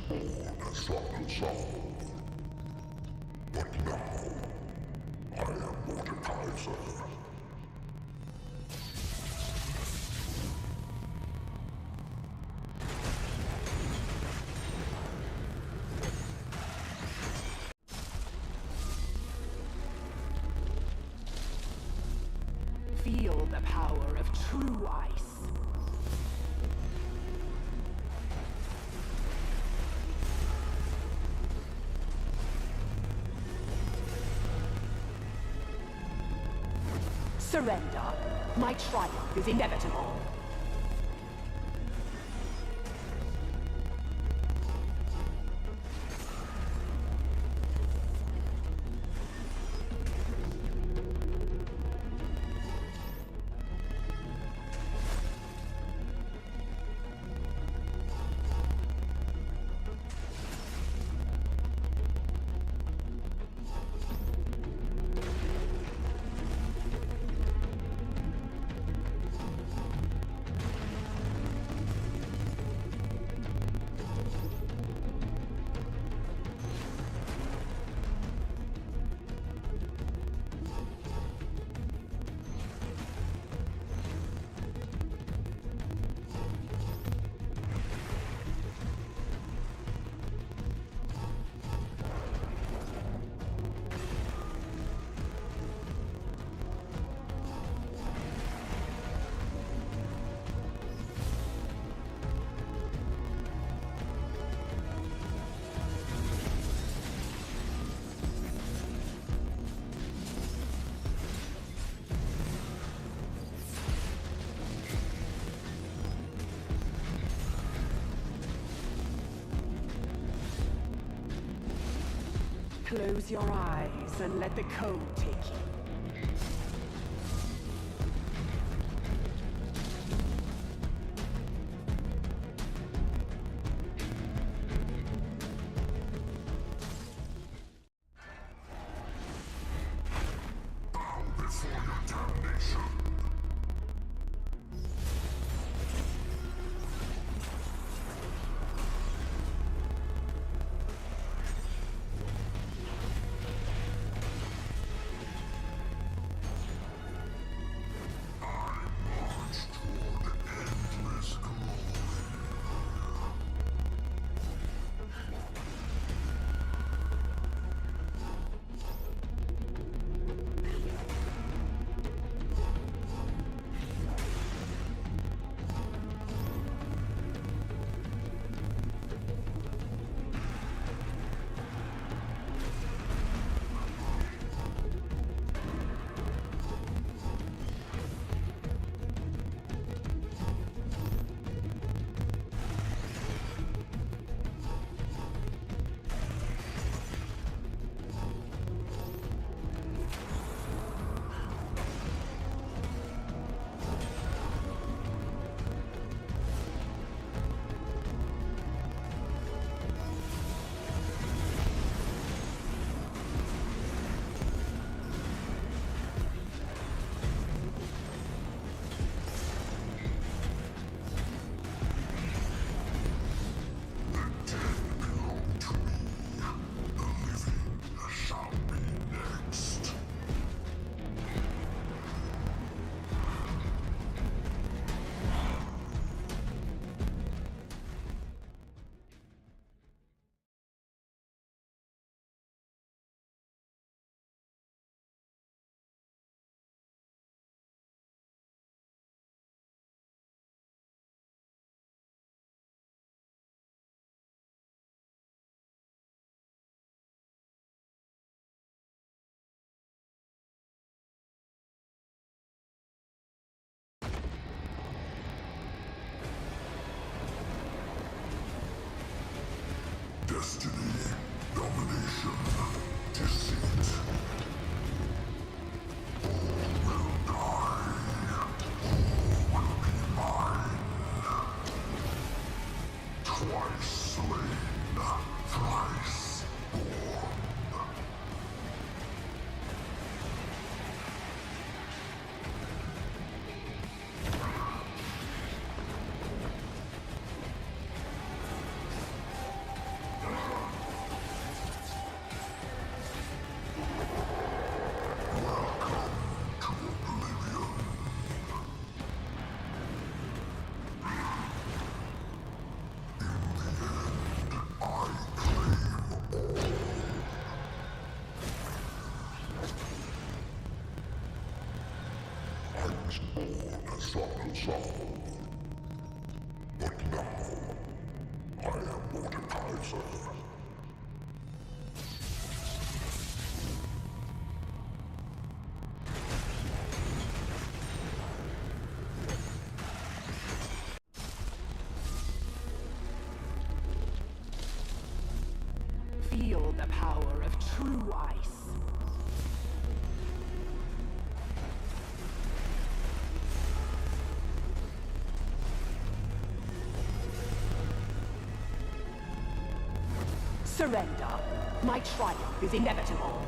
more destructive soul. But now, I am Mordekaiser. Feel the power of true ice. Surrender. My triumph is inevitable. Close your eyes and let the code take you. Bow before your damnation. Destiny, domination, deceit. All will die. All will be mine. Twice slain, thrice born. was born as son of Saul. But now, I am Mordekaiser. Feel the power of true ice. Surrender. My triumph is inevitable.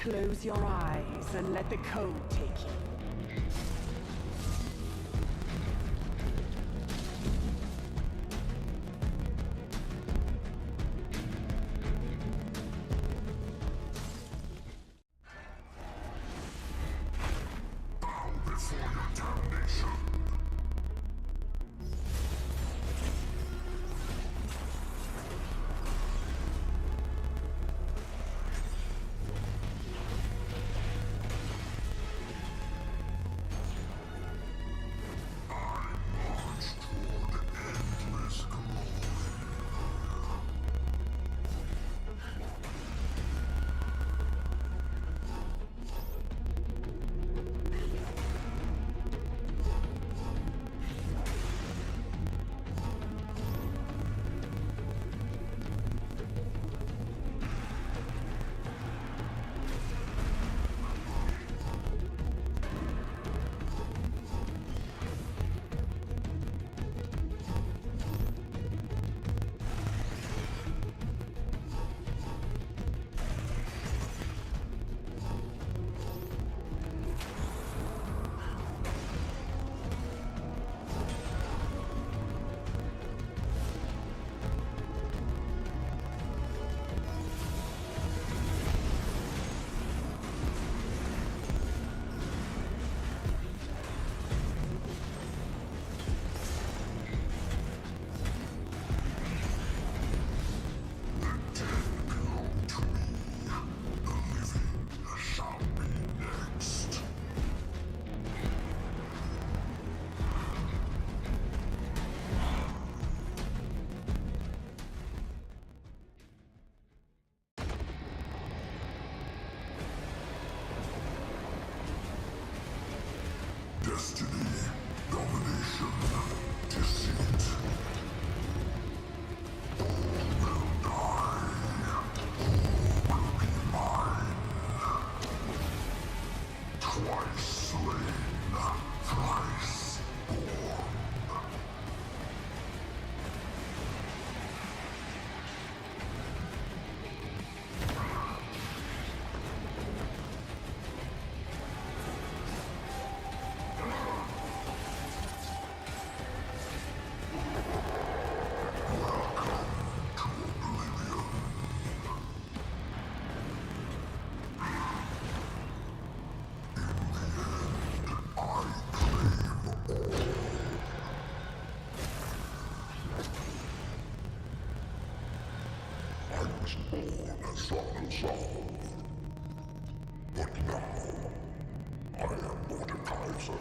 Close your eyes and let the code take you. Bow before your damnation. was born a subtle soul. But now, I am Mordekaiser.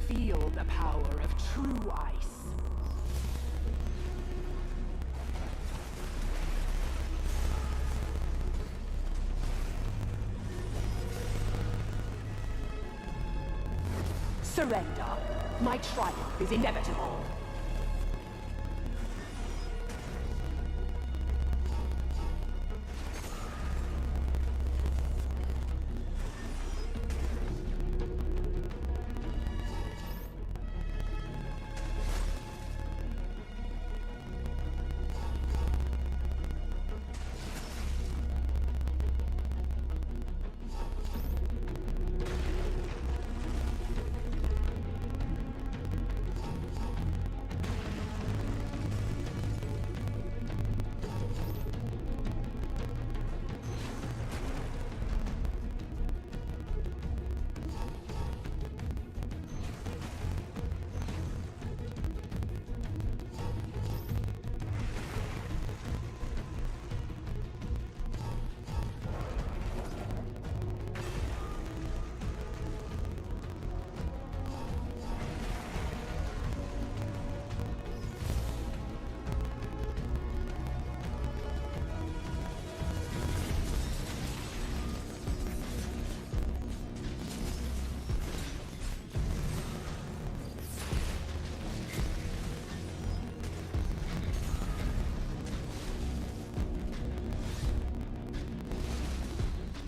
Feel the power of true ice. Surrender. My triumph is inevitable.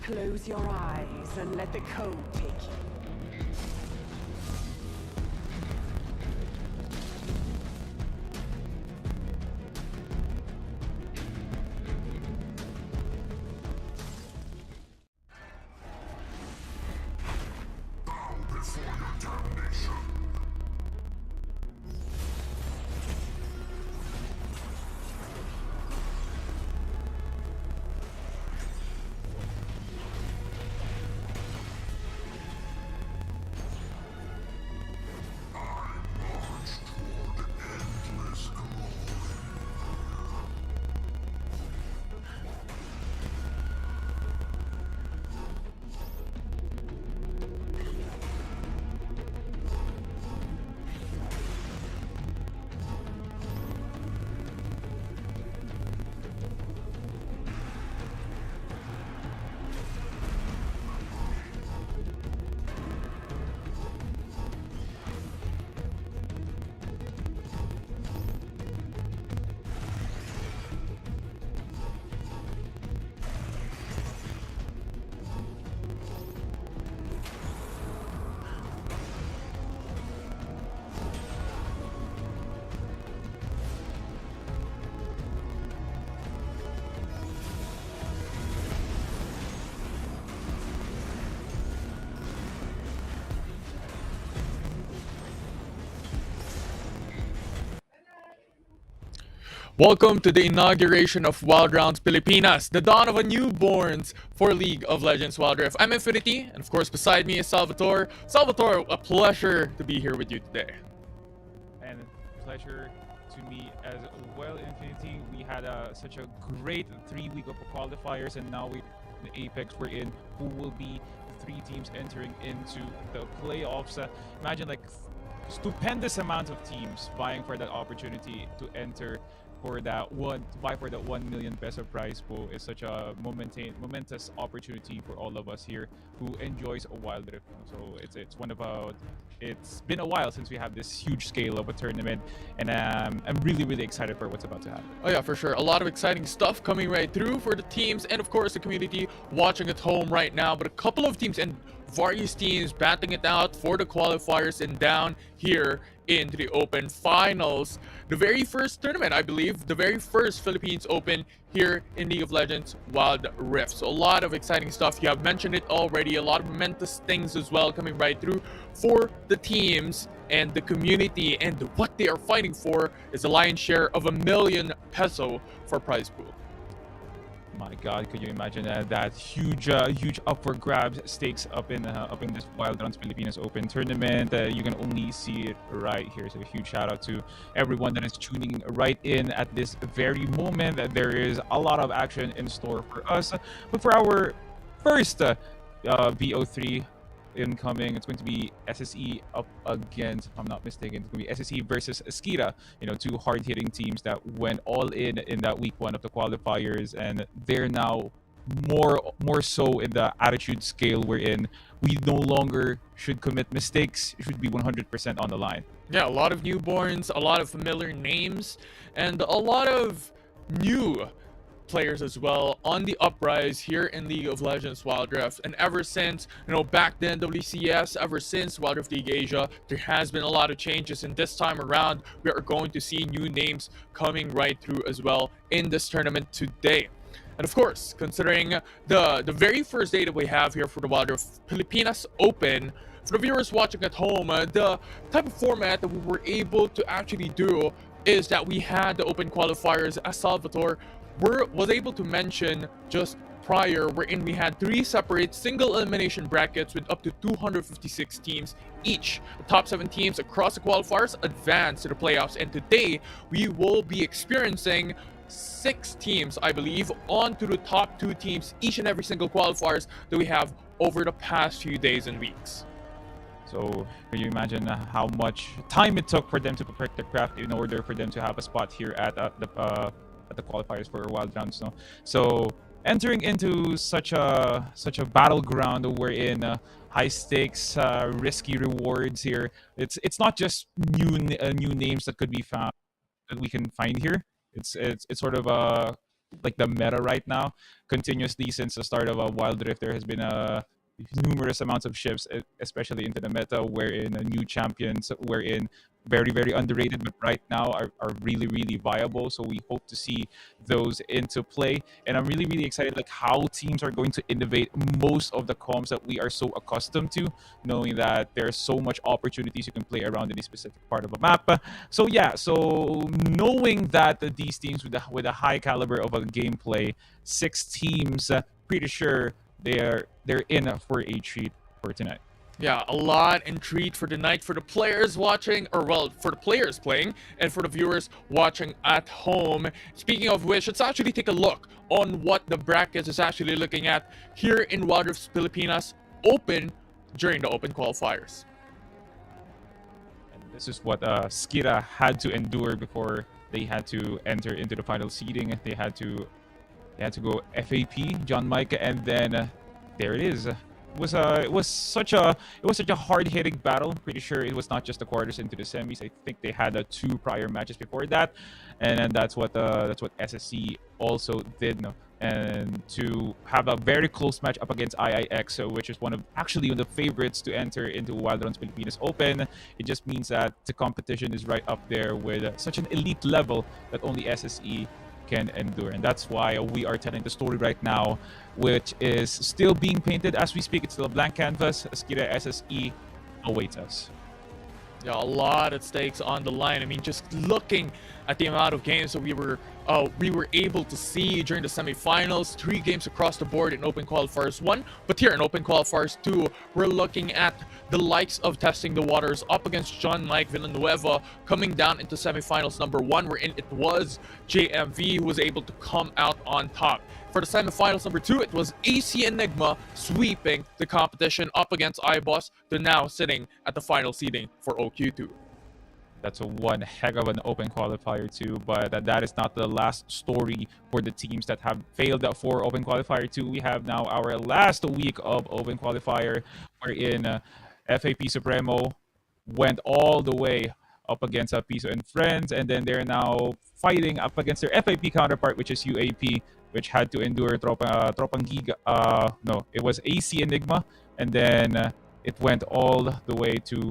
Close your eyes and let the code take you. Bow before your damnation. Welcome to the inauguration of Wild Rounds Pilipinas, the dawn of a newborns for League of Legends Wild Rift. I'm Infinity, and of course beside me is Salvatore. Salvatore, a pleasure to be here with you today. And pleasure to me as well, Infinity. We had such a great 3 week of qualifiers, and now we in Apex we're in who will be the 3 teams entering into the playoffs. Imagine like stupendous amount of teams vying for that opportunity to enter for that one million peso prize pool. Is such a momentous opportunity for all of us here who enjoys a Wild Rift. So it's been a while since we have this huge scale of a tournament, and I'm really excited for what's about to happen. Oh yeah, for sure. A lot of exciting stuff coming right through for the teams and of course the community watching at home right now. But a couple of teams and various teams battling it out for the qualifiers and down here into the Open Finals. The very first tournament, I believe, the very first Philippines Open here in League of Legends Wild Rift. So a lot of exciting stuff. You have mentioned it already. A lot of momentous things as well coming right through for the teams and the community, and what they are fighting for is a lion's share of ₱1 million for prize pool. My God, could you imagine that huge, huge up for grabs stakes up in this Wild Rounds Pilipinas Open tournament? You can only see it right here. So a huge shout out to everyone that is tuning right in at this very moment. There is a lot of action in store for us, but for our first BO3 incoming, it's going to be SSE up against, if I'm not mistaken, it's going to be SSE versus Skira. Two hard-hitting teams that went all in that week 1 of the qualifiers, and they're now more so in the attitude scale we're in. We no longer should commit mistakes. It should be 100% on the line. Yeah, a lot of newborns, a lot of familiar names, and a lot of new players as well on the uprise here in League of Legends Wild Rift. And ever since, back then WCS, ever since Wild Rift League Asia, there has been a lot of changes, and this time around we are going to see new names coming right through as well in this tournament today. And of course, considering the very first day that we have here for the Wild Rift Pilipinas Open, for the viewers watching at home, the type of format that we were able to actually do is that we had the open qualifiers, as Salvatore was able to mention just prior, wherein we had 3 separate single elimination brackets with up to 256 teams each. The top 7 teams across the qualifiers advance to the playoffs, and today we will be experiencing 6 teams, I believe, on to the top 2 teams each and every single qualifiers that we have over the past few days and weeks. So can you imagine how much time it took for them to perfect their craft in order for them to have a spot here at the qualifiers for Wild Rounds? No? So entering into such a battleground wherein high stakes, risky rewards here. It's not just new names that could be found that we can find here. It's sort of like the meta right now. Continuously since the start of Wild Rift, there has been numerous amounts of shifts, especially into the meta, wherein new champions, wherein very, very underrated, but right now are really, really viable. So we hope to see those into play. And I'm really, really excited like how teams are going to innovate most of the comps that we are so accustomed to, knowing that there's so much opportunities you can play around in a specific part of a map. So yeah, so knowing that these teams with a high caliber of a gameplay, 6 teams, pretty sure they're in for a treat for tonight. Yeah, a lot in treat for the night for the players watching, or well, for the players playing, and for the viewers watching at home. Speaking of which, let's actually take a look on what the brackets is actually looking at here in Wild Rift Pilipinas Open during the Open Qualifiers. And this is what Skira had to endure before they had to enter into the final seeding. They had to go FAP, John Mike, and then there it is. It was such a hard-hitting battle. Pretty sure it was not just the quarters into the semis. I think they had 2 prior matches before that, and that's what SSC also did. No? And to have a very close match up against IIX, which is one of the favorites to enter into Wild Rounds Pilipinas Open, it just means that the competition is right up there with such an elite level that only SSE can endure. And that's why we are telling the story right now, which is still being painted as we speak. It's still a blank canvas. Skira SSE awaits us. Yeah, a lot at stakes on the line. I mean, just looking at the amount of games that we were able to see during the semifinals, 3 games across the board in Open Qualifiers 1, but here in Open Qualifiers 2, we're looking at the likes of testing the waters up against John Mike Villanueva, coming down into semifinals number 1, wherein it was JMV who was able to come out on top. For the semifinals number 2, it was AC Enigma sweeping the competition up against iBoss. They're now sitting at the final seeding for OQ2. That's one heck of an open qualifier too, but that is not the last story for the teams that have failed for open qualifier 2. We have now our last week of open qualifier, wherein FAP Supremo went all the way up against Piso and Friends, and then they're now fighting up against their FAP counterpart, which is UAP, which had to endure Tropang Giga. No, it was AC Enigma, and then it went all the way to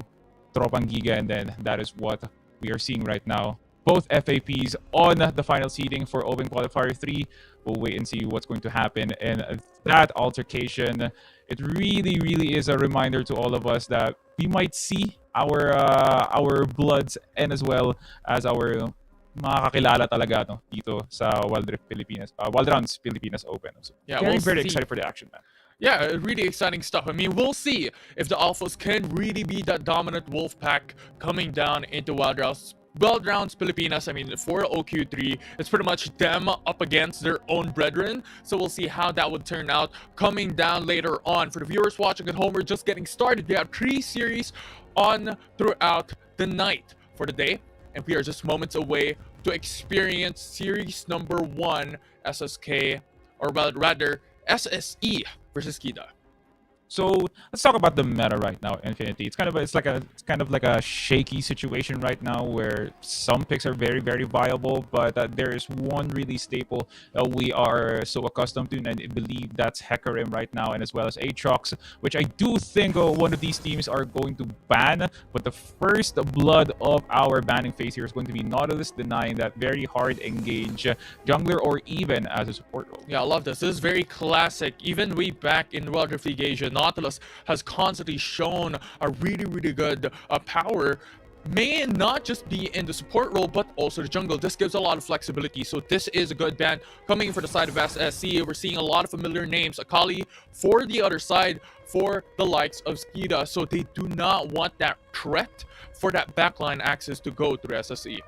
Tropang Giga, and then that is what we are seeing right now. Both FAPs on the final seeding for Open Qualifier 3. We'll wait and see what's going to happen in that altercation. It really, really is a reminder to all of us that we might see our bloods and as well as our makakakilala talaga no, dito sa Wild Rift Pilipinas, Wild Rounds Pilipinas Open. So, Yeah, very, we'll very see. excited for the action, man. Yeah, really exciting stuff. I mean, we'll see if the Alphas can really be that dominant wolf pack coming down into Wild Rounds. Wild Rounds Pilipinas, I mean, for OQ3, it's pretty much them up against their own brethren. So we'll see how that would turn out coming down later on. For the viewers watching at home, we're just getting started. We have 3 series on throughout the night for the day. And we are just moments away to experience series number 1, SSK, or rather, SSE versus Kida. So let's talk about the meta right now, Infinity. It's kind of like a shaky situation right now where some picks are very, very viable, but there is one really staple we are so accustomed to, and I believe that's Hecarim right now, and as well as Aatrox, which I do think one of these teams are going to ban. But the first blood of our banning phase here is going to be Nautilus, denying that very hard engage jungler or even as a support role. Yeah, I love this. This is very classic. Even way back in Wild Rift League Asia, Nautilus has constantly shown a really, really good power. May not just be in the support role, but also the jungle. This gives a lot of flexibility. So this is a good ban coming for the side of SSC. We're seeing a lot of familiar names. Akali for the other side for the likes of Skida. So they do not want that threat for that backline access to go through SSE.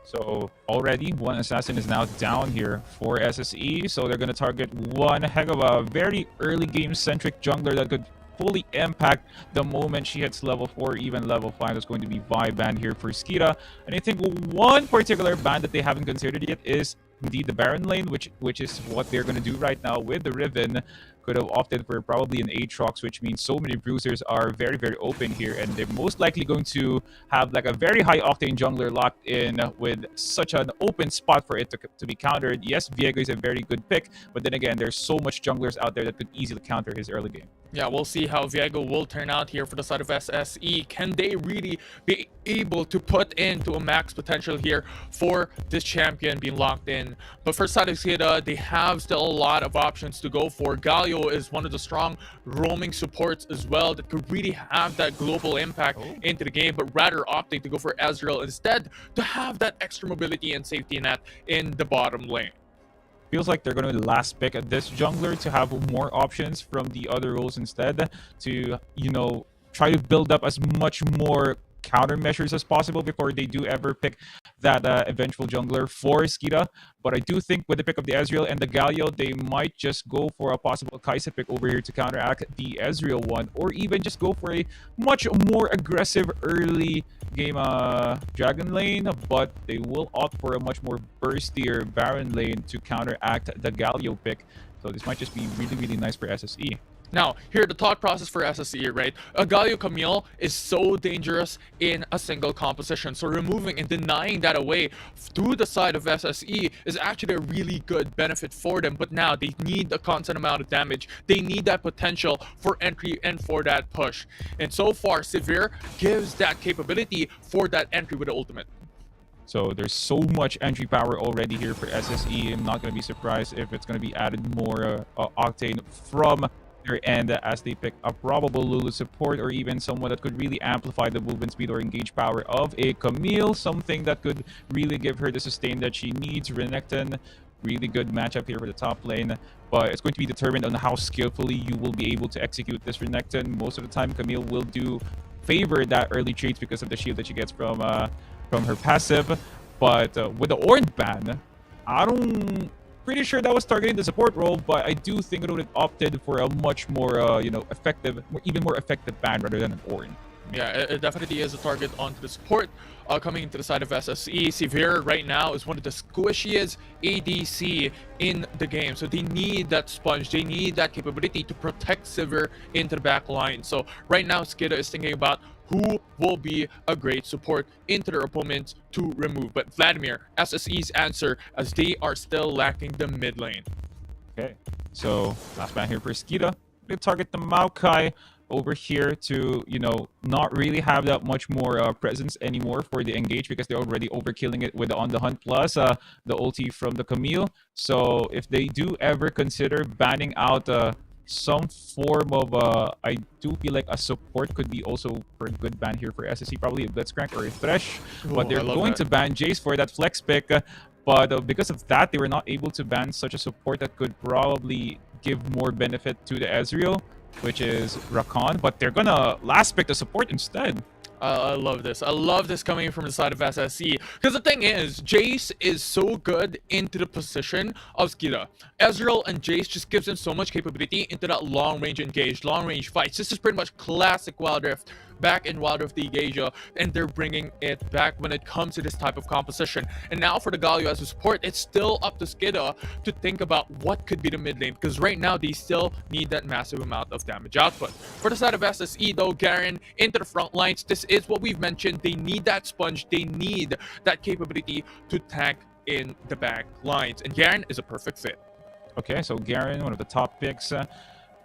So already one assassin is now down here for SSE. So they're going to target one heck of a very early game centric jungler that could fully impact the moment she hits level 4, even level 5. That's going to be Vi ban here for Skida. And I think one particular ban that they haven't considered yet is indeed the Baron lane, which is what they're going to do right now with the Riven. Could have opted for probably an Aatrox, which means so many bruisers are very, very open here, and they're most likely going to have like a very high octane jungler locked in with such an open spot for it to be countered. Yes, Viego is a very good pick, but then again, there's so much junglers out there that could easily counter his early game. Yeah, we'll see how Viego will turn out here for the side of SSE. Can they really be able to put into a max potential here for this champion being locked in? But for side of Skida, they have still a lot of options to go for. Galio is one of the strong roaming supports as well that could really have that global impact into the game, but rather opting to go for Ezreal instead to have that extra mobility and safety net in the bottom lane. Feels like they're going to be the last pick at this jungler to have more options from the other roles instead to, you know, try to build up as much more countermeasures as possible before they do ever pick that eventual jungler for Skida. But I do think with the pick of the Ezreal and the Galio, they might just go for a possible Kai'Sa pick over here to counteract the Ezreal one, or even just go for a much more aggressive early game Dragon lane, but they will opt for a much more burstier Baron lane to counteract the Galio pick. So this might just be really, really nice for SSE. Now, here the thought process for SSE, right? A Galio Camille is so dangerous in a single composition. So removing and denying that away to the side of SSE is actually a really good benefit for them. But now they need a constant amount of damage. They need that potential for entry and for that push. And so far, Severe gives that capability for that entry with the ultimate. So there's so much entry power already here for SSE. I'm not going to be surprised if it's going to be added more octane from their end as they pick a probable Lulu support, or even someone that could really amplify the movement speed or engage power of a Camille, something that could really give her the sustain that she needs. Renekton, really good matchup here for the top lane, but it's going to be determined on how skillfully you will be able to execute this Renekton. Most of the time, Camille will do favor that early traits because of the shield that she gets from her passive, but with the Ornn ban, pretty sure that was targeting the support role, but I do think it would have opted for a much more, effective, even more effective ban rather than an Ornn. Yeah, it definitely is a target onto the support. Coming into the side of SSE, Severe right now is one of the squishiest ADC in the game. So they need that sponge. They need that capability to protect Severe into the back line. So right now, Skida is thinking about who will be a great support into their opponents to remove. But Vladimir, SSE's answer, as they are still lacking the mid lane. Okay, so last ban here for Skida. They target the Maokai over here to, not really have that much more presence anymore for the engage because they're already overkilling it with the On the Hunt plus the ulti from the Camille. So if they do ever consider banning out some form of I do feel like a support could be also for a good ban here for SSE, probably a Blitzcrank or a Thresh, but they're going to ban Jace for that flex pick. But because of that, they were not able to ban such a support that could probably give more benefit to the Ezreal, which is Rakan. But they're gonna last pick the support instead. I love this. I love this coming from the side of SSE. Because the thing is, Jace is so good into the position of Skira. Ezreal and Jace just gives him so much capability into that long-range engage, long-range fights. This is pretty much classic Wild Rift back in Wild Rift League Asia, and they're bringing it back when it comes to this type of composition. And now for the Galio as a support, it's still up to Skida to think about what could be the mid lane, because right now they still need that massive amount of damage output. For the side of SSE though, Garen into the front lines, this is what we've mentioned. They need that sponge, they need that capability to tank in the back lines, and Garen is a perfect fit. Okay, so Garen, one of the top picks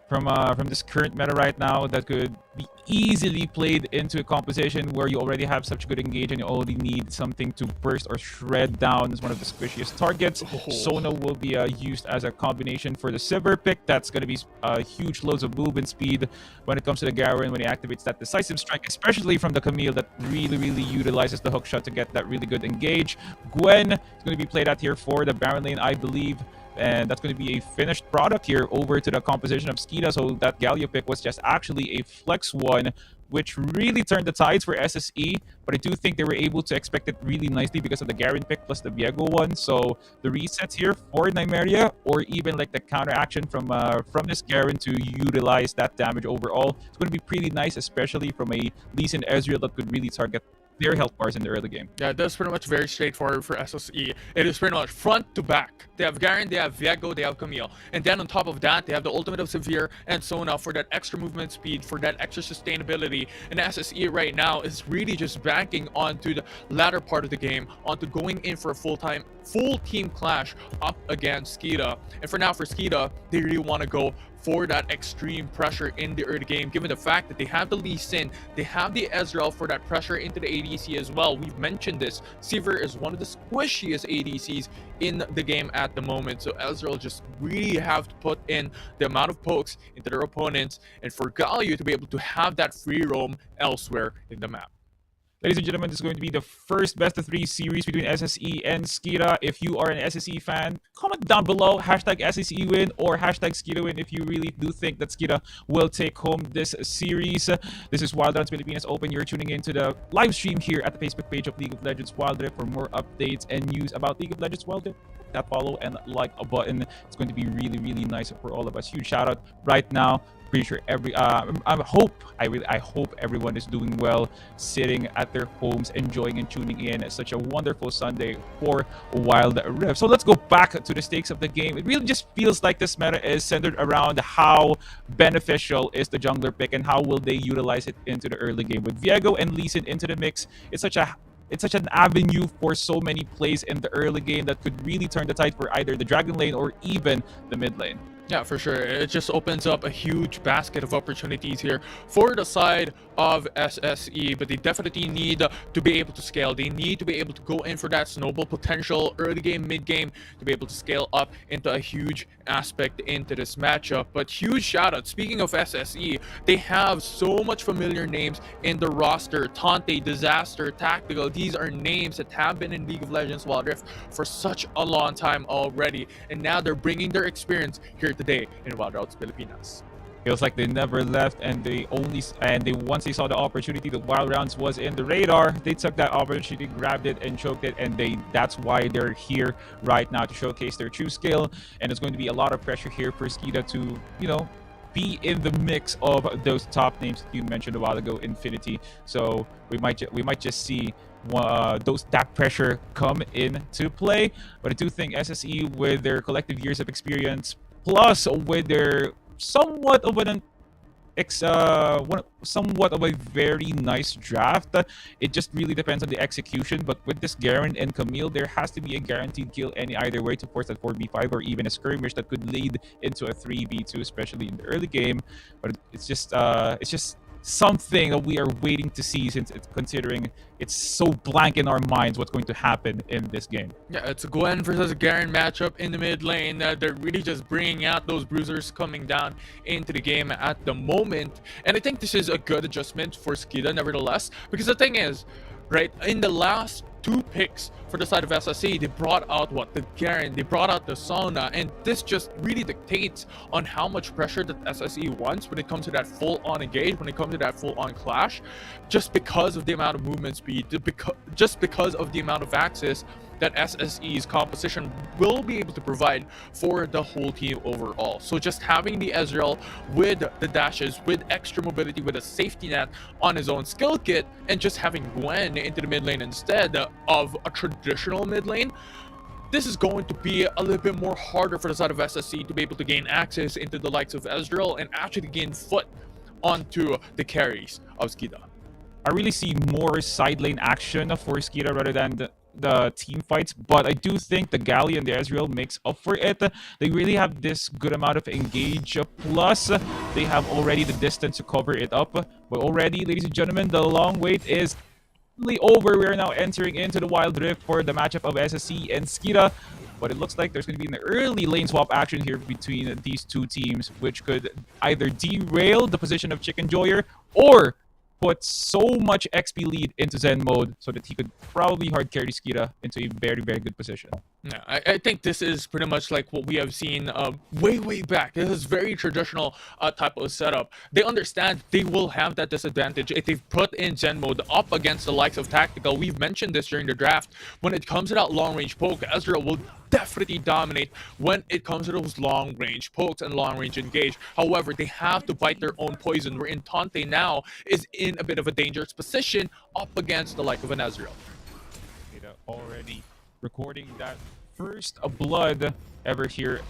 from this current meta right now, that could be easily played into a composition where you already have such good engage and you only need something to burst or shred down as one of the squishiest targets. Sona will be used as a combination for the Sivir pick. That's going to be huge loads of movement speed when it comes to the Garen when he activates that decisive strike, especially from the Camille that really utilizes the hook shot to get that really good engage. Gwen is going to be played out here for the Baron lane, I believe. And that's going to be a finished product here over to the composition of Skida. So that Galio pick was just actually a flex one, which really turned the tides for SSE. But I do think they were able to expect it really nicely because of the Garen pick plus the Viego one. So the resets here for Nymeria, or even like the counter action from this Garen to utilize that damage overall, it's going to be pretty nice, especially from a Lee Sin Ezreal that could really target their health bars in the early game. Yeah, that's pretty much very straightforward for SSE. It is pretty much front to back. They have Garen, they have Viego, they have Camille. And then on top of that, they have the ultimate of Severe and Sona for that extra movement speed, for that extra sustainability. And SSE right now is really just banking onto the latter part of the game, onto going in for a full team clash up against Skida. And for now, for Skida, they really want to go for that extreme pressure in the early game, given the fact that they have the Lee Sin, they have the Ezreal for that pressure into the ADC as well. We've mentioned this. Sivir is one of the squishiest ADCs in the game at the moment, so Ezreal just really have to put in the amount of pokes into their opponents, and for Galio to be able to have that free roam elsewhere in the map. Ladies and gentlemen, this is going to be the first best of 3 series between SSE and Skida. If you are an SSE fan, comment down below hashtag SSE win or hashtag Skida win if you really do think that Skida will take home this series. This is Wild Rift Pilipinas Open. You're tuning into the live stream here at the Facebook page of League of Legends Wild Rift. For more updates and news about League of Legends Wild Rift, that follow and like a button. It's going to be really nice for all of us. Huge shout out right now. Pretty sure I hope everyone is doing well, sitting at their homes, enjoying and tuning in. It's such a wonderful Sunday for Wild Rift. So let's go back to the stakes of the game. It really just feels like this meta is centered around how beneficial is the jungler pick and how will they utilize it into the early game. With Viego and Lee Sin into the mix, it's such an avenue for so many plays in the early game that could really turn the tide for either the Dragon lane or even the mid lane. Yeah, for sure. It just opens up a huge basket of opportunities here for the side of SSE, but they definitely need to be able to scale. They need to be able to go in for that snowball potential early game, mid game, to be able to scale up into a huge aspect into this matchup. But huge shout out. Speaking of SSE, they have so much familiar names in the roster. Tante, Disaster, Tactical. These are names that have been in League of Legends Wild Rift for such a long time already, and now they're bringing their experience here today in Wild Rift Pilipinas. Feels like they never left, and once they saw the opportunity that Wild Rounds was in the radar, they took that opportunity, grabbed it and choked it, and that's why they're here right now, to showcase their true skill. And it's going to be a lot of pressure here for Skida to, be in the mix of those top names that you mentioned a while ago, Infinity. So we might just see that pressure come into play. But I do think SSE, with their collective years of experience, plus with their somewhat of a very nice draft, it just really depends on the execution. But with this Garen and Camille, there has to be a guaranteed kill either way to force that 4v5 or even a skirmish that could lead into a 3v2, especially in the early game. But it's just something that we are waiting to see, since it's considering it's so blank in our minds what's going to happen in this game. Yeah, it's a Gwen versus a Garen matchup in the mid lane. They're really just bringing out those bruisers coming down into the game at the moment. And I think this is a good adjustment for Skida, nevertheless. Because the thing is, right, in the last 2 picks for the side of SSE, they brought out the Garen, they brought out the Sauna, and this just really dictates on how much pressure that SSE wants when it comes to that full-on engage, when it comes to that full-on clash, just because of the amount of movement speed, just because of the amount of access that SSE's composition will be able to provide for the whole team overall. So just having the Ezreal with the dashes, with extra mobility, with a safety net on his own skill kit, and just having Gwen into the mid lane instead of a traditional mid lane, this is going to be a little bit more harder for the side of SSE to be able to gain access into the likes of Ezreal and actually gain foot onto the carries of Skida. I really see more side lane action for Skida rather than the team fights, but I do think the Galio and the Ezreal makes up for it. They really have this good amount of engage, plus they have already the distance to cover it up. But already, ladies and gentlemen, the long wait is over. We are now entering into the Wild Rift for the matchup of SSE and Skida. But it looks like there's going to be an early lane swap action here between these two teams, which could either derail the position of Chicken Joyer or put so much XP lead into Zen mode so that he could probably hard carry Skida into a very, very good position. Yeah, I think this is pretty much like what we have seen way back. This is very traditional type of setup. They understand they will have that disadvantage if they've put in Zen mode up against the likes of Tactical. We've mentioned this during the draft. When it comes to that long range poke, Ezreal will definitely dominate when it comes to those long range pokes and long range engage. However, they have to bite their own poison, wherein Tante now is in a bit of a dangerous position up against the like of an Ezreal. Already recording that first blood ever here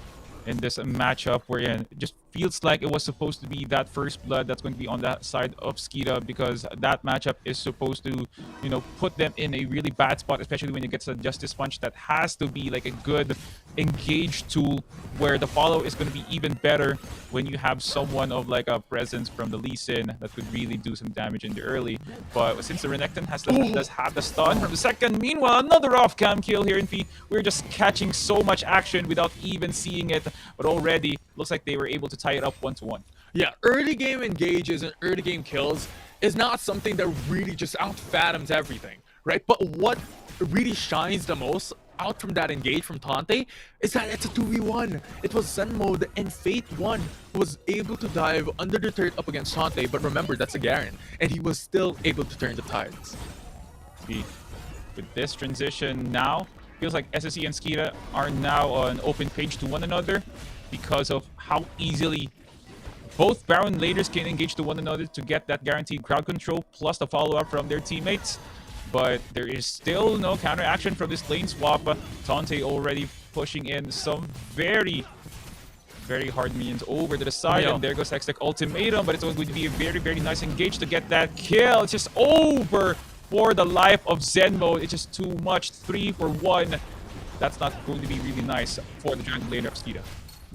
in this matchup, wherein it just feels like it was supposed to be that first blood that's going to be on that side of Skida, because that matchup is supposed to, you know, put them in a really bad spot, especially when it gets a Justice Punch that has to be like a good engage tool, where the follow is going to be even better when you have someone of like a presence from the Lee Sin that could really do some damage in the early. But since the Renekton does have the stun from the second, meanwhile another off-cam kill here in P. We're just catching so much action without even seeing it, but already looks like they were able to tie it up 1-1. Yeah, early game engages and early game kills is not something that really just out-fathoms everything, right? But what really shines the most out from that engage from Tante is that it's a 2v1. It was Zen mode, and Fate 1 was able to dive under the turret up against Tante, but remember, that's a Garen, and he was still able to turn the tides. With this transition now, feels like SSE and Skida are now on open page to one another because of how easily both Baron laners can engage to one another to get that guaranteed crowd control plus the follow-up from their teammates. But there is still no counteraction from this lane swap. Tante already pushing in some very hard minions over to the side. And there goes Hextech Ultimatum, but it's going to be a very nice engage to get that kill. It's just over for the life of Zen mode. It's just too much. 3 for 1. That's not going to be really nice for the jungle laner of Skida.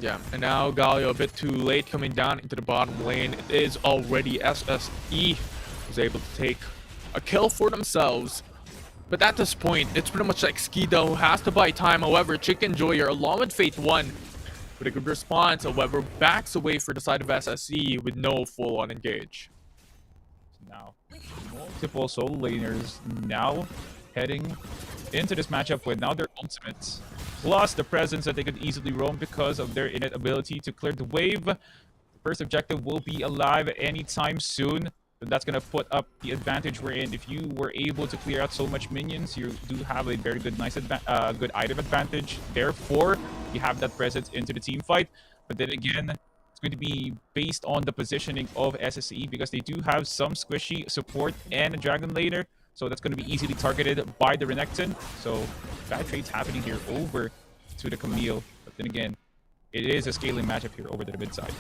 Yeah, and now Galio a bit too late coming down into the bottom lane. It is already SSE was able to take a kill for themselves. But at this point, it's pretty much like Skida who has to buy time. However, Chicken Joyer along with Fate 1 with a good response, however, backs away for the side of SSE with no full-on engage. Now, multiple solo laners now heading into this matchup with now their ultimates, plus the presence that they could easily roam because of their innate ability to clear the wave. The first objective will be alive anytime soon. That's going to put up the advantage we're in. If you were able to clear out so much minions, you do have a very good, good item advantage. Therefore, you have that presence into the team fight. But then again, it's going to be based on the positioning of SSE because they do have some squishy support and a Dragon laner. So that's going to be easily targeted by the Renekton. So bad trades happening here over to the Camille. But then again, it is a scaling matchup here over to the mid side.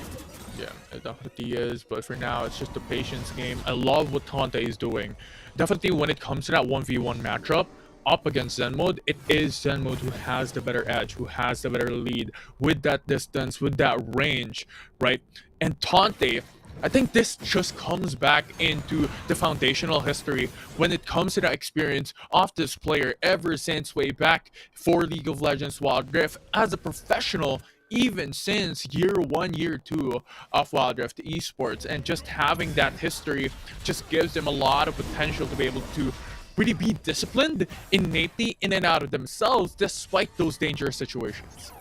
Yeah, it definitely is, but for now, it's just a patience game. I love what Tante is doing. Definitely when it comes to that 1v1 matchup, up against Zen mode, it is Zen mode who has the better edge, who has the better lead, with that distance, with that range, right? And Tante, I think this just comes back into the foundational history when it comes to the experience of this player ever since way back for League of Legends Wild Rift as a professional, even since year 1, year 2 of Wild Rift esports, and just having that history just gives them a lot of potential to be able to really be disciplined innately in and out of themselves despite those dangerous situations.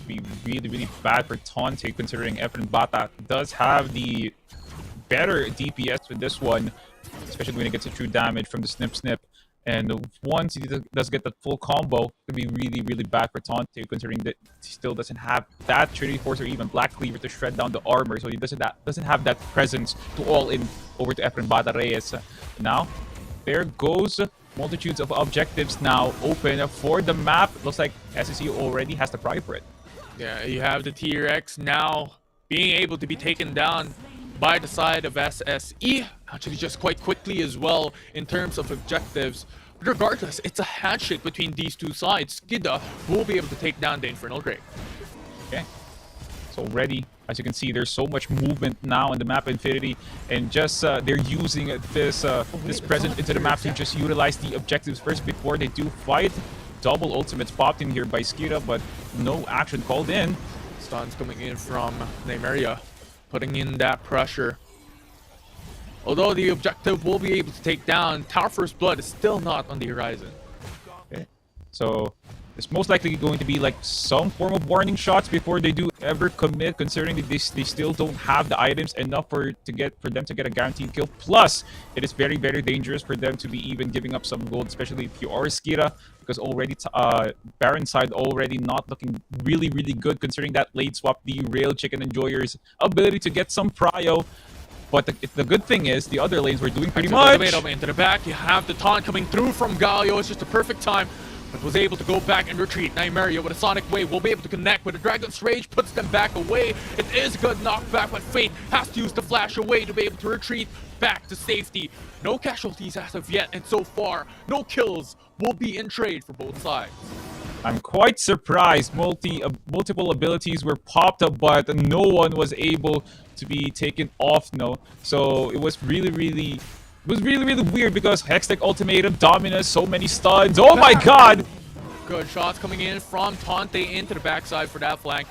Be really bad for Tante, considering Efren Bata does have the better DPS with this one, especially when it gets a true damage from the snip. And once he does get the full combo, it could be really bad for Tante, considering that he still doesn't have that Trinity Force or even Black Cleaver to shred down the armor, so he doesn't have that presence to all in over to Efren Bata Reyes. Now, there goes multitudes of objectives now open for the map. Looks like SSE already has the prize for it. Yeah, you have the T-Rex now being able to be taken down by the side of SSE, actually just quite quickly as well in terms of objectives. But regardless, it's a handshake between these two sides. Skida will be able to take down the Infernal Drake. Okay, so already, as you can see, there's so much movement now in the map Infinity, and just they're using this present into the map to just utilize the objectives first before they do fight. Double ultimates popped in here by Skida, but no action called in. Stuns coming in from Nymeria, putting in that pressure. Although the objective will be able to take down, Tower First Blood is still not on the horizon. Okay, so it's most likely going to be like some form of warning shots before they do ever commit, considering that they still don't have the items enough for them to get a guaranteed kill. Plus, it is very dangerous for them to be even giving up some gold, especially if you are Skira, because already Baron side already not looking really good, considering that late swap derailed Chicken Enjoyer's ability to get some prio. But the good thing is the other lanes were doing pretty much. Into the back, you have the taunt coming through from Galio. It's just a perfect time, but was able to go back and retreat. Nymeria with a Sonic Wave will be able to connect with a Dragon's Rage, puts them back away. It is a good knockback, but Fate has to use the flash away to be able to retreat back to safety. No casualties as of yet, and so far, no kills will be in trade for both sides. I'm quite surprised multiple abilities were popped up, but no one was able to be taken off. No, so it was really weird, because Hextech Ultimatum, Dominus, so many stuns. Oh my god! Good shots coming in from Tante into the backside for that flank.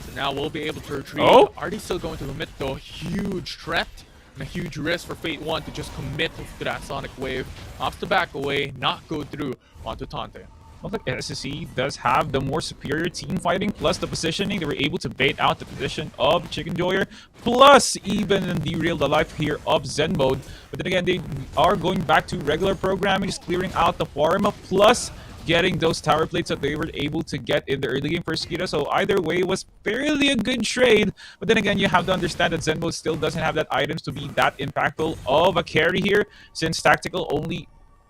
So now we'll be able to retreat. Oh, are they still going to commit though? Huge threat and a huge risk for Fate 1 to just commit to that Sonic Wave. Opts to back away, not go through onto Tante. Looks like SSE does have the more superior team fighting, plus the positioning. They were able to bait out the position of Chicken Enjoyer, plus even derail the life here of Zen Mode. But then again, they are going back to regular programming, just clearing out the farm, plus getting those tower plates that they were able to get in the early game for Skida. So either way, it was fairly a good trade. But then again, you have to understand that Zen Mode still doesn't have that items to be that impactful of a carry here, since Tactical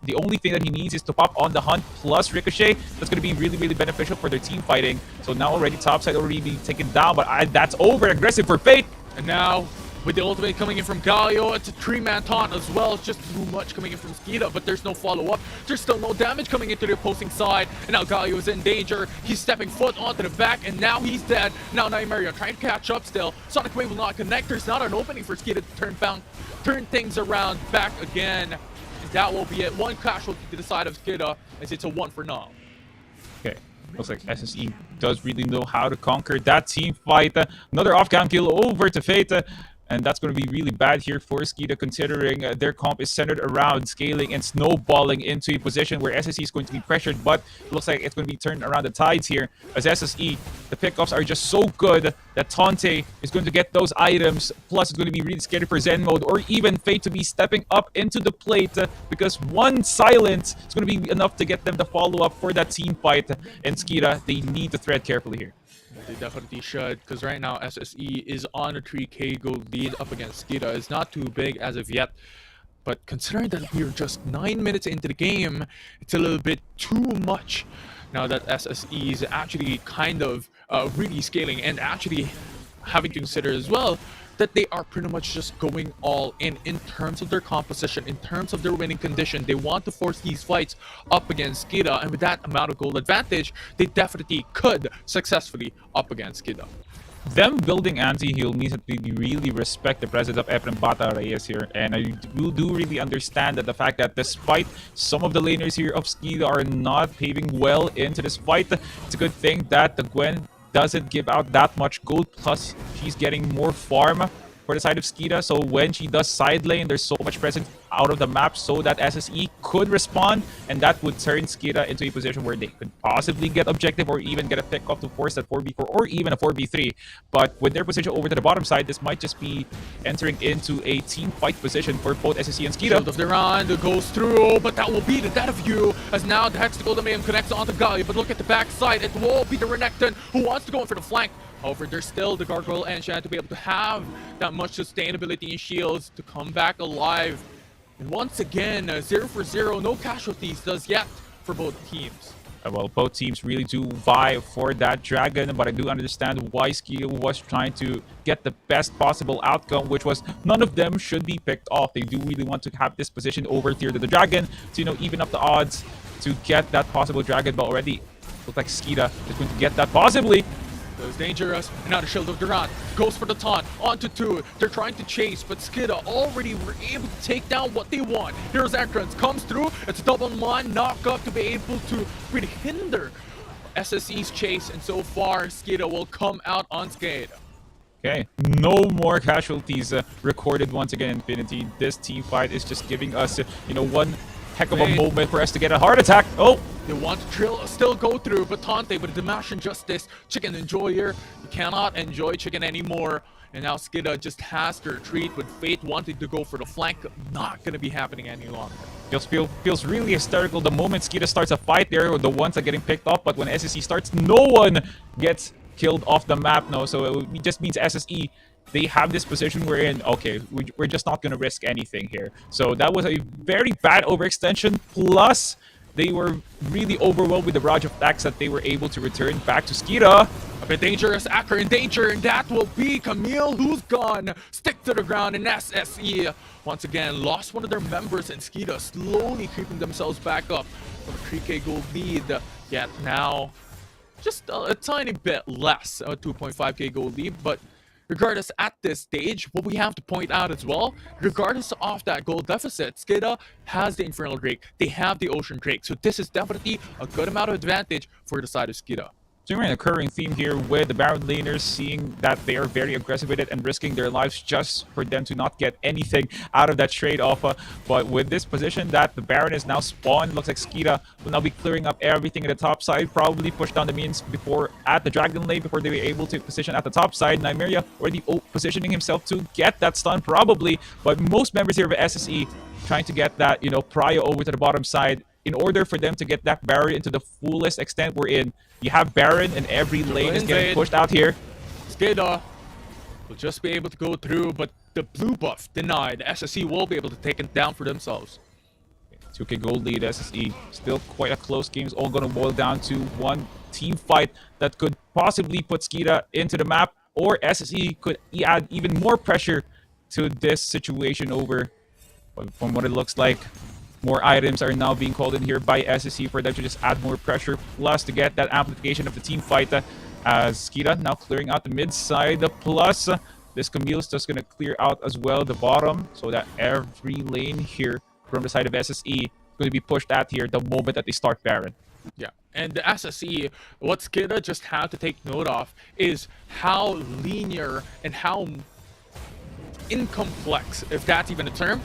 the only thing that he needs is to pop on the Hunt plus Ricochet. That's going to be really beneficial for their team fighting. So now already topside already being taken down, but that's over aggressive for Fate. And now with the ultimate coming in from Galio, it's a 3-man taunt as well. It's just too much coming in from Skida, but there's no follow-up. There's still no damage coming into the opposing side. And now Galio is in danger. He's stepping foot onto the back, and now he's dead. Now Nymeria trying to catch up still. Sonic Wave will not connect. There's not an opening for Skida to turn things around back again. That will be it. One casualty to the side of Skida, as it's a 1 for now. Okay, looks like SSE does really know how to conquer that team fight. Another off-cam kill over to Fate. And that's going to be really bad here for Skida, considering their comp is centered around scaling and snowballing into a position where SSE is going to be pressured. But it looks like it's going to be turned around the tides here, as SSE, the pickups are just so good that Tante is going to get those items. Plus, it's going to be really scary for Zen Mode or even Fate to be stepping up into the plate, because one silence is going to be enough to get them the follow-up for that team fight. And Skida, they need to tread carefully here. They definitely should, because right now SSE is on a 3k gold lead up against Skida. It's not too big as of yet, but considering that we're just 9 minutes into the game, it's a little bit too much now that SSE is actually kind of really scaling, and actually having to consider as well that they are pretty much just going all in terms of their composition, in terms of their winning condition. They want to force these fights up against Skida, and with that amount of gold advantage, they definitely could successfully up against Skida. them building anti-heal means that they really respect the presence of Efren Bata Reyes here. And I do really understand that the fact that despite some of the laners here of Skida are not paving well into this fight, it's a good thing that the Gwen doesn't give out that much gold, plus she's getting more farm for the side of Skida. So when she does side lane, there's so much presence out of the map so that SSE could respond, and that would turn Skida into a position where they could possibly get objective or even get a pick off to force that 4v4 or even a 4v3. But with their position over to the bottom side, this might just be entering into a team fight position for both SSE and Skida. Shield of Duran goes through, but that will be the death of you, as now the Hexacle Domain connects onto Galio. But look at the backside, it will be the Renekton who wants to go in for the flank. However, there's still the Gargoyle and Shan to be able to have that much sustainability in shields to come back alive. And once again, 0 for 0, no casualties does yet for both teams. Well, both teams really do vie for that dragon, but I do understand why Skida was trying to get the best possible outcome, which was none of them should be picked off. They do really want to have this position over tier to the dragon to, even up the odds to get that possible dragon, but already looks like Skida is going to get that possibly. That was dangerous. And now the Shield of Duran goes for the taunt onto 2. They're trying to chase, but Skida already were able to take down what they want. Hero's Entrance comes through. It's a double line knock up to be able to really hinder SSE's chase. And so far, Skida will come out unscathed. Okay, no more casualties recorded once again, Infinity. This team fight is just giving us, one heck of a moment for us to get a heart attack. Oh! They want to still go through, but Tante with the Dimash Injustice, Chicken Enjoyer, you cannot enjoy Chicken anymore. And now Skida just has to retreat with Fate wanting to go for the flank. Not going to be happening any longer. Feels really hysterical the moment Skida starts a fight there with the ones that are getting picked up, but when SSE starts, no one gets killed off the map now. So it just means SSE, they have this position we're in. Okay, we're just not going to risk anything here. So that was a very bad overextension. Plus, they were really overwhelmed with the barrage of attacks that they were able to return back to Skida. A bit dangerous, Acker in danger, and that will be Camille, who's gone. Stick to the ground, and SSE once again lost one of their members, and Skida slowly creeping themselves back up for the 3k gold lead. Yet now, just a tiny bit less, a 2.5k gold lead, but regardless, at this stage, what we have to point out as well, regardless of that gold deficit, Skida has the Infernal Drake. They have the Ocean Drake. So this is definitely a good amount of advantage for the side of Skida. So we're in a recurring theme here with the Baron laners seeing that they are very aggressive with it and risking their lives just for them to not get anything out of that trade-off. But with this position that the Baron is now spawned, looks like Skida will now be clearing up everything at the top side, probably push down the minions before at the Dragon Lane before they were able to position at the top side. Nymeria already positioning himself to get that stun probably, but most members here of SSE trying to get that, prio over to the bottom side in order for them to get that Baron into the fullest extent we're in. You have Baron and every lane is getting pushed out here. Skida will just be able to go through, but the blue buff denied. SSE will be able to take it down for themselves. 2k gold lead, SSE. Still quite a close game. It's all going to boil down to one team fight that could possibly put Skida into the map, or SSE could add even more pressure to this situation over. But from what it looks like, more items are now being called in here by SSE for them to just add more pressure, plus to get that amplification of the team fight. As Skida now clearing out the mid side, plus this Camille's just going to clear out as well the bottom, so that every lane here from the side of SSE is going to be pushed at here the moment that they start Baron. Yeah, and the SSE, what Skida just had to take note of is how linear and how incomplex, if that's even a term,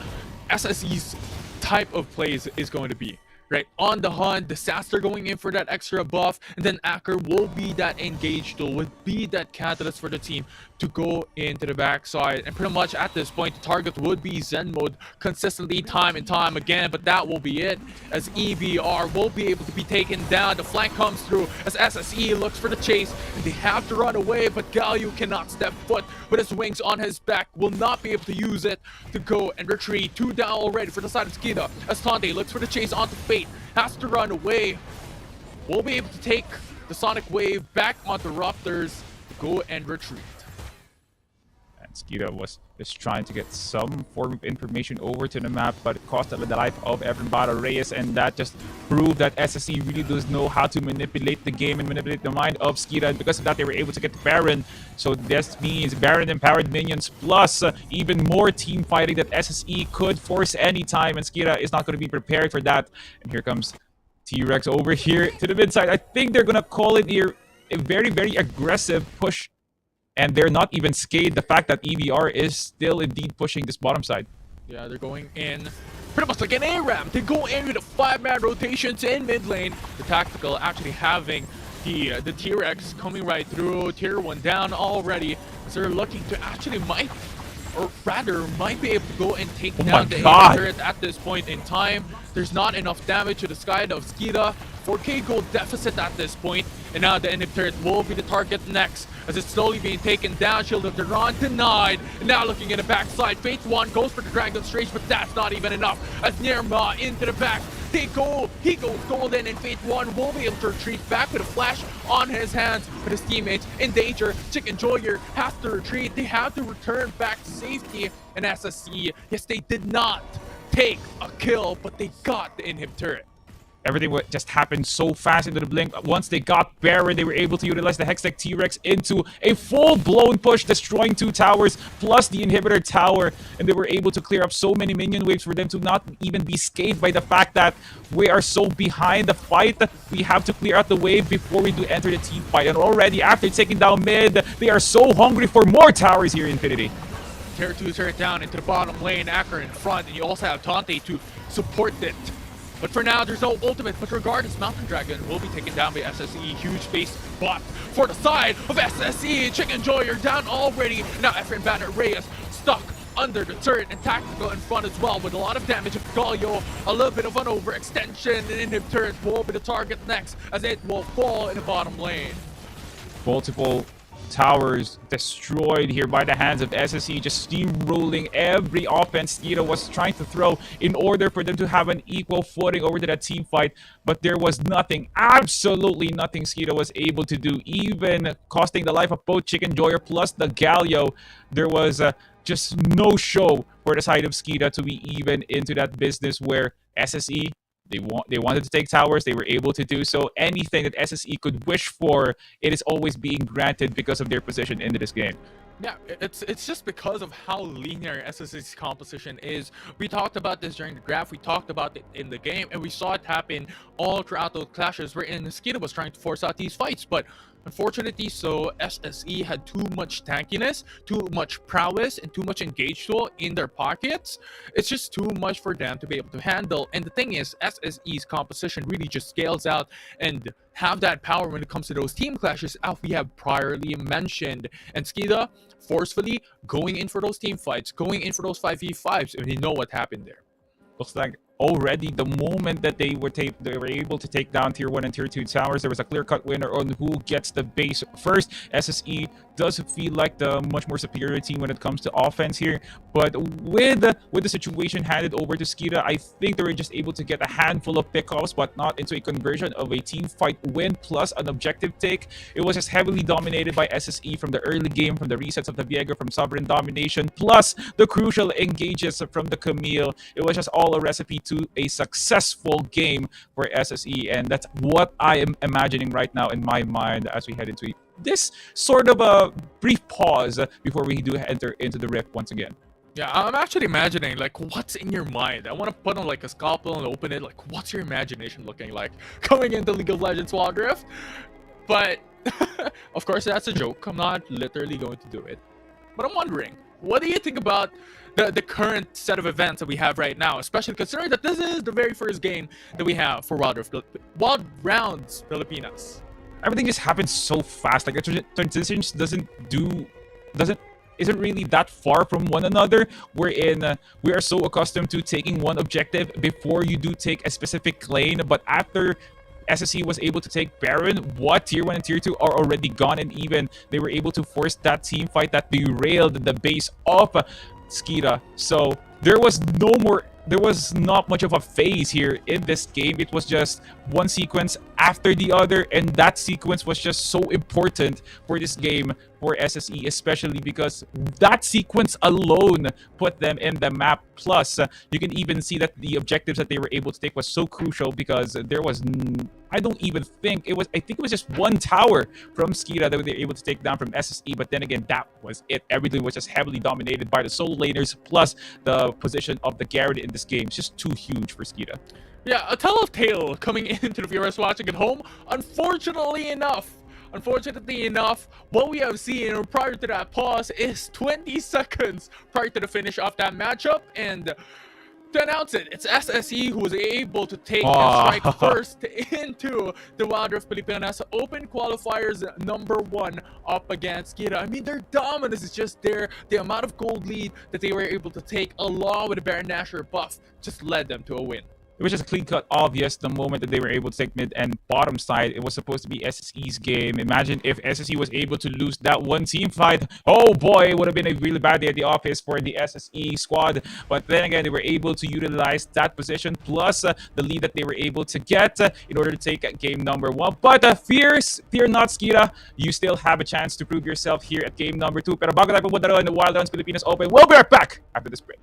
SSE's type of plays is going to be. Right, on the hunt, Disaster going in for that extra buff, and then Acker will be that engaged tool, would be that catalyst for the team to go into the backside. And pretty much at this point, the target would be Zen mode consistently time and time again, but that will be it, as EVR will be able to be taken down. The flank comes through as SSE looks for the chase, and they have to run away, but Galio cannot step foot with his wings on his back, will not be able to use it to go and retreat. 2 down already for the side of Skida, as Tante looks for the chase onto Fate. Has to run away. We'll be able to take the Sonic Wave back onto Raptors to go and retreat. And Skita was just trying to get some form of information over to the map, but it cost the life of Everybody Reyes, and that just proved that SSE really does know how to manipulate the game and manipulate the mind of Skita, and because of that they were able to get Baron. So this means Baron empowered minions plus even more team fighting that SSE could force anytime, and Skita is not going to be prepared for that. And here comes T-Rex over here to the mid side. I think they're going to call it here a very, very aggressive push. And they're not even scared the fact that EVR is still indeed pushing this bottom side. Yeah, they're going in pretty much like an ARAM. They go in with a 5-man rotations in mid lane. The tactical actually having the T-Rex coming right through. Tier 1 down already. So they're looking to actually might be able to go and take down the AV turret at this point in time. There's not enough damage to the side of Skita. 4k gold deficit at this point, and now the enemy turret will be the target next as it's slowly being taken down. Shield of Duran denied, and now looking at the backside, Fate 1 goes for the Dragon Strange, but that's not even enough as Nirma into the back. He goes golden, and Fate 1 will be able to retreat back with a flash on his hands, but his teammates in danger. Chicken Joyer has to retreat. They have to return back to safety, and SSE, yes, they did not take a kill, but they got the inhib turret. Everything just happened so fast into the blink. Once they got Baron, they were able to utilize the Hextech T-Rex into a full-blown push, destroying 2 towers plus the inhibitor tower. And they were able to clear up so many minion waves for them to not even be scathed by the fact that we are so behind the fight. We have to clear out the wave before we do enter the team fight. And already after taking down mid, they are so hungry for more towers here in Infinity. Tier 2 turret down into the bottom lane, Acker in front, and you also have Tante to support it. But for now, there's no ultimate. But regardless, Mountain Dragon will be taken down by SSE. Huge face bot for the side of SSE. Chicken Joyer down already. Now Efren Banner Reyes stuck under the turret, and Tactical in front as well with a lot of damage. Of Galio, a little bit of an overextension, and Inhib turret will be the target next as it will fall in the bottom lane. Multiple towers destroyed here by the hands of SSE, just steamrolling every offense Skita was trying to throw in order for them to have an equal footing over to that team fight. But there was nothing, absolutely nothing Skita was able to do, even costing the life of both Chicken Joyer plus the Galio. There was just no show for the side of Skita to be even into that business where SSE, they wanted to take towers. They were able to do so. Anything that SSE could wish for, it is always being granted because of their position into this game. Yeah, it's just because of how linear SSE's composition is. We talked about this during the graph. We talked about it in the game, and we saw it happen all throughout those clashes wherein Skita was trying to force out these fights. But unfortunately, so SSE had too much tankiness, too much prowess, and too much engage tool in their pockets. It's just too much for them to be able to handle. And the thing is, SSE's composition really just scales out and have that power when it comes to those team clashes, as we have priorly mentioned. And Skita forcefully going in for those team fights, going in for those 5v5s, and you know what happened there. Looks like already the moment that they were able to take down tier 1 and tier 2 towers, there was a clear-cut winner on who gets the base first. SSE does feel like the much more superior team when it comes to offense here, but with the situation handed over to Skita, I think they were just able to get a handful of pickoffs, but not into a conversion of a team fight win plus an objective take. It was just heavily dominated by SSE from the early game, from the resets of the Viego, from sovereign domination, plus the crucial engages from the Camille. It was just all a recipe to a successful game for SSE, and that's what I am imagining right now in my mind as we head into this sort of a brief pause before we do enter into the rift once again. Yeah, I'm actually imagining, like, what's in your mind? I want to put on, like, a scalpel and open it. Like, what's your imagination looking like coming into League of Legends Wild Rift? But, of course, that's a joke. I'm not literally going to do it. But I'm wondering, what do you think about the current set of events that we have right now, especially considering that this is the very first game that we have for Wild Rounds Pilipinas? Everything just happens so fast. Like, the transitions isn't really that far from one another, wherein we are so accustomed to taking one objective before you do take a specific lane. But after SSE was able to take Baron, what tier 1 and tier 2 are already gone, and even they were able to force that team fight that derailed the base of Skita. So there was no more there was not much of a phase here in this game. It was just one sequence after the other, and that sequence was just so important for this game for SSE, especially because that sequence alone put them in the map. Plus, you can even see that the objectives that they were able to take was so crucial because there was I think it was just one tower from Skira that they were able to take down from SSE, but then again, that was it. Everything was just heavily dominated by the solo laners, plus the position of the Garrett in this game. It's just too huge for Skira. Yeah, a telltale coming into the viewers watching at home. Unfortunately enough, what we have seen prior to that pause is 20 seconds prior to the finish of that matchup, and to announce it, it's SSE who was able to take and strike first into the Wild Rift Pilipinas Open Qualifiers #1 up against Skira. I mean, their dominance is just there. The amount of gold lead that they were able to take along with the Baron Nashor buff just led them to a win. It was just clean-cut obvious the moment that they were able to take mid and bottom side. It was supposed to be SSE's game. Imagine if SSE was able to lose that one team fight. Oh boy, it would have been a really bad day at the office for the SSE squad. But then again, they were able to utilize that position plus the lead that they were able to get in order to take game #1. But fear not, Skira. You still have a chance to prove yourself here at game #2. Pero bago tayo pumunta in the Wild Runs Pilipinas Open, we'll be right back after this break.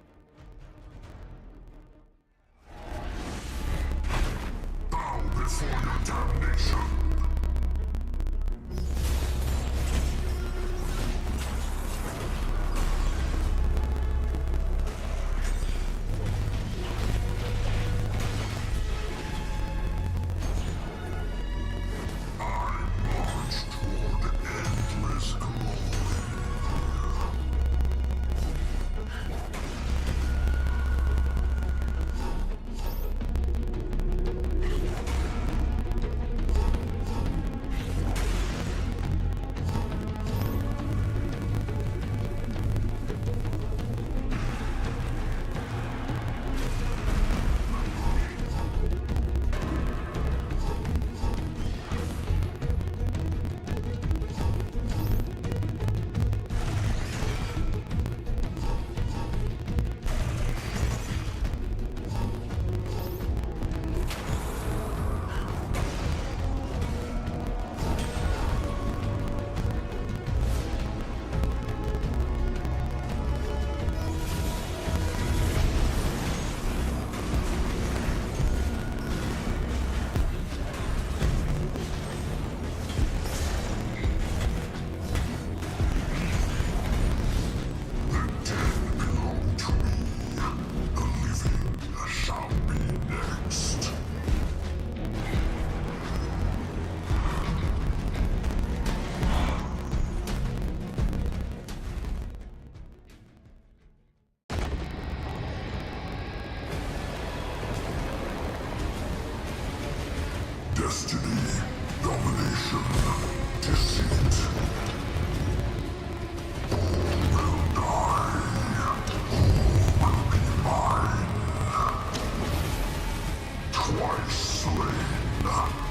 Destiny, domination, deceit. Who will die? Who will be mine? Twice slain,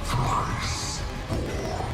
thrice born.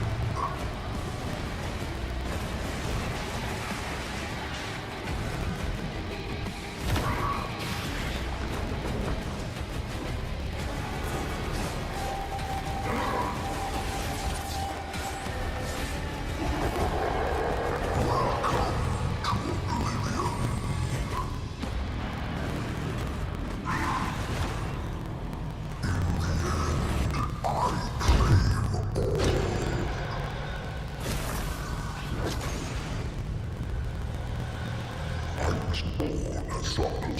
Born as Soccer,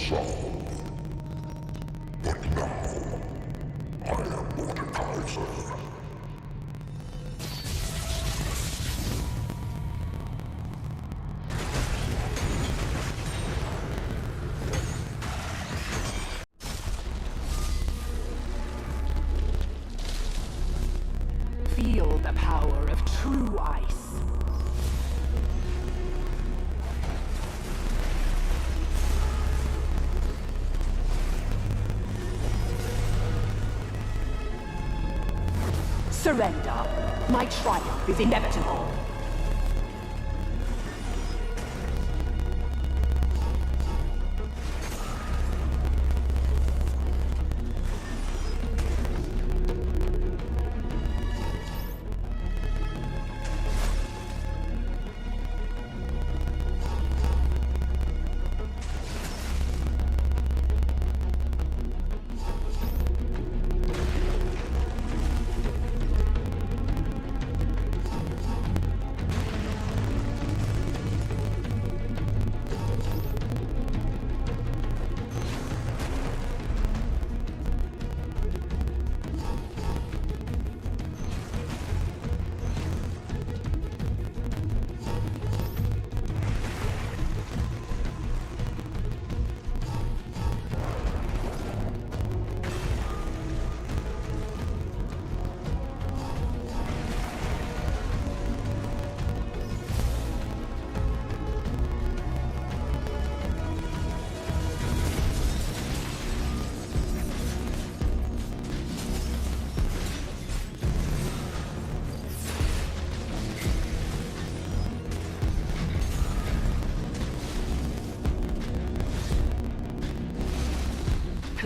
but now I am Mordekaiser. Feel the power of true ice. Surrender. My triumph is inevitable.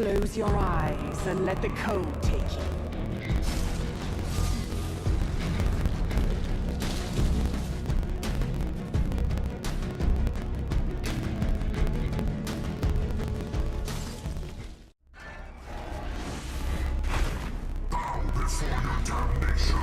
Close your eyes and let the code take you. Bow before your damnation.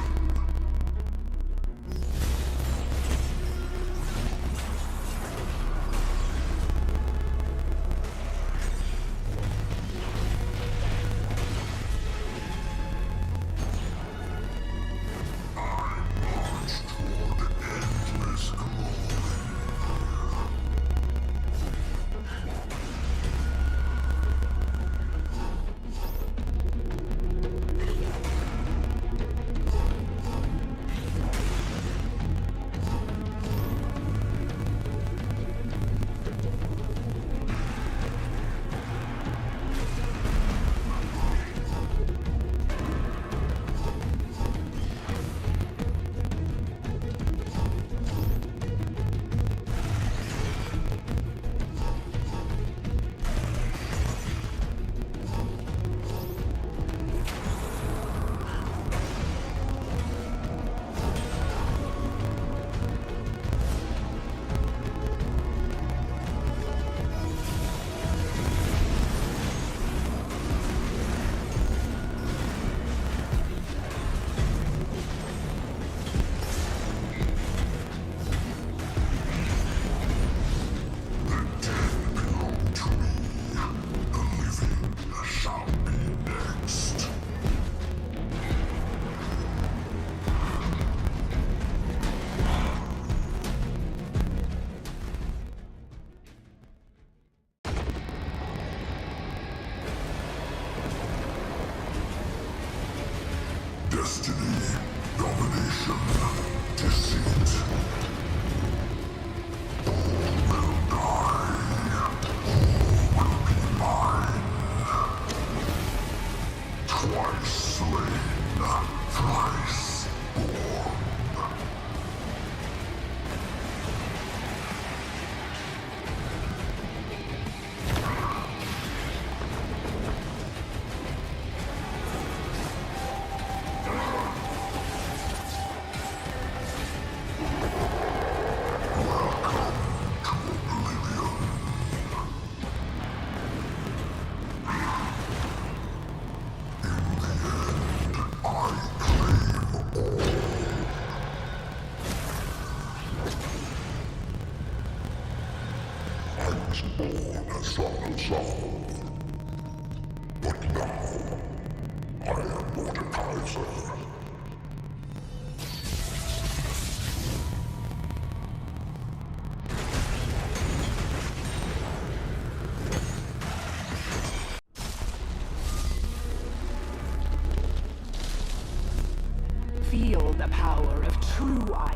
Destiny, domination, deceit. All will die. All will be mine. Twice slain, thrice born. I was born as son of Saul, but now I am Mordekaiser. Feel the power of true ice.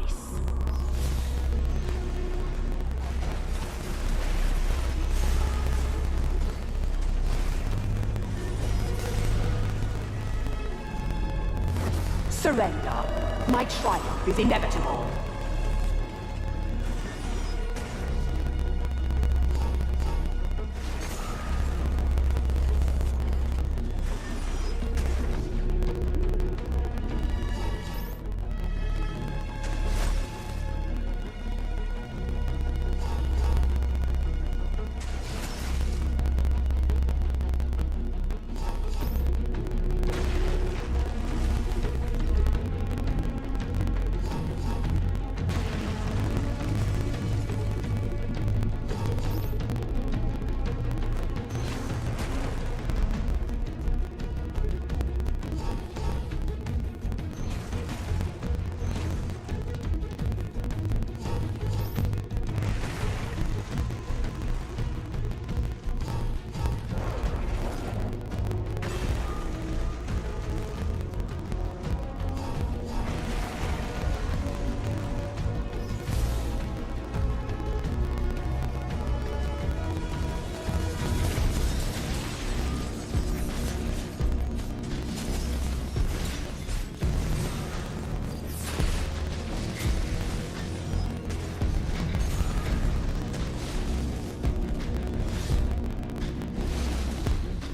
Surrender. My triumph is inevitable.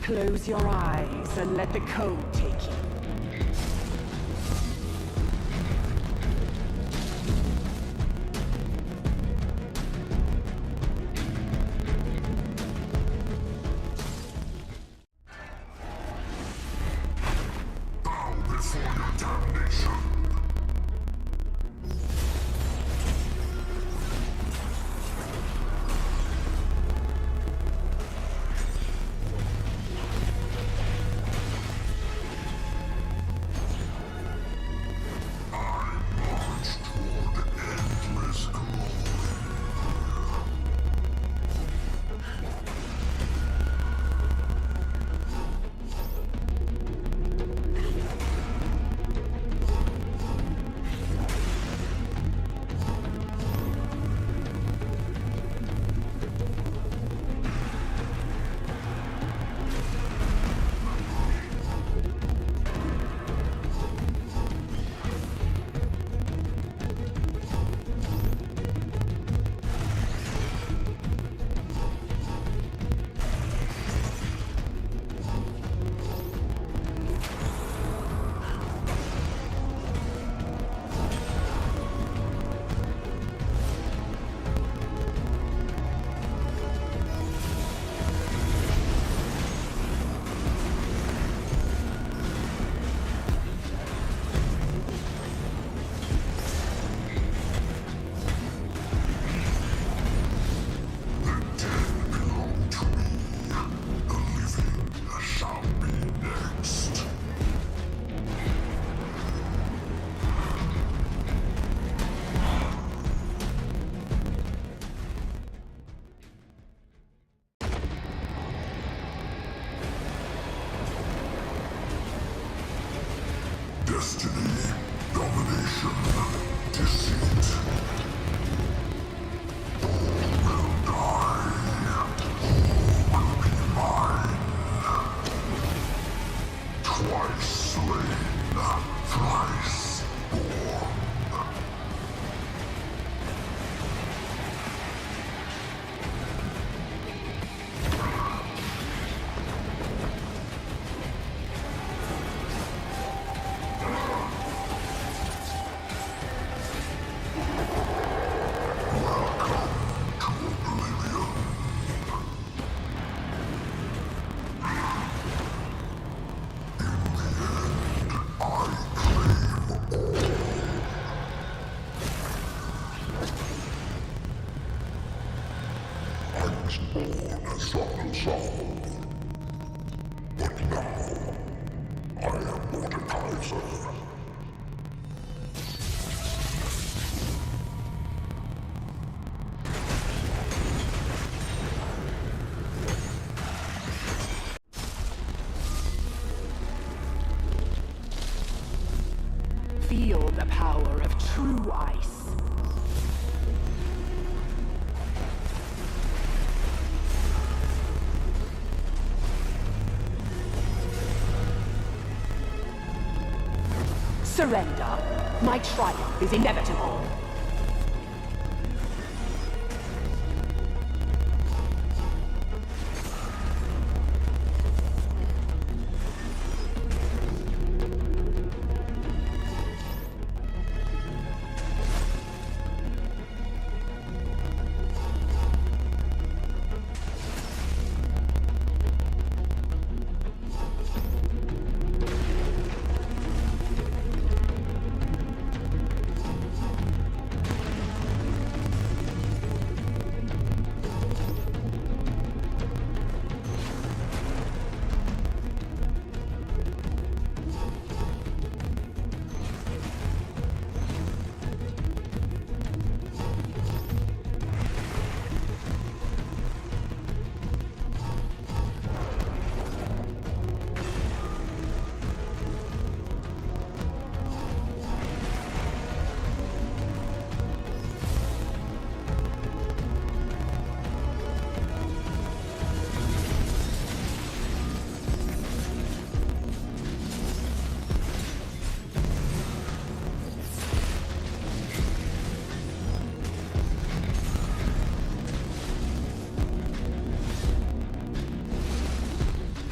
Close your eyes and let the code take you. Bow before your damnation. Destiny, domination, deceit. All will die. All will be mine. Twice slain, thrice born. I was born a soccer soul, but now I am Mordekaiser. Feel the power of true ice. Surrender. My triumph is inevitable.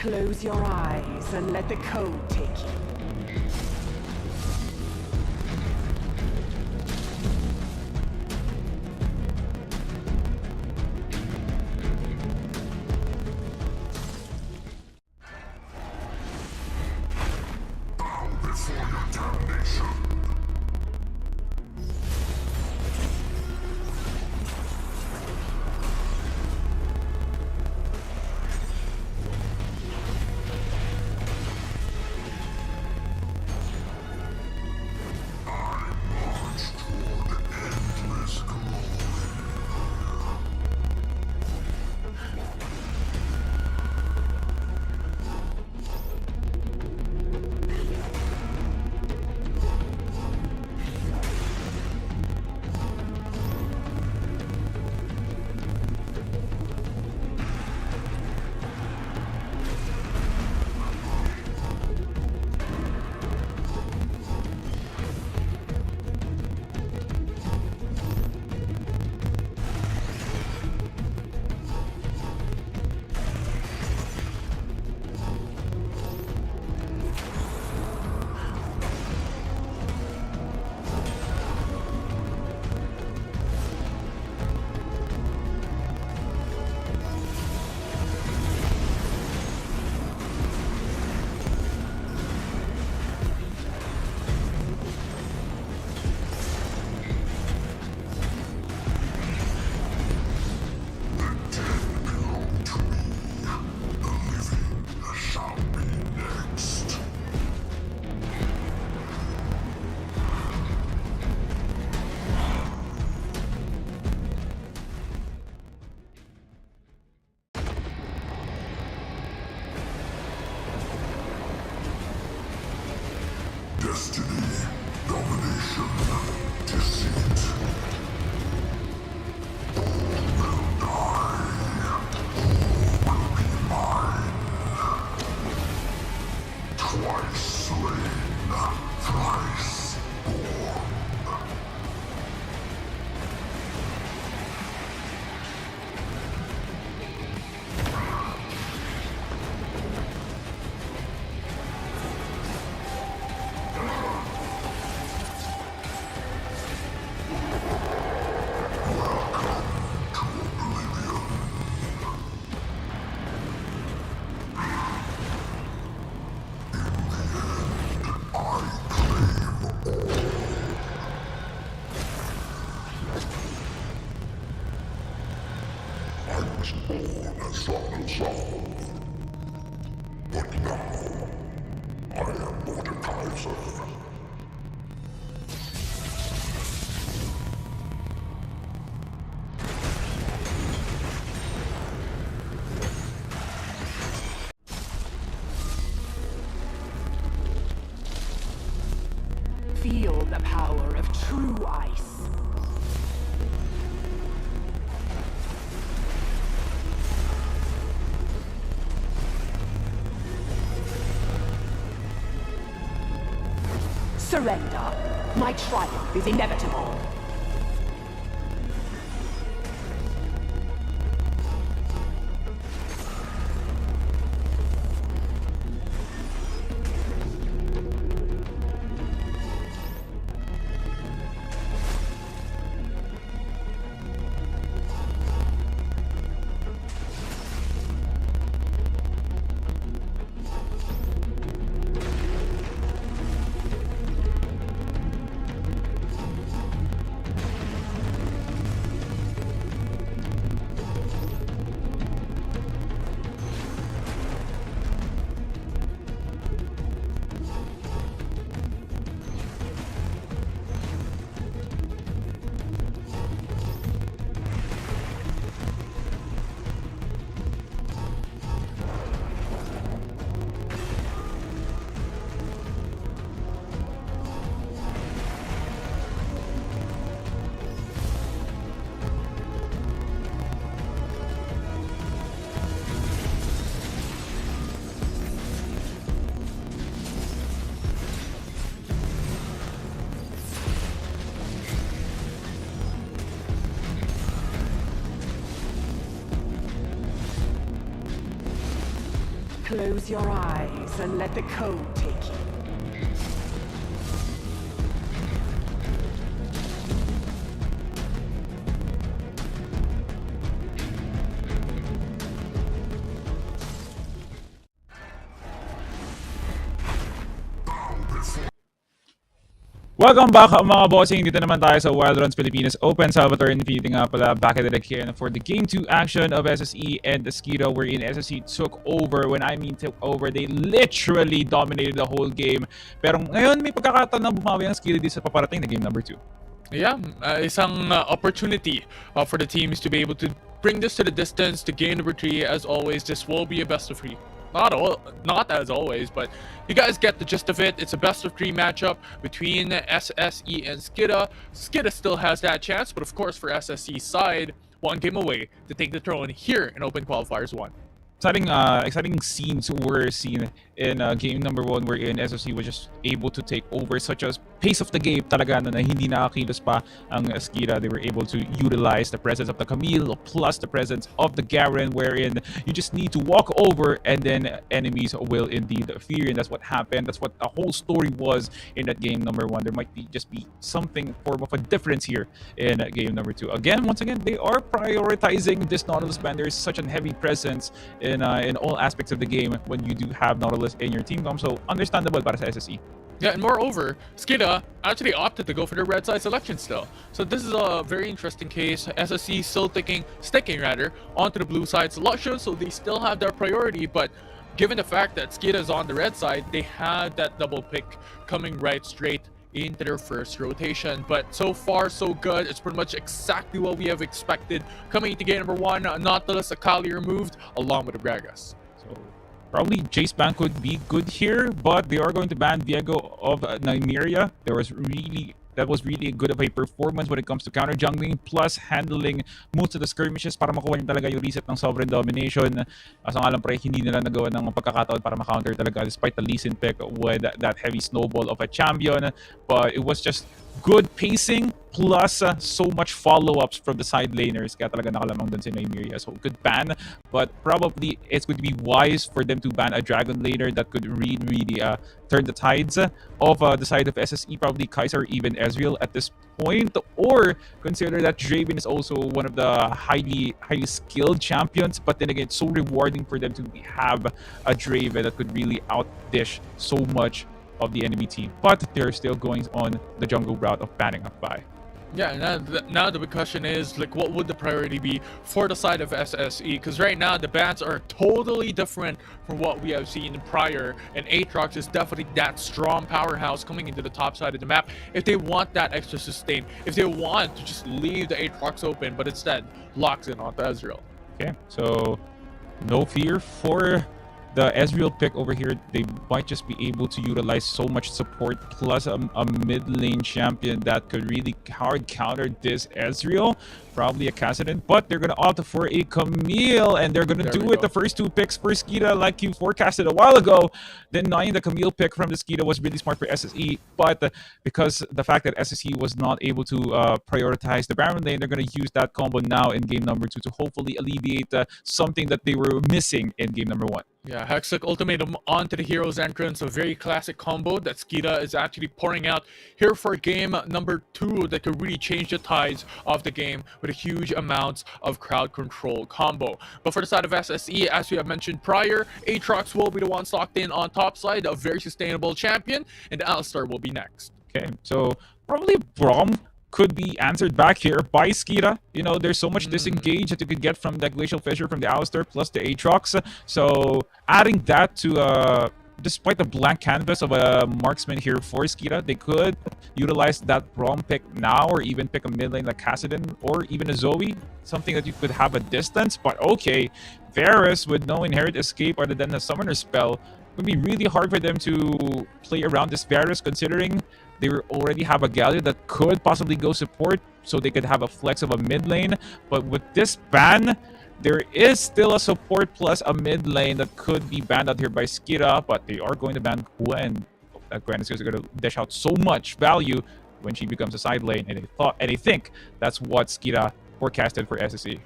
Close your eyes and let the code take you. Bow before your damnation. Destiny, domination, deceit. All will die. All will be mine. Twice slain, thrice born. I was born as Soccer, but now I am Mordekaiser. Feel the power of true ice. Surrender. My triumph is inevitable. Close your eyes and let the code take you. Welcome back mga bossing. Dito naman tayo sa Wild Runs Pilipinas Open Salvatore Infinity nga pala back at it again for the Game 2 action of SSE and the Skito, wherein SSE took over. When I mean took over, they literally dominated the whole game. Pero ngayon may pagkakataon na bumawi ang Skito dito sa paparating na game number 2. Yeah, isang opportunity for the teams to be able to bring this to the distance to game number 3. As always, this will be a best of 3. Not as always, but you guys get the gist of it. It's a best of 3 matchup between SSE and Skita. Skita still has that chance, but of course for SSE's side, one game away to take the throne here in Open Qualifiers 1. Exciting scenes were seen in game number 1, wherein SSC was just able to take over, such as pace of the game talaga na hindi nakakilos pa ang Skita. They were able to utilize the presence of the Camille plus the presence of the Garen, wherein you just need to walk over and then enemies will indeed fear, and that's what happened. That's what the whole story was in that game number 1. There might just be something form of a difference here in game number 2. Once again, they are prioritizing this Nautilus ban. There is such a heavy presence in all aspects of the game when you do have Nautilus in your team comp, so understandable para sa SSE. Yeah, and moreover, Skita actually opted to go for the red side selection still. So this is a very interesting case. SSE still sticking onto the blue side selection, so they still have their priority, but given the fact that Skita is on the red side, they had that double pick coming right straight into their first rotation. But so far so good. It's pretty much exactly what we have expected coming into game number 1. Nautilus Akali removed along with the Bragas. So probably Jace ban could be good here, but they are going to ban Viego of Nymeria. That was really good of a performance when it comes to counter jungling plus handling most of the skirmishes para makuha niya talaga yung reset ng sovereign domination. Asa nga lang pre, hindi nila nagawa ng pagkakataon para makounter talaga despite the Lee Sin pick with that heavy snowball of a champion. But it was just good pacing plus so much follow-ups from the side laners. Kaya talaga nakalamang dun si Nymeria. So good ban, but probably it's going to be wise for them to ban a dragon laner that could really turn the tides of the side of SSE. Probably Kai'Sa or even Ezreal at this point, or consider that Draven is also one of the highly skilled champions, but then again it's so rewarding for them to have a Draven that could really outdish so much of the enemy team. But they're still going on the jungle route of banning a buy. Yeah, now the big question is, like, what would the priority be for the side of SSE? Because right now the bans are totally different from what we have seen prior, and Aatrox is definitely that strong powerhouse coming into the top side of the map. If they want that extra sustain, if they want to just leave the Aatrox open, but instead locks in onto Ezreal. Okay, so no fear for the Ezreal pick over here. They might just be able to utilize so much support plus a mid lane champion that could really hard counter this Ezreal. Probably a Kassadin, but they're going to opt for a Camille, and they're going to do it. The first 2 picks for Skita, like you forecasted a while ago. Denying the Camille pick from the Skita was really smart for SSE, but because the fact that SSE was not able to prioritize the Baron lane, they're going to use that combo now in game number 2 to hopefully alleviate something that they were missing in game number 1. Yeah, Hextech Ultimatum onto the Hero's Entrance, a very classic combo that Skita is actually pouring out here for game number 2 that could really change the tides of the game with a huge amounts of crowd control combo. But for the side of SSE, as we have mentioned prior, Aatrox will be the one locked in on top side, a very sustainable champion, and Alistar will be next. Okay, so probably Braum could be answered back here by Skita. You know, there's so much disengage that you could get from that Glacial Fissure from the Alistar plus the Aatrox. So adding that to despite the blank canvas of a marksman here for Skita, they could utilize that Braum pick now, or even pick a mid lane like Kassadin or even a Zoe, something that you could have a distance. But okay, Varus with no inherent escape other than a summoner spell, it would be really hard for them to play around this Varus, considering they already have a Galio that could possibly go support, so they could have a flex of a mid lane. But with this ban, there is still a support plus a mid lane that could be banned out here by Skita, but they are going to ban Gwen. That Gwen is going to dish out so much value when she becomes a side lane, and they think that's what Skita forecasted for SSE.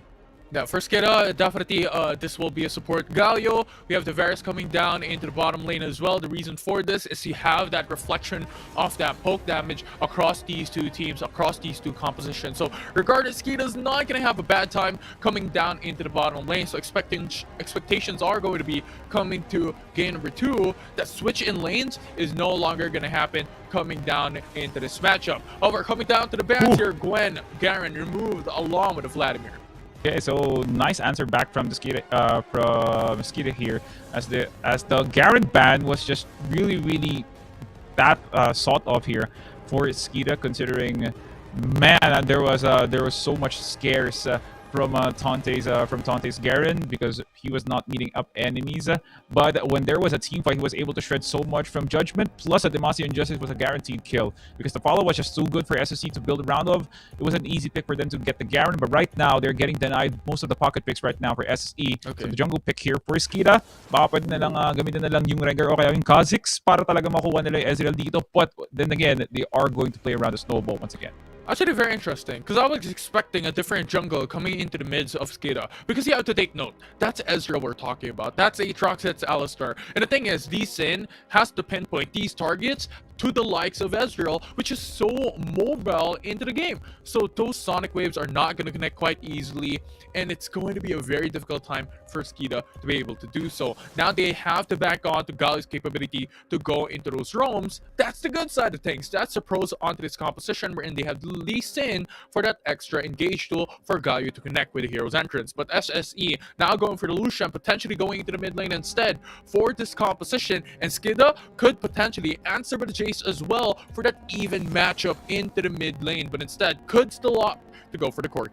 Yeah, for Skida, definitely this will be a support Galio. We have the Varus coming down into the bottom lane as well. The reason for this is you have that reflection of that poke damage across these two teams, across these two compositions. So regardless, Skida's not going to have a bad time coming down into the bottom lane. So expectations are going to be coming to game number 2. That switch in lanes is no longer going to happen coming down into this matchup. However, coming down to the bans here, Gwen, Garen removed along with Vladimir. Okay, so nice answer back from the Skida here, as the Garen ban was just really that sought of here for Skida, considering, man, there was so much scarce from Tante's Garen, because he was not meeting up enemies. But when there was a team fight, he was able to shred so much from Judgment, plus a Demacia Injustice was a guaranteed kill, because the follow was just so good for SSC to build around of. It was an easy pick for them to get the Garen, but right now they're getting denied most of the pocket picks right now for SSE. Okay. So the jungle pick here for Skida, baka pwede na lang gamitin na lang yung Rengar o kaya yung Kha'Zix para talaga makuha nila yung Ezreal dito. But then again, they are going to play around the snowball once again. Actually, very interesting, because I was expecting a different jungle coming into the mids of Skida. Because you have to take note, that's Ezreal we're talking about. That's Aatrox, that's Alistar. And the thing is, Lee Sin has to pinpoint these targets to the likes of Ezreal, which is so mobile into the game. So those sonic waves are not going to connect quite easily, and it's going to be a very difficult time for Skida to be able to do so. Now they have to back on to Galio's capability to go into those roams. That's the good side of things. That's the pros onto this composition, wherein they have Lee Sin for that extra engage tool for Galio to connect with the hero's entrance. But SSE now going for the Lucian, potentially going into the mid lane instead for this composition, and Skida could potentially answer with the Jace as well for that even matchup into the mid lane, but instead could still opt to go for the Corki.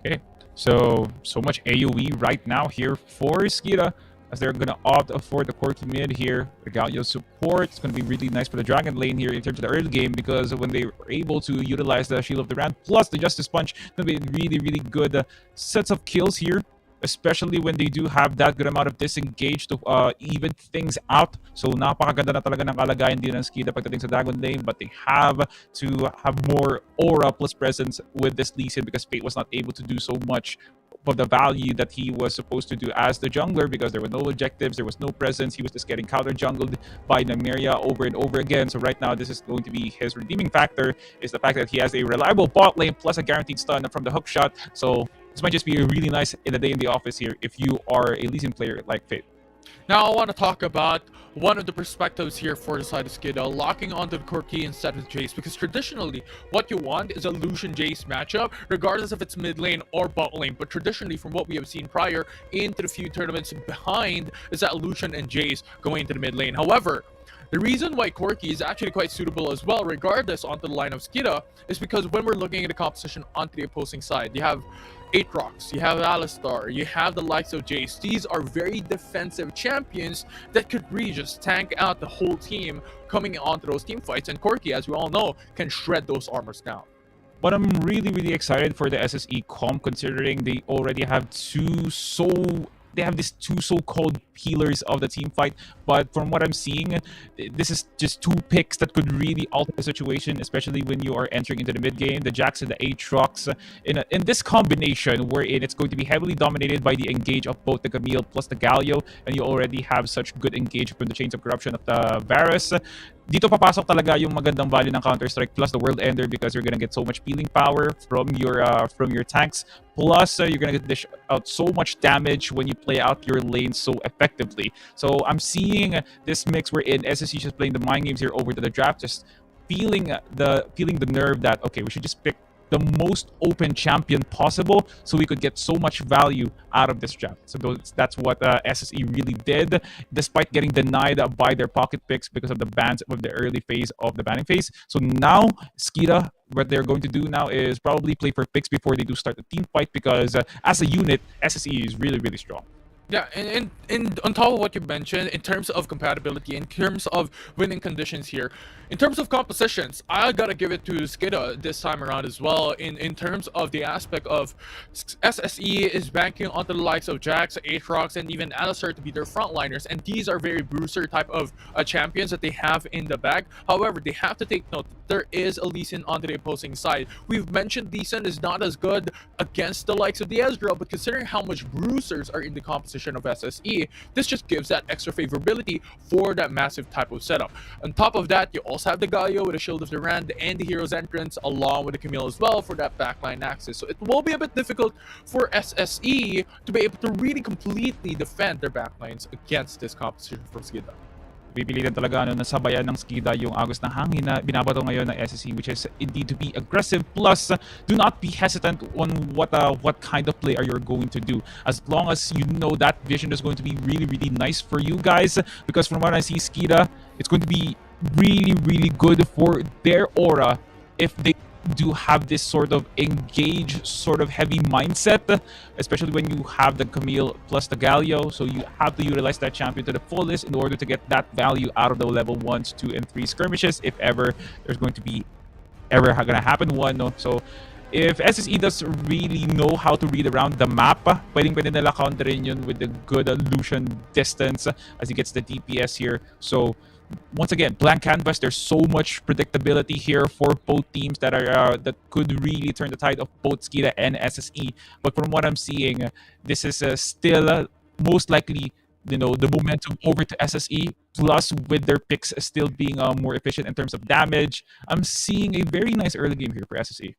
Okay, so much AoE right now here for Skida, as they're gonna opt for the Corki mid here. The Galio support, it's gonna be really nice for the Dragon lane here in terms of the early game, because when they were able to utilize the Shield of the Rand plus the Justice Punch, it's gonna be really good sets of kills here, especially when they do have that good amount of disengage to even things out. So napakaganda na talaga ng kalagayan din ng Skida pagdating sa Dragon lane, but they have to have more aura plus presence with this Lee Sin, because Fate was not able to do so much of the value that he was supposed to do as the jungler, because there were no objectives, there was no presence. He was just getting counter jungled by Nymeria over and over again. So right now, this is going to be his redeeming factor, is the fact that he has a reliable bot lane plus a guaranteed stun from the hook shot. So this might just be really nice in a day in the office here if you are a Lee Sin player like Fate. Now I want to talk about one of the perspectives here for the side of Skida, locking onto the Corki instead of Jace, because traditionally what you want is a Lucian Jace matchup, regardless if it's mid lane or bot lane. But traditionally, from what we have seen prior into the few tournaments behind, is that Lucian and Jace going into the mid lane. However, the reason why Corki is actually quite suitable as well, regardless onto the line of Skida, is because when we're looking at the composition onto the opposing side, you have Aatrox, you have Alistar, you have the likes of Jace. These are very defensive champions that could really just tank out the whole team coming onto those team fights. And Corki, as we all know, can shred those armors down. But I'm really excited for the SSE comp, considering they already have these two so-called healers of the team fight. But from what I'm seeing, this is just two picks that could really alter the situation, especially when you are entering into the mid game. The Jax and the Aatrox in this combination, wherein it's going to be heavily dominated by the engage of both the Camille plus the Galio, and you already have such good engage from the Chains of Corruption of the Varus. Dito papasok talaga yung magandang value ng Counter-Strike plus the World Ender, because you're gonna get so much healing power from your tanks. Plus, you're gonna dish out so much damage when you play out your lane so effectively. So I'm seeing this mix wherein SSC just playing the mind games here over to the draft, just feeling the nerve that, okay, we should just pick the most open champion possible so we could get so much value out of this draft. So that's what SSE really did, despite getting denied by their pocket picks because of the bans of the early phase of the banning phase. So now Skida, what they're going to do now is probably play for picks before they do start the team fight, because as a unit, SSE is really strong. Yeah, and on top of what you mentioned, in terms of compatibility, in terms of winning conditions here, in terms of compositions, I gotta give it to Skida this time around as well. In terms of the aspect of SSE is banking on the likes of Jax, Aatrox, and even Alistar to be their frontliners, and these are very bruiser type of champions that they have in the bag. However, they have to take note that there is a Lee Sin on the opposing side. We've mentioned Lee Sin is not as good against the likes of the Ezreal, but considering how much bruisers are in the composition of SSE, this just gives that extra favorability for that massive type of setup. On top of that, you also have the Galio with a Shield of Durand and the Hero's Entrance along with the Camille as well for that backline access. So it will be a bit difficult for SSE to be able to really completely defend their backlines against this composition from Skida. Pipilitan talaga na sabayan ng Skida yung agos ng hangin na binabato ngayon ng SSE, which is indeed to be aggressive. Plus, do not be hesitant on what kind of play are you going to do. As long as you know that vision is going to be really, really nice for you guys. Because from what I see, Skida, it's going to be really, really good for their aura if they do have this sort of engage, sort of heavy mindset, especially when you have the Camille plus the Galio. So you have to utilize that champion to the fullest in order to get that value out of the level 1s, 2, and 3 skirmishes, if ever there's going to be gonna happen one. No? So if SSE does really know how to read around the map, pwede nila counterin yun with the good Lucian distance as he gets the DPS here. So once again, blank canvas. There's so much predictability here for both teams that are that could really turn the tide of both Skida and SSE. But from what I'm seeing, this is still most likely, the momentum over to SSE. Plus, with their picks still being more efficient in terms of damage, I'm seeing a very nice early game here for SSE.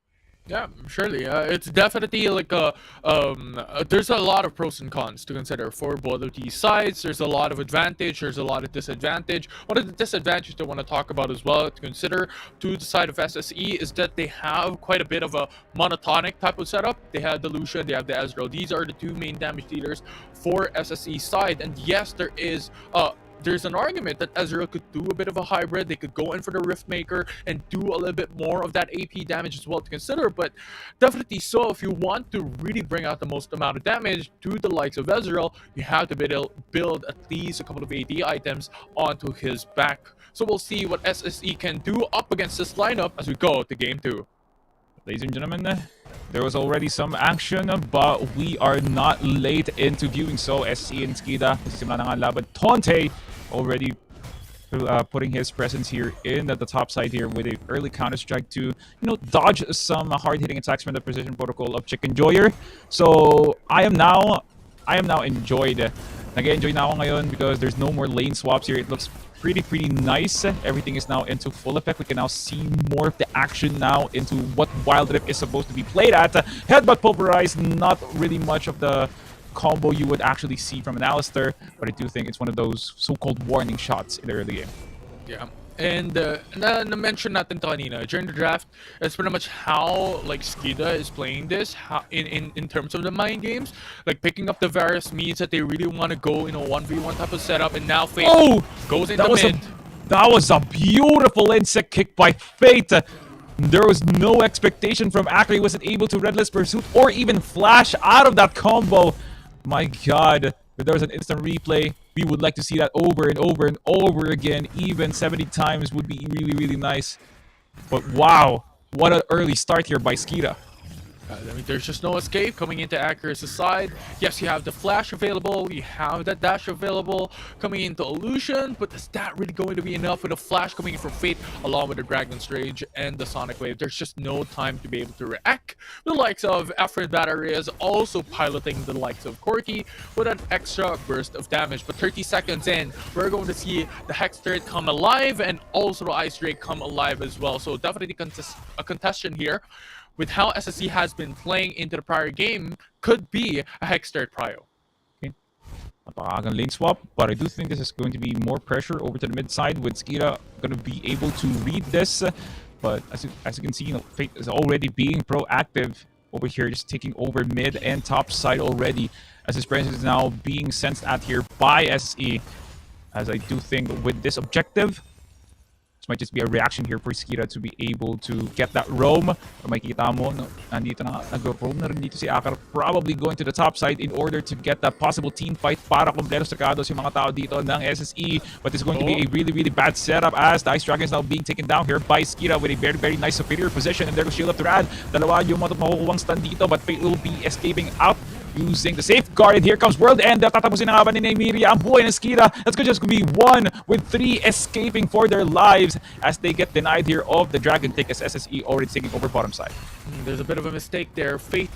Yeah, surely. It's definitely like there's a lot of pros and cons to consider for both of these sides. There's a lot of advantage. There's a lot of disadvantage. One of the disadvantages I want to talk about as well to consider to the side of SSE is that they have quite a bit of a monotonic type of setup. They have the Lucian, they have the Ezreal. These are the two main damage dealers for SSE side. And yes, there's an argument that Ezreal could do a bit of a hybrid. They could go in for the Riftmaker and do a little bit more of that AP damage as well to consider. But definitely so, if you want to really bring out the most amount of damage to the likes of Ezreal, you have to build at least a couple of AD items onto his back. So we'll see what SSE can do up against this lineup as we go to Game 2. Ladies and gentlemen, there was already some action, but we are not late into viewing. So SSE and Skida, nagsisimula na nga laban. Tonte already putting his presence here in the top side here with a early counter strike to dodge some hard-hitting attacks from the precision protocol of Chicken Joyer. So I am now enjoyed. Nag-enjoy na ako ngayon because there's no more lane swaps here. It looks pretty nice. Everything is now into full effect. We can now see more of the action now into what Wild Rift is supposed to be played at. Headbutt Pulverize, not really much of the combo you would actually see from an Alistar, but I do think it's one of those so-called warning shots in the early game. Yeah. And na-mention natin to kanina, during the draft, it's pretty much how like Skida is playing this in terms of the mind games, like picking up the various means that they really want to go in a 1v1 type of setup, and now Fate goes into mid. That was a beautiful insect kick by Fate. There was no expectation from Akra. He wasn't able to Redless Pursuit or even flash out of that combo. My god, if there was an instant replay, we would like to see that over and over and over again. Even 70 times would be really nice. But wow, what an early start here by Skida. I mean, there's just no escape coming into Akira's side. Yes, you have the flash available, you have that dash available coming into Illusion, but is that really going to be enough with a flash coming in from Fate along with the Dragon's Rage and the Sonic Wave? There's just no time to be able to react. The likes of Afrin Battery is also piloting the likes of Corki with an extra burst of damage, but 30 seconds in, we're going to see the Hex Turret come alive and also the Ice Drake come alive as well. So definitely a contestation here with how SSE has been playing into the prior game, could be a Hex Turret prio. Okay. Napakagang lane swap, but I do think this is going to be more pressure over to the mid side with Skida going to be able to read this. But as you can see, Fate is already being proactive over here, just taking over mid and top side already, as his presence is now being sensed at here by SSE. As I do think with this objective, might just be a reaction here for Skira to be able to get that roam. Pero makikita mo, nandito na nag-roam na rin dito si Akar, probably going to the top side in order to get that possible team fight para kompleto sakados yung mga tao dito ng SSE. But it's going to be a really, really bad setup as the Ice Dragon is now being taken down here by Skira with a very, very nice superior position. And there goes Shield of Turad. Dalawa yung makukuwang stun dito, but Fate will be escaping out using the safeguard. And here comes World End. Tatapusin na nga ba ni Nymeria ang buhay ng Skira? That's just going to be 1 with 3 escaping for their lives as they get denied here of the Dragon Take as SSE already taking over bottom side. There's a bit of a mistake there. Fate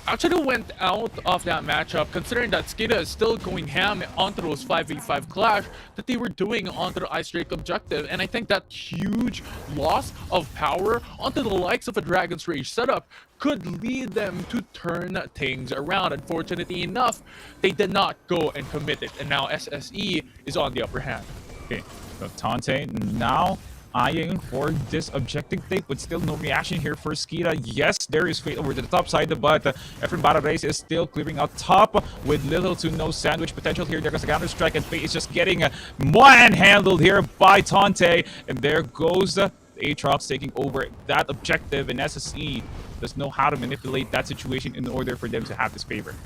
actually went out of that matchup, considering that Skida is still going ham onto those 5v5 clash that they were doing onto the Ice Drake objective. And I think that huge loss of power onto the likes of a Dragon's Rage setup could lead them to turn things around. Unfortunately enough, they did not go and commit it, and now SSE is on the upper hand. Okay, so Tante now eyeing for this objective take, but still no reaction here for Skira. Yes, there is Fate over to the top side, but Efren Barrares is still clearing out top with little to no sandwich potential here. There goes a counter strike, and Fate is just getting manhandled here by Tante. And there goes the Aatrox taking over that objective, and SSE does know how to manipulate that situation in order for them to have this favor.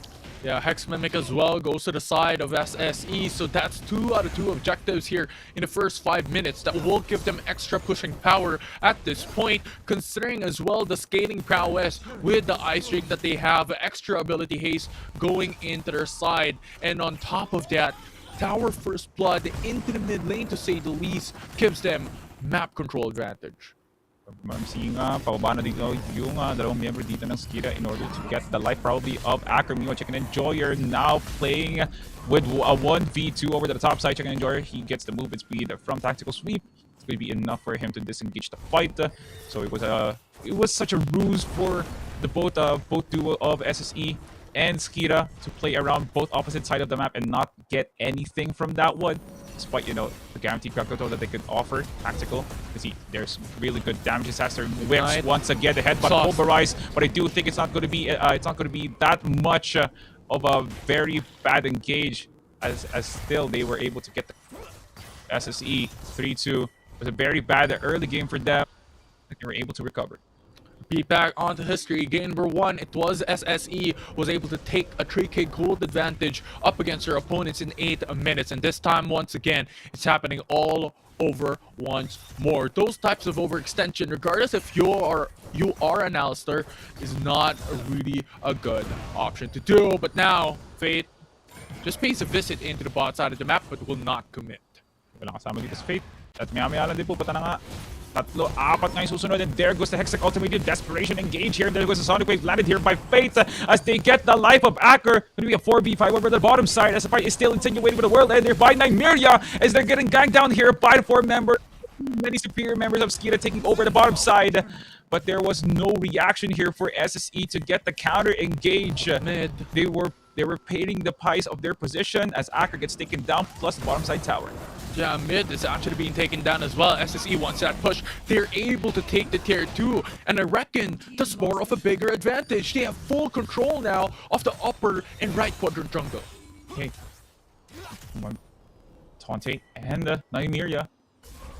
Yeah, Hex Mimic as well goes to the side of SSE, so that's 2 out of 2 objectives here in the first 5 minutes that will give them extra pushing power at this point, considering as well the scaling prowess with the Ice Drake that they have, extra ability haste going into their side, and on top of that, Tower First Blood into the mid lane to say the least gives them map control advantage. Seeing pababa na dito yung dalawang member dito ng Skira in order to get the life probably of Ackermio. Chicken Enjoyer now playing with a 1v2 over to the top side. Chicken Enjoyer, he gets the movement speed from Tactical Sweep. It's going to be enough for him to disengage the fight. So it was such a ruse for the both duo of SSE and Skira to play around both opposite side of the map and not get anything from that one. Despite, the guaranteed crowd control that they could offer, tactical. You see, there's really good damage disaster whips once again the headbutt pulverized, but I do think it's not going to be that much of a very bad engage as still they were able to get the SSE 3-2. It was a very bad early game for them. They were able to recover. Beat back onto history. Game number 1, it was SSE was able to take a 3k gold advantage up against their opponents in 8 minutes. And this time, once again, it's happening all over once more. Those types of overextension, regardless if you are an Alistair, is not really a good option to do. But now, Fate just pays a visit into the bot side of the map but will not commit. Walang kasama dito sa Fate. At maya-maya lang din po, pata na nga. Tatlo, apat nga yung susunod, and there goes the Hextech Ultimate Desperation Engage here, and there goes the Sonic Wave landed here by Fate as they get the life of Acker. Going to be a 4v5 over the bottom side as the fight is still insinuated with the World Ender by Nymeria as they're getting ganged down here by the 4 members. Many superior members of Skira taking over the bottom side, but there was no reaction here for SSE to get the counter engage. Mid. They were paying the price of their position as Acker gets taken down, plus the bottom side tower. Yeah, mid is actually being taken down as well. SSE wants that push. They're able to take the tier 2, and I reckon that's more of a bigger advantage. They have full control now of the upper and right quadrant jungle. Okay. Tante and Nymeria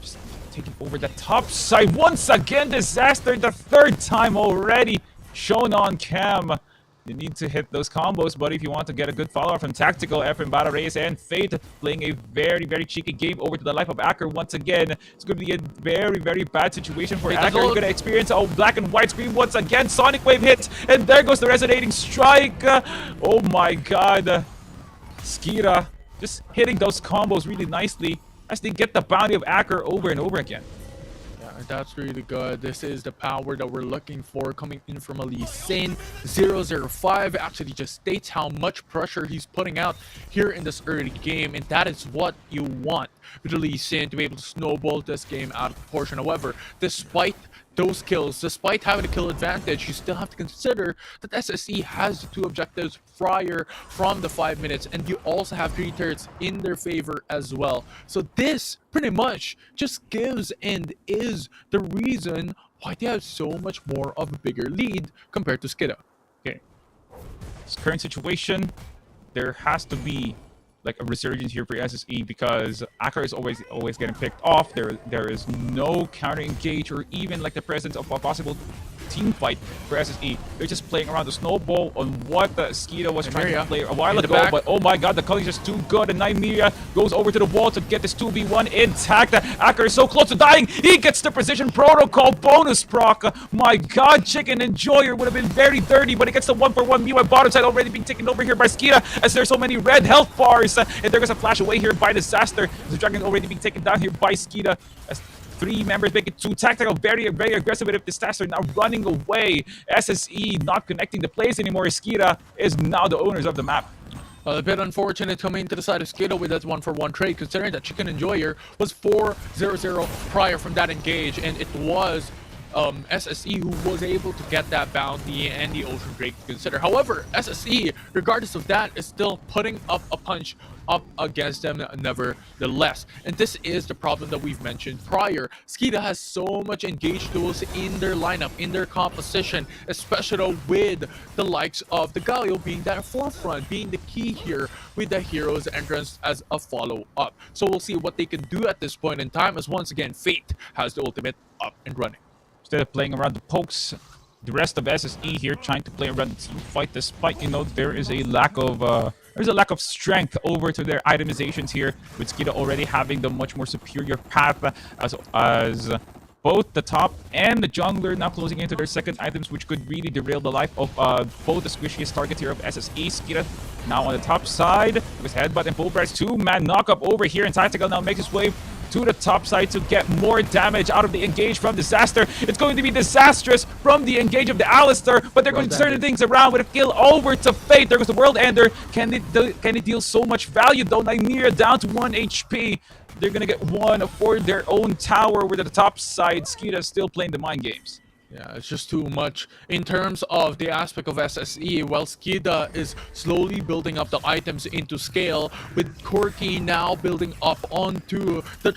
just taking over the top side once again. Disaster the 3rd time already shown on cam. You need to hit those combos, but if you want to get a good follow-up from Tactical, Efren Barrares and Fate playing a very, very cheeky game over to the life of Acker once again. It's going to be a very, very bad situation for Acker. He's going to experience a black and white screen once again. Sonic Wave hits, and there goes the resonating strike. Oh my god. Skira just hitting those combos really nicely as they get the bounty of Acker over and over again. That's really good. This is the power that we're looking for coming in from a Lee Sin. 005 actually just states how much pressure he's putting out here in this early game, and that is what you want with the Lee Sin, to be able to snowball this game out of proportion. However, despite those kills, despite having a kill advantage, you still have to consider that SSE has the 2 objectives prior from the 5 minutes, and you also have 3 turrets in their favor as well. So this pretty much just gives and is the reason why they have so much more of a bigger lead compared to Skida. Okay. This current situation, there has to be like a resurgence here for SSE, because Akar is always getting picked off. There is no counter engage or even like the presence of a possible team fight for SSE. They're just playing around the snowball on what the Skeeta was trying to play a while ago. But oh my god, the culling is just too good. And Nymeria goes over to the wall to get this 2v1 intact. Akar is so close to dying. He gets the precision protocol bonus proc. My god, Chicken Enjoyer would have been very dirty, but he gets the 1-for-1. Meanwhile, bottom side already being taken over here by Skeeta, as there's so many red health bars. And there goes a flash away here by Disaster. The dragon already being taken down here by Skeeta, as 3 members make it too tactical, very aggressive with Disaster now running away. SSE not connecting the plays anymore. Skeeta is now the owners of the map. A bit unfortunate coming to the side of Skeeta with that 1-for-1 trade, considering that Chicken Enjoyer was 4-0-0 prior from that engage, and it was SSE who was able to get that bounty and the Ocean Drake to consider. However, SSE, regardless of that, is still putting up a punch up against them nevertheless. And this is the problem that we've mentioned prior. Skeeta has so much engaged duels in their lineup, in their composition, especially with the likes of the Galio being that forefront, being the key here with the hero's entrance as a follow-up. So we'll see what they can do at this point in time, as once again, Fate has the ultimate up and running. Instead of playing around the pokes, the rest of SSE here trying to play around the team fight, despite, you know, there is a lack of strength over to their itemizations here, with Skeeta already having the much more superior path, as both the top and the jungler now closing into their second items, which could really derail the life of both the squishiest target here of SSE. Skeeta now on the top side with Headbutt and Full Price. 2-man knockup over here, and Tactical now makes his way to the top side to get more damage out of the engage from Disaster. It's going to be disastrous from the engage of the Alistair, but they're going to turn things around with a kill over to Fate. There goes the World Ender. Can it deal so much value though? Nymeria down to 1 HP. They're gonna get one for their own tower, with the top side Skeeta still playing the mind games. Yeah, it's just too much in terms of the aspect of SSE. While Skeeta is slowly building up the items into scale, with Corki now building up onto the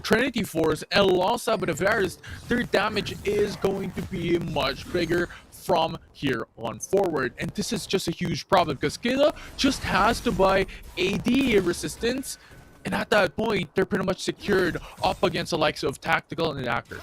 Trinity Force, and alongside with the Varus, their damage is going to be much bigger from here on forward. And this is just a huge problem, because Skeeta just has to buy AD resistance, and at that point, they're pretty much secured up against the likes of Tactical and Actor.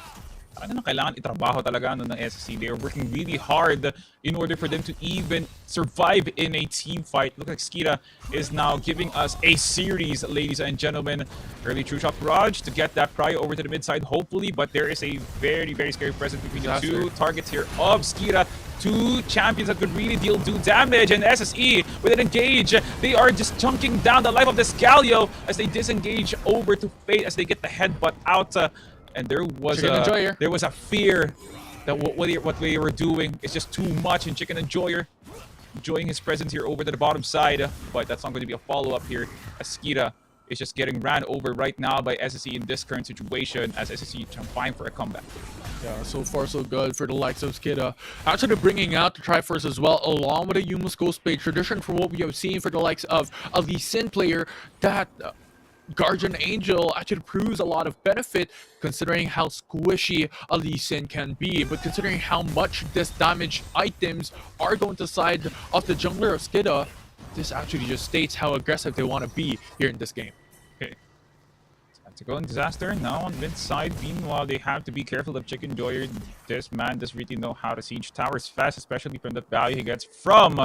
Ano na kailangan itrabaho talaga ng SSC. They are working really hard in order for them to even survive in a team fight. Look like Skeeta is now giving us a series, ladies and gentlemen. Early true shot barrage to get that pry over to the mid side, hopefully, but there is a very scary presence between the two targets here of Skeeta. 2 champions that could really do damage, and SSE with an engage, they are just chunking down the life of this Galio as they disengage over to Fate as they get the headbutt out. And there was a fear that what they were doing is just too much, and Chicken Enjoyer enjoying his presence here over to the bottom side, but that's not going to be a follow-up here, as Skeeta is just getting ran over right now by SSE in this current situation, as SSE trying for a comeback. Yeah, so far so good for the likes of Skeeta. Actually bringing out the Triforce as well, along with a Yuma's Ghost Blade tradition for what we have seen for the likes of a Lee Sin player, that Guardian Angel actually proves a lot of benefit, considering how squishy a Lee Sin can be, but considering how much this damage items are going to the side of the jungler of Skeeta, this actually just states how aggressive they want to be here in this game. Okay. Tactical and Disaster now on mid side. Meanwhile, they have to be careful of Chicken Enjoyer. This man does really know how to siege towers fast, especially from the value he gets from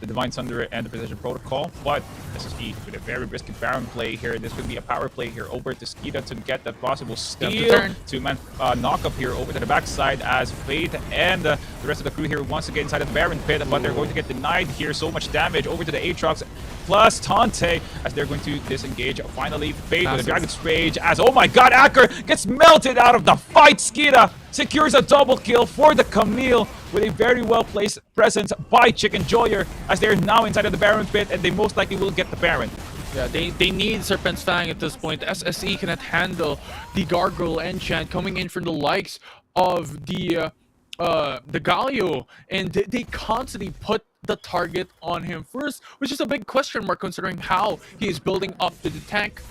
the Divine Thunder and the Precision Protocol, but SSE with a very risky Baron play here. This could be a power play here over to Skeeta to get that possible steal. 2-man knock up here over to the backside, as Fate and the rest of the crew here wants to get inside of the Baron pit, but they're going to get denied here. So much damage over to the Aatrox plus Tante as they're going to disengage. Finally, Fate with a Dragon's Rage, as oh my god, Acker gets melted out of the fight. Skeeta secures a double kill for the Camille with a very well-placed presence by Chicken Enjoyer, as they're now inside of the Baron pit, and they most likely will get the Baron. Yeah, they need Serpent's Fang at this point. SSE cannot handle the Gargoyle enchant coming in from the likes of the Galio, and they constantly put the target on him first, which is a big question mark considering how he is building up the tank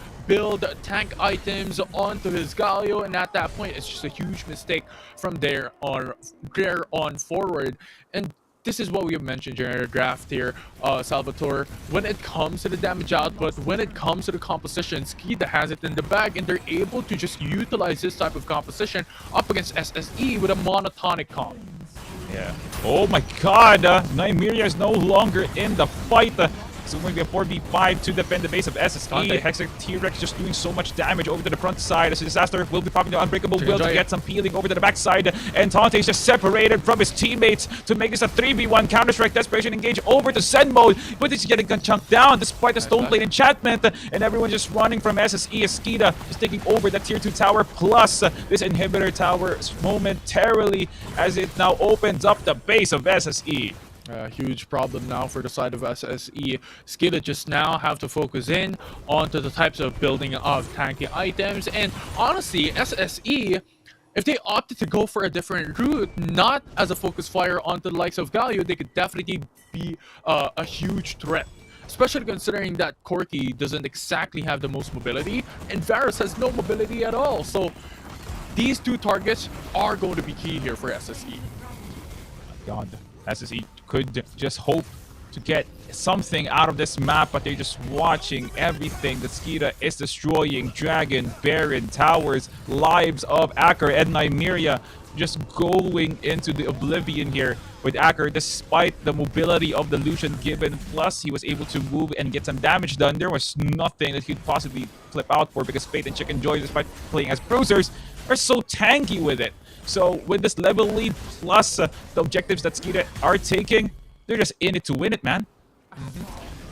items onto his Galio, and at that point it's just a huge mistake from there on forward. And this is what we have mentioned during our draft here, Salvatore. When it comes to the damage output, when it comes to the composition, Skida has it in the bag, and they're able to just utilize this type of composition up against SSE with a monotonic comp. Yeah. Oh my god, Nymeria is no longer in the fight. So going to be a 4v5 to defend the base of SSE. Hexer T-Rex just doing so much damage over to the front side. As Disaster will be popping the Unbreakable Will to get some peeling over to the back side. And Tante is just separated from his teammates to make this a 3v1 Counter-Strike Desperation engage over to Zen mode. But he's getting chunked down despite the Stoneblade enchantment. And everyone just running from SSE. Skida is taking over the tier 2 tower plus this inhibitor tower momentarily as it now opens up the base of SSE. Huge problem now for the side of SSE. Skida just now have to focus in onto the types of building of tanky items. And honestly, SSE, if they opted to go for a different route, not as a focus fire onto the likes of Galio, they could definitely be a huge threat. Especially considering that Corki doesn't exactly have the most mobility, and Varus has no mobility at all. So these two targets are going to be key here for SSE. God, SSE could just hope to get something out of this map, but they're just watching everything that Skida is destroying. Dragon, Baron, Towers, lives of Acker and Nymeria just going into the oblivion here with Acker, despite the mobility of the Lucian given. Plus, he was able to move and get some damage done. There was nothing that he'd possibly flip out for because Fate and Chicken Joy, despite playing as bruisers, are so tanky with it. So with this level lead plus the objectives that Skida are taking, they're just in it to win it, man.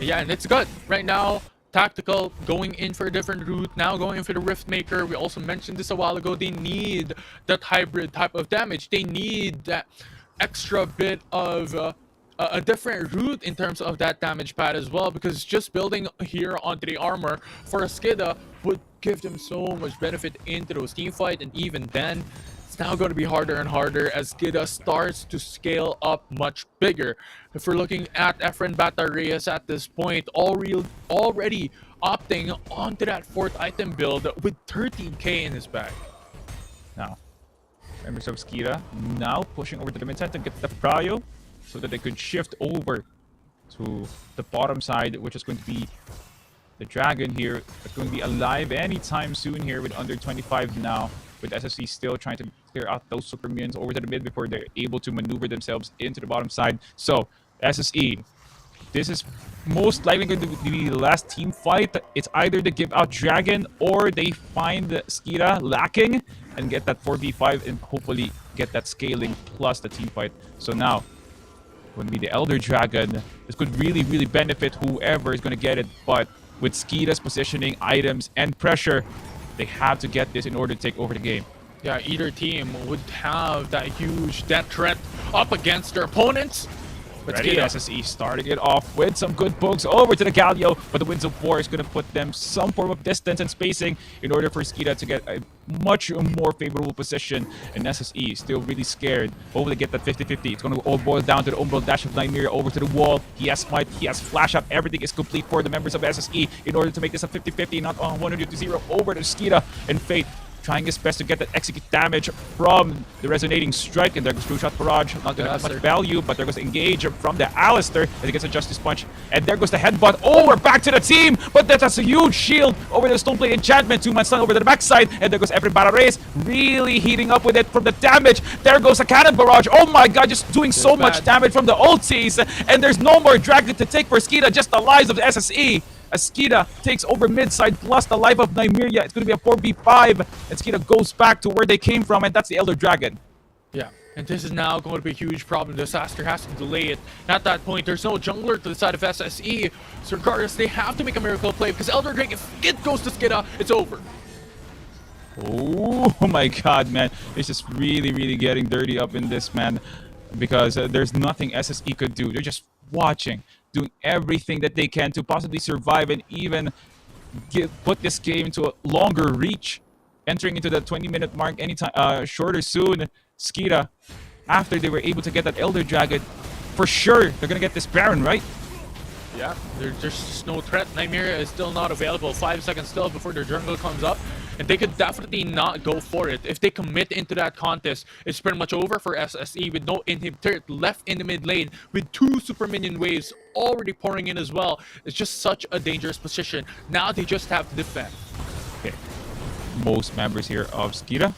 Yeah, and it's good. Right now, Tactical going in for a different route, now going in for the Rift Maker. We also mentioned this a while ago. They need that hybrid type of damage. They need that extra bit of a different route in terms of that damage pad as well, because just building here onto the armor for a Skida would give them so much benefit into those team fight, and even then, it's now going to be harder and harder as Skida starts to scale up much bigger. If we're looking at Efren Batarreas at this point, already opting onto that 4th item build with 13k in his bag. Now, members of Skida now pushing over to the mid side to get the prio so that they could shift over to the bottom side, which is going to be the Dragon here. It's going to be alive anytime soon here with under 25 now, with SSC still trying to clear out those super minions over to the mid before they're able to maneuver themselves into the bottom side. So, SSE, this is most likely going to be the last team fight. It's either they give out Dragon or they find Skida lacking and get that 4v5 and hopefully get that scaling plus the team fight. So now, going to be the Elder Dragon. This could really, really benefit whoever is going to get it, but with Skida's positioning, items, and pressure, they have to get this in order to take over the game. Yeah, either team would have that huge death threat up against their opponents. But Ready, SSE starting it off with some good pokes over to the Galio, but the Winds of War is going to put them some form of distance and spacing in order for Skida to get a much more favorable position, and SSE still really scared. Hopefully get that 50-50. It's going to all boil down to the Umbral Dash of Nymeria over to the wall. He has Smite, he has Flash Up, everything is complete for the members of SSE in order to make this a 50-50, not on 100-0 over to Skida, and Fate trying his best to get that execute damage from the resonating strike, and there goes True Shot Barrage. Not gonna have much value, but there goes Engage from the Alistair as he gets a Justice Punch, and there goes the headbutt. Oh, we're back to the team, but that's a huge shield over the Stoneblade enchantment. 2-man stun over to the backside, and there goes Efren Batarreas, really heating up with it from the damage. There goes a Cannon Barrage. Oh my god, just doing so much damage from the ultis, and there's no more Dragon to take for Skida, just the lives of the SSE. As Skida takes over mid-side plus the life of Nymeria. It's going to be a 4v5, and Skida goes back to where they came from, and that's the Elder Dragon. Yeah, and this is now going to be a huge problem. Disaster has to delay it. At that point, there's no jungler to the side of SSE. So regardless, they have to make a miracle play, because Elder Dragon, if it goes to Skida, it's over. Oh my god, man. It's just really, really getting dirty up in this, man. Because there's nothing SSE could do. They're just watching, doing everything that they can to possibly survive and even put this game into a longer reach, entering into the 20-minute mark anytime shorter soon. Skida, after they were able to get that Elder Dragon, for sure they're gonna get this Baron, right? Yeah, there's just no threat. Nymeria is still not available. 5 seconds still before their jungle comes up. And they could definitely not go for it. If they commit into that contest, it's pretty much over for SSE with no inhibitor left in the mid lane with 2 super minion waves already pouring in as well. It's just such a dangerous position. Now they just have to defend. Okay. Most members here of Skira,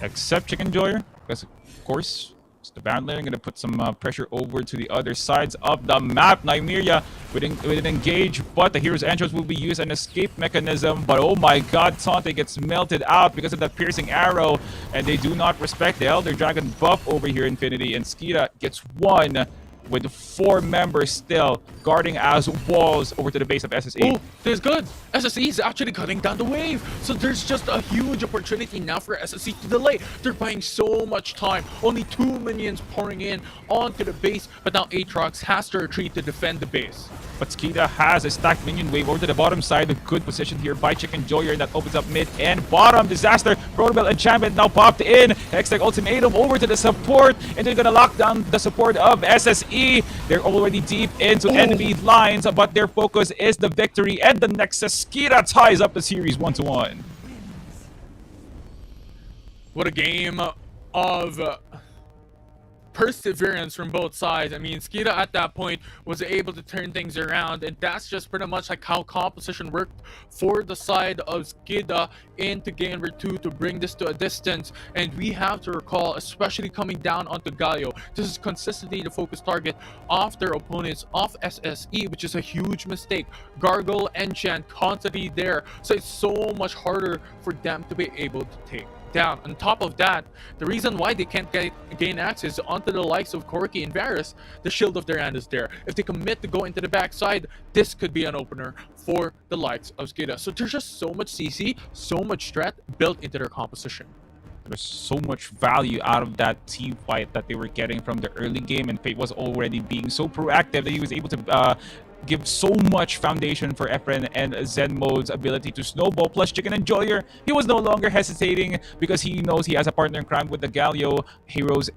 except Chicken Joyer, because of course it's the band lane. Gonna put some pressure over to the other sides of the map. Nymeria with an engage, but the hero's entrance will be used an escape mechanism. But oh my god, Tante gets melted out because of that piercing arrow, and they do not respect the Elder Dragon buff over here, Infinity, and Skira gets one with 4 members still guarding as walls over to the base of SSE. Oh, this is good. SSE is actually cutting down the wave. So there's just a huge opportunity now for SSE to delay. They're buying so much time. Only 2 minions pouring in onto the base, but now Aatrox has to retreat to defend the base. But Skira has a stacked minion wave over to the bottom side. A good position here by Chicken Joyer that opens up mid and bottom. Disaster. Protobell Enchantment now popped in. Hextech Ultimatum over to the support. And they're going to lock down the support of SSE. They're already deep into enemy lines. But their focus is the victory and the Nexus. Skira ties up the series 1-1. What a game of perseverance from both sides. I mean, Skira at that point was able to turn things around, and that's just pretty much like how composition worked for the side of Skira into game number 2 to bring this to a distance. And we have to recall, especially coming down onto Galio, this is consistently the focus target of their opponents of SSE, which is a huge mistake. Gargle, Enchant constantly there, so it's so much harder for them to be able to take down. On top of that, the reason why they can't gain access onto the likes of Corki and Varus, the shield of their hand is there. If they commit to go into the backside, this could be an opener for the likes of Skira. So there's just so much CC, so much strat built into their composition. There's so much value out of that team fight that they were getting from the early game, and Fate was already being so proactive that he was able to give so much foundation for Efren and Zenmode's ability to snowball. Plus Chicken Enjoyer, he was no longer hesitating because he knows he has a partner in crime with the Galio heroes.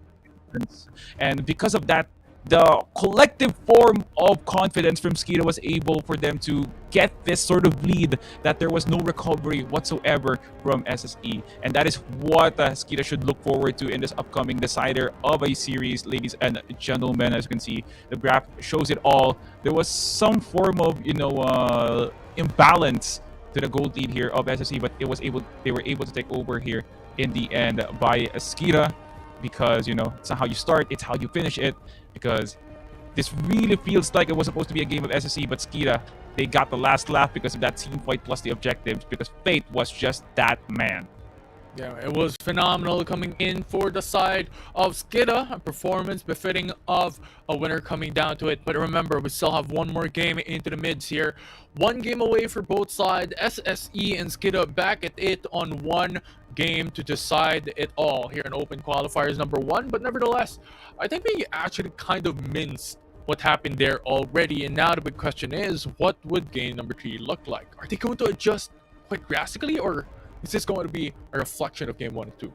And because of that, the collective form of confidence from Skira was able for them to get this sort of lead that there was no recovery whatsoever from SSE. And that is what Skira should look forward to in this upcoming decider of a series, ladies and gentlemen. As you can see, the graph shows it all. There was some form of, imbalance to the gold lead here of SSE, but they were able to take over here in the end by Skira. Because, it's not how you start, it's how you finish it. Because this really feels like it was supposed to be a game of SSE, but Skira, they got the last laugh because of that team fight plus the objectives, because Fate was just that man. Yeah, it was phenomenal coming in for the side of Skira, a performance befitting of a winner coming down to it. But remember, we still have one more game into the mids here. 1 game away for both sides. SSE and Skira back at it on 1 game to decide it all here in Open Qualifiers number 1. But nevertheless, I think we actually kind of minced what happened there already. And now the big question is, what would game number 3 look like? Are they going to adjust quite drastically, or is this going to be a reflection of game 1 and 2?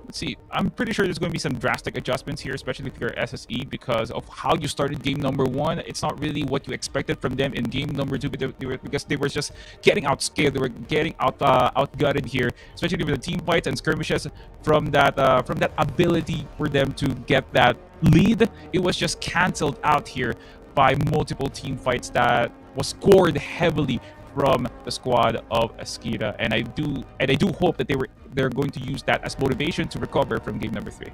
Let's see. I'm pretty sure there's going to be some drastic adjustments here, especially if you're SSE, because of how you started game number 1. It's not really what you expected from them in game number 2, because they were just getting outscaled. They were getting outgutted here, especially with the team fights and skirmishes. From that ability for them to get that lead, it was just canceled out here by multiple team fights that was scored heavily from the squad of Skira, and I do hope that they're going to use that as motivation to recover from game number 3.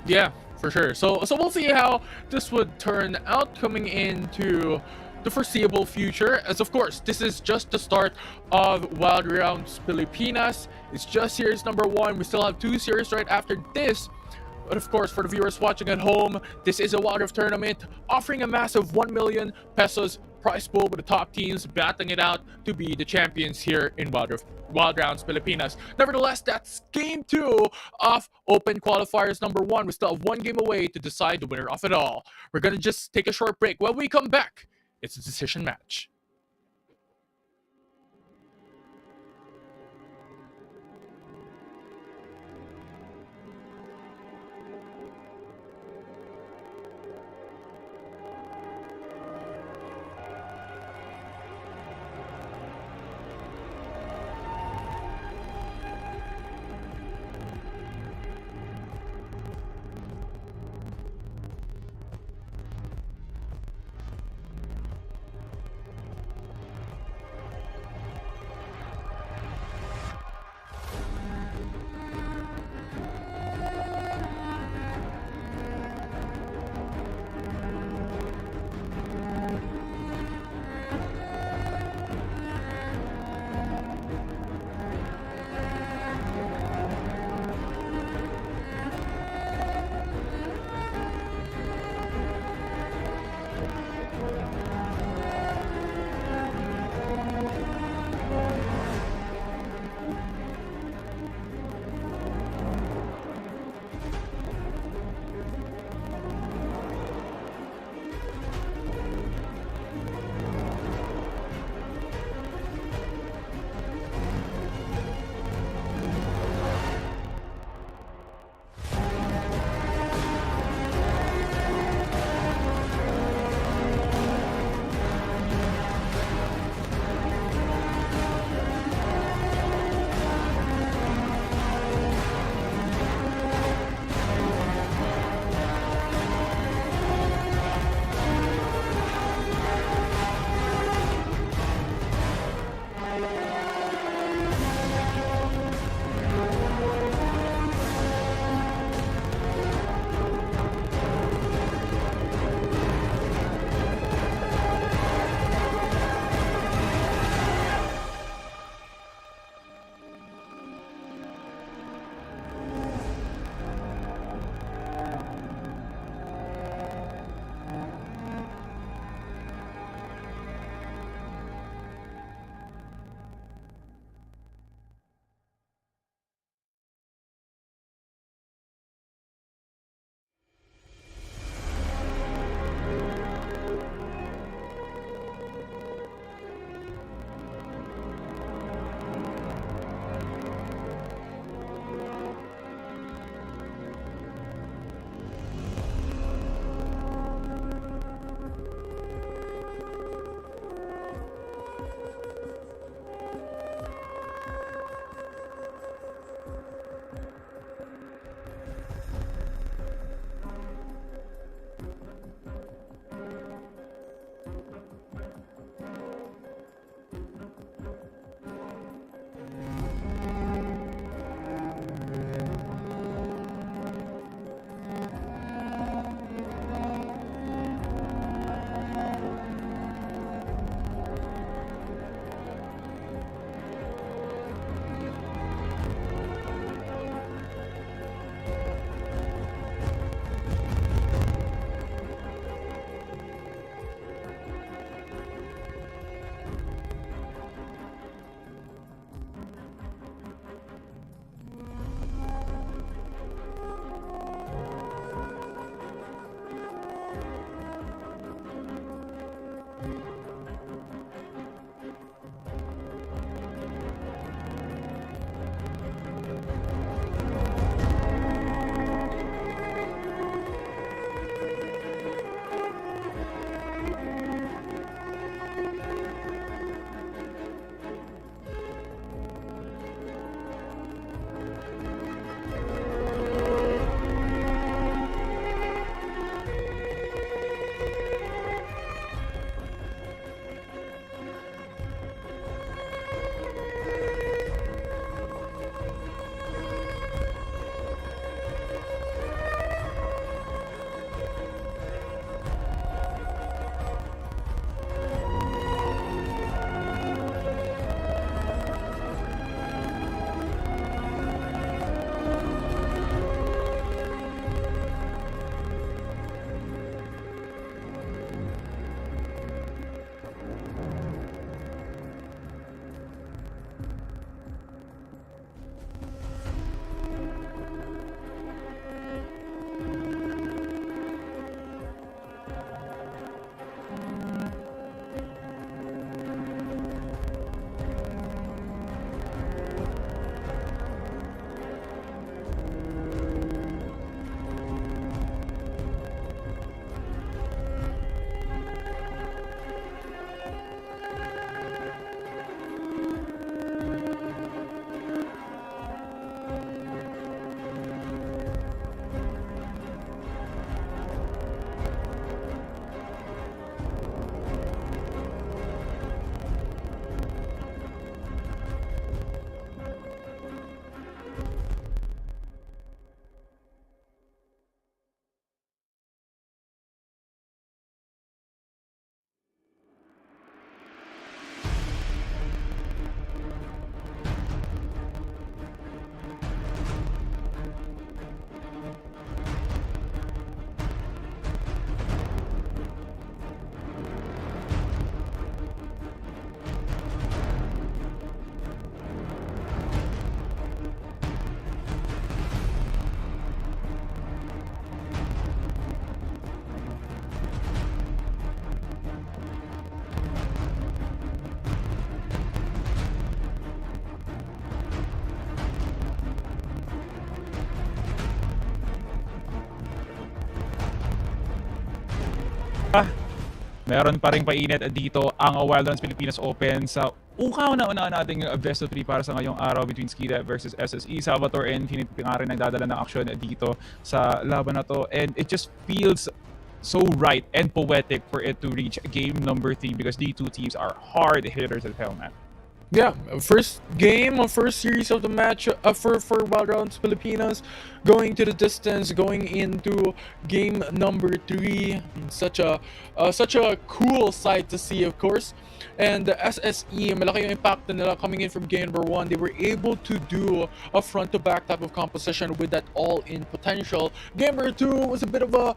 Yeah, for sure. So we'll see how this would turn out coming into the foreseeable future, as of course this is just the start of Wild Rounds Pilipinas. It's just series number 1. We still have 2 series right after this. But of course, for the viewers watching at home, this is a Wild Rift tournament offering a massive 1 million pesos prize pool with the top teams battling it out to be the champions here in Wild Rounds Pilipinas. Nevertheless, that's game 2 of Open Qualifiers number 1. We still have 1 game away to decide the winner of it all. We're gonna just take a short break. When we come back, it's a decision match. Meron pa rin painit dito ang Wildlands Pilipinas Open sa una nating best of 3 para sa ngayong araw between Skida versus SSE. Salvatore and Infinite nga rin nagdadala ng aksyon dito sa laban na to, and it just feels so right and poetic for it to reach game number 3 because these two teams are hard hitters as hell, man. Yeah, first game, first series of the match for Wildlands Pilipinas, going to the distance, going into game number 3. Such a cool sight to see, of course. And the SSE, malaki yung impact nila coming in from game number 1. They were able to do a front-to-back type of composition with that all-in potential. Game number 2 was a bit of a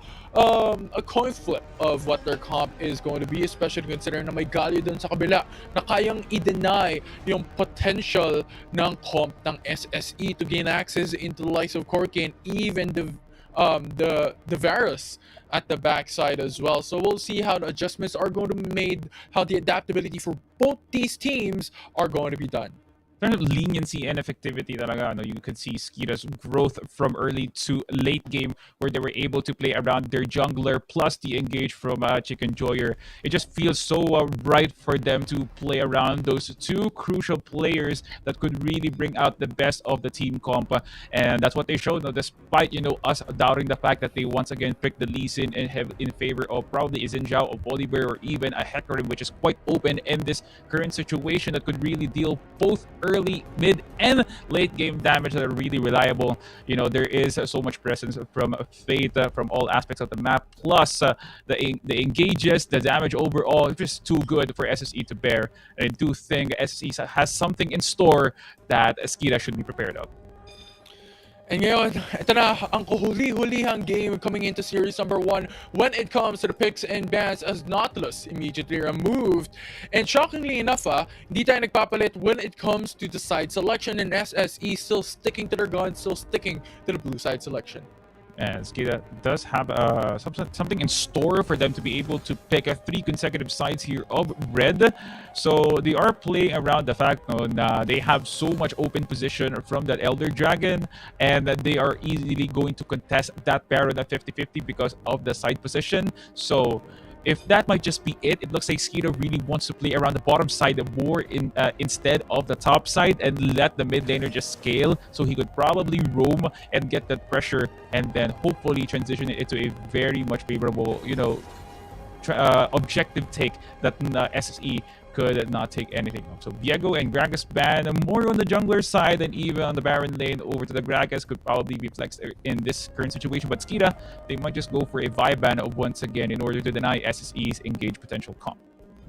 coin flip of what their comp is going to be, especially considering na may Galio dun sa kabila na kayang i-deny yung potential ng comp ng SSE to gain access into the likes of Corky and even the Varus at the backside as well. So we'll see how the adjustments are going to be made, how the adaptability for both these teams are going to be done. Kind of leniency and effectivity talaga, no? You could see Skida's growth from early to late game where they were able to play around their jungler plus the engage from Chicken Joyer. It just feels so right for them to play around those two crucial players that could really bring out the best of the team comp, and that's what they showed, no? Despite, you know, us doubting the fact that they once again picked the Lee Sin and have in favor of probably Xin Zhao or Bolivar or even a Hecarim, which is quite open in this current situation that could really deal both early, mid, and late game damage that are really reliable. You know, there is so much presence from Fate from all aspects of the map, plus the engages, the damage overall, it's just too good for SSE to bear. And I do think SSE has something in store that Skida should be prepared of. And ngayon, ito na ang kahuli-hulihang game coming into series number 1 when it comes to the picks and bans as Nautilus immediately removed. And shockingly enough, hindi tayo nagpapalit when it comes to the side selection, and SSE still sticking to their guns, still sticking to the blue side selection. And Skida does have something in store for them to be able to pick 3 consecutive sides here of red. So they are playing around the fact that they have so much open position from that Elder Dragon, and that they are easily going to contest that Baron at 50-50 because of the side position. So if that might just be it, it looks like Skida really wants to play around the bottom side more instead of the top side and let the mid laner just scale, so he could probably roam and get that pressure and then hopefully transition it into a very much favorable, you know, objective take that SSE could not take anything of. So Viego and Gragas ban more on the jungler side and even on the Baron lane over to the Gragas could probably be flexed in this current situation. But Skida, they might just go for a vibe ban once again in order to deny SSE's engage potential comp.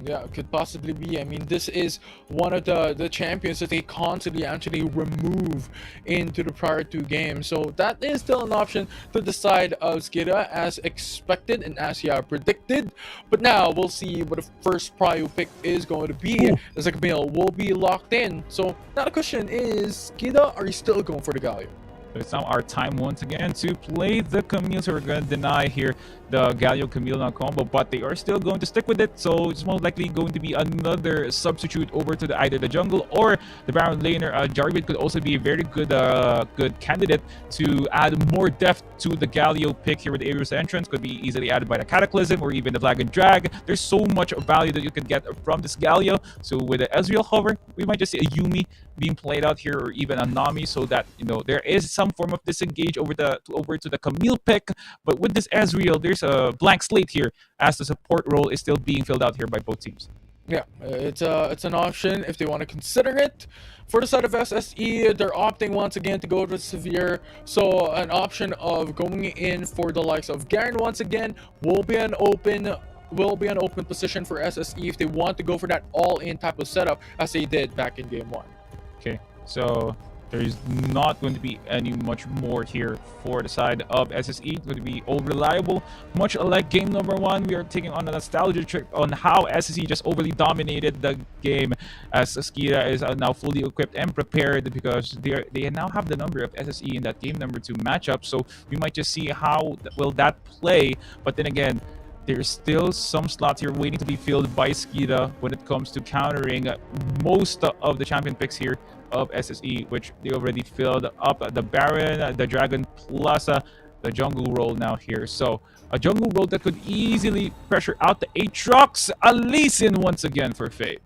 Yeah, it could possibly be. I mean, this is one of the champions that they constantly actually remove into the prior 2 games. So that is still an option to the side of Skida as expected and as predicted. But now we'll see what the first prio pick is going to be. As a Camille will be locked in. So now the question is, Skida, are you still going for the Galio? It's now our time once again to play the Camille, so we're going to deny here the Galio Camille combo, but they are still going to stick with it, so it's most likely going to be another substitute over to either the jungle or the Baron laner. Jarvid could also be a very good candidate to add more depth to the Galio pick here with the Aerius entrance. Could be easily added by the Cataclysm or even the Flag and Drag. There's so much value that you can get from this Galio. So with the Ezreal hover, we might just see a Yuumi being played out here, or even a Nami, so that, you know, there is some form of disengage over to the Camille pick. But with this Ezreal, there's a blank slate here as the support role is still being filled out here by both teams. Yeah, it's an option if they want to consider it. For the side of SSE, they're opting once again to go with Severe. So an option of going in for the likes of Garen once again will be an open position for SSE if they want to go for that all-in type of setup as they did back in game 1. Okay, so there's not going to be any much more here for the side of SSE. It's going to be all reliable. Much like game number 1, we are taking on a nostalgia trick on how SSE just overly dominated the game, as Skida is now fully equipped and prepared because they now have the number of SSE in that game number 2 matchup. So we might just see how will that play. But then again, there's still some slots here waiting to be filled by Skida when it comes to countering most of the champion picks here of SSE, which they already filled up the Baron, the Dragon, plus the jungle role now here. So a jungle role that could easily pressure out the Aatrox. A Lee Sin once again for Fate.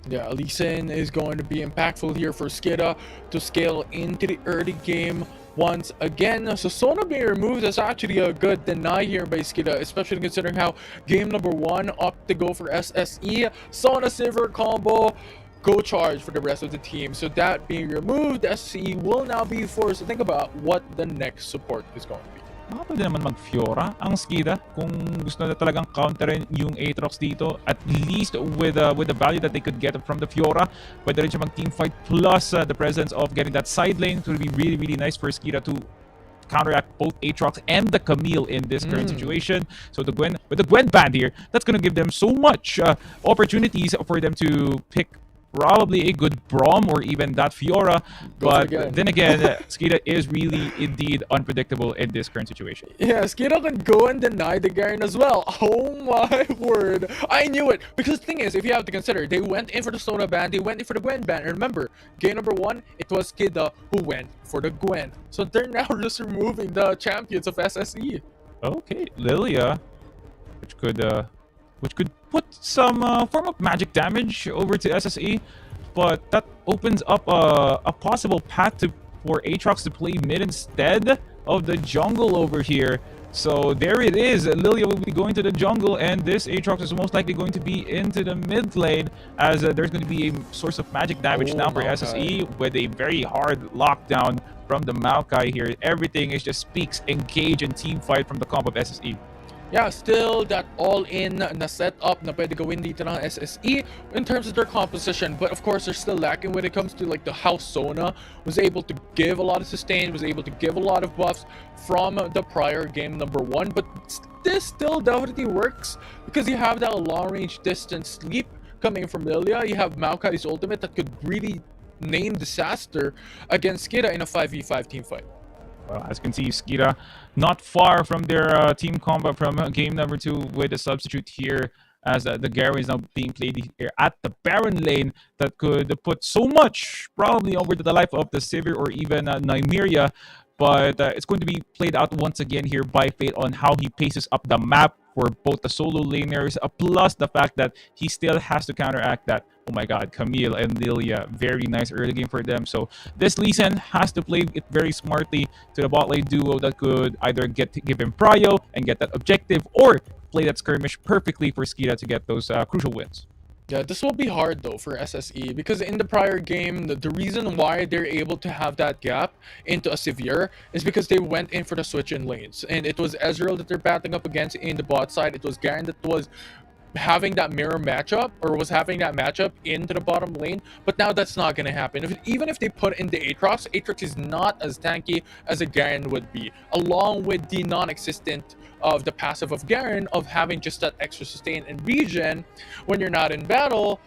Yeah, Lee Sin is going to be impactful here for Skida to scale into the early game once again. So Sona being removed is actually a good deny here by Skida, especially considering how game number 1 opted to go for SSE. Sona Silver combo, go charge for the rest of the team. So that being removed, SSE will now be forced to think about what the next support is going to be. Pwede naman mag-Fiora ang Skida kung gusto na talagang counterin yung Aatrox dito. At least with the value that they could get from the Fiora, pwede rin siya mag-teamfight plus the presence of getting that side lane. It will be really, really nice for Skida to counteract both Aatrox and the Camille in this current situation. So with the Gwen band here, that's going to give them so much opportunities for them to pick probably a good Braum or even that Fiora, but then again, Skida is really indeed unpredictable in this current situation. Yeah, Skida can go and deny the Garen as well. Oh my word. I knew it. Because the thing is, if you have to consider, they went in for the Sona ban, they went in for the Gwen ban. And remember, game number 1, it was Skida who went for the Gwen. So they're now just removing the champions of SSE. Okay, Lilia, which could put some form of magic damage over to SSE, but that opens up a possible path for Aatrox to play mid instead of the jungle over here. So there it is. Lilia will be going to the jungle, and this Aatrox is most likely going to be into the mid lane, as there's going to be a source of magic damage now for SSE with a very hard lockdown from the Maokai here. Everything is just speaks engage and team fight from the comp of SSE. Yeah, still that all-in na setup na pwede gawin dito ng SSE in terms of their composition, but of course they're still lacking when it comes to like the how Sona was able to give a lot of sustain, was able to give a lot of buffs from the prior game number 1, but this still definitely works because you have that long-range distance sleep coming from Lilia. You have Maokai's ultimate that could really name disaster against Skida in a 5v5 team fight. Well, as you can see, Skida not far from their team combat from game number 2 with a substitute here, as the Garen is now being played here at the Baron lane that could put so much probably over to the life of the Sivir or even Nymeria. But it's going to be played out once again here by Fate on how he paces up the map for both the solo laners, plus the fact that he still has to counteract that, oh my god, Camille and Lilia. Very nice early game for them. So this Lee Sin has to play it very smartly to the bot lane duo that could either give him prio and get that objective, or play that skirmish perfectly for Skida to get those crucial wins. Yeah, this will be hard though for SSE because in the prior game, the reason why they're able to have that gap into a Sivir is because they went in for the switch in lanes. And it was Ezreal that they're battling up against in the bot side. It was Garen that was having that mirror matchup, or was having that matchup into the bottom lane, but now that's not going to happen. Even if they put in the Aatrox is not as tanky as a Garen would be, along with the non-existent of the passive of Garen of having just that extra sustain and regen when you're not in battle.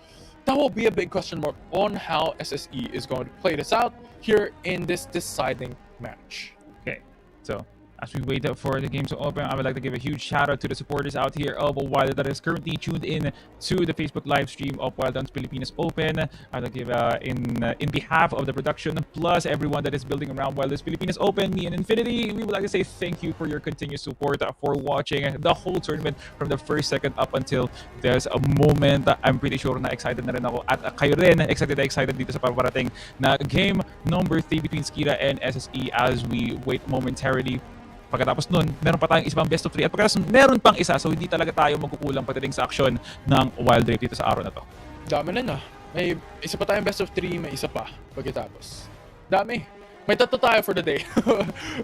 That will be a big question mark on how SSE is going to play this out here in this deciding match. Okay, so as we wait for the game to open, I would like to give a huge shout out to the supporters out here of Wild that is currently tuned in to the Facebook live stream of Wild Pilipinas Open. I'd like to give in behalf of the production plus everyone that is building around Wild Pilipinas Open, me and Infinity, we would like to say thank you for your continued support, for watching the whole tournament from the first second up until there's a moment. I'm pretty sure na excited na rin ako at kayo rin excited dito sa paparating na game number 3 between Skida and SSE as we wait momentarily. Pagkatapos nun, meron pa tayong isang best of 3 at pagkatapos meron pang isa, so hindi talaga tayo magkukulang pagdating sa aksyon ng Wild Rift dito sa araw na to. Dami na. May isa pa tayong best of 3, may isa pa pagkatapos. Dami. May tatlo tayo for the day,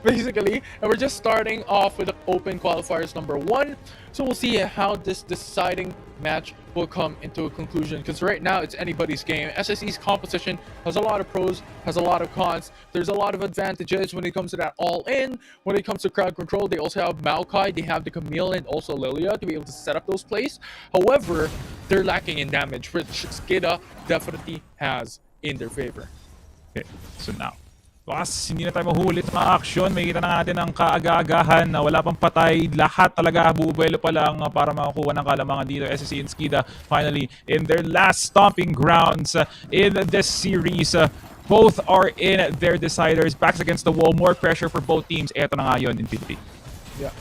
basically. And we're just starting off with the open qualifiers number 1. So we'll see how this deciding match will come into a conclusion. Because right now, it's anybody's game. SSE's composition has a lot of pros, has a lot of cons. There's a lot of advantages when it comes to that all-in. When it comes to crowd control, they also have Maokai, they have the Camille, and also Lilia to be able to set up those plays. However, they're lacking in damage, which Skida definitely has in their favor. Okay, so now, hindi na tayo mahulit sa mga aksyon. Makikita na natin ang kaagagahan na wala pang patay. Lahat talaga bubuelo pa lang para makakuha ng kalamangan dito. SSE and Skida finally in their last stomping grounds in this series. Both are in their deciders. Backs against the wall. More pressure for both teams. Eto na nga yun, Infinity. Yeah,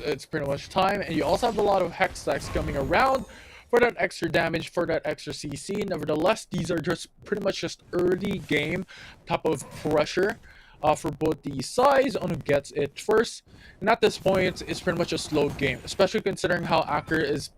it's pretty much time. And you also have a lot of hex stacks coming around for that extra damage, for that extra CC. Nevertheless, these are just pretty much just early game type of pressure for both the sides on who gets it first. And at this point, it's pretty much a slow game, especially considering how Acker is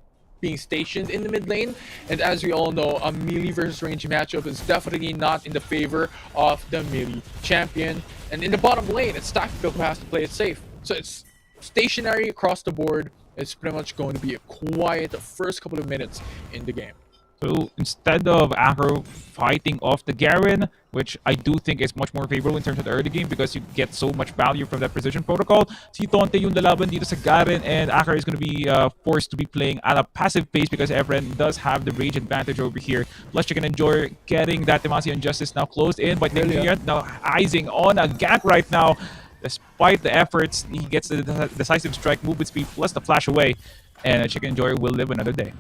being stationed in the mid lane. And as we all know, a melee versus range matchup is definitely not in the favor of the melee champion. And in the bottom lane, it's Tactical who has to play it safe. So it's stationary across the board. It's pretty much going to be a quiet first couple of minutes in the game. So instead of Aggro fighting off the Garen, which I do think is much more favorable in terms of the early game because you get so much value from that precision protocol, si Tonte yung lalaban dito sa Garen, and Aggro is going to be forced to be playing at a passive pace because Evren does have the rage advantage over here. Plus Chicken Enjoy getting that Demacian Justice now closed in, but now eyeing on a gank right now. Despite the efforts, he gets the decisive strike, movement speed, plus the flash away, and Chicken Enjoy will live another day.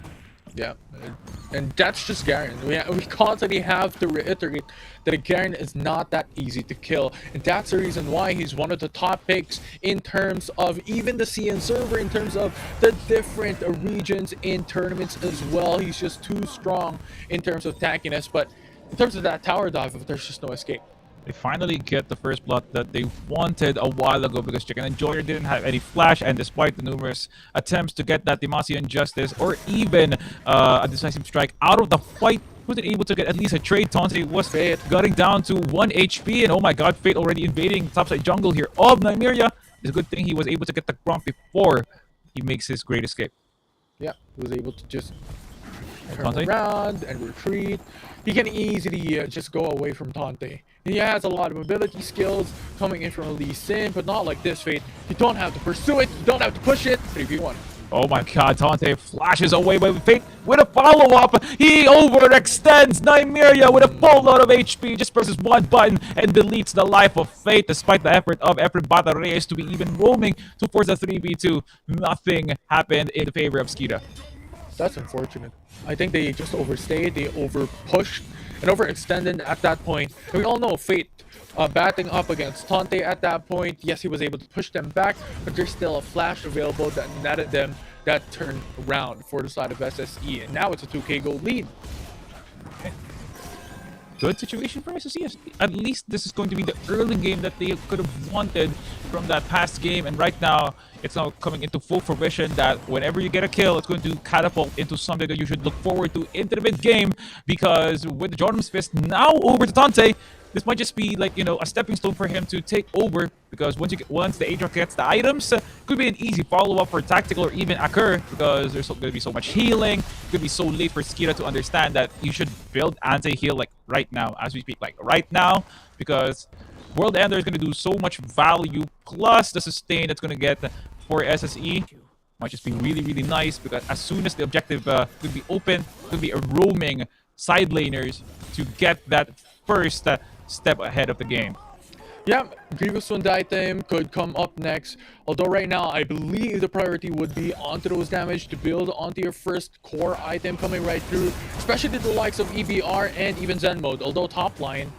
Yeah, and that's just Garen. We constantly have to reiterate that Garen is not that easy to kill, and that's the reason why he's one of the top picks in terms of even the CN server, in terms of the different regions in tournaments as well. He's just too strong in terms of tankiness, but in terms of that tower dive, there's just no escape. They finally get the first blood that they wanted a while ago because Chicken Enjoyer didn't have any flash, and despite the numerous attempts to get that Demacian Justice or even a decisive strike out of the fight, wasn't able to get at least a trade. Tonte was getting down to 1 HP, and oh my god, Fate already invading topside jungle here of Nymeria. It's a good thing he was able to get the Gromp before he makes his great escape. Yeah, he was able to just turn around and retreat. He can easily just go away from Tonte. He has a lot of ability skills coming in from Lee Sin, but not like this, Fate. You don't have to pursue it, you don't have to push it. 3v1. Oh my god, Tonte flashes away by Fate with a follow-up. He overextends Nymeria with a full load of HP. Just presses one button and deletes the life of Fate, despite the effort of Efren Bata Reyes to be even roaming to force a 3v2. Nothing happened in favor of Skira. That's unfortunate. I think they just overstayed, they overpushed, and overextended at that point. And we all know Fate batting up against Tonte at that point. Yes, he was able to push them back, but there's still a flash available that netted them that turn around for the side of SSE. And now it's a 2k gold lead. Good situation for SSE. At least this is going to be the early game that they could have wanted from that past game, and right now it's now coming into full fruition that whenever you get a kill, it's going to catapult into something that you should look forward to into the mid game, because with the Jordan's Fist now over to Tonte, this might just be like, you know, a stepping stone for him to take over, because once the Aatrox gets the items, could be an easy follow-up for Tactical or even Acker, because there's going to be so much healing. It could be so late for Skira to understand that you should build anti-heal like right now, as we speak, like right now, because World Ender is going to do so much value, plus the sustain that's going to get for SSE. Might just be really, really nice, because as soon as the objective could be open, could be a roaming side laners to get that first step ahead of the game. Yeah, Grievous Wound item could come up next. Although right now, I believe the priority would be onto those damage to build onto your first core item coming right through, especially the likes of EBR and even Zen mode. Although top line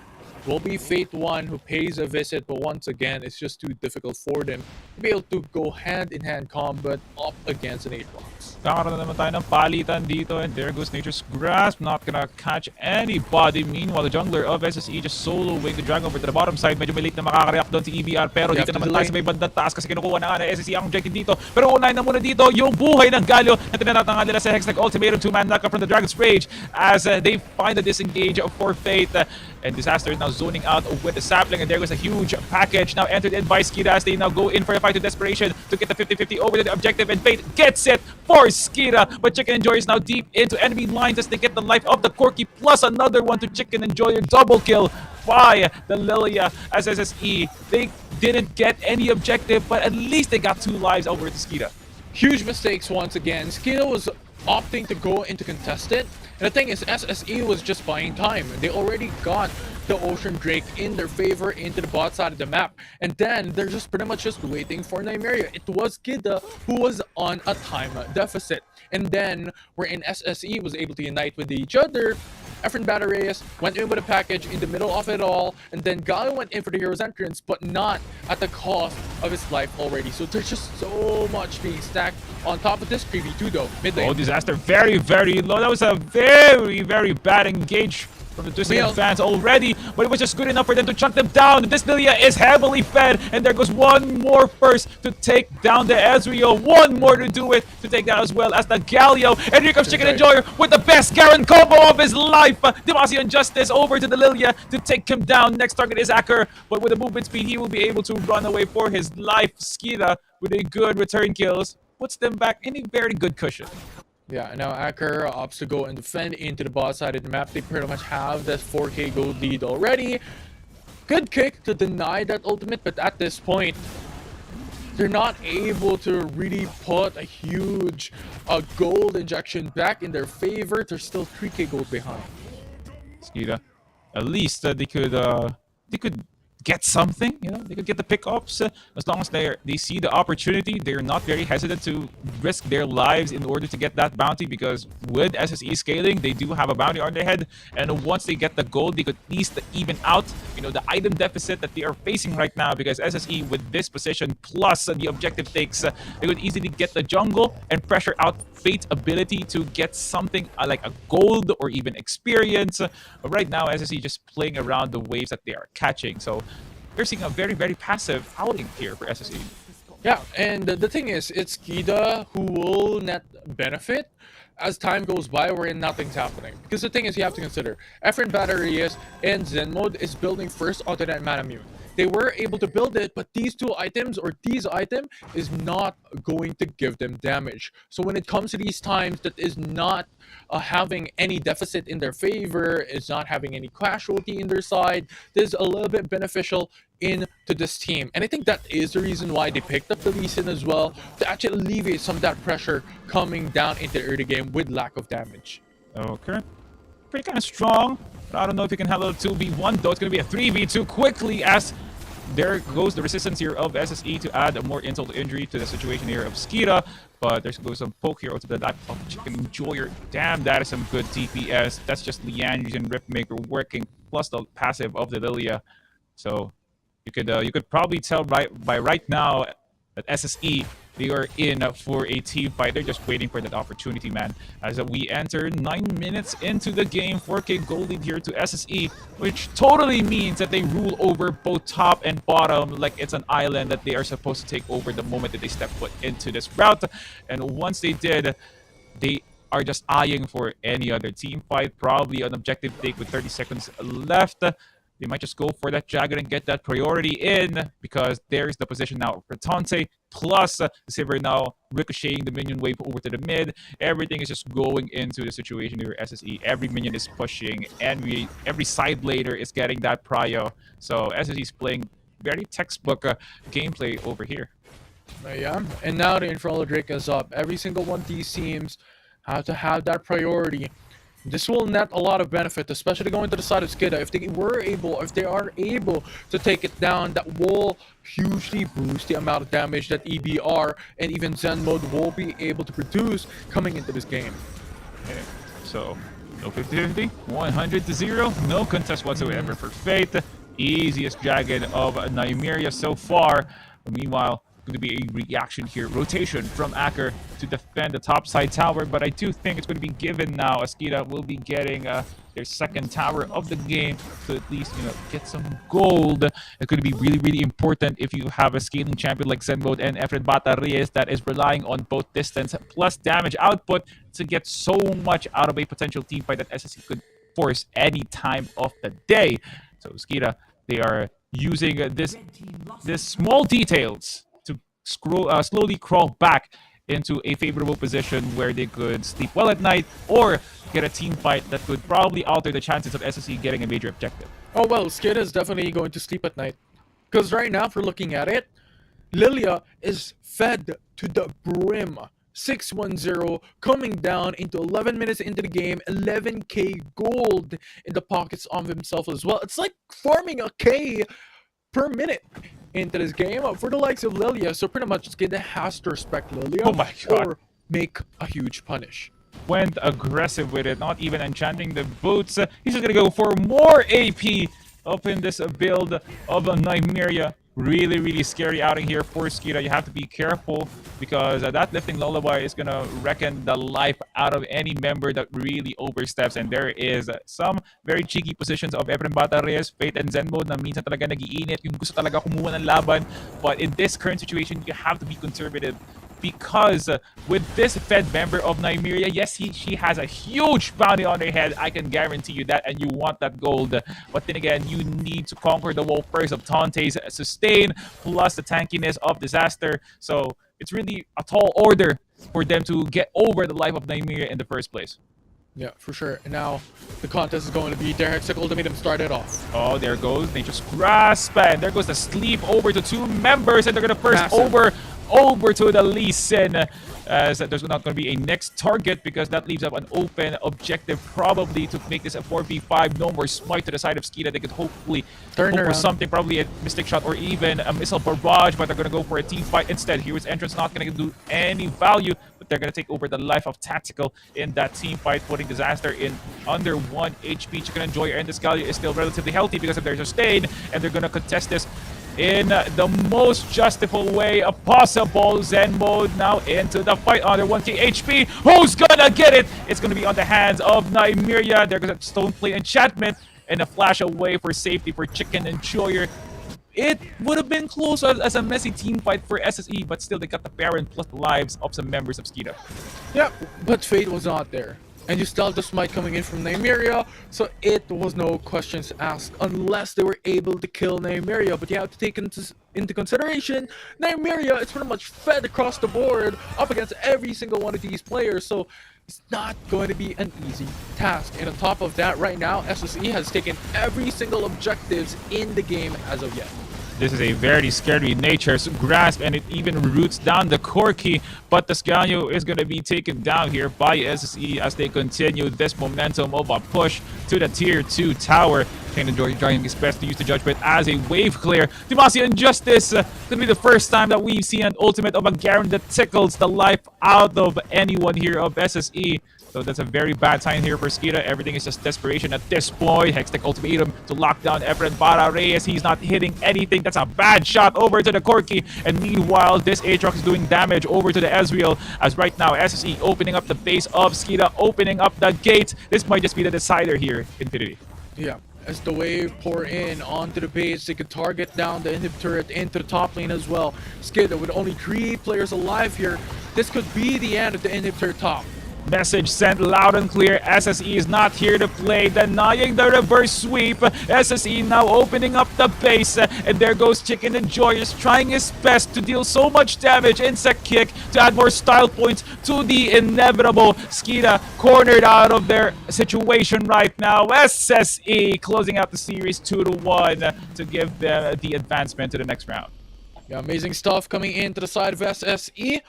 will be Fate 1 who pays a visit, but once again, it's just too difficult for them to be able to go hand-in-hand combat up against an Aatrox. Kakaroon na naman tayo ng palitan dito, and there goes Nature's Grasp. Not gonna catch anybody. Meanwhile, the jungler of SSE just soloing the drag over to the bottom side. Medyo may late na makaka-react doon si EBR, pero dito naman tayo sa may bandang taas kasi kinukuha na nga na SSE ang objective dito. Pero unahin na muna dito yung buhay ng Galio na tinatanggal nila sa Hextech Ultimatum, 2-man knockup from the Dragon's Rage as they find a disengage for Fate. And Disaster is now zoning out with the sapling, and there goes a huge package now entered in by Skira as they now go in for a fight to desperation to get the 50-50 over to the objective, and Fate gets it for Skira. But Chicken Enjoy is now deep into enemy lines as they get the life of the Corki plus another one to Chicken Enjoy. Double kill by the Lilia as SSE. They didn't get any objective, but at least they got 2 lives over to Skira. Huge mistakes once again. Skira was opting to go into contested. And the thing is, SSE was just buying time. They already got the Ocean Drake in their favor into the bot side of the map. And then they're just pretty much just waiting for Nymeria. It was Kida who was on a time deficit. And then wherein SSE was able to unite with each other, Efren Batteries went in with a package in the middle of it all, and then Galio went in for the hero's entrance, but not at the cost of his life already. So there's just so much being stacked on top of this 3v2 though. Mid lane. Oh, Disaster very, very low. That was a very, very bad engage from the Twisted fans already, but it was just good enough for them to chunk them down. This Lilia is heavily fed, and there goes one more first to take down the Ezreal. One more to do it, to take down as well as the Galio. And here comes Chicken Enjoyer with the best Garen combo of his life. Demacian Justice over to the Lilia to take him down. Next target is Acker, but with the movement speed, he will be able to run away for his life. Skira with a good return kills puts them back in a very good cushion. Yeah, now Acker opts to go and defend into the bot side of the map. They pretty much have that 4k gold lead already. Good kick to deny that ultimate, but at this point, they're not able to really put a huge gold injection back in their favor. They're still 3k gold behind. Skira, at least they could get something, you know, they could get the pickups as long as they see the opportunity. They're not very hesitant to risk their lives in order to get that bounty, because with SSE scaling, they do have a bounty on their head, and once they get the gold, they could at least even out, you know, the item deficit that they are facing right now, because SSE with this position plus the objective takes, they could easily get the jungle and pressure out Fate's ability to get something like a gold or even experience. Right now, SSE just playing around the waves that they are catching, so they're seeing a very, very passive outing here for SSE. Yeah, and the thing is, it's Kida who will net benefit as time goes by wherein nothing's happening. Because the thing is, you have to consider, Efren Batteries and Zen Mode is building first onto that mana mute. They were able to build it, but these two items or these item is not going to give them damage. So when it comes to these times that is not having any deficit in their favor, is not having any casualty in their side, this is a little bit beneficial into this team. And I think that is the reason why they picked up the Lee Sin as well, to actually alleviate some of that pressure coming down into the early game with lack of damage. Okay. Pretty kind of strong. But I don't know if you can handle a 2v1 though. It's going to be a 3v2 quickly, as there goes the resistance here of SSE to add more insult to injury to the situation here of Skira. But there's goes some poke here to the life of Chicken Enjoyer. Damn, that is some good DPS. That's just Liandry's and Ripmaker working, plus the passive of the Lilia. So you could probably tell by right now that SSE, they are in for a team fight. They're just waiting for that opportunity, man. As we enter 9 minutes into the game, 4k gold lead here to SSE, which totally means that they rule over both top and bottom like it's an island that they are supposed to take over the moment that they step foot into this route. And once they did, they are just eyeing for any other team fight, probably an objective take with 30 seconds left. They might just go for that Jagger and get that priority in, because there's the position now for Tante, plus the Sivir now ricocheting the minion wave over to the mid. Everything is just going into the situation here SSE. Every minion is pushing, and every side blader is getting that prio. So SSE is playing very textbook gameplay over here. Yeah, and now the Infernal Drake is up. Every single one of these teams have to have that priority. This will net a lot of benefit, especially going to the side of Skida. If they are able to take it down, that will hugely boost the amount of damage that EBR and even Zen Mode will be able to produce coming into this game. Okay, so no 50-50, 100-0, no contest whatsoever for Fate. Easiest dragon of Nymeria so far. But meanwhile, going to be a reaction here, rotation from Acker to defend the top side tower, but I do think it's going to be given now. Askita will be getting their second tower of the game to at least, you know, get some gold. It's going to be really, really important if you have a scaling champion like Zen Mode and Efren Batteries that is relying on both distance plus damage output to get so much out of a potential team fight that SSE could force any time of the day. So Askita, they are using this small details to slowly crawl back into a favorable position where they could sleep well at night or get a team fight that could probably alter the chances of SSE getting a major objective. Oh well, Skid is definitely going to sleep at night. Because right now, if we're looking at it, Lilia is fed to the brim. 6-1-0, coming down into 11 minutes into the game, 11k gold in the pockets of himself as well. It's like farming a K per minute into this game for the likes of Lilia. So pretty much Skid has to respect Lilia Oh my God. or make a huge punish. went aggressive with it, not even enchanting the boots. He's just gonna go for more AP up in this build of a Nymeria. Really, really scary outing here for Skira. You have to be careful because that lifting lullaby is gonna reckon the life out of any member that really oversteps. And there is some very cheeky positions of Efren Bata Reyes, Fate, and Zen mode na minsan talaga nag-iinit yung gusto talaga kumuha ng laban. But in this current situation, you have to be conservative. Because with this Fed member of Nymeria, yes, she has a huge bounty on her head. I can guarantee you that, and you want that gold. But then again, you need to conquer the wall first of Tante's sustain, plus the tankiness of Disaster. So it's really a tall order for them to get over the life of Nymeria in the first place. Yeah, for sure. And now the contest is going to be their Hextech Ultimatum started off. Oh, there goes Nature's Grasp, and there goes the sleep over to 2 members, and they're gonna first over to the Lee Sin, as there's not going to be a next target because that leaves up an open objective probably to make this a 4v5. No more smite to the side of Skita. They could hopefully Turn hope for around. something, probably a Mystic Shot or even a Missile Barrage, but they're going to go for a team fight instead. Hero's Entrance not going to do any value, but they're going to take over the life of Tactical in that team fight, putting Disaster in under 1 HP. Chicken Enjoyer and Disgalia is still relatively healthy because of their sustain, and they're going to contest this in the most justifiable way possible. Zen mode now into the fight under 1k HP. Who's gonna get it? It's gonna be on the hands of Nymeria. There's a Stoneplate enchantment and a flash away for safety for Chicken Enjoyer. It would have been close as a messy team fight for SSE, but still they got the Baron plus the lives of some members of Skita. Yeah, but Fate was not there. And you still have the smite coming in from Nymeria, so it was no questions asked unless they were able to kill Nymeria. But you have to take into consideration, Nymeria is pretty much fed across the board up against every single one of these players, so it's not going to be an easy task. And on top of that, right now, SSE has taken every single objectives in the game as of yet. This is a very scary Nature's Grasp, and it even roots down the Corki, but the Scanio is going to be taken down here by SSE as they continue this momentum of a push to the Tier 2 tower. Shane and George trying his best to use the Judgment as a wave clear. Demacia Injustice could be the first time that we've seen an ultimate of a Garen that tickles the life out of anyone here of SSE. So that's a very bad sign here for Skita. Everything is just desperation at this point. Hextech Ultimatum to lock down Efren Bata Reyes. He's not hitting anything. That's a bad shot over to the Corki. And meanwhile, this Aatrox is doing damage over to the Ezreal. As right now, SSE opening up the base of Skita, opening up the gate. This might just be the decider here, Infinity. Yeah, as the wave pour in onto the base, they could target down the inhib turret into the top lane as well. Skita with only 3 players alive here. This could be the end of the inhib turret top. Message sent loud and clear. SSE is not here to play, denying the reverse sweep. SSE now opening up the base, and there goes Chicken Enjoyer, trying his best to deal so much damage. Insect kick to add more style points to the inevitable. Skita cornered out of their situation right now. SSE closing out the series 2-1 to give them the advancement to the next round. Yeah, amazing stuff coming into the side of SSE.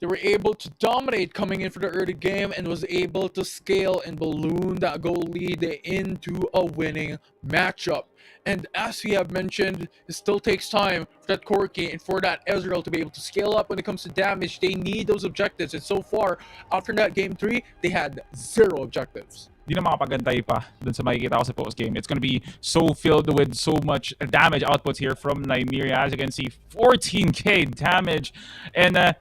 They were able to dominate coming in for the early game and was able to scale and balloon that goal lead into a winning matchup. And as we have mentioned, it still takes time for that Corki and for that Ezreal to be able to scale up when it comes to damage. They need those objectives, and so far, after that game 3, they had 0 objectives. Di na makapagantay pa dun sa makikita ko sa post game. It's gonna be so filled with so much damage output here from Nymeria. As you can see, 14k damage, and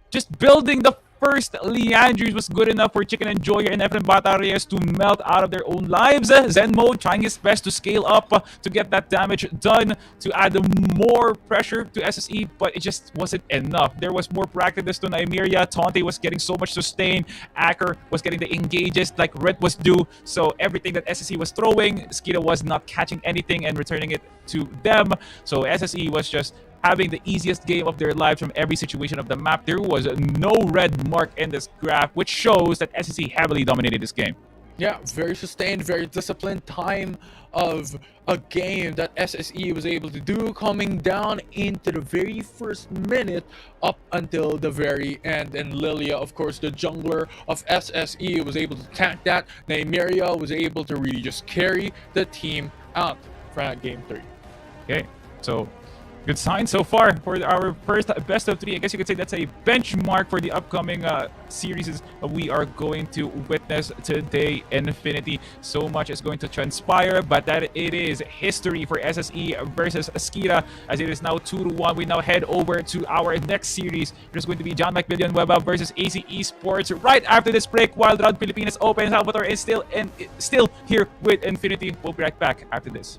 just building the first Leandries was good enough for Chicken Enjoyer and Efren Bata Reyes to melt out of their own lives. Zen mode trying his best to scale up to get that damage done, to add more pressure to SSE, but it just wasn't enough. There was more proactiveness to Nymeria. Tante was getting so much sustain. Acker was getting the engages like Red was due. So everything that SSE was throwing, Skita was not catching anything and returning it to them. So SSE was just having the easiest game of their lives from every situation of the map. There was no red mark in this graph, which shows that SSE heavily dominated this game. Yeah, very sustained, very disciplined time of a game that SSE was able to do, coming down into the very first minute up until the very end. And Lilia, of course, the jungler of SSE, was able to tank that. Nymeria was able to really just carry the team out for that game 3. Okay, so Good sign so far for our first best of 3. I guess you could say that's a benchmark for the upcoming series we are going to witness today. Infinity. So much is going to transpire, but that it is history for SSE versus Skira, as it is now 2-1. We now head over to our next series. There's going to be John McMillian Weba versus AC Esports right after this break. Wild Round Pilipinas Open. Salvatore is still here with Infinity. We'll be right back after this.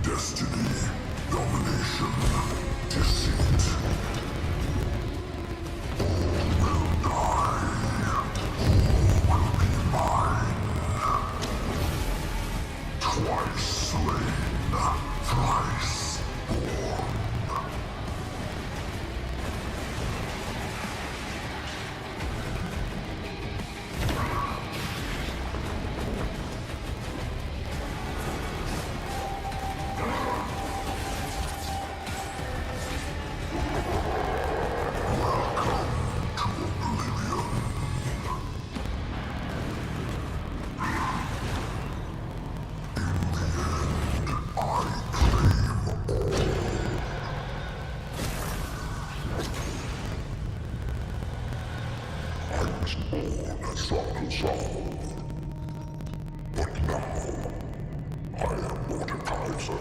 Destiny, domination, deceit. All will die. All will be mine. Twice slain, thrice born. Born as Soccer, but now I am Mordekaiser.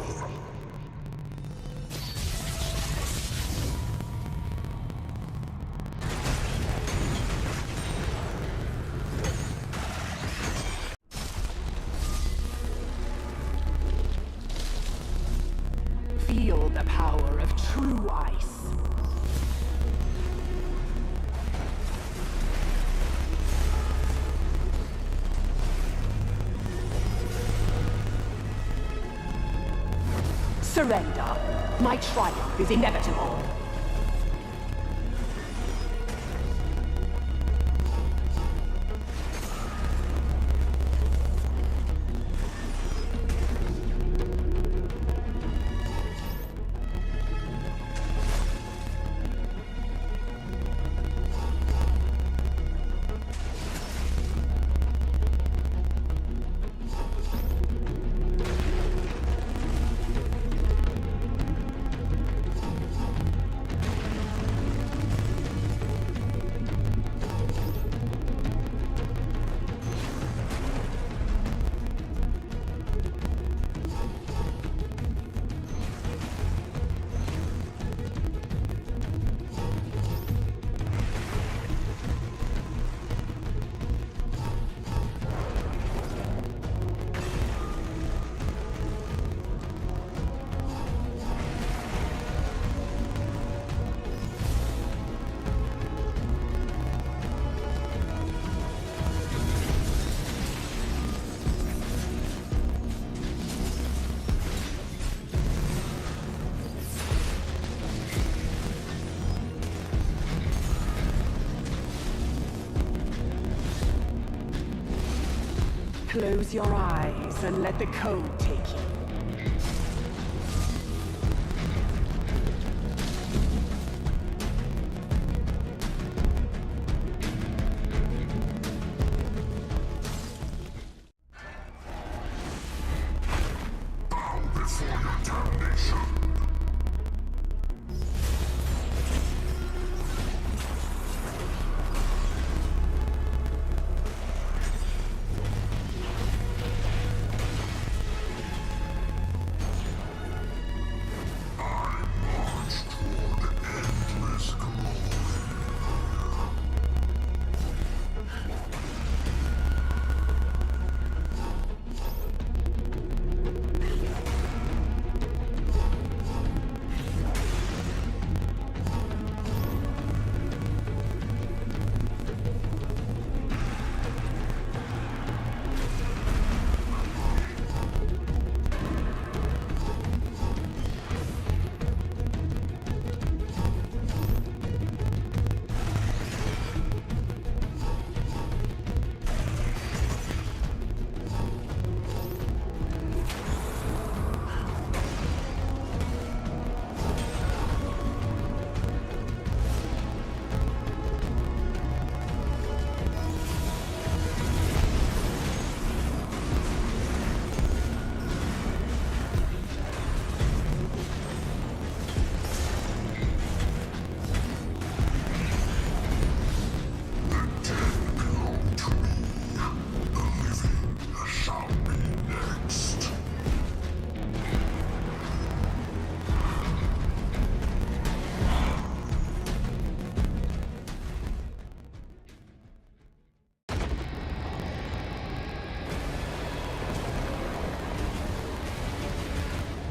Feel the power of true ice. Surrender. My triumph is inevitable. Close your eyes and let the code take you. Bow before your damnation.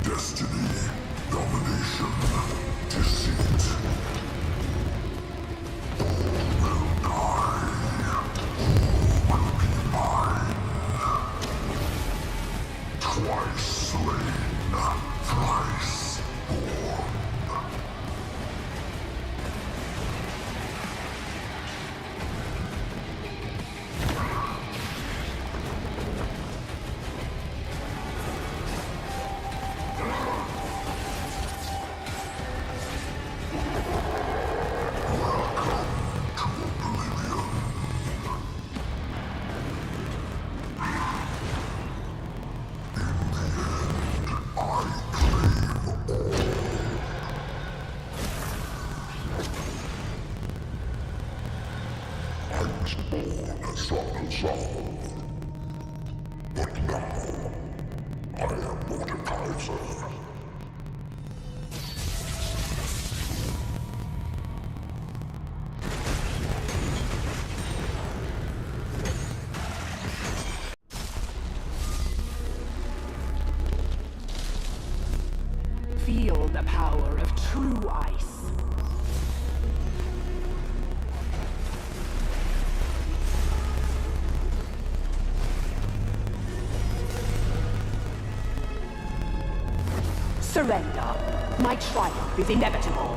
Destiny, domination, deceit. All will die. All will be mine. Twice slain, thrice born. I was born a soccer soul, but now I am Mordekaiser. Feel the power of true ice. Surrender. My triumph is inevitable.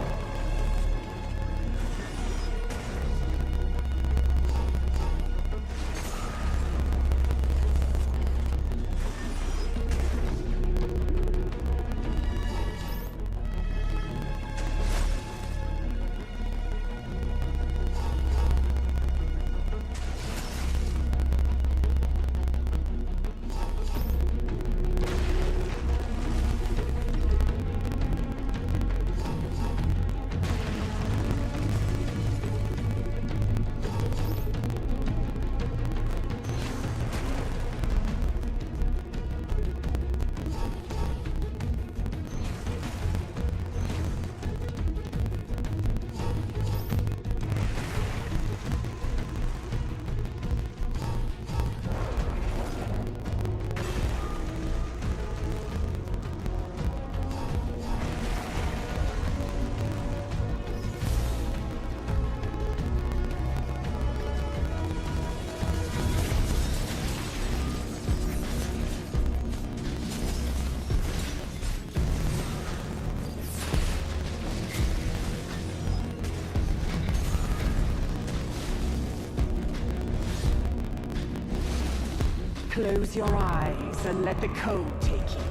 Close your eyes and let the code take you.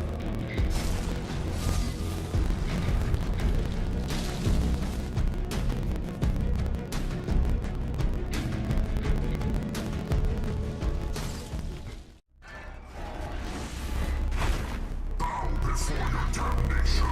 Bow before your damnation.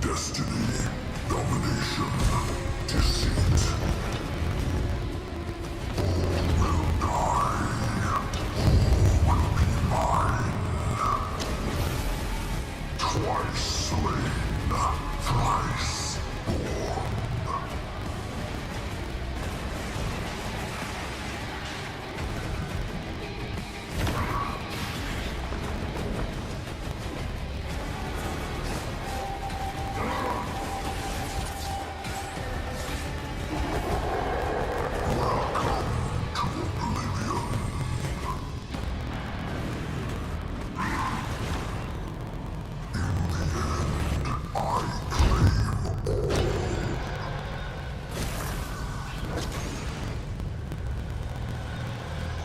Destiny, domination, deceit. All will die. All will be mine. Twice slain, thrice born.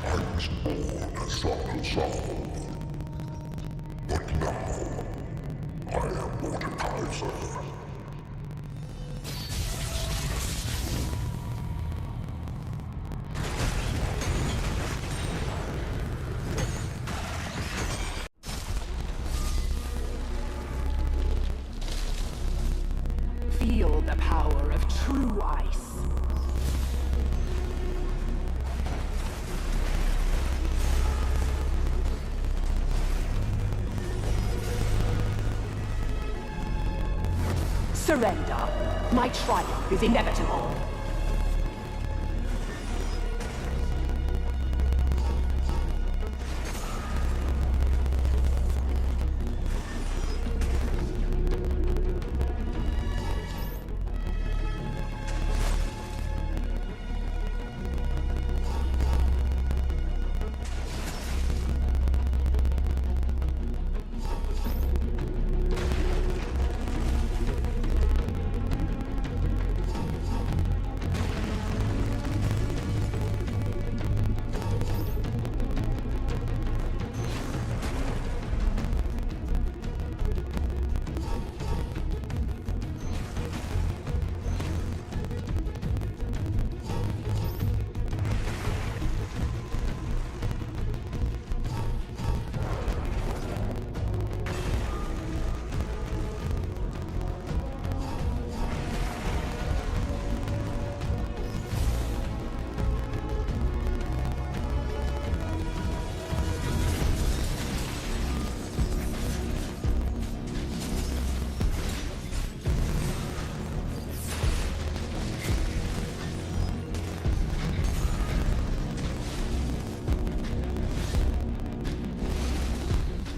I was born as Soccer, but now I am Mordekaiser. Feel the power of true ice. Surrender. My triumph is inevitable.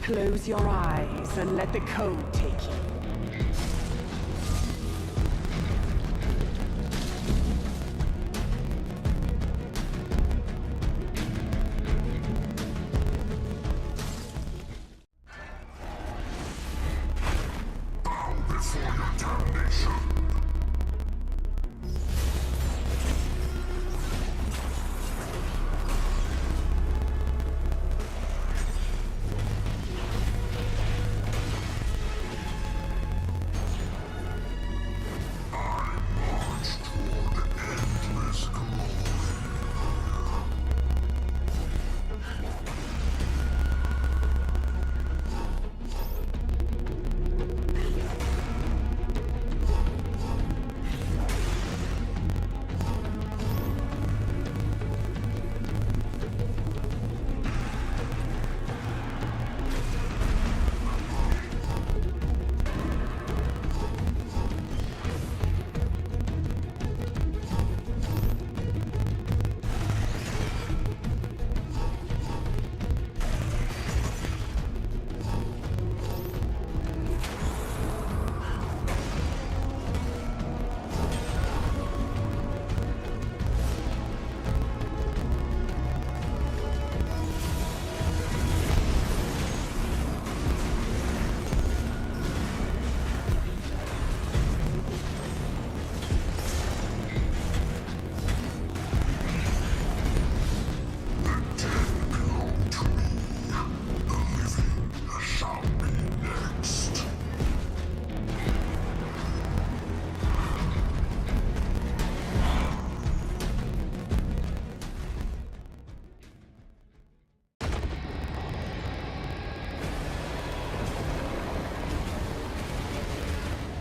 Close your eyes and let the code take you. Before your damnation.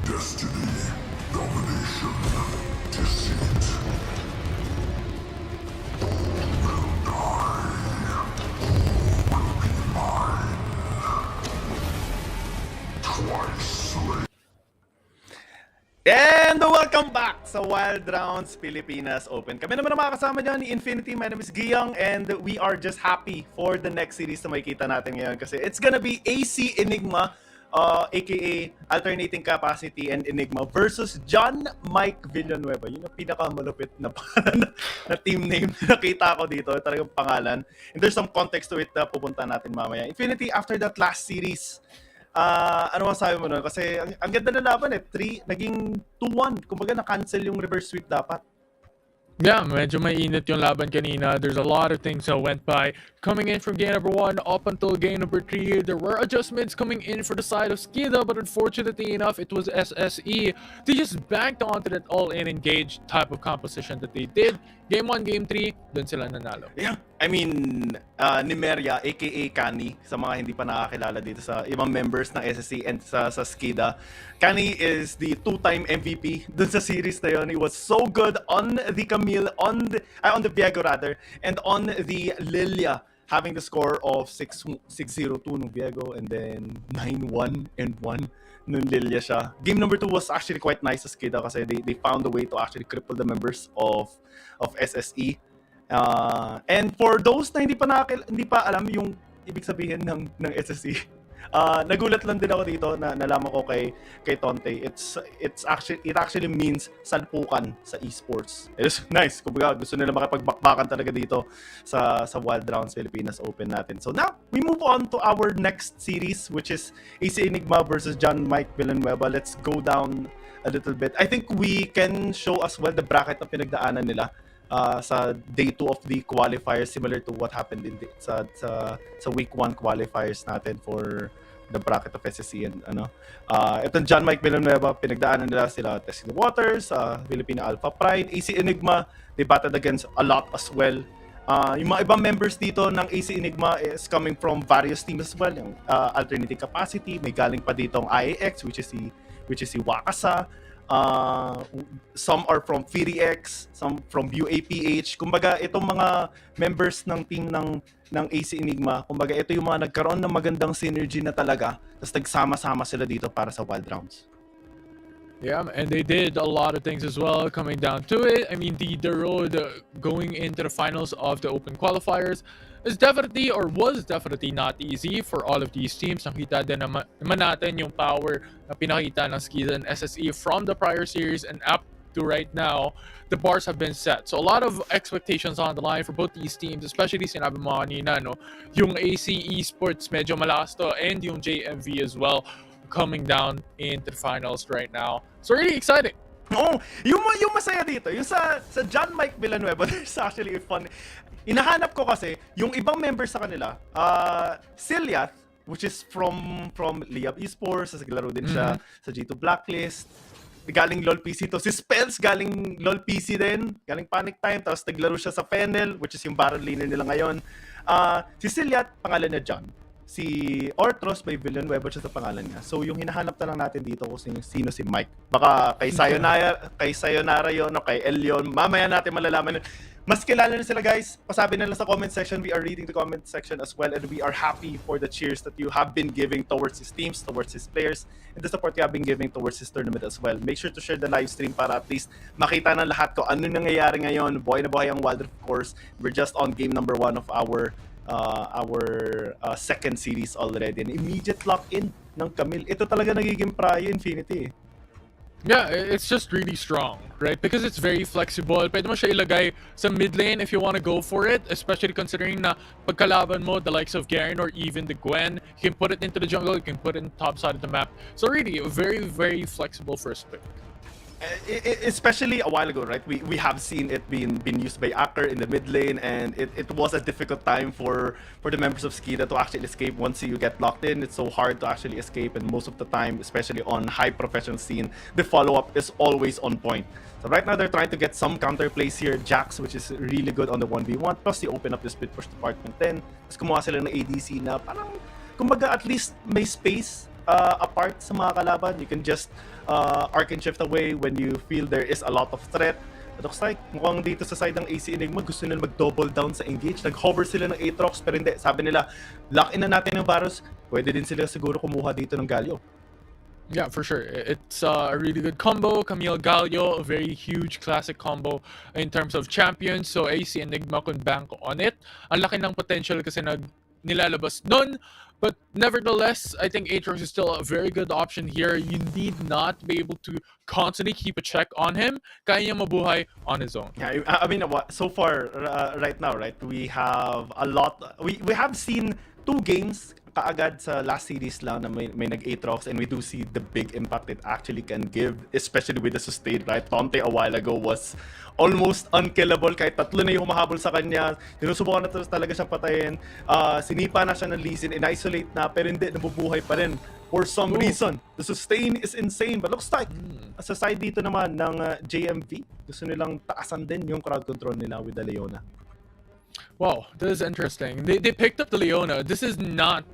Destiny, domination, deceit. All will die. All will be mine. Twice slain. And welcome back sa Wild Rounds Pilipinas Open. Kami naman ang makakasama dyan ni Infinity. My name is Giyang and we are just happy for the next series na makikita natin ngayon kasi it's gonna be AC Enigma, aka Alternating Capacity and Enigma versus John Mike Villanueva. Yun ang pinakamalupit na, na team name na nakita ko dito. Talagang pangalan. And there's some context to it na pupunta natin mamaya. Infinity, after that last series, ano masabi mo nun? Kasi ang ganda na laban eh. 3, naging 2-1. Kumbaga na-cancel yung reverse sweep dapat. Yeah, medyo mainit yung laban kanina. There's a lot of things that went by. Coming in from game number 1 up until game number 3, there were adjustments coming in for the side of Skida, but unfortunately enough, it was SSE. They just banked onto that all-in engaged type of composition that they did. Game 1, Game 3, dun sila nanalo. Yeah, I mean, Nimeria, aka Kani, sa mga hindi pa nakakilala dito sa ibang members ng SSE and sa Skida. Kani is the 2-time MVP dun sa series na yun. He was so good on the Camille, on the Viego rather, and on the Lilia, having the score of 6-0-2 nung Viego and then 9-1 and 1 nung Lilia siya. Game number 2 was actually quite nice sa Skida kasi they found a way to actually cripple the members of SSE. And for those na hindi pa alam yung ibig sabihin ng SSE, nagulat lang din ako dito na nalaman ko kay Tonte. It actually means salpukan sa esports. It's nice. Kumbaga gusto nila makipagbakbakan talaga dito sa Wild Rounds Pilipinas Open natin. So now we move on to our next series, which is AC Enigma versus John Mike Villanueva. Let's go down a little bit. I think we can show as well the bracket na pinagdaanan nila sa day 2 of the qualifiers, similar to what happened in sa week 1 qualifiers natin for the bracket of SSC and itong John Mike Villanueva, pinagdaanan nila sila Testing the Waters, Filipino Alpha Pride, AC Enigma, they battled against a lot as well. Yung mga ibang members dito ng AC Enigma is coming from various teams as well. Yung Alternating Capacity, may galing pa dito ang IAX, which is si Wakasa. Some are from FiriX, some from UAPH. Kumbaga, itong mga members ng team ng AC Enigma, kumbaga, ito yung mga nagkaroon ng magandang synergy na talaga, tapos nagsama-sama sila dito para sa Wild Rounds. Yeah, and they did a lot of things as well coming down to it. I mean, the road going into the finals of the Open Qualifiers is definitely or was definitely not easy for all of these teams. Nakita din naman natin yung power na pinakita ng Skida and SSE from the prior series and up to right now. The bars have been set. So a lot of expectations on the line for both these teams, especially sinabi mo kanina, no? Yung AC Esports medyo malakas to and yung JMV as well coming down into the finals right now. So really exciting. Oo, yung masaya dito, yung sa John Mike Villanueva, there's actually a fun. Inahanap ko kasi yung ibang members sa kanila, Silyath, which is from Liab Esports, naglaro din siya sa G2 Blacklist. Galing LoL PC to. Si Spells galing LoL PC din, galing Panic Time, tapos naglaro siya sa Fennel, which is yung Baron laner nila ngayon. Si Silyath, pangalan niya John. Si Ortros, may Villanueva siya sa pangalan niya. So yung hinahanap na lang natin dito kung sino si Mike. Baka kay Sayonara yun o kay El yun. Mamaya natin malalaman. Mas kilala na sila, guys. Pasabi na lang sa comment section. We are reading the comment section as well, and we are happy for the cheers that you have been giving towards his teams, towards his players, and the support you have been giving towards his tournament as well. Make sure to share the live stream para at least makita ng lahat ko ano nangyayari ngayon. Buhay na buhay ang Wild Rift course. We're just on game number 1 of our second series already. And immediate lock-in ng Camille. Ito talaga nagiging Prayo Infinity. Yeah, it's just really strong, right? Because it's very flexible. Pwede mo siya ilagay sa mid lane if you want to go for it, especially considering na pagkalaban mo, the likes of Garen or even the Gwen, you can put it into the jungle, you can put it in the top side of the map. So really, very, very flexible first pick. Especially a while ago, right? We have seen it being used by Acker in the mid lane, and it was a difficult time for the members of Skida to actually escape. Once you get locked in, it's so hard to actually escape, and most of the time, especially on high professional scene, the follow-up is always on point. So right now, they're trying to get some counter plays here. Jax, which is really good on the 1v1, plus they open up the split push department 10. Tapos kumuha sila ng ADC na parang, kumbaga at least may space apart sa mga kalaban. You can just arc and shift away when you feel there is a lot of threat. It looks like mukhang dito sa side ng AC Enigma gusto nila mag-double down sa engage. Nag-hover sila ng Aatrox pero hindi. Sabi nila, lock in na natin ng Varus. Pwede din sila siguro kumuha dito ng Galio. Yeah, for sure. It's a really good combo. Camille Galio, a very huge classic combo in terms of champions. So AC Enigma could bank on it. Ang laki ng potential kasi nilalabas nun. But nevertheless, I think Aatrox is still a very good option here. You need not be able to constantly keep a check on him. Kaya niya mabuhay on his own. Yeah, I mean, so far, right now, right, we have a lot. We have seen 2 games kaagad sa last series lang na may nag-Aatrox, and we do see the big impact it actually can give, especially with the sustain, right? Tonte a while ago was almost unkillable. Kahit 3 na yung humahabol sa kanya, sinusubukan na talaga siyang patayin. Sinipa na siya ng Lee Sin, in-isolate na, pero hindi, nabubuhay pa rin. For some reason, the sustain is insane. But looks like, sa side dito naman ng JMV, gusto nilang taasan din yung crowd control nila with the Leona. Wow, this is interesting. They picked up the Leona. This is not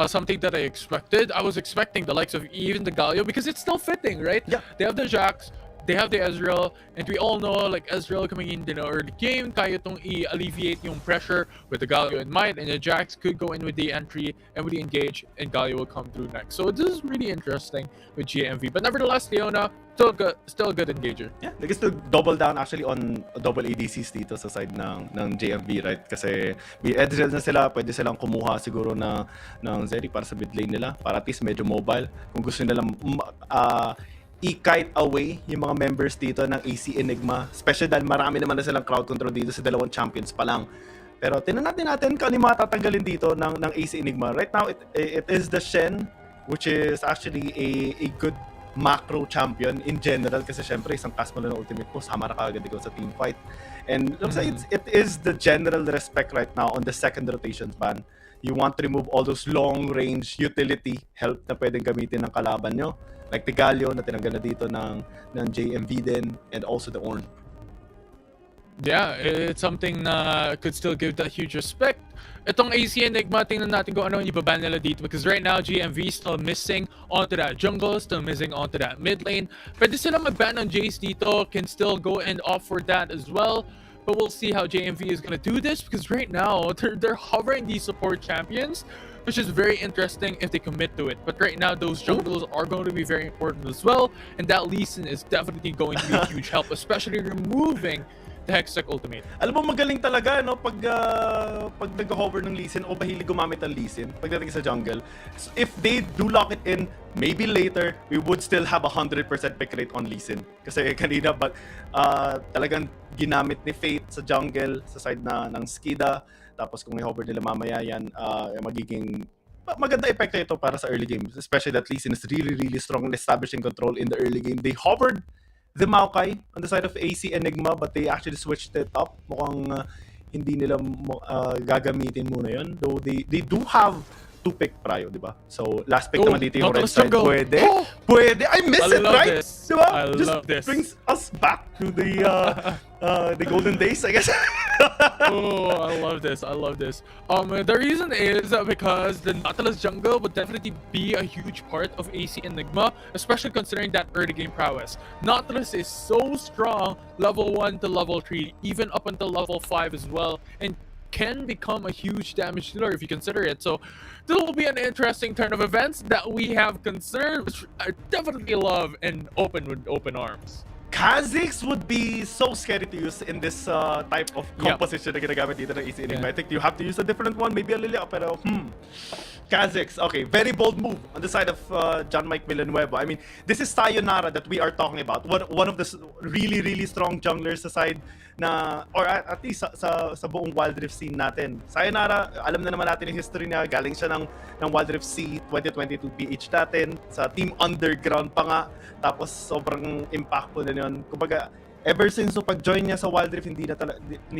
something that I expected. I was expecting the likes of even the Galio because it's still fitting, right? Yeah. They have the Jax, they have the Ezreal, and we all know like Ezreal coming in the early game, kaya itong i-alleviate yung pressure with the Galio in mind, and the Jax could go in with the entry and with the engage, and Galio will come through next. So this is really interesting with GMV. But nevertheless, Leona, still a good engager. Yeah, they can still double down actually on double ADCs dito sa side ng JMV, right? Kasi may Ezreal na sila, pwede silang kumuha siguro ng Zeri para sa mid lane nila, para at least medyo mobile. Kung gusto nila i-kite away yung mga members dito ng AC Enigma, especially dahil marami naman na silang crowd control dito sa 2 champions pa lang. Pero tinan natin kung ano yung mga tatanggalin dito ng AC Enigma. Right now, it is the Shen, which is actually a good macro champion in general, kasi syempre isang cast mo lang ng ultimate mo, sama na kagad ikaw sa team fight. And looks like it is the general respect right now on the second rotation ban. You want to remove all those long range utility help na pwedeng gamitin ng kalaban nyo, like the Galio na tinanggal na dito ng JMV din, and also the Ornn. Yeah, it's something na could still give that huge respect. Itong AC Enigma, tingnan natin kung ano yung ibaban nila dito, because right now GMV still missing onto that jungle, still missing onto that mid lane. Pwede sila mag-ban ng Jace dito, can still go and opt for that as well. but we'll see how JMV is gonna do this, because right now they're hovering these support champions, which is very interesting if they commit to it. But right now, those jungles are going to be very important as well, and that Lee Sin is definitely going to be a huge help, especially removing the Hextech ultimate. Alam mo, magaling talaga, no? Pag nag-hover ng Lee Sin o mahilig gumamit ng Lee Sin pagdating sa jungle. So if they do lock it in, maybe later, we would still have 100% pick rate on Lee Sin. Kasi kanina, talagang ginamit ni Fate sa jungle, sa side ng Skida. Tapos kung i-hover nila mamaya yan, magiging maganda epekto ito para sa early games. Especially that Lee Sin is really, really strong in establishing control in the early game. They hovered the Maokai on the side of AC Enigma, but they actually switched it up. Mukhang hindi nila gagamitin muna yun. Though they do have 2-pick Prayo, di ba? So, last pick naman dito yung red side. Pwede. Pwede. I miss it, right? This. Di ba? I love this. Brings us back to the golden days, I guess. Oh, I love this. I love this. The reason is because the Nautilus jungle would definitely be a huge part of AC Enigma, especially considering that early game prowess. Nautilus is so strong, level 1 to level 3, even up until level 5 as well, and can become a huge damage dealer if you consider it. So this will be an interesting turn of events that we have concerned, which I definitely love and open with open arms. Kha'Zix would be so scary to use in this type of composition na ginagamit dito ng AC Enigma. I think you have to use a different one, maybe a Lilia, pero Kha'Zix, okay, very bold move on the side of John Mike Villanueva. I mean, this is Sayonara that we are talking about. One of the really, really strong junglers sa side na, or at least sa buong Wild Rift scene natin. Sayonara, alam na naman natin yung history niya. Galing siya ng Wild Rift C 2022 PH natin. Sa Team Underground pa nga. Tapos sobrang impactful na yun. Kumbaga, ever since pag-join niya sa Wild Rift, hindi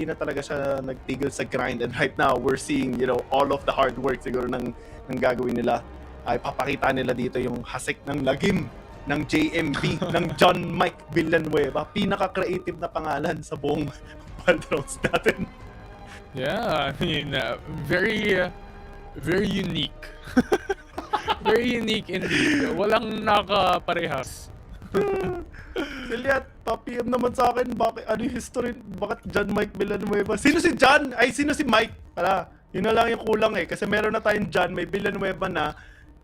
na talaga siya nagtigil sa grind. And right now, we're seeing, all of the hard work siguro ng gagawin nila. Ay papakita nila dito yung hasik ng lagim ng JMV, ng John Mike Villanueva. Pinaka-creative na pangalan sa buong Wild Rounds natin. Yeah, I mean, very unique. Very unique indeed. Walang nakaparehas. Liat, pa-PM naman sa akin, ano yung history, bakit John Mike Villanueva? Sino si John? Ay, sino si Mike? Pala, yun na lang yung kulang kasi meron na tayong John, may Villanueva na,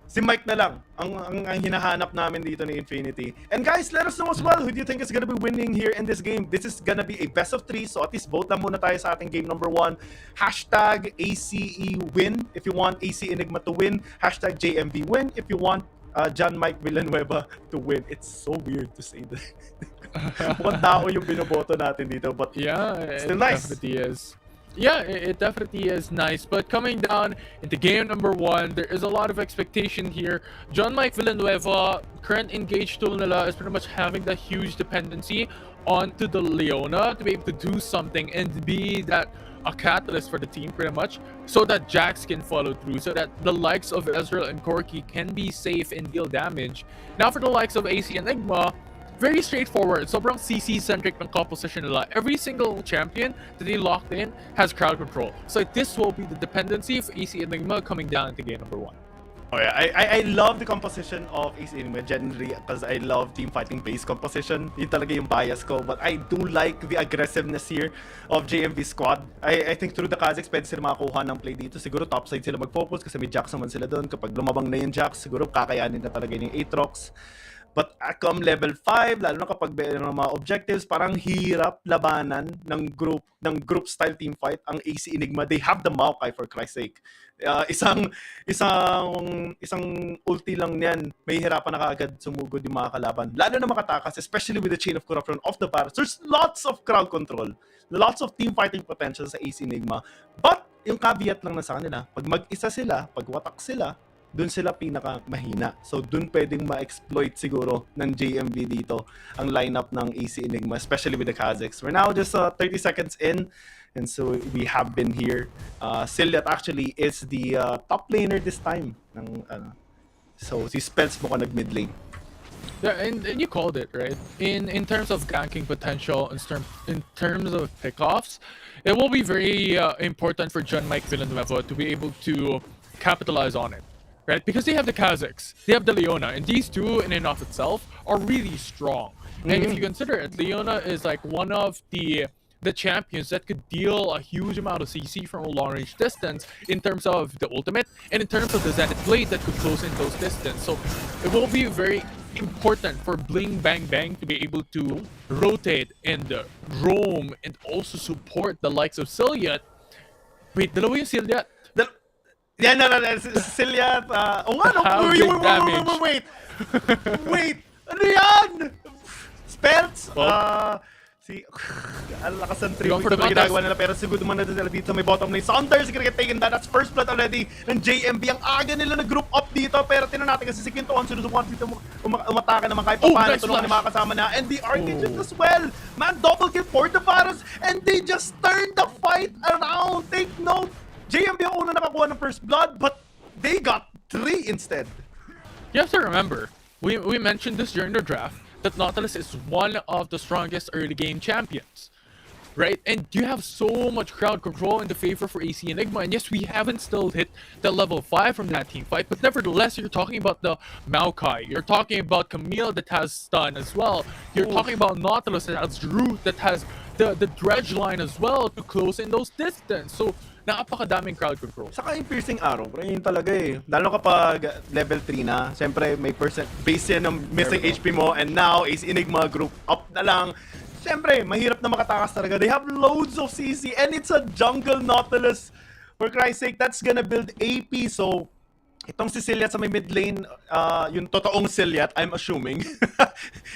si Mike na lang ang hinahanap namin dito ni Infinity. And guys, let us know as well, who do you think is gonna be winning here in this game? This is gonna be a best of 3, so at least vote na muna tayo sa ating game number 1. Hashtag ACE win if you want AC Enigma to win. Hashtag JMV win if you want John Mike Villanueva to win. It's so weird to say that. Mukhang tao yung binoboto natin dito, but yeah, still nice. Definitely is. Yeah, it definitely is nice. But coming down into game number 1, there is a lot of expectation here. John Mike Villanueva, current engage tool nila is pretty much having that huge dependency onto the Leona to be able to do something and be that a catalyst for the team pretty much, so that Jax can follow through, so that the likes of Ezreal and Corki can be safe and deal damage. Now for the likes of AC Enigma, very straightforward. Sobrang CC-centric ng composition nila. Every single champion that they locked in has crowd control. So this will be the dependency of AC Enigma coming down into game number 1. Oh yeah, I love the composition of AC Enigma generally because I love team fighting based composition. Yun talaga yung bias ko. But I do like the aggressiveness here of JMV squad. I think through the Kha'Zix, pwede sila makakuha ng play dito. Siguro topside sila mag-focus kasi may Jax naman sila doon. Kapag lumabang na yung Jax, siguro kakayanin na talaga yung Aatrox. But come level 5, lalo na kapag meron mga objectives, parang hirap labanan ng group style team fight ang AC Enigma. They have the Maokai, for Christ's sake. Isang ulti lang niyan, may hirapan na kaagad sumugod yung mga kalaban. Lalo na makatakas, especially with the chain of corruption of the Paras. There's lots of crowd control, lots of team fighting potential sa AC Enigma. But yung caveat lang na sa kanila, pag mag-isa sila, pag watak sila, dun sila pinaka mahina. So dun pwedeng ma-exploit siguro ng JMV dito ang lineup ng AC Enigma, especially with the Kha'Zix. We're now just 30 seconds in, and so we have been here. Silliat actually is the top laner this time. So si Spence mo ka nag-mid lane. Yeah, and you called it, right? In terms of ganking potential, in terms of pickoffs, it will be very important for John Mike Villanueva to be able to capitalize on it. Right? Because they have the Kha'Zix, they have the Leona, and these two in and of itself are really strong. And if you consider it, Leona is like one of the the champions that could deal a huge amount of CC from a long range distance in terms of the ultimate and in terms of the Zenith Blade that could close in those distance. So it will be very important for Bling Bang Bang to be able to rotate and roam and also support the likes of Ciliat. Wait, dalawa yung Ciliat. Yan na, Ciliat. Oh nga, no. How big damage? Wait. Ano yan? Spells? Ang lakas ng 3 Going for weeks the na ginagawa nila, pero siguro man na sila dito sa may bottom lane. Saunders gonna get taken down. That's first blood already ng JMB. Ang aga nila na group up dito, pero tinan natin kasi si Quinton sinusubukan dito umatake naman kahit paano. Tulungan yung mga kasama na. And the Archangel as well. Man, double kill for the Varus, and they just turned the fight around. Take note. JMB ang una nakakuha ng first blood, but they got 3 instead. You have to remember, we mentioned this during the draft, that Nautilus is one of the strongest early game champions, right? And you have so much crowd control in the favor for AC Enigma, and yes, we haven't still hit the level 5 from that team fight, but nevertheless, you're talking about the Maokai, you're talking about Camille that has stun as well, you're talking about Nautilus that has Root, that has the dredge line as well to close in those distance. So napakadaming crowd control. Saka yung piercing arrow, bro, yun talaga eh. Lalo kapag level 3 na, siyempre may base yan ng missing HP mo, and now Ace Enigma group up na lang. Siyempre, mahirap na makatakas talaga. They have loads of CC, and it's a jungle Nautilus. For Christ's sake, that's gonna build AP, so itong si Ciliat sa may mid lane, yung totoong Ciliat, I'm assuming,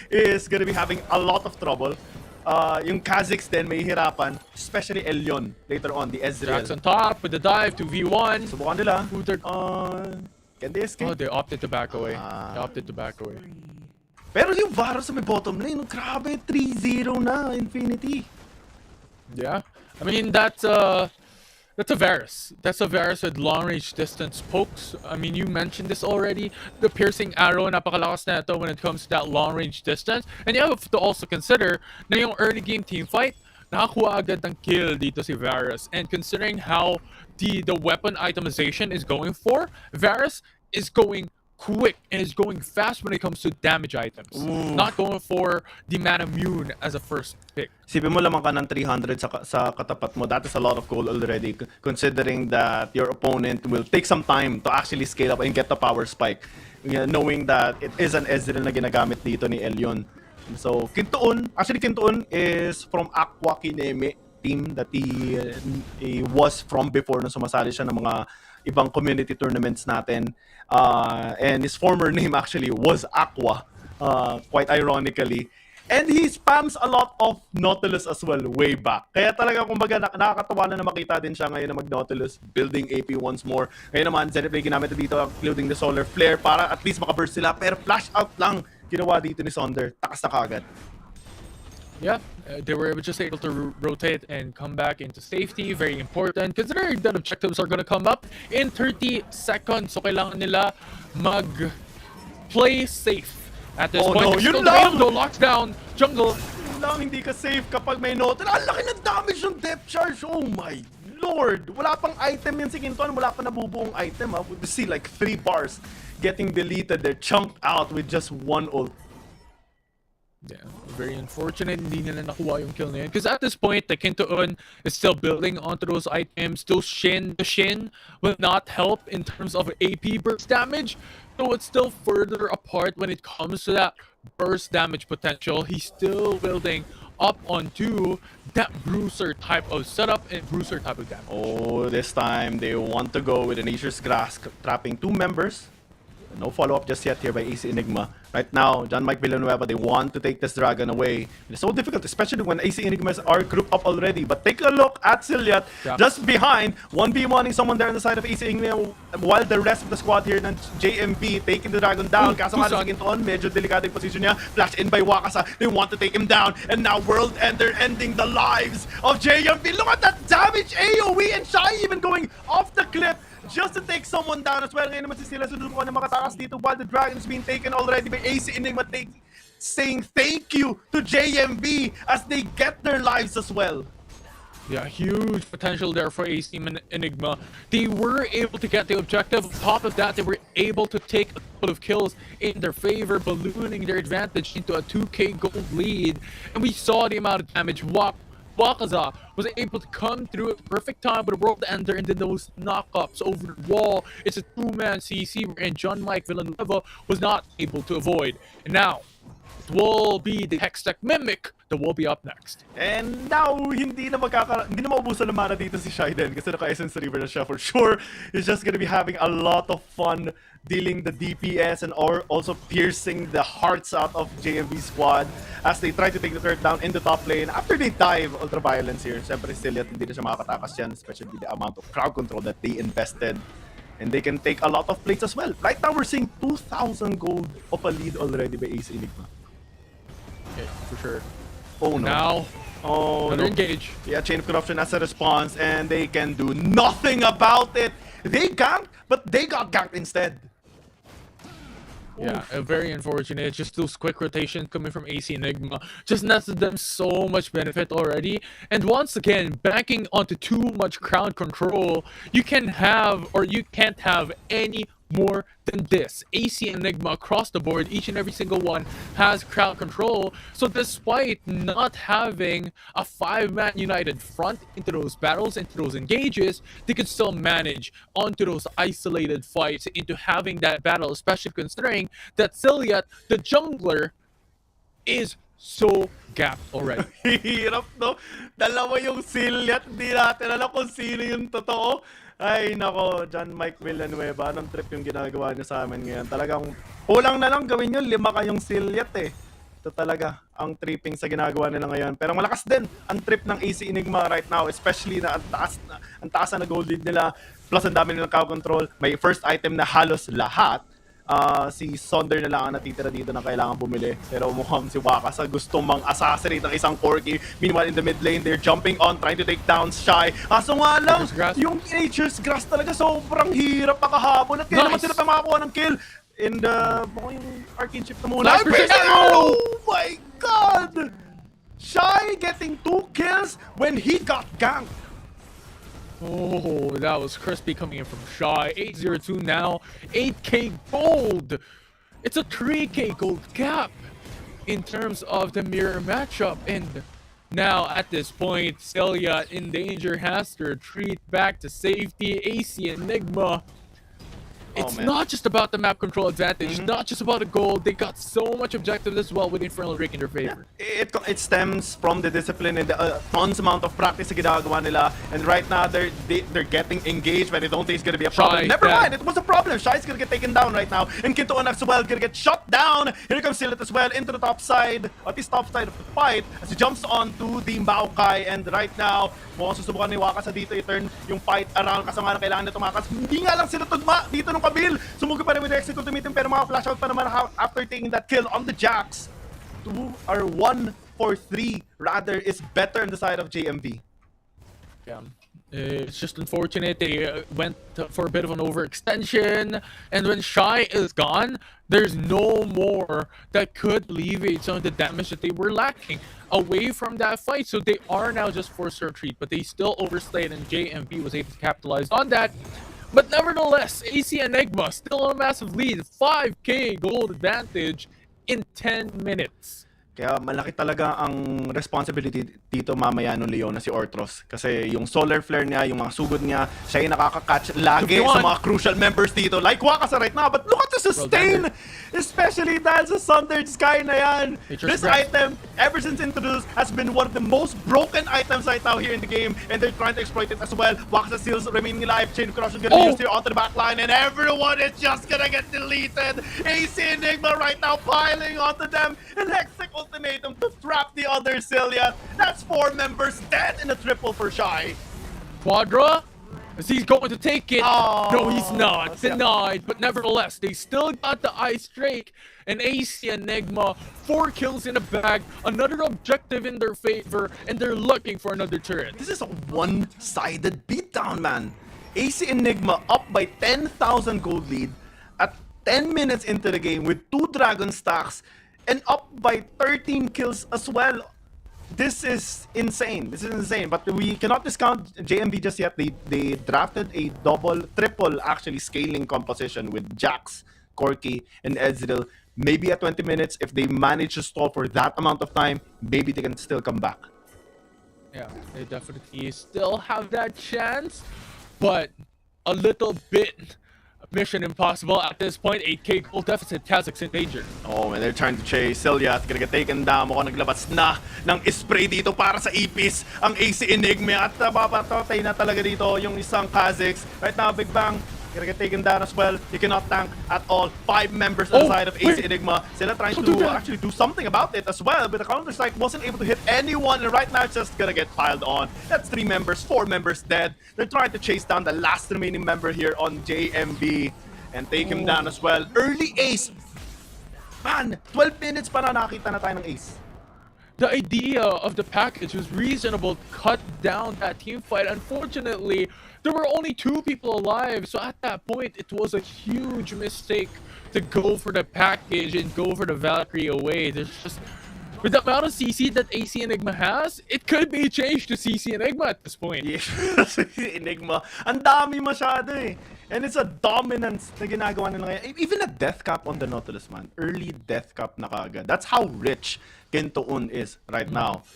is gonna be having a lot of trouble. Yung Kha'Zix din may hirapan, especially Elyon later on, the Ezreal. Jax on top with the dive to V1. Subukan nila. Can they escape? Oh, they opted to back away. They opted to back away. Pero yung Varus sa may bottom lane, grabe, 3-0 na, Infinity. Yeah, I mean that's a Varus. That's a Varus with long range distance pokes. I mean, you mentioned this already. The piercing arrow, napakalakas na ito when it comes to that long range distance. And you have to also consider na yung early game team fight, nakakuha agad ng kill dito si Varus. And considering how the weapon itemization is going for, Varus is going quick and is going fast when it comes to damage items. Not going for the mana immune as a first pick. Sipin mo lamang ka ng 300 sa katapat mo. That is a lot of gold already, considering that your opponent will take some time to actually scale up and get the power spike, knowing that it is an Ezreal na ginagamit dito ni Elyon. So, Quinton is from Aqua Kineme team that he was from before nung sumasali siya ng mga ibang community tournaments natin. And his former name actually was Aqua, quite ironically. And he spams a lot of Nautilus as well way back. Kaya talaga kumbaga nakakatawa na makita din siya ngayon na mag-Nautilus, building AP once more. Ngayon naman, Zenith Blade ginamit dito, including the Solar Flare para at least makaburst sila. Pero flash out lang ginawa dito ni Sonder. Takas na kagad. Yeah, they were just able to rotate and come back into safety. Very important considering that objectives are going to come up in 30 seconds. So kailangan nila mag-play safe at this point. No, yun still lang! able to lock down jungle. Yun lang, hindi ka safe kapag may Nautilus. Ang laki ng damage ng depth charge. Oh my lord. Wala pang item yan si Quinton. Wala pa nabubuong item. We see like 3 bars getting deleted. They're chunked out with just 1 ult. Yeah, very unfortunate hindi nila nakuha yung kill na yun. Because at this point, the Quinton is still building onto those items. Still the Shin will not help in terms of AP burst damage. So it's still further apart when it comes to that burst damage potential. He's still building up onto that Bruiser type of setup and Bruiser type of damage. Oh, this time they want to go with a Nature's Grasp, trapping 2 members. No follow-up just yet here by AC Enigma. Right now, John Mike Villanueva, they want to take this dragon away. It's so difficult, especially when AC Enigmas are grouped up already. But take a look at Ciliat, just behind, 1v1ing someone there on the side of AC Enigma, while the rest of the squad here ng JMB taking the dragon down. Kaso nga sa Quinton, medyo delikado yung position niya. Flash in by Wakasa, they want to take him down. And now World Ender ending the lives of JMB. Look at that damage, AoE, and Shai even going off the cliff just to take someone down as well. Ngayon naman si Sila susubukan na makatakas dito while the dragon is being taken already by AC Enigma, saying thank you to JMB as they get their lives as well. Yeah, huge potential there for AC Enigma. They were able to get the objective. On top of that, they were able to take a couple of kills in their favor, ballooning their advantage into a 2k gold lead. And we saw the amount of damage Wakaza was able to come through at the perfect time with a World Ender, and then those knockups over the wall. It's a two-man CC, and John Mike Villanueva was not able to avoid. And now, it will be the Hextech Mimic that will be up next. And now, hindi na maubusan ng mana dito si Shiden kasi naka-Essence River na siya for sure. He's just gonna be having a lot of fun dealing the DPS and also piercing the hearts out of JMV squad as they try to take the third down in the top lane. After they dive Ultra Violence here, siyempre still yet hindi na siya makakatakas yan, especially the amount of crowd control that they invested. And they can take a lot of plates as well. Right now, we're seeing 2,000 gold of a lead already by AC Enigma. Okay, for sure. Oh no. Now, another engage. Yeah, Chain of Corruption as a response, and they can do nothing about it. They ganked, but they got ganked instead. Yeah, very unfortunate. Just those quick rotations coming from AC Enigma just netted them so much benefit already. And once again, backing onto too much crowd control, you can have, or you can't have any more than this. AC Enigma across the board, each and every single one has crowd control. So despite not having a 5-man united front into those battles, into those engages, they could still manage onto those isolated fights into having that battle, especially considering that Ciliat, the jungler, is so gapped already. Hirap, no? Dalawa yung Ciliat, hindi natin alam kung sino yung totoo. Ay, nako, John Mike Villanueva, anong trip yung ginagawa niya sa amin ngayon? Talagang, kulang na lang gawin yun, 5 kayong Ciliat eh. Ito talaga, ang tripping sa ginagawa nila ngayon. Pero malakas din ang trip ng AC Enigma right now, especially na ang taas na gold lead nila, plus ang dami nilang crowd control. May first item na halos lahat. Si Sonder na lang ang natitira dito na kailangan bumili. Pero mukhang si Wakasa gusto mang assassinate ng isang Corki. Meanwhile, in the mid lane, they're jumping on, trying to take down Shy. Kaso nga lang, yung Nature's Grass talaga sobrang hirap makahabol. At kaya naman sila pa makakuha ng kill. And, yung Arcane Shift na muna. Oh my God! Shy getting 2 kills when he got ganked. Oh, that was crispy coming in from Shy. 802 now. 8k gold. It's a 3k gold gap in terms of the mirror matchup. And now at this point, Celia in danger, has to retreat back to safety. AC Enigma. It's not just about the map control advantage, not just about the gold. They got so much objectives as well with Infernal Rick in their favor. It stems from the discipline and the tons amount of practice na ginagawa nila. And right now, they're getting engaged, but I don't think it's gonna be a problem. Never mind, it was a problem. Shy's gonna get taken down right now. And Kintoon as well gonna get shot down. Here comes Silit as well into the top side, or at least top side of the fight, as he jumps onto the Maokai. And right now, mukhang susubukan ni Wakasa dito i-turn yung fight around kasi nga na kailangan na tumakas. Hindi nga lang sila tugma dito nung kabil. Sumugod pa rin with the exit ultimatum pero mga flash out pa naman after taking that kill on the Jax. 2 or 1 for 3 rather is better on the side of JMV. Yeah. It's just unfortunate they went for a bit of an overextension, and when Shy is gone, there's no more that could alleviate some of the damage that they were lacking away from that fight. So they are now just forced to retreat, but they still overstayed, and JMV was able to capitalize on that. But nevertheless, AC Enigma still on a massive lead, 5k gold advantage in 10 minutes. Kaya malaki talaga ang responsibility dito mamaya nung Leon na si Ortros. Kasi yung solar flare niya, yung mga sugod niya, siya yung nakaka-catch lagi sa mga crucial members dito. Like Wakasa right now, but look at the sustain! Especially dahil sa Sundered Sky na yan. This item, ever since introduced, has been one of the most broken items right now here in the game. And they're trying to exploit it as well. Wakasa steals remaining alive. Chain of Corruption gonna use here onto the backline. And everyone is just gonna get deleted. AC Enigma right now piling onto them. And Hextech ultimatum to trap the other Celia. That's 4 members dead in a triple for Shy. Quadra? Is he going to take it? Oh, no, he's not. Denied. But nevertheless, they still got the Ice Drake. And AC Enigma, 4 kills in a bag. Another objective in their favor. And they're looking for another turret. This is a one-sided beatdown, man. AC Enigma up by 10,000 gold lead at 10 minutes into the game with 2 Dragon stacks. And up by 13 kills as well. This is insane. This is insane. But we cannot discount JMV just yet. They drafted a triple actually scaling composition with Jax, Corki, and Ezreal. Maybe at 20 minutes, if they manage to stall for that amount of time, maybe they can still come back. Yeah, they definitely still have that chance, but a little bit mission impossible at this point. 8K goal deficit, Kazakhs in danger. Oh, and they're trying to chase Celia. Gonna get taken down. Mukhang naglabas na ng spray dito para sa ipis ang AC Enigma. At mapapatay na talaga dito yung isang Kazakhs. Right now, Big Bang gonna get taken down as well. You cannot tank at all. 5 members on the side of AC Enigma. Sila trying to actually do something about it as well, but the counter strike wasn't able to hit anyone, and right now it's just gonna get piled on. That's 3 members, 4 members dead. They're trying to chase down the last remaining member here on JMB and take him down as well. Early ace. Man, 12 minutes para nakita na tayo ng ace. The idea of the package was reasonable to cut down that team fight. Unfortunately, there were only 2 people alive, so at that point, it was a huge mistake to go for the package and go for the Valkyrie away. There's just, with the amount of CC that AC Enigma has, it could be changed to CC Enigma at this point. Yes, Enigma. Ang dami masyado eh. And it's a dominance na ginagawa nila ngayon. Even a death cap on the Nautilus, man. Early death cap na kaagad. That's how rich Kintoon is right now.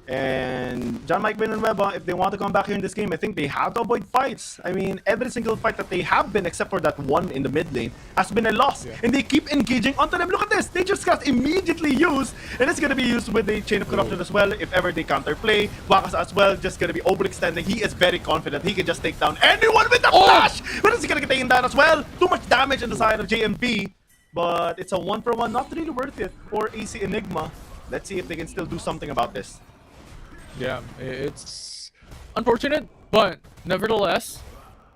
And John Mike Villanueva, if they want to come back here in this game, I think they have to avoid fights. I mean, every single fight that they have been, except for that one in the mid lane, has been a loss. Yeah. And they keep engaging onto them. Look at this. They just got immediately used. And it's going to be used with the Chain of Corruption as well. If ever they counterplay, Wakas as well, just going to be overextending. He is very confident. He can just take down anyone with the flash. But is he going to get taken down as well? Too much damage on the side of JMP. But it's a 1-for-1. Not really worth it for AC Enigma. Let's see if they can still do something about this. Yeah, it's unfortunate, but nevertheless,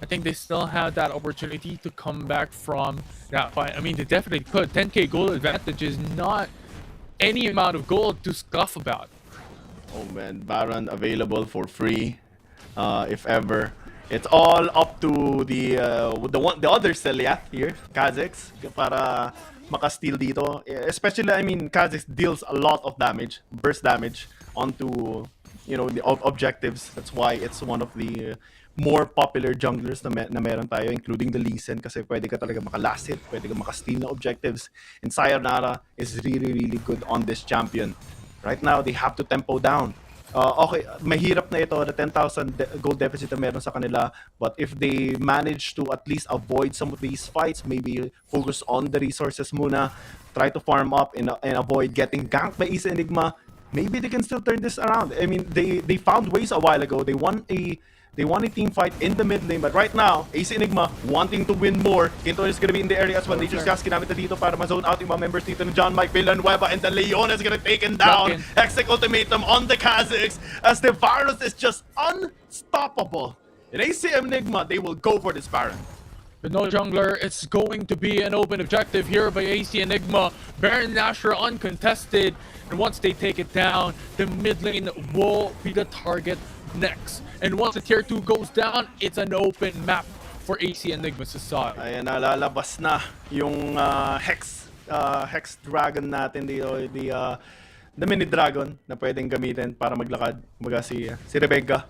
I think they still have that opportunity to come back from that fight. I mean, they definitely could. 10K gold advantage is not any amount of gold to scuff about. Oh man, Baron available for free, if ever. It's all up to the other Celiath here, Kazakhs, para maka-steal dito. Especially, I mean, Kazakhs deals a lot of damage, burst damage onto, you know, the objectives. That's why it's one of the more popular junglers na meron tayo, including the Lee Sin, kasi pwede ka talaga maka-last hit, pwede ka maka-steal na objectives. And Sayonara is really, really good on this champion. Right now, they have to tempo down. Okay, mahirap na ito, the 10,000 gold deficit na meron sa kanila, but if they manage to at least avoid some of these fights, maybe focus on the resources muna, try to farm up and avoid getting ganked by Isa Enigma, maybe they can still turn this around. I mean, they found ways a while ago. They won a team fight in the mid lane, but right now, AC Enigma wanting to win more. Kinto is gonna be in the area as well. Nature's Gas ginamit na dito para ma-zone out yung mga members dito ng John Mike Villanueva, and the Leon is gonna take him down. Hextech ultimatum on the Kazakhs as the Varus is just unstoppable. In AC Enigma, they will go for this Baron. With no jungler, it's going to be an open objective here by AC Enigma. Baron Nashor uncontested, and once they take it down, the mid lane will be the target next. And once the tier 2 goes down, it's an open map for AC Enigma Society. Ayan, nalalabas na yung Hex Dragon natin dito, the mini dragon na pwedeng gamitin para maglakad. Kumbaga si Rebecca.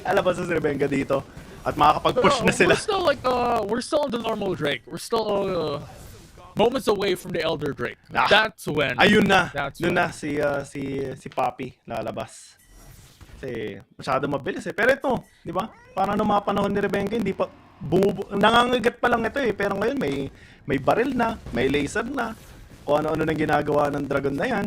Alabas na si Rebecca dito. At makakapag-push na sila. We're still on the normal Drake. We're still moments away from the Elder Drake. Ah, that's when. Ayun na. That's Doon when. na si Papi lalabas. Kasi masyado mabilis eh. Pero ito, di ba? Parang nung mga panahon ni Rebecca, hindi pa nangangagat pa lang ito eh. Pero ngayon may baril na, may laser na, o ano-ano nang ginagawa ng dragon na yan.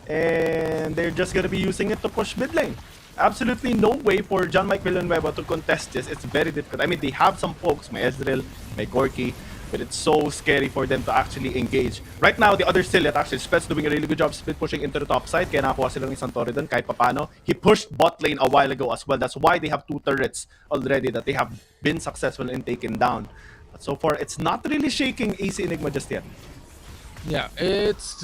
And they're just gonna be using it to push mid lane. Absolutely no way for John Mike Villanueva to contest this. It's very difficult. I mean, they have some folks, may Ezreal, may Corki, but it's so scary for them to actually engage. Right now, the other Celiath, actually, Spets doing a really good job split pushing into the top side. Kaya nakakuha sila ng isang torre doon kahit papano. He pushed bot lane a while ago as well. That's why they have 2 turrets already that they have been successful in taking down. But so far, it's not really shaking AC Enigma just yet. Yeah, it's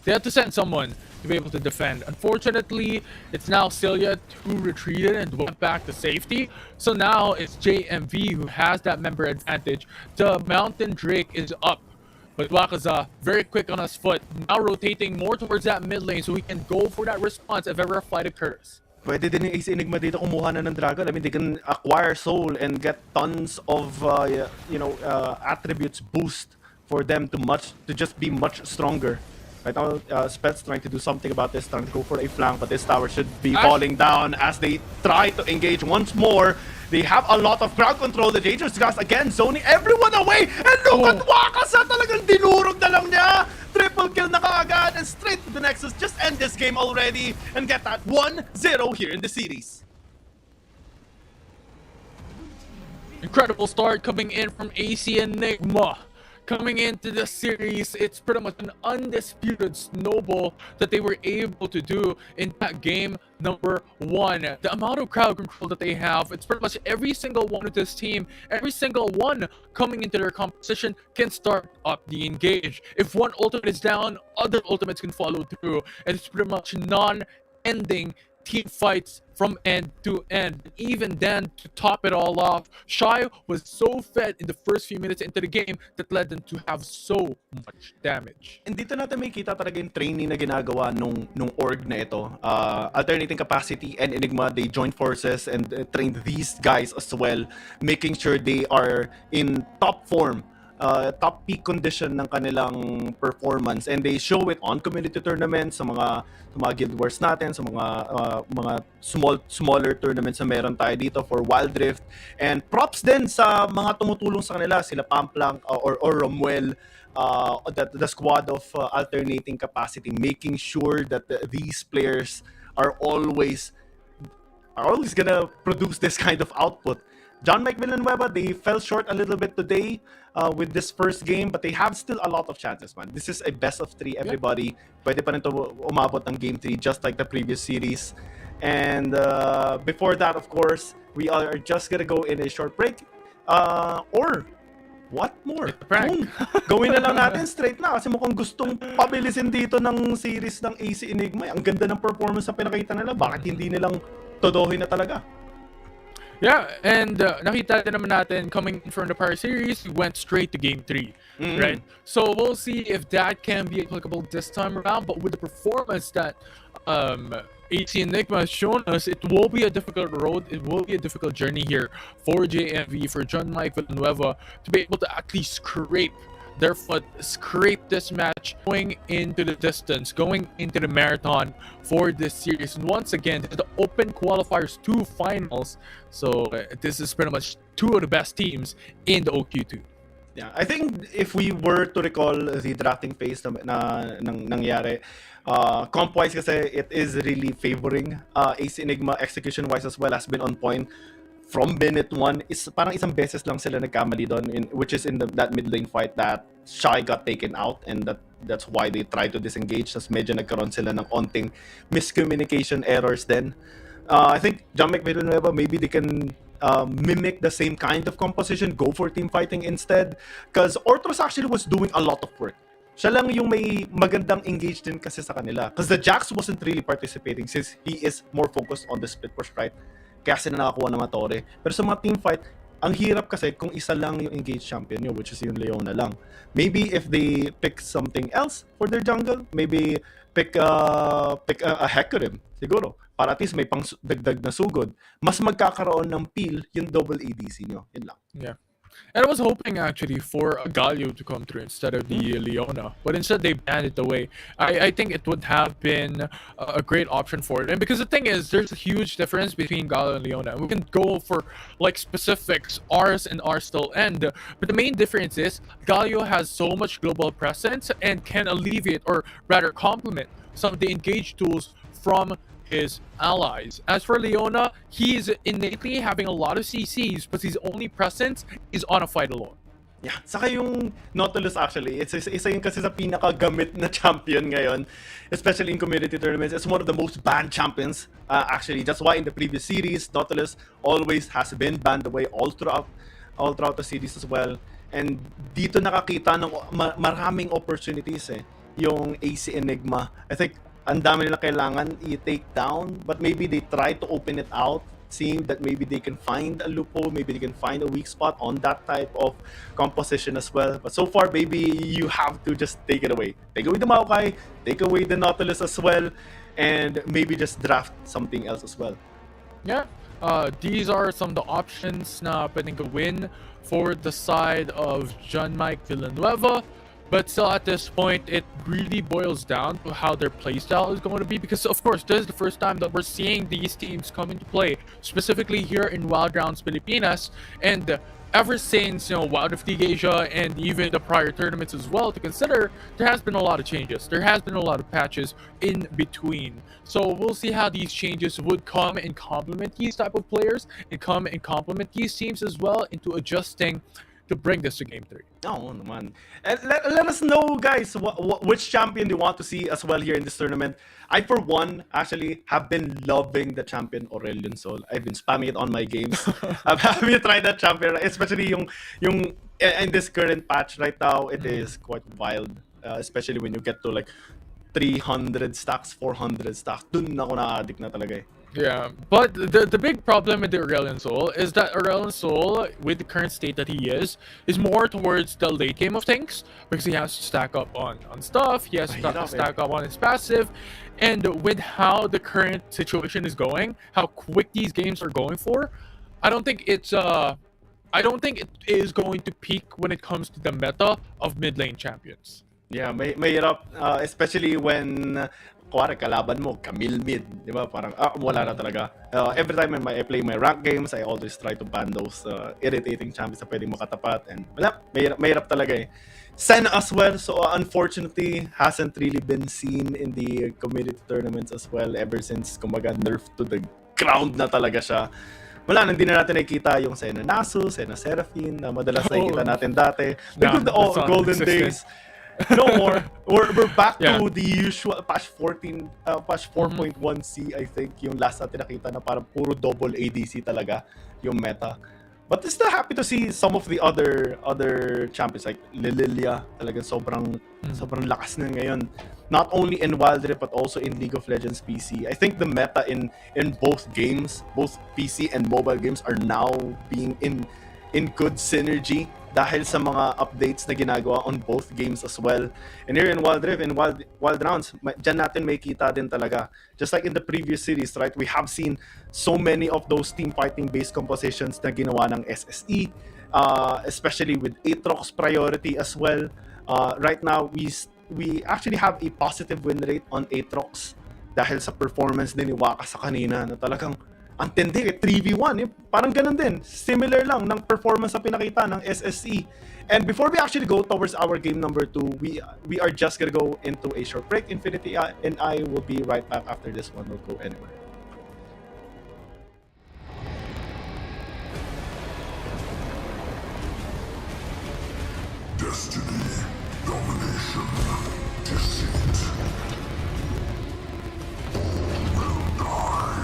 they had to send someone to be able to defend. Unfortunately, it's now Celia who retreated and went back to safety. So now it's JMV who has that member advantage. The Mountain Drake is up, but Wakaza very quick on his foot, now rotating more towards that mid lane so he can go for that response if ever a fight occurs. Pwede din yung AC Enigma dito kumuha na ng Dragon. I mean, they can acquire soul and get tons of attributes boost for them to just be much stronger. Right now, Spets trying to do something about this, trying to go for a flank, but this tower should be falling down as they try to engage once more. They have a lot of ground control. The Dangerous Gas again zoning everyone away. And look at Wakasa, talagang dinurog na lang niya. Triple kill na kaagad and straight to the Nexus. Just end this game already and get that 1-0 here in the series. Incredible start coming in from AC Enigma. Coming into the series, it's pretty much an undisputed snowball that they were able to do in that game number 1. The amount of crowd control that they have, it's pretty much every single one of this team, every single one coming into their composition can start up the engage. If one ultimate is down, other ultimates can follow through, and it's pretty much non-ending team fights from end to end. Even then, to top it all off, Shy was so fed in the first few minutes into the game that led them to have so much damage. And dito natin may kita talaga yung training na ginagawa nung org na ito. Alternating Capacity and Enigma, they joined forces and trained these guys as well, making sure they are in top form, top peak condition ng kanilang performance, and they show it on community tournaments, sa mga guild wars natin, sa mga smaller tournaments na meron tayo dito for Wild Rift. And props din sa mga tumutulong sa kanila, sila Pamplank or Romuel, the squad of Alternating Capacity, making sure that these players are always gonna produce this kind of output. John Mike Villanueva, they fell short a little bit today with this first game, but they have still a lot of chances, man. This is a best of 3, everybody. Pwede pa rin to umabot ng game 3 just like the previous series. And before that, of course, we are just gonna go in a short break. Or what more? Prank. Gawin na lang natin straight na kasi mukhang gustong pabilisin dito ng series ng AC Enigma. Ang ganda ng performance na pinakita nila. Bakit hindi nilang todohin na talaga? Yeah, and nakita din naman natin coming from the prior series, we went straight to game 3, right? So we'll see if that can be applicable this time around, but with the performance that AC Enigma has shown us, it will be a difficult road, it will be a difficult journey here for JMV, for John Mike Villanueva, to be able to at least scrape this match going into the distance, going into the marathon for this series. And once again, this is the Open Qualifiers 2 Finals, so this is pretty much 2 of the best teams in the OQ2. Yeah, I think if we were to recall the drafting phase na nangyari, comp-wise kasi it is really favoring AC Enigma. Execution-wise as well has been on point. From minute 1, is parang isang beses lang sila nagkamali doon, which is in that mid lane fight that Shy got taken out, and that's why they tried to disengage. Tas medyo nagkaroon sila ng onting miscommunication errors then. I think John Villanueva, maybe they can mimic the same kind of composition, go for team fighting instead, because Ortros actually was doing a lot of work. Siya lang yung may magandang engage din kasi sa kanila, because the Jax wasn't really participating since he is more focused on the split push, right? Kaya sila nakakuha ng Matore. Pero sa mga team fight, ang hirap kasi kung isa lang yung engaged champion nyo, which is yung Leona lang. Maybe if they pick something else for their jungle, maybe pick a Hecarim, siguro. Para at least may pang dagdag na sugod. Mas magkakaroon ng peel yung double ADC nyo. Yun lang. Yeah. And I was hoping actually for a Galio to come through instead of the Leona, but instead they banned it away. I think it would have been a great option for it. And because the thing is, there's a huge difference between Galio and Leona. We can go for like specifics, ours and ours still end. But the main difference is Galio has so much global presence and can alleviate, or rather complement, some of the engage tools from his allies. As for Leona, he's innately having a lot of CCs, but his only presence is on a fight alone. Yeah, saka yung Nautilus actually, it's isa yun kasi sa pinakagamit na champion ngayon, especially in community tournaments. It's one of the most banned champions actually. That's why in the previous series, Nautilus always has been banned away all throughout the series as well. And dito nakakita ng maraming opportunities yung AC Enigma. I think ang dami nila kailangan i-take down, but maybe they try to open it out, seeing that maybe they can find a loophole, maybe they can find a weak spot on that type of composition as well. But so far, maybe you have to just take it away. Take away the Maokai, take away the Nautilus as well, and maybe just draft something else as well. Yeah, these are some of the options na pwedeng win for the side of John Mike Villanueva. But still, at this point, it really boils down to how their playstyle is going to be. Because, of course, this is the first time that we're seeing these teams come into play, specifically here in Wild Rounds Pilipinas. And ever since, Wild of League Asia and even the prior tournaments as well to consider, there has been a lot of changes. There has been a lot of patches in between. So we'll see how these changes would come and complement these type of players and come and complement these teams as well into adjusting to bring this to Game 3. Oh, naman. And let us know, guys, which champion you want to see as well here in this tournament. I, for one, actually have been loving the champion Aurelion Sol. I've been spamming it on my games. Have you tried that champion? Especially yung in this current patch right now, it is quite wild. Especially when you get to like 300 stacks, 400 stacks. Dun ako na-addict na talaga eh. Yeah, but the big problem with the Aurelion Soul is that Aurelion Soul, with the current state that he is more towards the late game of things, because he has to stack up on stuff, he has to stack up on his passive, and with how the current situation is going, how quick these games are going for, I don't think it is going to peak when it comes to the meta of mid lane champions. Yeah, mahirap, especially when kuwari kalaban mo, Camille mid, di ba? Parang, wala na talaga. Every time I play my rank games, I always try to ban those irritating champions na pwedeng makatapat. And wala, mahirap talaga eh. Sen as well, so unfortunately, hasn't really been seen in the community tournaments as well ever since, kumbaga, nerf to the ground na talaga siya. Wala, hindi na natin nakikita yung Senna Nasus, Senna Seraphine, na madalas nakikita natin dati. The good golden days. No more. We're back to the usual patch 14, patch 4.1c, I think, yung last natin nakita na parang puro double ADC talaga yung meta. But still happy to see some of the other champions like Lilia, talagang sobrang lakas na ngayon. Not only in Wild Rift but also in League of Legends PC. I think the meta in both games, both PC and mobile games, are now being in good synergy dahil sa mga updates na ginagawa on both games as well. And here in Wild Rift, in Wild Rounds, dyan natin may kita din talaga. Just like in the previous series, right? We have seen so many of those team fighting based compositions na ginawa ng SSE, especially with Aatrox priority as well. Right now, we actually have a positive win rate on Aatrox dahil sa performance din ni Waka sa kanina na talagang ang tindi, 3v1, parang ganun din. Similar lang ng performance na pinakita ng SSE. And before we actually go towards our game number 2, we are just gonna go into a short break. Infinity and I will be right back after this one. Don't go anywhere. Destiny, domination, deceit. All will die.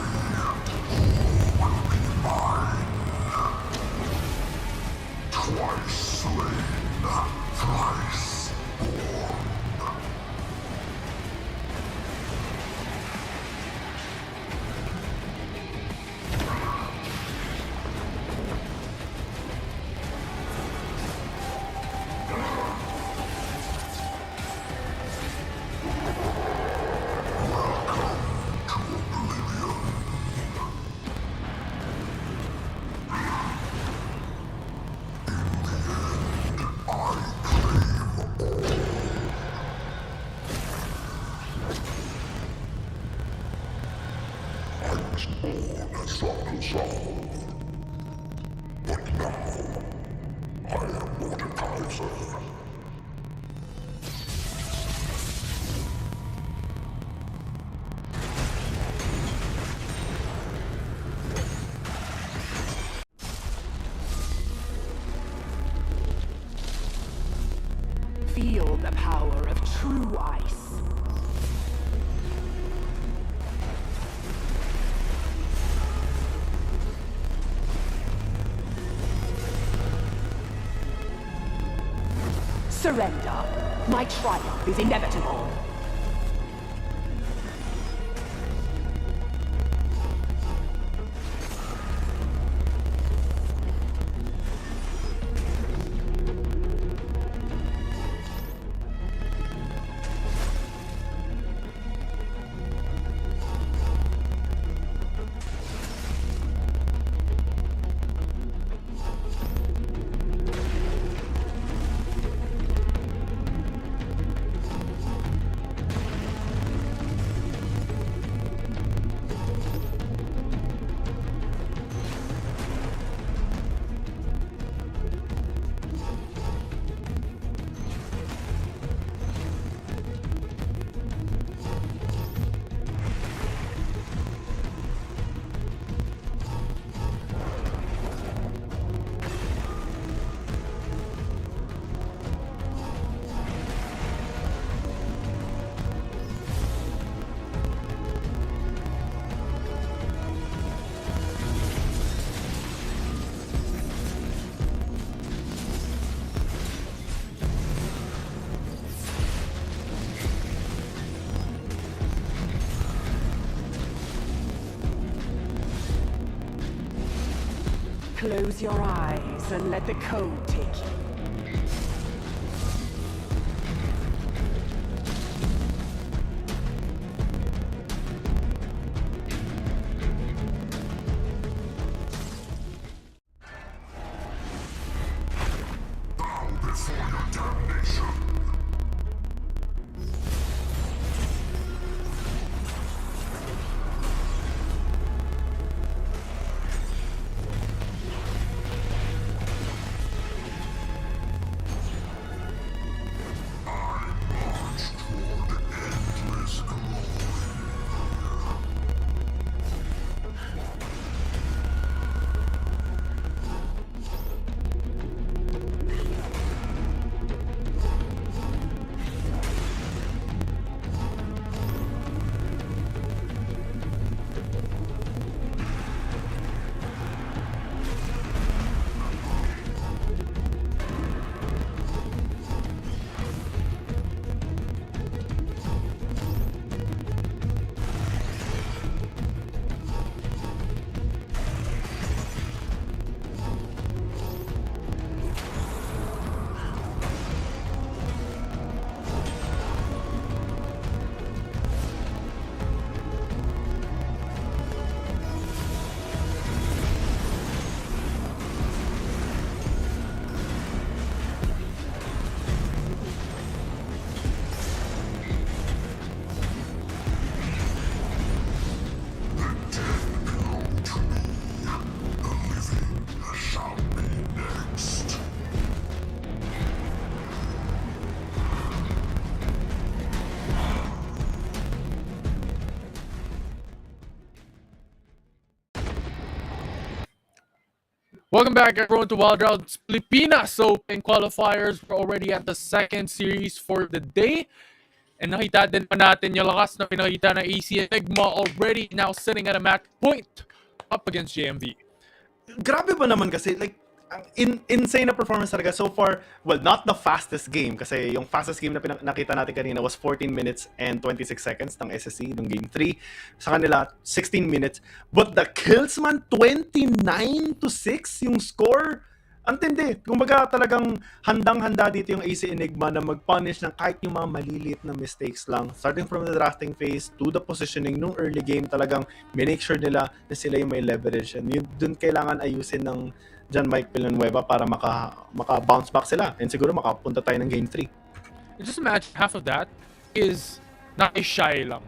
Twice slain, thrice born. But now, I am Mordekaiser. Feel the power of true ice. Surrender. My triumph is inevitable. Close your eyes and let the code take you. Bow before your damnation. Welcome back, everyone, to Wild Round's Pilipinas Open Qualifiers. We're already at the second series for the day. And nakita din pa natin yung lakas na pinakita ng AC Enigma already now sitting at a match point up against JMV. Grabe ba naman kasi, like, ang insane na performance talaga so far. Well, not the fastest game kasi yung fastest game na nakita natin kanina was 14 minutes and 26 seconds ng SSC ng game 3. Sa kanila, 16 minutes. But the kills man, 29-6 yung score. Ang tindi. Kumbaga talagang handang-handa dito yung AC Enigma na mag-punish ng kahit yung mga maliliit na mistakes lang. Starting from the drafting phase to the positioning nung early game, talagang make sure nila na sila yung may leverage. And yun, dun kailangan ayusin ng John Mike Villanueva para maka-bounce back sila. And siguro makapunta tayo ng game 3. Just imagine half of that is not shy lang.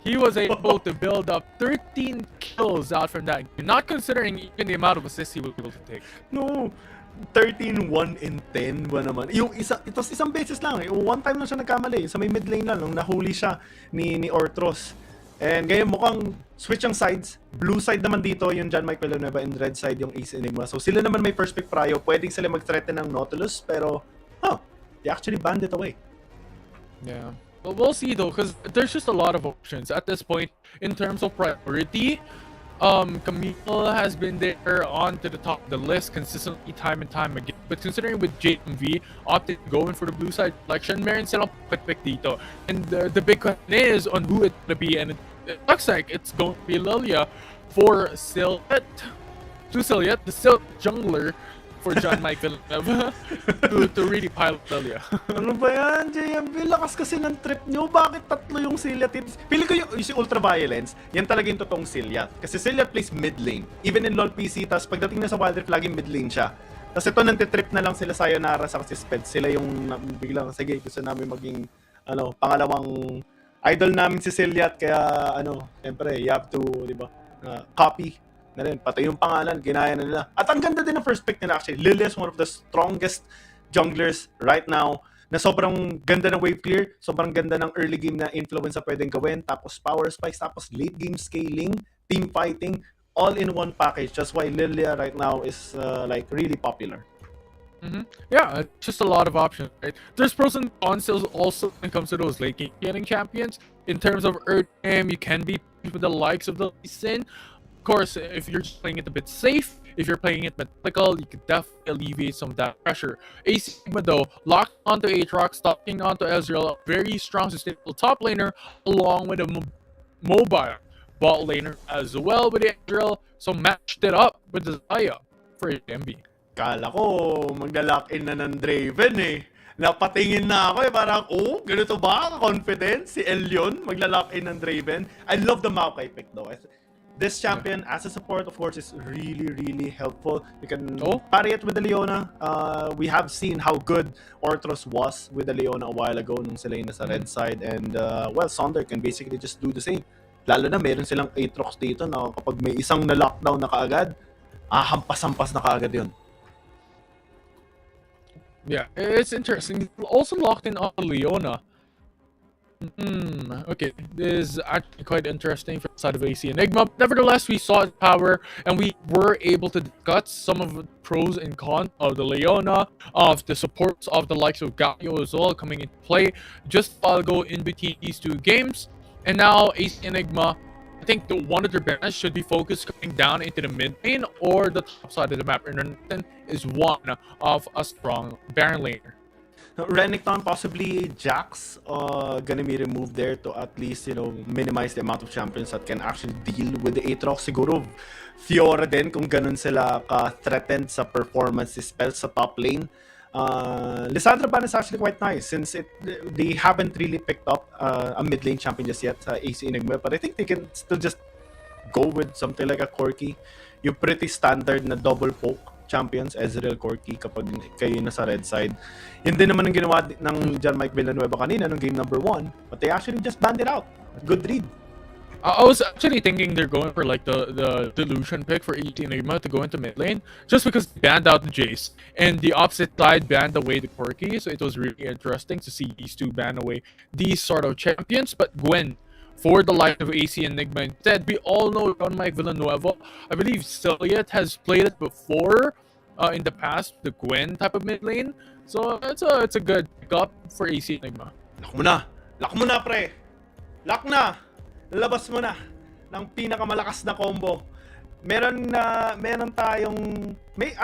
He was able to build up 13 kills out from that game, not considering even the amount of assists he was able to take. No, 13, 1 in 10 ba naman? Yung isang beses lang eh. One time lang siya nagkamali. Sa may mid lane lang, nung nahuli siya ni Ortros. And ngayon mukhang switch ang sides. Blue side naman dito yung John Mike Villanueva and red side yung Ace Enigma. So sila naman may first pick prior. Pwedeng sila mag-threaten ng Nautilus pero they actually banned it away. Yeah. But we'll see though, because there's just a lot of options at this point in terms of priority. Camille has been there on to the top of the list consistently time and time again. But considering with JMV opted going for the blue side selection, meron silang pick dito. And the big question is on who it's going to be. And it looks like it's going to be Lilia for Silhouette. To Silhouette, the Silhouette jungler for John Mike Villanueva to really pile up Lilia. Ano ba yan, JMV? Lakas kasi ng trip nyo. Bakit tatlo yung Silhouette? Pili ko yung Ultraviolence, yan talaga yung totoong Silhouette. Kasi Silhouette plays mid lane. Even in LoL PC, tas pagdating na sa Wild Rift, laging mid lane siya. Tas ito, nantitrip na lang sila Sayonara sa Sped. Sila yung biglang, sige, gusto namin maging pangalawang idol namin si Silhouette. Kaya, siyempre, you have to, di ba, copy na rin. Pati yung pangalan, ginaya na nila. At ang ganda din ng first pick nila actually. Lilia is one of the strongest junglers right now na sobrang ganda ng wave clear, sobrang ganda ng early game na influence na pwedeng gawin, tapos power spikes, tapos late game scaling, team fighting, all in one package. That's why Lilia right now is like really popular. Yeah, just a lot of options, right? There's pros and cons also when it comes to those late game getting champions. In terms of early game, you can be with the likes of the Lee Sin. Of course, if you're just playing it a bit safe, if you're playing it methodical, you could definitely alleviate some of that pressure. AC Sigma though, locked onto Aatrox, stocking onto Ezreal, a very strong sustainable top laner, along with a mobile bot laner as well with Ezreal, so matched it up with the Zaya for MB. Kala ko, magla-lock in na ng Draven eh. Napatingin na ako eh, parang, ganito ba? Confident si Elyon, magla-lock in ng Draven. I love the Maokai pick though. This champion, as a support, of course, is really, really helpful. You can parry it with the Leona. We have seen how good Orthros was with the Leona a while ago nung sila yung nasa red side. And, well, Sonder can basically just do the same. Lalo na, meron silang Aatrox dito na kapag may isang na-lockdown na kaagad, hampas-hampas na kaagad yun. Yeah, it's interesting. Also locked in on Leona. Okay, this is actually quite interesting for the side of AC Enigma. Nevertheless, we saw its power, and we were able to discuss some of the pros and cons of the Leona, of the supports of the likes of Galio as well coming into play just a while ago in between these two games. And now AC Enigma, I think one of their banners should be focused coming down into the mid lane or the top side of the map. And Renekton is one of a strong Baron laner. Renekton, possibly Jax, gonna be removed there to at least, minimize the amount of champions that can actually deal with the Aatrox. Siguro, Fiora din kung ganun sila ka-threatened sa performance spells sa top lane. Lissandra ban is actually quite nice since they haven't really picked up a mid lane champion just yet sa AC Enigma, but I think they can still just go with something like a Corki. Yung pretty standard na double poke champions, Ezreal, Corki, kapag kayo nasa red side. Yun din naman ang ginawa ng John Mike Villanueva kanina nung game number 1, but they actually just banned it out. Good read. I was actually thinking they're going for like the Delusion pick for ET Enigma to go into mid lane, just because they banned out the Jace, and the opposite side banned away the Corki, so it was really interesting to see these two ban away these sort of champions. But Gwen, for the light of AC Enigma instead, we all know John Mike Villanueva. I believe Ciliat has played it before in the past, the Gwen type of mid lane, so it's a good pickup for AC Enigma. Lock mo na pre! Lock na! Labas mo na ng pinakamalakas na combo. Meron tayong may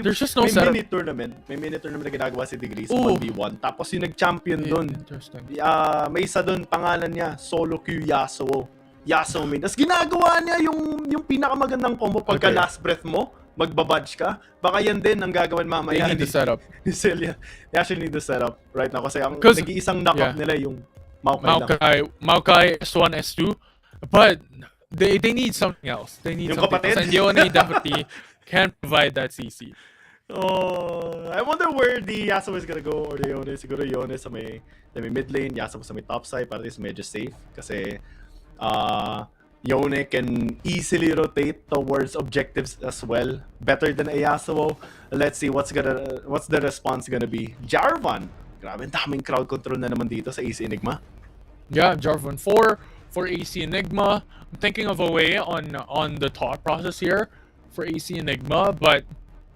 There's just no mini tournament. May mini tournament na ginagawa si Degrees 1v1. Tapos yung nag-champion doon. Interesting. May isa doon pangalan niya, Solo Q Yasuo. Yasuo main. Tapos ginagawa niya yung pinakamagandang combo pagka last breath mo, magbabudge ka. Baka yan din ang gagawin mamaya. They need the setup. They actually need the setup right now kasi ang nag-iisang knock-up nila yung Maokai S1, S2, but they need something else. They need something else. And Yone definitely can provide that CC. I wonder where the Yasuo is gonna go, or the Yone. Siguro Yone sa may mid lane, Yasuo sa may top side, para at least medyo safe. Kasi Yone can easily rotate towards objectives as well. Better than a Yasuo. Let's see what's the response gonna be. Jarvan. Grabe, daming crowd control na naman dito sa AC Enigma. Yeah, Jarvan 4 for AC Enigma. I'm thinking of a way on the thought process here for AC Enigma, but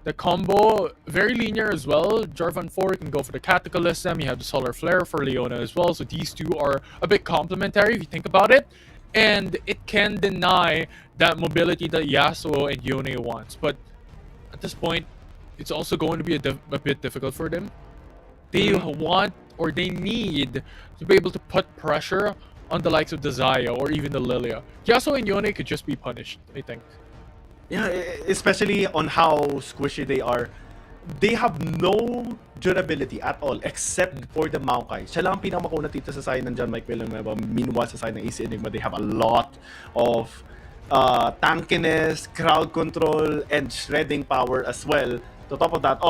the combo very linear as well. Jarvan 4 can go for the Cataclysm. You have the Solar Flare for Leona as well, so these two are a bit complementary if you think about it. And it can deny that mobility that Yasuo and Yone wants, but at this point, it's also going to be a bit difficult for them. They want or they need to be able to put pressure on the likes of the Xayah or even the Lilia. Yasuo and Yone could just be punished, I think. Yeah, especially on how squishy they are. They have no durability at all except for the Maokai. Siya lang ang pinakamakuna dito sa side ng John Mike Villanueva. Meanwhile, sa side ng AC Enigma, they have a lot of tankiness, crowd control, and shredding power as well. To top of that,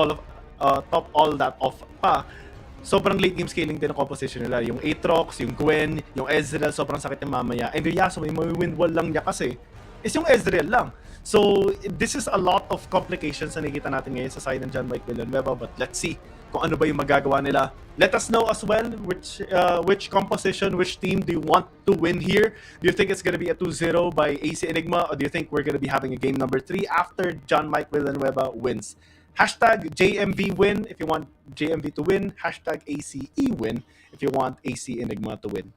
sobrang late game scaling din ang composition nila. Yung Aatrox, yung Gwen, yung Ezreal, sobrang sakit yung mamaya. And yung Yasuo, may win wall lang niya kasi is yung Ezreal lang. So, this is a lot of complications na nakikita natin ngayon sa side ng John Mike Villanueva. But let's see kung ano ba yung magagawa nila. Let us know as well which composition, which team do you want to win here. Do you think it's gonna be a 2-0 by AC Enigma, or do you think we're gonna be having a game number 3 after John Mike Villanueva wins? Hashtag JMV win if you want JMV to win. Hashtag ACE win if you want AC Enigma to win.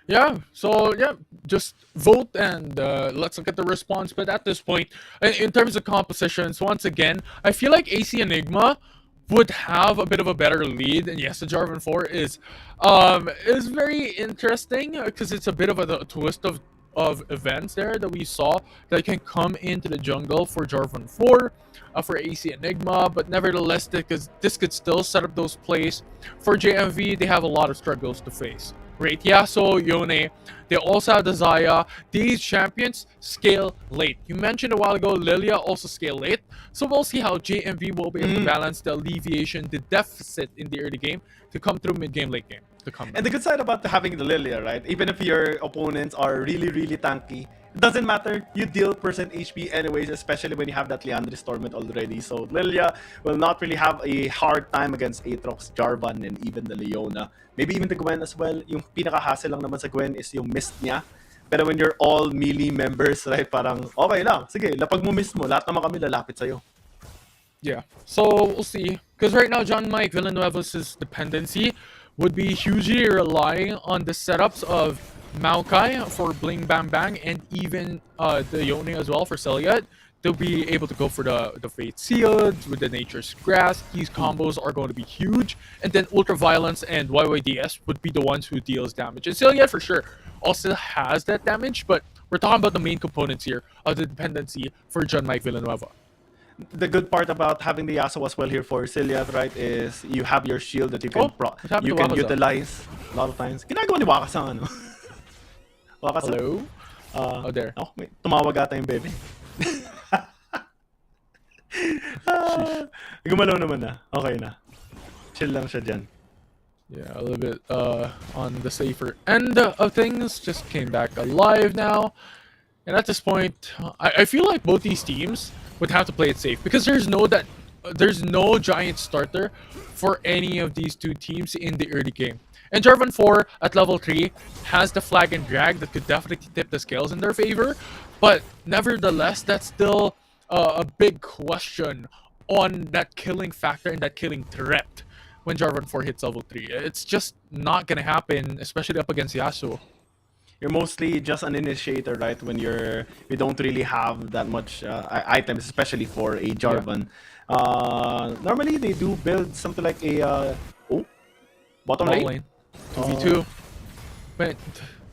Yeah, so yeah, just vote and let's look at the response. But at this point, in terms of compositions, once again, I feel like AC Enigma would have a bit of a better lead. And yes, the Jarvan 4 is very interesting because it's a bit of a twist of of events there that we saw that can come into the jungle for Jarvan 4, for AC Enigma, but nevertheless, because this could still set up those plays for JMV. They have a lot of struggles to face. Right, Yasuo, Yone, they also have the Zaya. These champions scale late. You mentioned a while ago, Lilia also scale late. So we'll see how JMV will be able to balance the alleviation, the deficit in the early game to come through mid-game, late game. To come back. And the good side about having the Lilia, right? Even if your opponents are really, really tanky, it doesn't matter. You deal percent HP anyways, especially when you have that Liandry's Torment already. So Lilia will not really have a hard time against Aatrox, Jarvan, and even the Leona. Maybe even the Gwen as well. Yung pinaka-hassle lang naman sa Gwen is yung mist niya. Pero when you're all melee members, right, parang okay lang. Sige, lapag mo mist mo, lahat naman kami lalapit sa'yo. Yeah, so we'll see. Because right now, John Mike Villanueva's dependency would be hugely relying on the setups of Maokai for Bling Bang Bang and even the Yone as well for Celiot. They'll be able to go for the Fate Sealed with the Nature's Grass. These combos are going to be huge. And then Ultraviolence and YYDS would be the ones who deals damage. And Celiot for sure also has that damage, but we're talking about the main components here of the dependency for John Mike Villanueva. The good part about having the Yasuo as well here for Celiath, right, is you have your shield that you can utilize a lot of times. Ginagawa ni Wakas ang ano? Wakas. Hello? Oh, there. Oh, may tumawag ata yung bebe. Gumalaw naman na. Okay na. Chill lang siya dyan. Yeah, a little bit on the safer end of things. Just came back alive now. And at this point, I feel like both these teams would have to play it safe because there's no giant starter for any of these two teams in the early game. And Jarvan 4 at level 3 has the flag and drag that could definitely tip the scales in their favor, but nevertheless, that's still a big question on that killing factor and that killing threat when Jarvan 4 hits level 3. It's just not gonna happen, especially up against Yasuo. You're mostly just an initiator, right? When you don't really have that much items, especially for a Jarvan. Yeah. Normally they do build something like a bottom lane. 2v2. But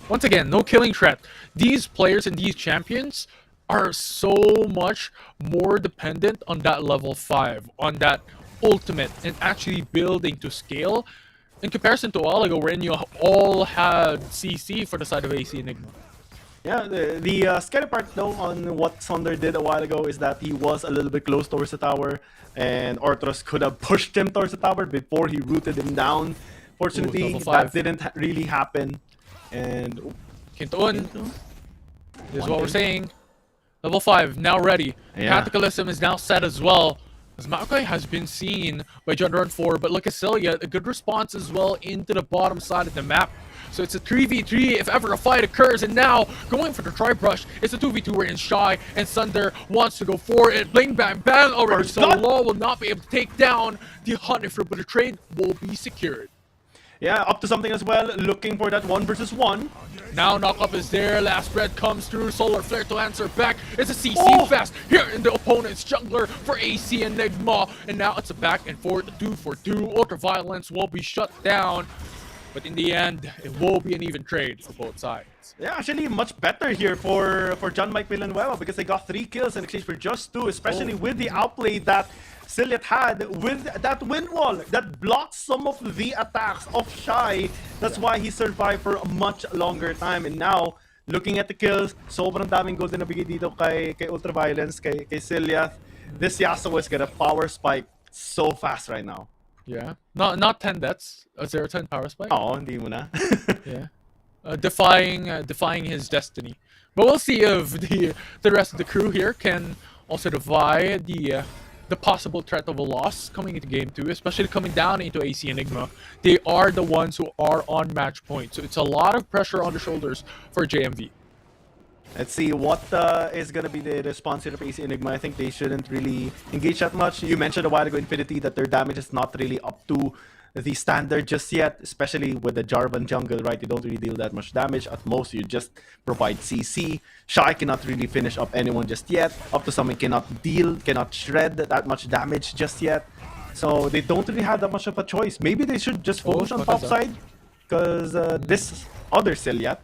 once again, no killing threat. These players and these champions are so much more dependent on that level 5, on that ultimate, and actually building to scale in comparison to a while ago wherein you all had CC for the side of AC Enigma. Yeah, the scary part though on what Sonder did a while ago is that he was a little bit close towards the tower, and Orthros could have pushed him towards the tower before he rooted him down. Fortunately, that didn't really happen. And Kintoon, this is what we're saying. Level 5 now ready. Yeah. Cataclysm is now set as well. As Maokai has been seen by John 4, but look at Celia, a good response as well into the bottom side of the map. So it's a 3v3 if ever a fight occurs, and now going for the tri-brush, it's a 2v2 wherein Shy and Sunder wants to go for it. Bling bang bang already, so Law will not be able to take down the Hunter, but the trade will be secured. Yeah, up to something as well, looking for that 1 versus 1. Now knockup is there, last bread comes through, Solar Flare to answer back. It's a CC fast here in the opponent's jungler for AC Enigma. And now it's a back and forth, 2-for-2. Ultraviolence will be shut down. But in the end, it will be an even trade for both sides. Yeah, actually much better here for John Mike Villanueva because they got 3 kills in exchange for just 2, especially with the outplay that Celiath had with that wind wall that blocked some of the attacks of Shy. That's why he survived for a much longer time. And now, looking at the kills, sobrang daming gold na nabigay dito kay Ultraviolence, kay Celiath. This Yasuo is gonna power spike so fast right now. Yeah, not 10 deaths, a 0-10 power spike. Oh, hindi mo na. Yeah, defying his destiny. But we'll see if the rest of the crew here can also defy the possible threat of a loss coming into game 2, especially coming down into AC Enigma. They are the ones who are on match point, so it's a lot of pressure on the shoulders for JMV. Let's see what is going to be the response here of AC Enigma. I think they shouldn't really engage that much. You mentioned a while ago, Infinity, that their damage is not really up to the standard just yet, especially with the Jarvan jungle, right? You don't really deal that much damage. At most, you just provide CC. Shy cannot really finish up anyone just yet. Up to Summon cannot shred that much damage just yet. So they don't really have that much of a choice. Maybe they should just focus on top side, because this other Celiath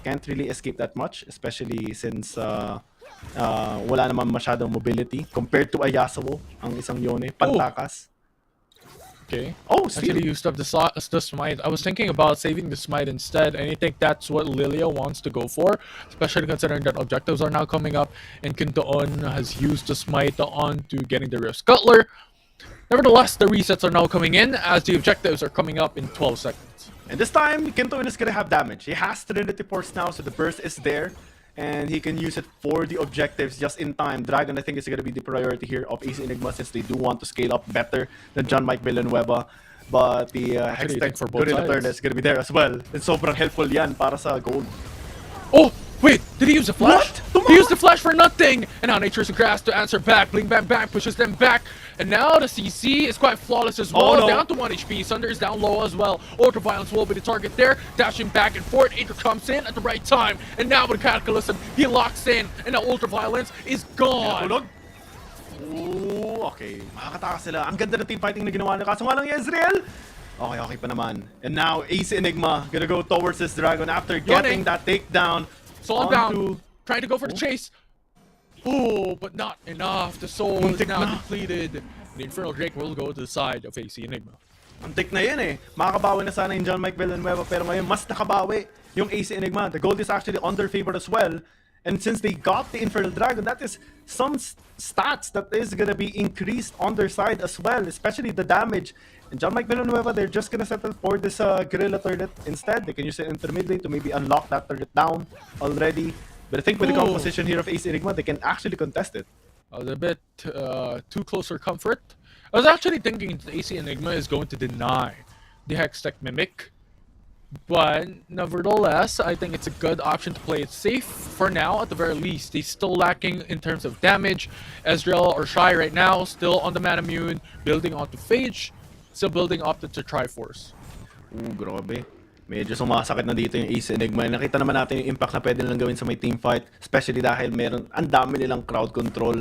can't really escape that much, especially since wala naman masyadong mobility compared to a Yasuo, ang isang Yone, pantakas. Okay. Oh, Actually steal. used up the smite. I was thinking about saving the smite instead, and I think that's what Lilia wants to go for, especially considering that objectives are now coming up, and Kintoon has used the smite on to getting the Rift Scuttler. Nevertheless, the resets are now coming in as the objectives are coming up in 12 seconds. And this time, Kintoon is gonna have damage. He has Trinity Force now, so the burst is there. And he can use it for the objectives just in time. Dragon, I think, is going to be the priority here of AC Enigma since they do want to scale up better than John Mike Villanueva. But the Hextech for both Gorilla sides. Turtle is going to be there as well. And sobrang helpful yan para sa gold. Oh, wait, did he use the flash? What? He used the flash for nothing! And now Nature's Grass to answer back. Bling Bang Bang pushes them back. And now the CC is quite flawless as well. Oh, no. Down to 1 HP. Sunder is down low as well. Ultraviolence will be the target there. Dashing back and forth. Aether comes in at the right time. And now with Cataclysm, he locks in. And now Ultraviolence is gone. Tulog. Ooh, okay. Makakatakas sila. Ang ganda ng team fighting na ginawa nila. Kaso nga lang Ezreal. Okay pa naman. And now AC Enigma gonna go towards this Dragon after getting that takedown. Soul bound. Trying to go for the chase. Oh, but not enough. The soul is now depleted. The Infernal Drake will go to the side of AC Enigma. Antik na yun eh. Makakabawi na sana yung John Mike Villanueva pero ngayon mas nakabawi yung AC Enigma. The gold is actually on their favor as well. And since they got the Infernal Dragon, that is some stats that is gonna be increased on their side as well, especially the damage. And John Mike Villanueva, they're just gonna settle for this Guerrilla turret instead. They can use it intermediate to maybe unlock that turret down already. But I think with the composition here of AC Enigma, they can actually contest it. I was a bit too close for comfort. I was actually thinking AC Enigma is going to deny the Hextech Mimic. But nevertheless, I think it's a good option to play it safe for now at the very least. He's still lacking in terms of damage. Ezreal or Shy right now, still on the Manamune, building onto Phage, still building up to Triforce. Ooh, grabe. Medyo sumasakit na dito yung Ace Enigma. Nakita naman natin yung impact na pwede nilang gawin sa may team fight. Especially dahil ang dami nilang crowd control.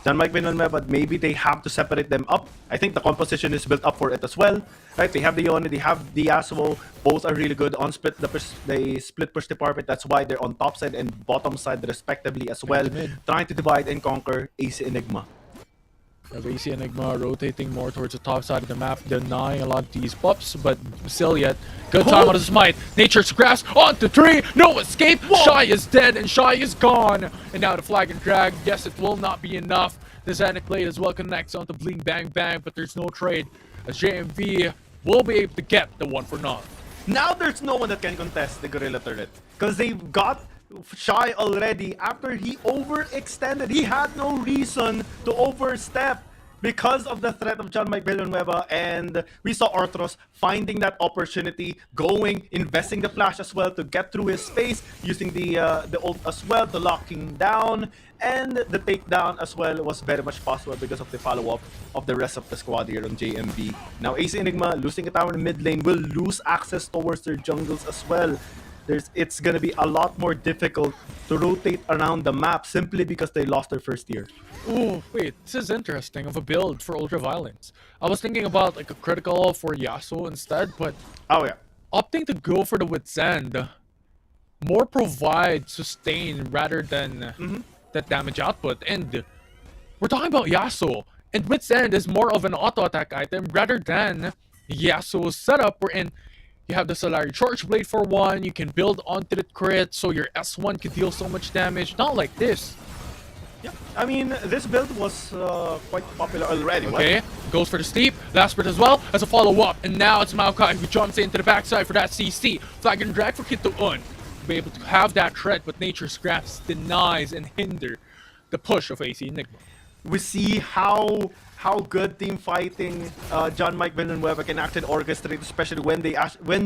John Mike Villanueva, but maybe they have to separate them up. I think the composition is built up for it as well. Right? They have the Yone, they have the Yasuo. Both are really good on split. They split push department. That's why they're on top side and bottom side respectively as well. Trying to divide and conquer Ace Enigma. AC Enigma rotating more towards the top side of the map, denying a lot of these buffs, but still yet. Good time on his smite. Nature's Grasp onto 3. No escape. Shy is dead and Shy is gone. And now the flag and drag. Yes, it will not be enough. The Xanic Blade as well connects onto Bling Bang Bang, but there's no trade. As JMV will be able to get the 1 for 0. Now there's no one that can contest the Gorilla Turret. Because they've got Shy already. After he overextended, he had no reason to overstep because of the threat of John Mike Villanueva. And we saw Arthros finding that opportunity, going, investing the flash as well to get through his space, using the ult as well to locking down. And the takedown as well was very much possible because of the follow-up of the rest of the squad here on JMB. Now AC Enigma losing a tower in mid lane will lose access towards their jungles as well. It's gonna be a lot more difficult to rotate around the map simply because they lost their first tier. Ooh, wait, this is interesting of a build for Ultraviolence. I was thinking about like a critical for Yasuo instead, but Oh yeah. opting to go for the Wit's End more provide sustain rather than that damage output. And we're talking about Yasuo, and Wit's End is more of an auto attack item rather than Yasuo's setup wherein you have the Solari Charge Blade for 1, you can build onto the crit so your S1 can deal so much damage. Not like this. Yeah, I mean, this build was quite popular already. Okay, goes for the steep, last bit as well as a follow-up, and now it's Maokai who jumps into the backside for that CC. Flag and drag for Kintoon. Be able to have that threat, but Nature's Grasp denies and hinder the push of AC Enigma. We see how good team fighting John Mike Villanueva can actually orchestrate, especially when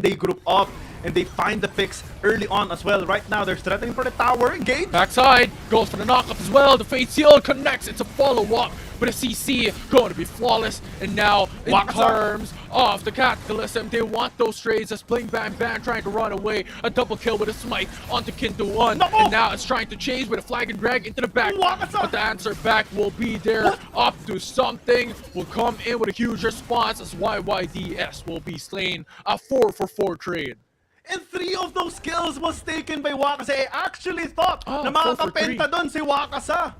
they group up and they find the picks early on as well. Right now, they're threatening for the tower. Engage. Backside, goes for the knockup as well. The Fate Seal connects. It's a follow-up, but a CC going to be flawless. And now, in terms of the Cataclysm, they want those trades as Bling Bang Bang trying to run away. A double kill with a smite onto Kintoon. No. And now it's trying to chase with a flag and drag into the back. But the answer back will be there. Up to something. Will come in with a huge response as YYDS will be slain. A 4-for-4 trade. And 3 of those kills was taken by Wakasa. I actually thought na 4 for makakapenta dun si Wakasa.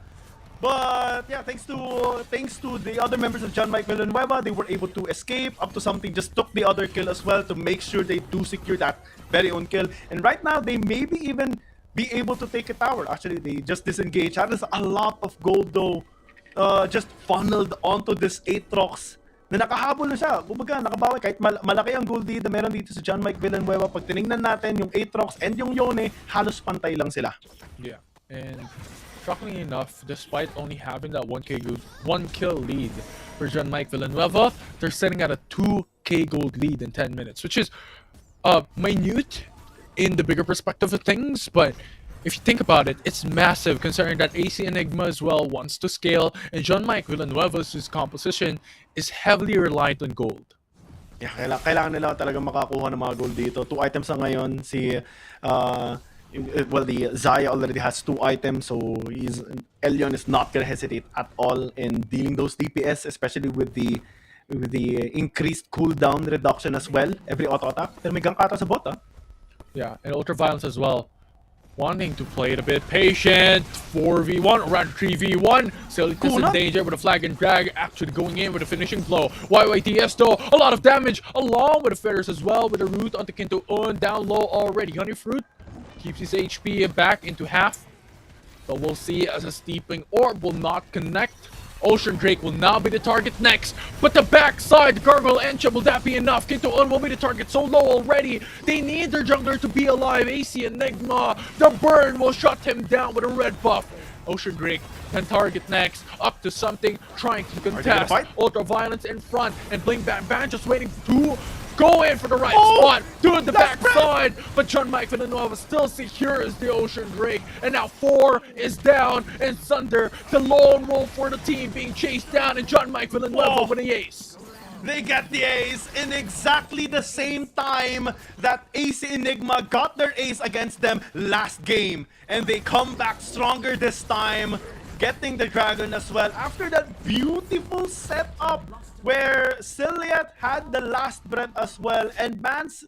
But yeah, thanks to the other members of John Mike Villanueva, they were able to escape up to something, just took the other kill as well to make sure they do secure that very own kill. And right now, they maybe even be able to take a tower. Actually, they just disengaged. That is a lot of gold though, just funneled onto this Aatrox. Na nakahabol na siya. Kumbaga, nakabawi. Kahit malaki ang gold lead na meron dito sa John Mike Villanueva, pag tinignan natin yung Aatrox and yung Yone, halos pantay lang sila. Yeah, and shockingly enough, despite only having that 1 kill lead for John Mike Villanueva, they're sitting at a 2k gold lead in 10 minutes, which is minute in the bigger perspective of things, but if you think about it, it's massive considering that AC Enigma as well wants to scale, and John Mike Villanueva's composition is heavily reliant on gold. Yeah, kailangan nila talaga makakuha ng mga gold dito. 2 items na ngayon. The Zaya already has 2 items, so Elyon is not gonna hesitate at all in dealing those DPS, especially with the increased cooldown reduction as well. Every auto attack. Pero may gank ata sa bot, ah. Yeah, and Ultraviolence as well. Wanting to play it a bit patient. 4v1, around 3v1. Still is in danger with a flag and drag. Actually going in with a finishing blow. YYDS though, a lot of damage along with the feathers as well. With the root onto Kinto down low already. Honeyfruit keeps his HP back into half. But we'll see as a steeping orb will not connect. Ocean Drake will now be the target next, but the backside, Gargoyle Encha, will that be enough? Kinto will be the target so low already. They need their jungler to be alive. AC Enigma, the burn will shut him down with a red buff. Ocean Drake can target next, up to something, trying to contest. Ultraviolence in front, and Bling Bang Bang just waiting to go in for the right spot to the backside, but John Mike Villanueva still secures the Ocean Drake, and now 4 is down, and Sunder, the lone wolf for the team, being chased down, and John Mike Villanueva with the ace. They get the ace in exactly the same time that AC Enigma got their ace against them last game, and they come back stronger this time, getting the dragon as well after that beautiful setup where Ciliat had the last breath as well. And Mans,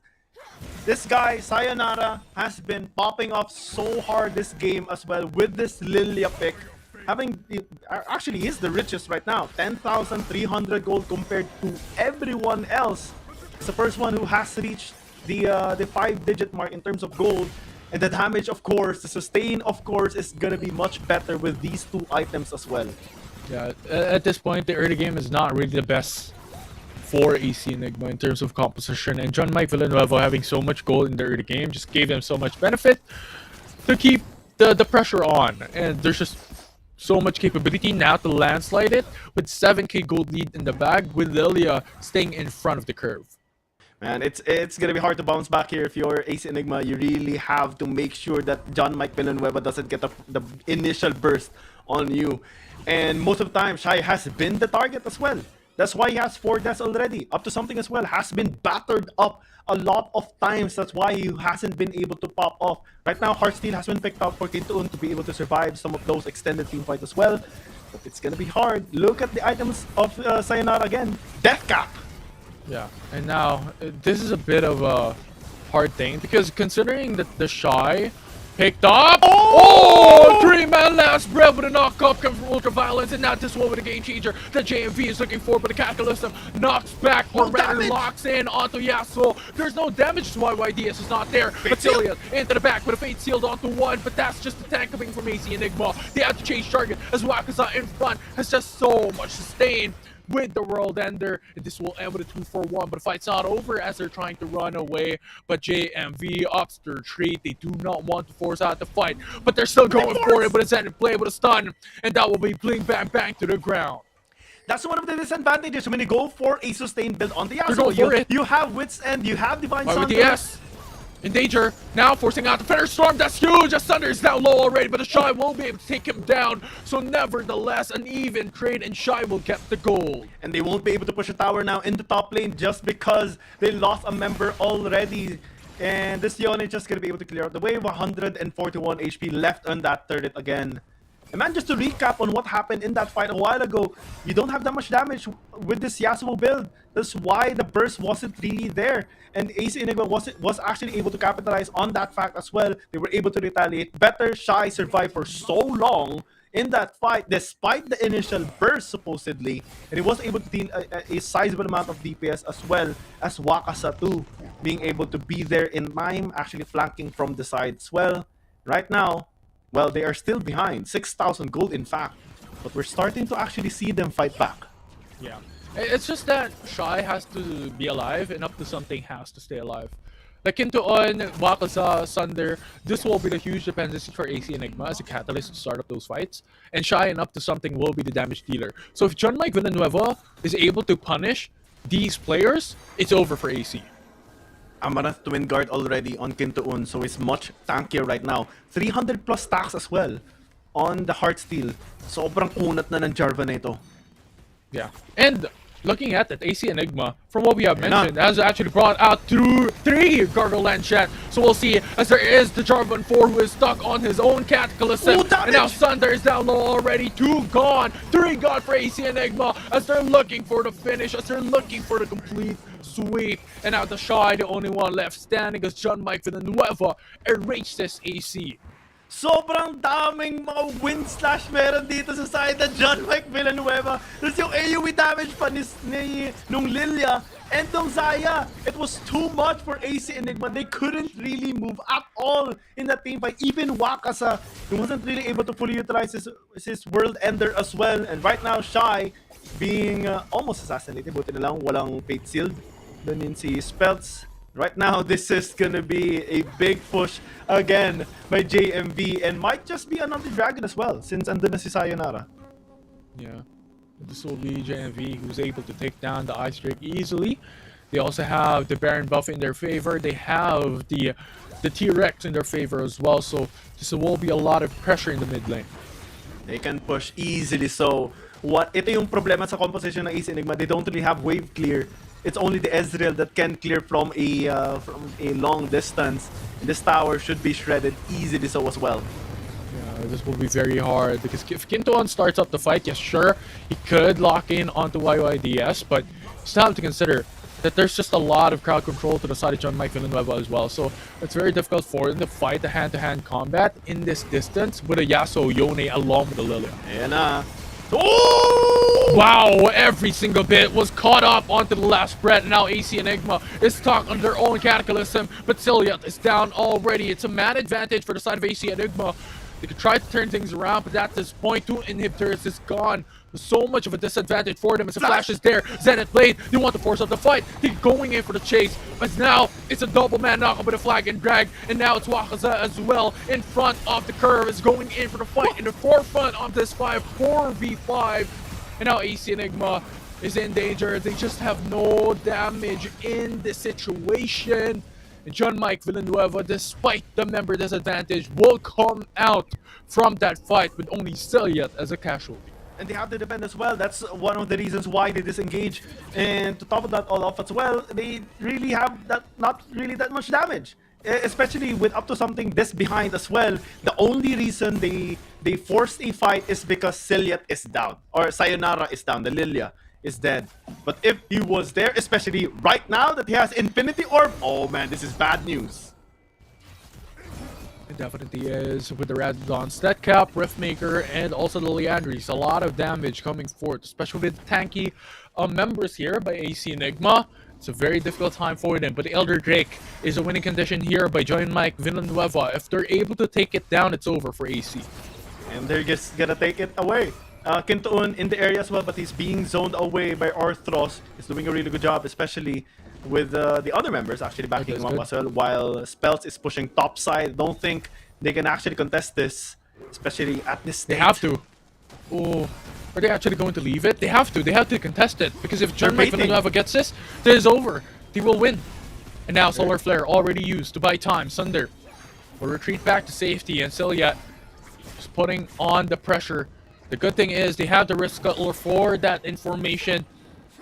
this guy, Sayonara, has been popping off so hard this game as well with this Lilia pick. Actually, he's the richest right now. 10,300 gold compared to everyone else. It's the first one who has reached the 5-digit mark in terms of gold. And the damage, of course, the sustain, of course, is gonna be much better with these 2 items as well. Yeah, at this point, the early game is not really the best for AC Enigma in terms of composition, and John Mike Villanueva having so much gold in the early game just gave them so much benefit to keep the pressure on, and there's just so much capability now to landslide it with 7k gold lead in the bag, with Lilia staying in front of the curve. Man, it's gonna be hard to bounce back here if you're AC Enigma. You really have to make sure that John Mike Villanueva doesn't get the initial burst on you. And most of the time, Shai has been the target as well. That's why he has 4 deaths already. Up to something as well. Has been battered up a lot of times. That's why he hasn't been able to pop off. Right now, Heartsteel has been picked up for Kintoon to be able to survive some of those extended team fights as well. But it's gonna be hard. Look at the items of Sayonara again. Death Cap! Yeah, and now this is a bit of a hard thing because considering that the Shy picked up. Oh! 3-man last breath with a knock-up comes from Ultraviolence, and now this one with a game changer that JMV is looking for, but the Catalysm knocks back. Horrendous locks in onto Yasuo. There's no damage to YYDS is not there. But Ciliat into the back with a Fate Sealed onto 1, but that's just the tank coming from AC Enigma. They have to change target as Wakaza in front has just so much sustain with the World Ender. This will end with a 2-4-1, but the fight's not over as they're trying to run away. But JMV ups their retreat. They do not want to force out the fight, but they're still going for it. But it's ended play with a stun, and that will be Bling Bang Bang to the ground. That's one of the disadvantages when you go for a sustained build on the Yasuo. You have Wits End, you have Divine Sun. YYDS in danger, now forcing out the Fetter Storm, that's huge! The Thunder is now low already, but the Shy won't be able to take him down. So nevertheless, an even trade, and Shy will get the gold. And they won't be able to push a tower now in the top lane just because they lost a member already. And this Yone is just going to be able to clear out the wave. 141 HP left on that turret again. And man, just to recap on what happened in that fight a while ago, you don't have that much damage with this Yasuo build. That's why the burst wasn't really there. And AC Enigma was actually able to capitalize on that fact as well. They were able to retaliate better. Shy survived for so long in that fight, despite the initial burst, supposedly, and he was able to deal a sizable amount of DPS as well as Wakasa too, being able to be there in time, actually flanking from the side as well. Right now, well, they are still behind, 6,000 gold in fact, but we're starting to actually see them fight back. Yeah. It's just that Shy has to be alive and Up to Something has to stay alive. Like into on Wakasa, Sunder, this will be the huge dependency for AC Enigma as a catalyst to start up those fights. And Shy and Up to Something will be the damage dealer. So if John Mike Villanueva is able to punish these players, it's over for AC. Amarath Twin Guard already on Kintoon, so it's much tankier right now. 300 plus stacks as well on the Heartsteel. Sobrang kunat na ng Jarvan na ito. Yeah. And looking at that, AC Enigma, from what we have mentioned, has actually brought out through 3 Gargle Lanchat. So we'll see as there is the Jarvan 4 who is stuck on his own Cataclysm. And now Sunder is down low already. 2 gone. 3 gone for AC Enigma as they're looking for the finish, as they're looking for the complete sweep. And now the Shy, the only one left standing as John Mike Villanueva erases AC. Sobrang daming mga win slash meron dito sa side na John Mike Villanueva. Tapos yung AoE damage pa nung Lilia and nung Zaya. It was too much for AC Enigma. They couldn't really move at all in that team fight. Even Wakasa, he wasn't really able to fully utilize his World Ender as well. And right now, Shy being almost assassinated. Buti na lang walang Fate Sealed. Doon yun si Spelts. Right now, this is gonna be a big push again by JMV and might just be another dragon as well since andun na si Sayonara. Yeah, this will be JMV who's able to take down the Ice Drake easily. They also have the Baron buff in their favor. They have the T-Rex in their favor as well. So this will be a lot of pressure in the mid lane. They can push easily. So ito yung problema sa composition ng AC Enigma. They don't really have wave clear. It's only the Ezreal that can clear from a long distance. This tower should be shredded easily so as well. Yeah, this will be very hard because if Kintoon starts up the fight, yes, sure, he could lock in onto YYDS, but you still have to consider that there's just a lot of crowd control to the side of John Mike Villanueva as well. So it's very difficult for him to fight the hand-to-hand combat in this distance with a Yasuo Yone along with the Lilia. Ayan oh! Wow, every single bit was caught up onto the last spread. Now AC Enigma is stuck on their own Cataclysm, but Ciliat is down already. It's a man advantage for the side of AC Enigma. They could try to turn things around, but at this point, 2 inhibitors is gone. There's so much of a disadvantage for them as the flash is there. Zenith Blade, they want to force up the fight. They're going in for the chase, but now it's a double man knock with a flag and drag, and now it's Wakaza as well in front of the curve. Is going in for the fight in the forefront of this 4v5. And now AC Enigma is in danger. They just have no damage in this situation. And John Mike Villanueva, despite the member disadvantage, will come out from that fight with only Ciliat as a casualty. And they have to defend as well. That's one of the reasons why they disengage. And to top of that all off as well, they really have not really that much damage. Especially with Up to Something this behind as well. The only reason they forced a fight is because Ciliat is down. Or Sayonara is down. The Lilia is dead. But if he was there, especially right now that he has Infinity Orb, oh man, this is bad news. It definitely is with the Radon Stat Cap, Riftmaker, and also the Leandries. A lot of damage coming forth, especially with the tanky members here by AC Enigma. It's a very difficult time for them, but the Elder Drake is a winning condition here by John Mike Villanueva. If they're able to take it down, it's over for AC. And they're just gonna take it away. Kintoon in the area as well, but he's being zoned away by Arthros. He's doing a really good job, especially with the other members actually backing him up as well, while Spells is pushing top side. Don't think they can actually contest this, especially at this stage. They have to. Oh, are they actually going to leave it? They have to. They have to contest it, because if John Mike Villanueva gets this, it is over. They will win. And now Solar Flare already used to buy time. Sunder will retreat back to safety, and Ciliat just putting on the pressure. The good thing is they have the Rift Scuttler for that information.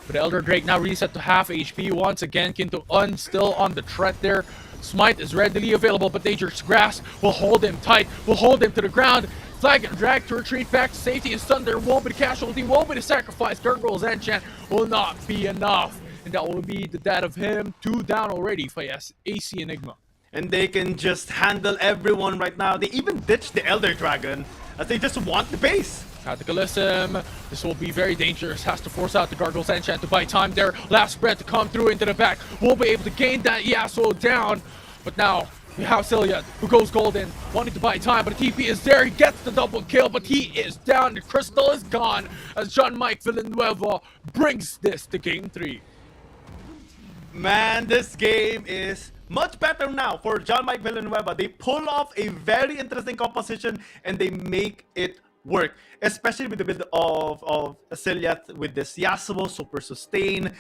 But Elder Drake now reset to half HP once again. Kintoon still on the threat there. Smite is readily available, but Dangerous Grass will hold him tight, will hold him to the ground. flag and drag to retreat back to safety and Thunder won't be the casualty, won't be the sacrifice. Gargoyles Enchant will not be enough. And that will be the death of him. 2 down already for AC Enigma. And they can just handle everyone right now. They even ditched the Elder Dragon as they just want the base. Cataclysm, this will be very dangerous. Has to force out the Gargoyles Enchant to buy time there. Last spread to come through into the back. Won't be able to gain that Yasuo down. But now we have Cilia who goes golden, wanting to buy time, but the TP is there. He gets the double kill, but he is down. The crystal is gone as Jean-Mike Villanueva brings this to game 3. Man, this game is much better now for Jean-Mike Villanueva. They pull off a very interesting composition and they make it work, especially with the build of Cilia with this Yasuo super sustain.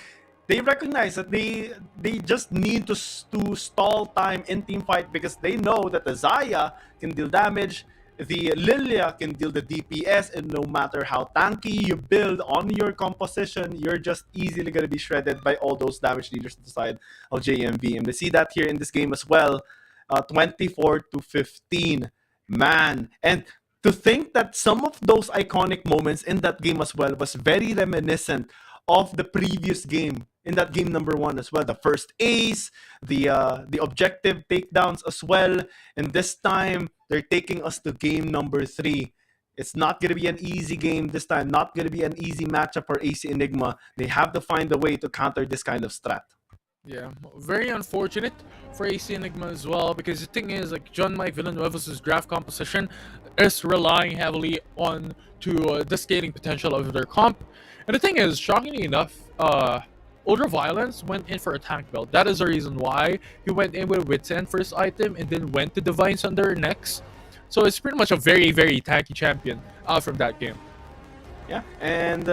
They recognize that they just need to stall time in team fight because they know that the Xayah can deal damage, the Lilia can deal the DPS, and no matter how tanky you build on your composition, you're just easily going to be shredded by all those damage leaders at the side of JMV. And we see that here in this game as well, 24-15. Man, and to think that some of those iconic moments in that game as well was very reminiscent of the previous game, in that game number 1 as well. The first ace, the objective takedowns as well, and this time they're taking us to game number 3. It's not going to be an easy game this time, not going to be an easy matchup for AC Enigma. They have to find a way to counter this kind of strat. Yeah, very unfortunate for AC Enigma as well, because the thing is, like, Jean-Mike Villanueva's draft composition is relying heavily on the scaling potential of their comp. And the thing is, shockingly enough, Ultraviolence went in for a tank build. That is the reason why he went in with Wits End first item and then went to Divine Sunder next. So it's pretty much a very, very tanky champion from that game. Yeah, and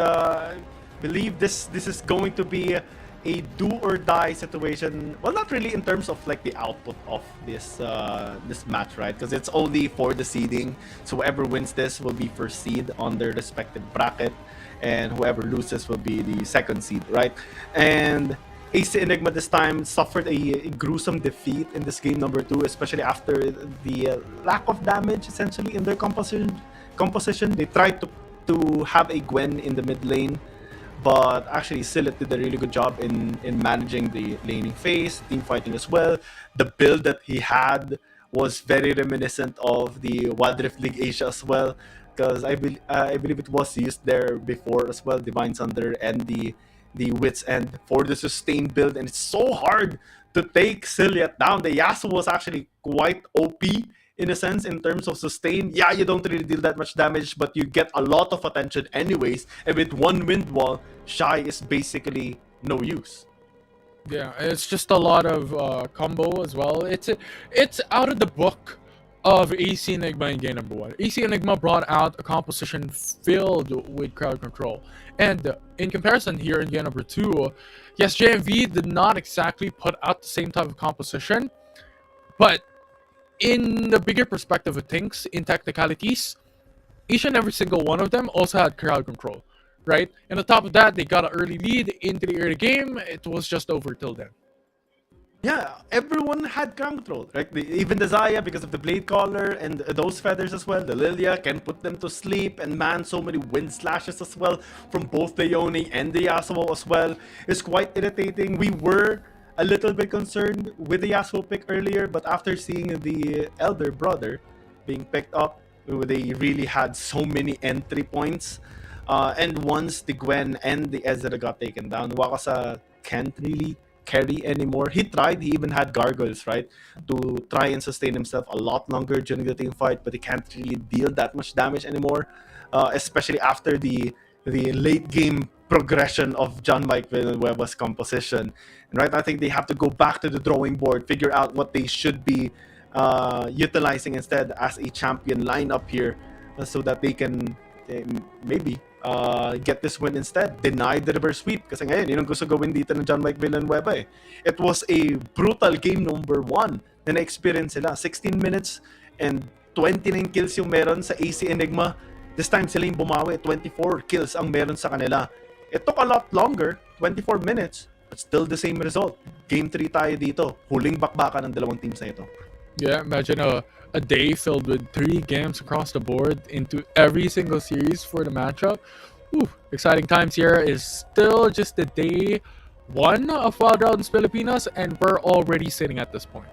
believe this is going to be a do or die situation. Well, not really in terms of like the output of this this match, right? Because it's only for the seeding. So whoever wins this will be first seed on their respective bracket, and whoever loses will be the second seed, right? And AC Enigma this time suffered a gruesome defeat in this game number 2, especially after the lack of damage essentially in their composition. They tried to have a Gwen in the mid lane, but actually Cilia did a really good job in managing the laning phase, team fighting as well. The build that he had was very reminiscent of the Wild Rift League Asia as well, because I believe it was used there before as well, Divine Sunder and the Wits End for the sustained build, and it's so hard to take Cilia down. The Yasuo was actually quite OP in a sense in terms of sustain. Yeah, you don't really deal that much damage, but you get a lot of attention anyways, and with one wind wall, Shy is basically no use. Yeah, it's just a lot of combo as well. It's out of the book of AC Enigma in game number 1. AC Enigma brought out a composition filled with crowd control. And in comparison here in game number 2, yes, JMV did not exactly put out the same type of composition, but in the bigger perspective of things, in technicalities, each and every single one of them also had crowd control, right? And on top of that, they got an early lead into the early game. It was just over till then. Yeah, everyone had crowd control, right? Even the Xayah, because of the Blade Caller and those feathers as well. The Lilia can put them to sleep, and man, so many wind slashes as well from both the Yone and the Yasuo as well. It's quite irritating. We were a little bit concerned with the Yasuo pick earlier, but after seeing the elder brother being picked up, they really had so many entry points. And once the Gwen and the Ezra got taken down, Wakasa can't really carry anymore. He tried, he even had gargoyles, right, to try and sustain himself a lot longer during the team fight, but he can't really deal that much damage anymore, especially after the late game progression of Jean-Mike Villanueva's composition. And right, I think they have to go back to the drawing board, figure out what they should be utilizing instead as a champion lineup here, so that they can maybe get this win instead. Deny the reverse sweep. Kasi ngayon, yun ang gusto gawin dito ng Jean-Mike Villanueva eh. It was a brutal game number 1 na na-experience sila. 16 minutes and 29 kills yung meron sa AC Enigma. This time sila yung bumawi. 24 kills ang meron sa kanila. It took a lot longer, 24 minutes, but still the same result. Game 3 tayo dito. Huling bakbakan ng dalawang teams na ito. Yeah, imagine a day filled with 3 games across the board into every single series for the matchup. Ooh, exciting times here. Is still just the day 1 of Wild Rounds Pilipinas, and we're already sitting at this point.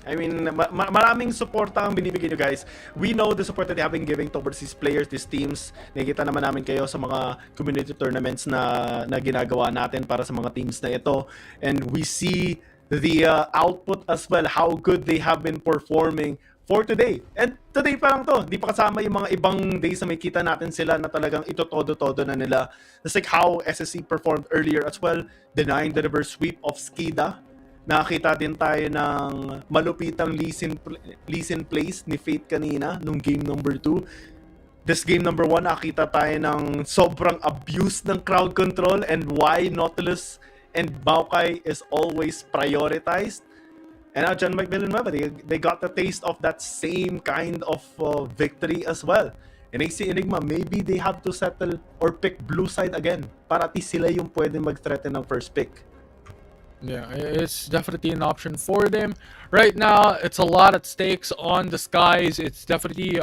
I mean, maraming suporta ang binibigay nyo, guys. We know the support that they have been giving towards these players, these teams. Nakikita naman namin kayo sa mga community tournaments na ginagawa natin para sa mga teams na ito. And we see the output as well, how good they have been performing for today. And today pa lang to. Di pa kasama yung mga ibang days na may kita natin sila na talagang ito todo-todo na nila. Just like how SSC performed earlier as well, denying the reverse sweep of Skida. Nakakita din tayo ng malupitang listen plays ni Fate kanina nung game number 2. This game number 1, nakita tayo ng sobrang abuse ng crowd control and why Nautilus and Maokai is always prioritized. And now John Villanueva, they got the taste of that same kind of victory as well. And AC Enigma, maybe they have to settle or pick blue side again para at least sila yung pwede mag-threaten ng first pick. Yeah, it's definitely an option for them. Right now, it's a lot at stakes on the skies. It's definitely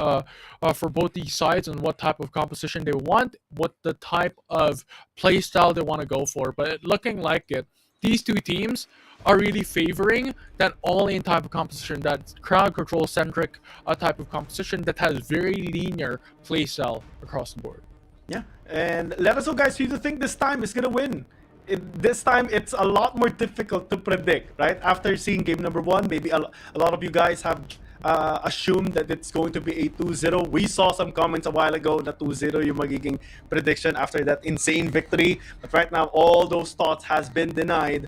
for both these sides and what type of composition they want, what the type of play style they want to go for. But looking like it, these two teams are really favoring that all-in type of composition, that crowd control-centric type of composition that has very linear play style across the board. Yeah, and let us know, guys, who do you think this time is gonna win? This time, it's a lot more difficult to predict, right? After seeing game number 1, maybe a lot of you guys have assumed that it's going to be a 2-0. We saw some comments a while ago na 2-0 yung magiging prediction after that insane victory. But right now, all those thoughts has been denied.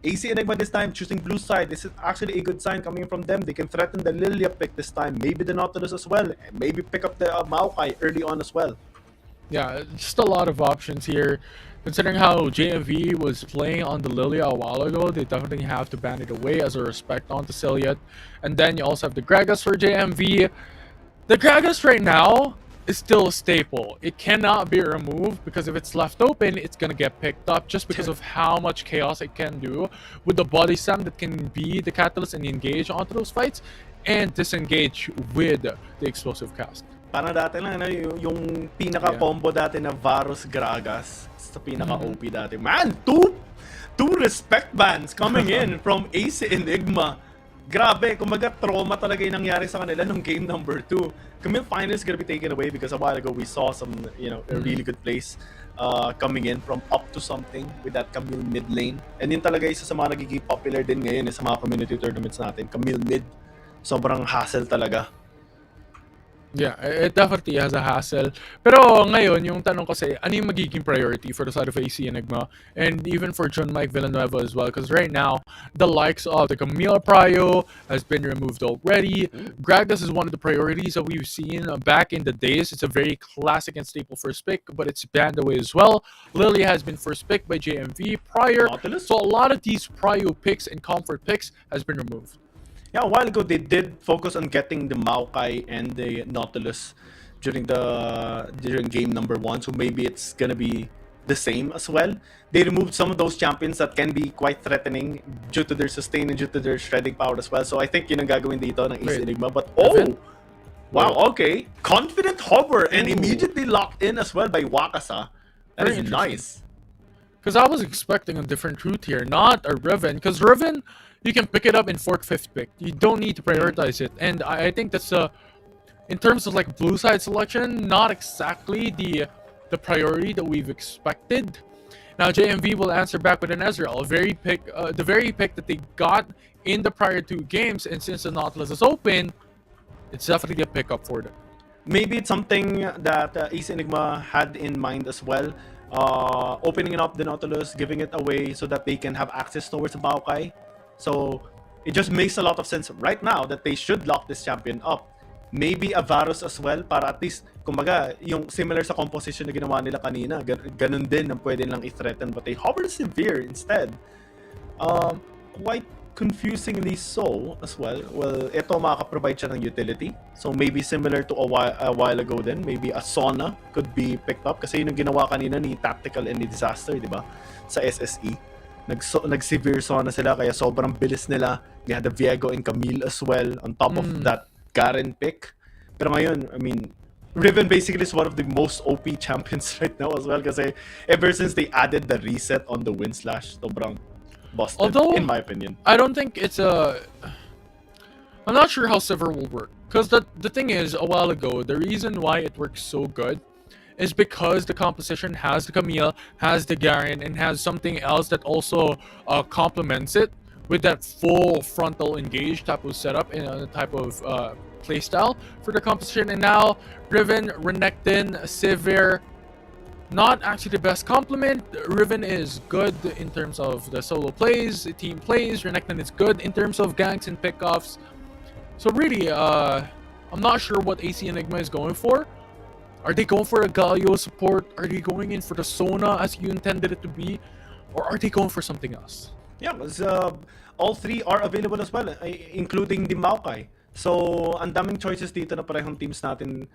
AC Enigma this time choosing blue side. This is actually a good sign coming from them. They can threaten the Lilia pick this time. Maybe the Nautilus as well. And maybe pick up the Maokai early on as well. Yeah, just a lot of options here. Considering how JMV was playing on the Lilia a while ago, they definitely have to ban it away as a respect onto Ciliat. And then you also have the Gragas for JMV. The Gragas right now is still a staple. It cannot be removed because if it's left open, it's gonna get picked up just because of how much chaos it can do with the body slam that can be the catalyst and engage onto those fights and disengage with the explosive cast. Parang dati lang, yung pinaka-combo dati na Varus Gragas sa pinaka-OP dati. Man, two respect bans coming in from AC Enigma. Grabe, kumbaga trauma talaga yung nangyari sa kanila nung game number 2. Camille Finals gonna be taken away because a while ago we saw some, a really good plays coming in from up to something with that Camille mid lane. And yun talaga isa sa mga nagiging popular din ngayon sa mga community tournaments natin. Camille mid, sobrang hassle talaga. Yeah, it definitely has a hassle. Pero ngayon, yung tanong kasi, ano yung magiging priority for the side of AC Enigma and even for John Mike Villanueva as well? Because right now, the likes of the Camille Prio has been removed already. Gragas is one of the priorities that we've seen back in the days. It's a very classic and staple first pick, but it's banned away as well. Lily has been first pick by JMV prior. Nautilus? So a lot of these Prio picks and comfort picks has been removed. Yeah, a while ago they did focus on getting the Maokai and the Nautilus during game number 1, so maybe it's gonna be the same as well. They removed some of those champions that can be quite threatening due to their sustain and due to their shredding power as well. So I think yun ang gagawin dito ng AC Enigma. But wow, okay, confident hover and immediately locked in as well by Wakasa. That Very is nice. Because I was expecting a different route here, not a Riven. Because Riven, you can pick it up in 4th, 5th pick. You don't need to prioritize it. And I think that's in terms of like blue side selection, not exactly the priority that we've expected. Now JMV will answer back with an Ezreal, the very pick that they got in the prior 2 games. And since the Nautilus is open, it's definitely a pickup for them. Maybe it's something that Ace Enigma had in mind as well. Opening up the Nautilus, giving it away so that they can have access towards the Maokai. So it just makes a lot of sense right now that they should lock this champion up. Maybe a Varus as well para at least, kumbaga, yung similar sa composition na ginawa nila kanina, ganun din ang pwede lang i-threaten, but they hover severe instead. Quite confusingly so as well. Well, ito makaka-provide siya ng utility. So maybe similar to a while ago then, maybe a Sona could be picked up kasi yun yung ginawa kanina ni Tactical and ni Disaster, di ba? Sa SSE. Nag-severe Sona sila kaya sobrang bilis nila. They had the Viego and Camille as well on top of that Garen pick. Pero ngayon, I mean, Riven basically is one of the most OP champions right now as well kasi ever since they added the reset on the win slash, sobrang busted, Although, in my opinion. I don't think it's a... I'm not sure how Sivir will work. Because the thing is, a while ago, the reason why it works so good is because the composition has the Camille, has the Garen, and has something else that also complements it with that full frontal engage type of setup and a type of playstyle for the composition. And now, Riven, Renekton, Sivir, not actually the best complement. Riven is good in terms of the solo plays, team plays. Renekton is good in terms of ganks and pickoffs. So really, I'm not sure what AC Enigma is going for. Are they going for a Galio support? Are they going in for the Sona as you intended it to be? Or are they going for something else? Yeah, because all three are available as well, including the Maokai. So, ang daming choices dito na parehong teams natin.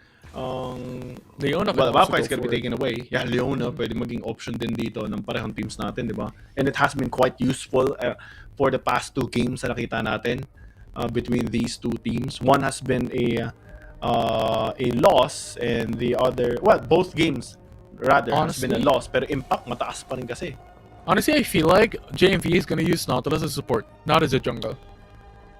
Leona Well, can also Maokai is go gonna be for it. taken away. Yeah, Leona pwede maging option din dito ng parehong teams natin, di ba? And it has been quite useful for the past 2 games na nakita natin between these two teams. One has been a loss, and the other, well, both games rather has been a Honestly, loss. Pero impact mataas pa rin kasi. Honestly, I feel like JMV is going to use Nautilus as support, not as a jungle.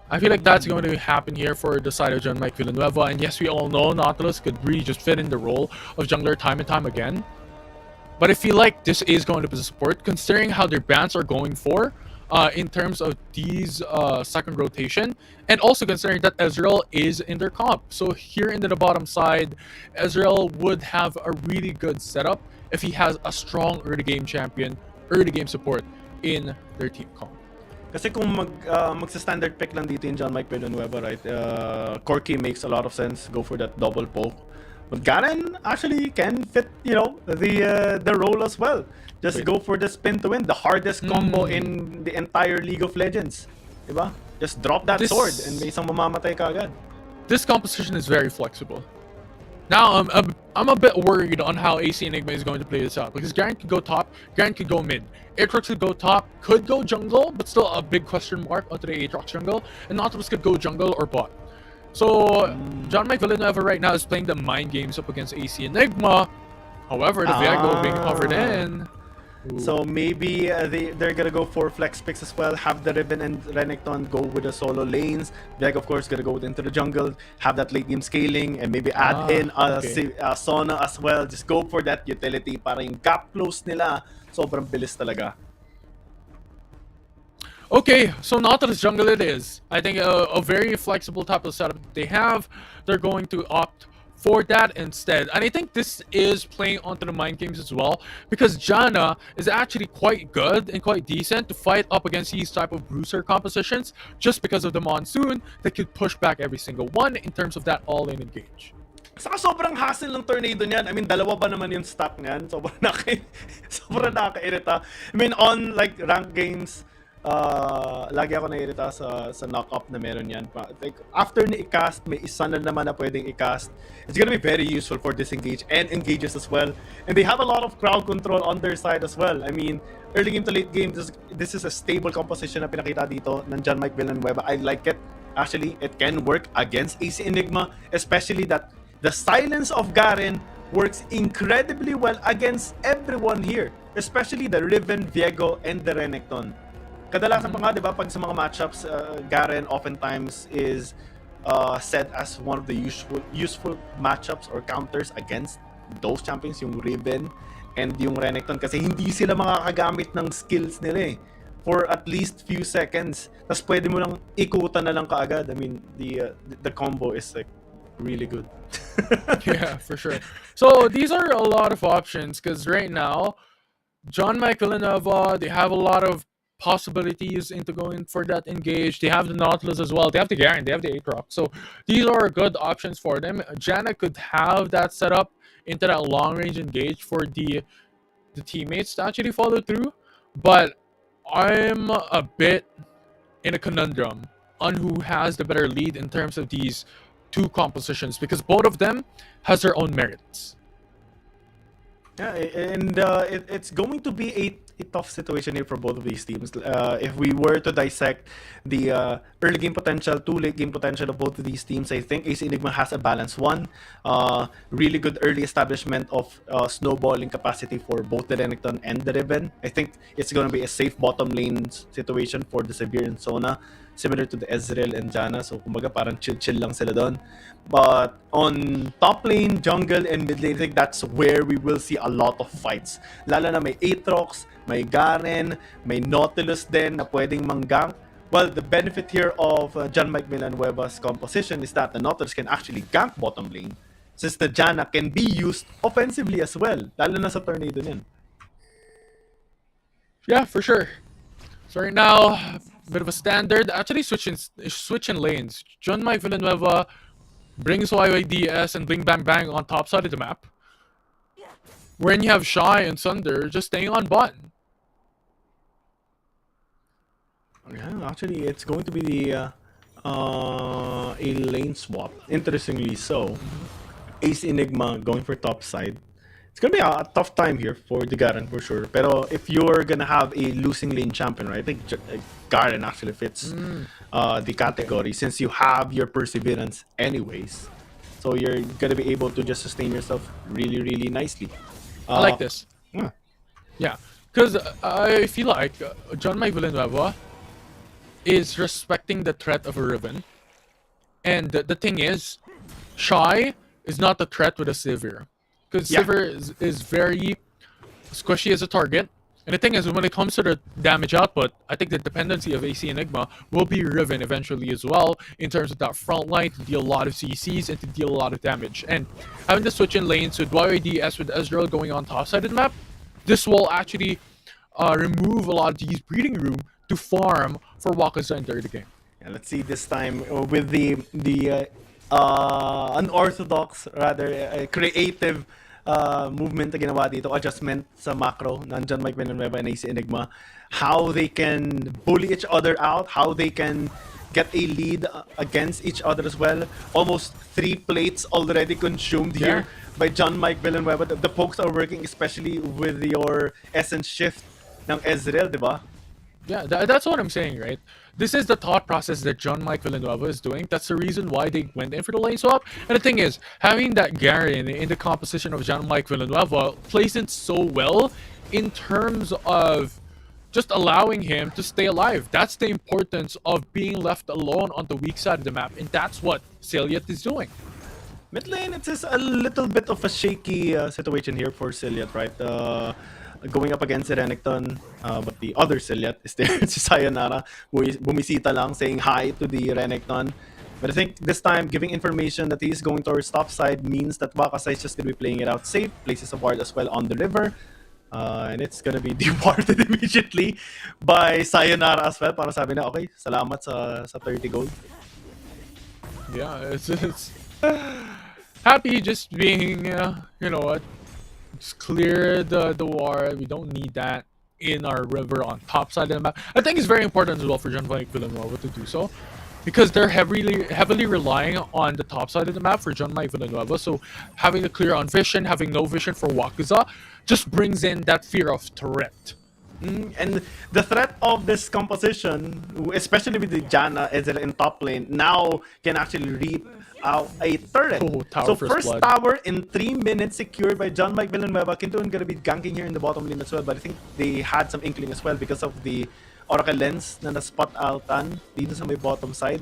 I feel like that's going to happen here for the side of John Mike Villanueva. And yes, we all know Nautilus could really just fit in the role of jungler time and time again. But I feel like this is going to be the support, considering how their bans are going for in terms of these second rotation. And also considering that Ezreal is in their comp. So here into the bottom side, Ezreal would have a really good setup if he has a strong early game champion, early game support in their team comp. Kasi kung magsa-standard pick lang dito yung John Mike Villanueva, right? Corki makes a lot of sense. Go for that double poke. But Garen actually can fit, the role as well. Just go for the spin to win. The hardest combo in the entire League of Legends. Diba? Just drop that sword and may isang mamamatay ka agad. This composition is very flexible. Now, I'm a bit worried on how AC Enigma is going to play this out, because Garen could go top, Garen could go mid, Aatrox could go top, could go jungle, but still a big question mark onto the Aatrox jungle, and Nautilus could go jungle or bot. So, John Mike Villanueva right now is playing the mind games up against AC Enigma. However, the Viego being covered in. So maybe they're gonna go for flex picks as well. Have the Riven and Renekton go with the solo lanes. Viego, of course, gonna go into the jungle. Have that late game scaling, and maybe add in Sona as well. Just go for that utility para yung gap close nila. Sobrang bilis talaga. Okay, so Nautilus jungle it is. I think a very flexible type of setup they have. They're going to opt for that instead. And I think this is playing onto the mind games as well, because Janna is actually quite good and quite decent to fight up against these type of bruiser compositions, just because of the monsoon that could push back every single one in terms of that all-in engage. Saka sobrang hassle ng tornado niyan. I mean, dalawa ba naman yung stack niyan? Sobrang nakakairita. I mean, on like ranked games, lagi ako naiirita sa knock-up na meron yan. Like, after ni i-cast, may isa na naman na pwedeng i-cast. It's gonna be very useful for disengage and engages as well. And they have a lot of crowd control on their side as well. I mean, early game to late game, this is a stable composition na pinakita dito ng John Mike Villanueva. I like it. Actually, it can work against AC Enigma, especially that the silence of Garen works incredibly well against everyone here, especially the Riven, Viego, and the Renekton. Kadalasan pa nga, di ba, pag sa mga matchups, Garen oftentimes is set as one of the useful matchups or counters against those champions, yung Riven and yung Renekton, kasi hindi sila makakagamit ng skills nila for at least few seconds. Tapos pwede mo lang ikutan na lang kaagad. I mean, the combo is like really good. Yeah, for sure. So these are a lot of options, because right now, John Mike Villanueva, they have a lot of possibilities into going for that engage. They have the Nautilus as well. They have the Garen. They have the Aatrox. So these are good options for them. Janna could have that set up into that long range engage for the teammates to actually follow through. But I'm a bit in a conundrum on who has the better lead in terms of these two compositions, because both of them has their own merits. Yeah, and it's going to be a tough situation here for both of these teams. If we were to dissect the early game potential to late game potential of both of these teams, I think AC Enigma has a balanced one. Really good early establishment of snowballing capacity for both the Renekton and the Riven. I think it's going to be a safe bottom lane situation for the Severe and Sona, similar to the Ezreal and Janna. So kumbaga parang chill lang sila doon. But on top lane, jungle, and mid lane, I think that's where we will see a lot of fights. Lalo na may Aatrox, may Garen, may Nautilus din na pwedeng manggank. Well, the benefit here of John Mike Villanueva's composition is that the Nautilus can actually gank bottom lane, since the Janna can be used offensively as well. Lalo na sa tornado niyan. Yeah, for sure. So right now, bit of a standard. Actually, switching lanes. John Mike Villanueva brings YYDS and Bling Bang Bang on top side of the map. When you have Shy and Sunder just staying on bot. Yeah, actually, it's going to be the a lane swap. Interestingly so, Ace Enigma going for top side. It's gonna be a tough time here for the Garen for sure. Pero if you're gonna have a losing lane champion, right? I think Garen actually fits the category, since you have your perseverance anyways. So you're gonna be able to just sustain yourself really, really nicely. I like this. Yeah. Yeah, because I feel like John Mike Villanueva is respecting the threat of a Riven. And the thing is, Shy is not the threat with a Sivir. Because Sivir is very squishy as a target. And the thing is, when it comes to the damage output, I think the dependency of AC Enigma will be Riven eventually as well, in terms of that front line to deal a lot of CCs and to deal a lot of damage. And having the switch in lanes with YYDS with Ezreal going on top side of the map, this will actually remove a lot of these breeding room to farm for Wakaza in the game. Yeah, let's see this time with the unorthodox, rather creative movement na ginawa dito, adjustment sa macro ng John Mike Villanueva and AC Enigma, how they can bully each other out, how they can get a lead against each other as well. Almost 3 plates already consumed here by John Mike Villanueva. The pokes are working, especially with your essence shift ng Ezreal, di ba? Yeah, that's what I'm saying, right? This is the thought process that John Mike Villanueva is doing. That's the reason why they went in for the lane swap. And the thing is, having that Garen in the composition of John Mike Villanueva plays in so well in terms of just allowing him to stay alive. That's the importance of being left alone on the weak side of the map. And that's what Celiat is doing. Mid lane, it's just a little bit of a shaky situation here for Celiat, right? Going up against the Renekton, but the other Celiat is there, si Sayonara, bumisita lang, saying hi to the Renekton. But I think this time, giving information that he's going towards top side means that Wakaza is just going to be playing it out safe, places a ward as well on the river, and it's going to be departed immediately by Sayonara as well, para sabi na, okay, salamat sa 30 gold. Yeah, it's happy just being, you know what, just clear the war. We don't need that in our river on top side of the map. I think it's very important as well for John Mike Villanueva to do so, because they're heavily relying on the top side of the map for John Mike Villanueva. So having the clear on vision, having no vision for Wakaza, just brings in that fear of turret. And the threat of this composition, especially with the Janna Ezreal in top lane, now can actually reap out a turret. So first blood. Tower in 3 minutes secured by John Mike Villanueva. Kintoon gonna be ganking here in the bottom lane as well, but I think they had some inkling as well because of the Oracle Lens na na-spot outan dito sa may bottom side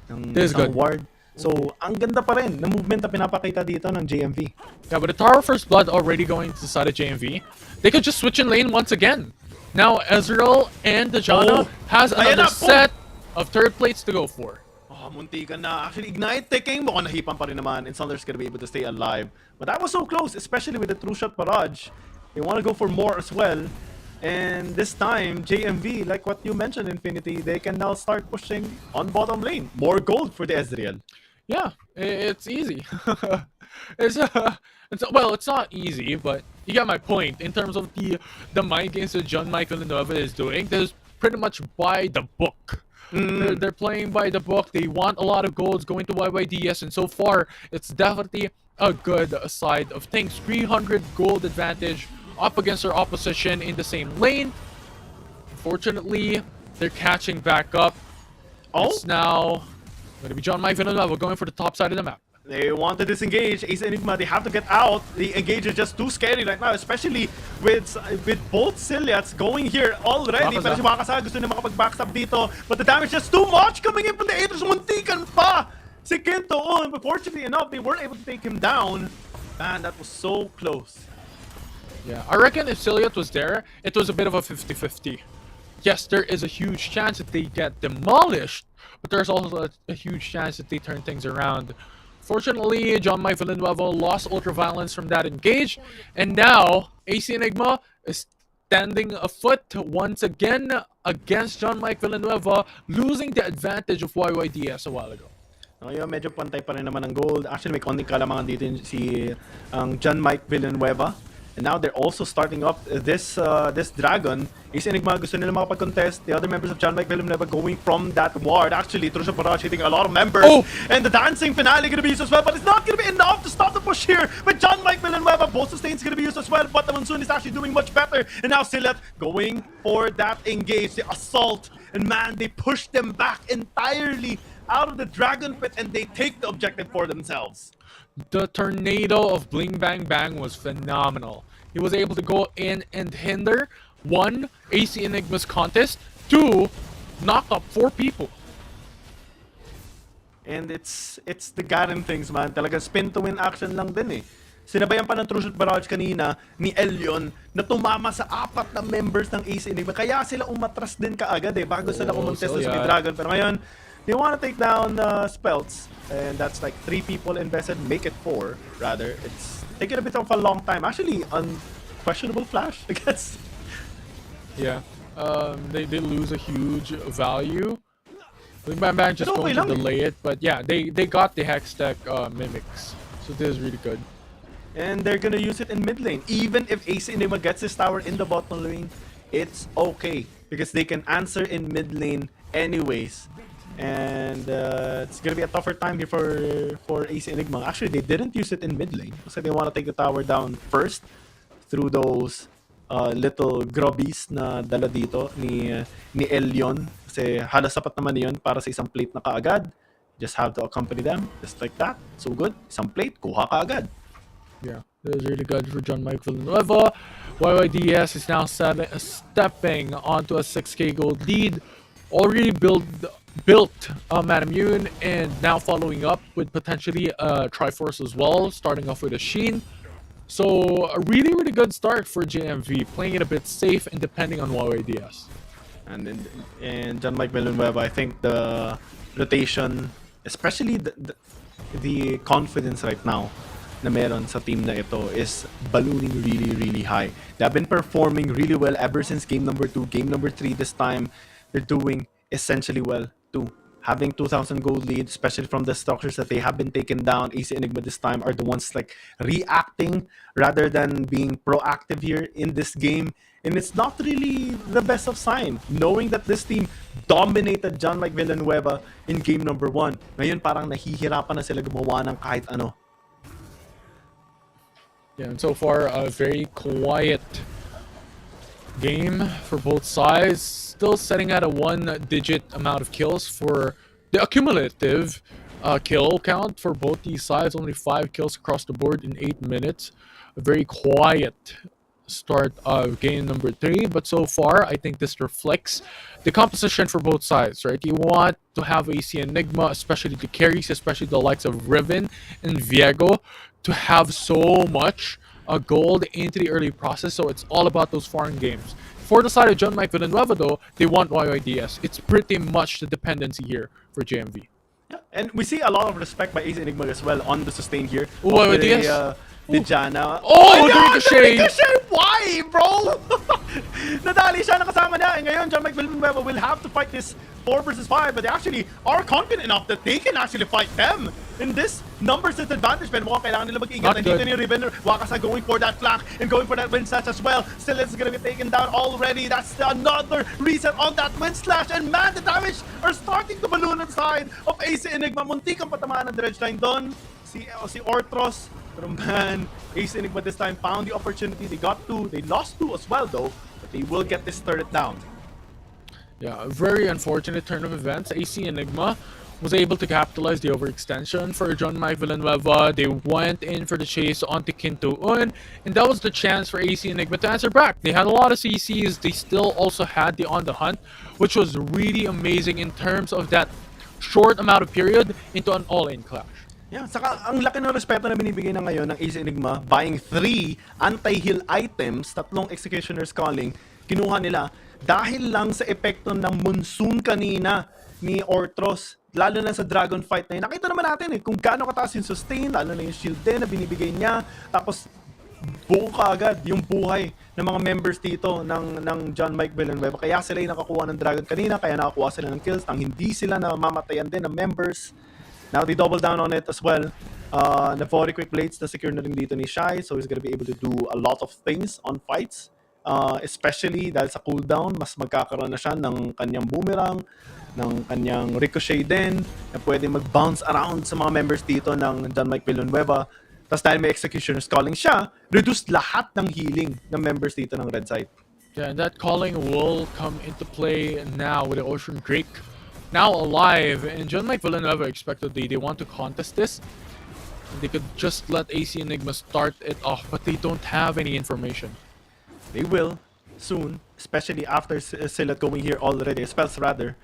ng ward. So, ang ganda pa rin na movement na pinapakita dito ng JMV. Yeah, but the Tower First Blood already going to the side of JMV. They could just switch in lane once again. Now, Ezreal and the Janna has another set of third plates to go for. Munti ka na. Actually, Ignite ticking. Mukhang nahipan pa rin naman. And Sunder's gonna be able to stay alive. But that was so close, especially with the True Shot Barrage. They want to go for more as well. And this time, JMV, like what you mentioned, Infinity, they can now start pushing on bottom lane. More gold for the Ezreal. Yeah, it's easy. Well, it's not easy, but you get my point. In terms of the mind games that John Mike Villanueva is doing, this is pretty much by the book. They're playing by the book. They want a lot of golds going to YYDS, and so far, it's definitely a good side of things. 300 gold advantage up against their opposition in the same lane. Unfortunately, they're catching back up. Oh? It's now going to be John Mike Villanueva going for the top side of the map. They want to disengage. Ace Enigma, they have to get out. The engage is just too scary right now, especially with both Ciliats going here already. Wakasa. Pero si Wakasa gusto na makapag-backstab dito. But the damage is too much coming in from the Aether's. Muntikan pa si Kento on. But fortunately enough, they were able to take him down. Man, that was so close. Yeah, I reckon if Ciliat was there, it was a bit of a 50-50. Yes, there is a huge chance that they get demolished, but there's also a huge chance that they turn things around. Fortunately, John Mike Villanueva lost Ultraviolence from that engage, and now AC Enigma is standing afoot once again against John Mike Villanueva, losing the advantage of YYDS a while ago. Ngayon, medyo pantay pa rin naman ang gold. Actually, may konting kalamangan dito si John Mike Villanueva. And now they're also starting up this dragon. Ace Enigma gusto nila makapag-contest. The other members of John Mike Villanueva going from that ward. Actually, Trusha Barrage hitting a lot of members. Oh! And the dancing finale gonna be used as well. But it's not gonna be enough to stop the push here. But John Mike Villanueva, both sustains gonna be used as well. But the Monsoon is actually doing much better. And now Silat going for that engage, the assault. And man, they push them back entirely out of the dragon pit and they take the objective for themselves. The tornado of Bling Bang Bang was phenomenal. He was able to go in and hinder, 1, AC Enigma's contest, 2, knock up 4 people. And it's the Garen things, man. Talaga spin to win action lang din eh. Sinabayan pa ng True Shot Barrage kanina ni Elion na tumama sa 4 na members ng AC Enigma. Kaya sila umatras din kaagad eh bago sila kumontest sa Dragon. Pero ngayon, they want to take down Spelts. And that's like 3 people invested. Make it 4, rather. It's taking a bit of a long time. Actually, unquestionable flash, I guess. Yeah. They lose a huge value. Bling Bang Bang just Okay going to lang eh. delay it. But yeah, they got the Hextech mimics. So this is really good. And they're gonna use it in mid lane. Even if AC Enigma gets his tower in the bottom lane, it's okay. Because they can answer in mid lane anyways. And it's gonna be a tougher time here for AC Enigma. Actually, they didn't use it in mid lane. So they want to take the tower down first through those little grubbies na dala dito ni Elion. Kasi halos sapat naman yun para sa isang plate na kaagad. Just have to accompany them just like that. So good. Isang plate, kuha kaagad. Yeah, that was really good for John Mike Villanueva. YYDS is now stepping onto a 6k gold lead. Already built Matamume, and now following up with potentially Triforce as well, starting off with a Sheen. So a really, really good start for JMV, playing it a bit safe and depending on YYDS. And John Mike Villanueva, I think the rotation, especially the confidence right now na meron sa team na ito is ballooning really, really high. They've been performing really well ever since game number 2, game number 3 this time. They're doing essentially well too. Having 2,000 gold lead, especially from the structures that they have been taken down, AC Enigma this time are the ones like reacting rather than being proactive here in this game. And it's not really the best of sign, knowing that this team dominated John Mike Villanueva in game number 1. Ngayon parang nahihirapan na sila gumawa ng kahit ano. Yeah, and so far a very quiet game for both sides. Still setting at a 1-digit amount of kills for the accumulative kill count for both these sides. Only 5 kills across the board in 8 minutes. A very quiet start of game number 3, but so far I think this reflects the composition for both sides, right? You want to have AC Enigma, especially the carries, especially the likes of Riven and Viego, to have so much gold into the early process, so it's all about those foreign games. For the side of John Mike Villanueva though, they want YYDS. It's pretty much the dependency here for JMV. Yeah, and we see a lot of respect by AC Enigma as well on the sustain here. Ooh, YYDS. The Jana. Oh, no, Ricochet! Why, bro? Nadali siya, nakasama niya. And ngayon, John Mike Villanueva will have to fight this 4 versus 5, but they actually are confident enough that they can actually fight them in this numbers disadvantage. Pero mukhang kailangan nila mag-ingat. Nandito ni Riven, Wakasa going for that flank and going for that wind slash as well. Still, it's gonna be taken down already. That's another reset on that wind slash. And man, the damage are starting to balloon inside of AC Enigma. Muntik ang patamaan ng dredge line doon. Si Ortros Pero man, Ace Enigma this time found the opportunity. They got 2. They lost 2 as well though. But they will get this turret down. Yeah, a very unfortunate turn of events. AC Enigma was able to capitalize the overextension for John Mike Villanueva. They went in for the chase onto Kinto-un, and that was the chance for AC Enigma to answer back. They had a lot of CCs. They still also had the On the Hunt, which was really amazing in terms of that short amount of period into an all-in clash. Yeah, saka ang laki ng respeto na binibigay na ngayon ng Ace Enigma, buying 3 anti-heal items, 3 Executioner's Calling, kinuha nila dahil lang sa epekto ng monsoon kanina ni Orthros, lalo na sa Dragon Fight na yun. Nakita naman natin kung gaano kataas yung sustain, lalo na yung shield din na binibigay niya, tapos buo kaagad yung buhay ng mga members dito ng John Mike Villanueva. Kaya sila yung nakakuha ng Dragon kanina, kaya nakakuha sila ng kills, nang hindi sila na mamatayan din ng members. Now they double down on it as well. The 40 quick blades na secure na rin dito ni Shai, so he's gonna be able to do a lot of things on fights. Especially dahil sa cooldown, mas magkakaroon na siya ng kanyang boomerang, ng kanyang ricochet din, na pwede mag-bounce around sa mga members dito ng John Mike Villanueva. Tapos dahil may Executioner's Calling siya, reduce lahat ng healing ng members dito ng red side. Yeah, and that calling will come into play now with the Ocean Drake now alive. And John Mike Villanueva expected they want to contest this. They could just let AC Enigma start it off, but they don't have any information. They will soon, especially after Silat going here already, spells rather.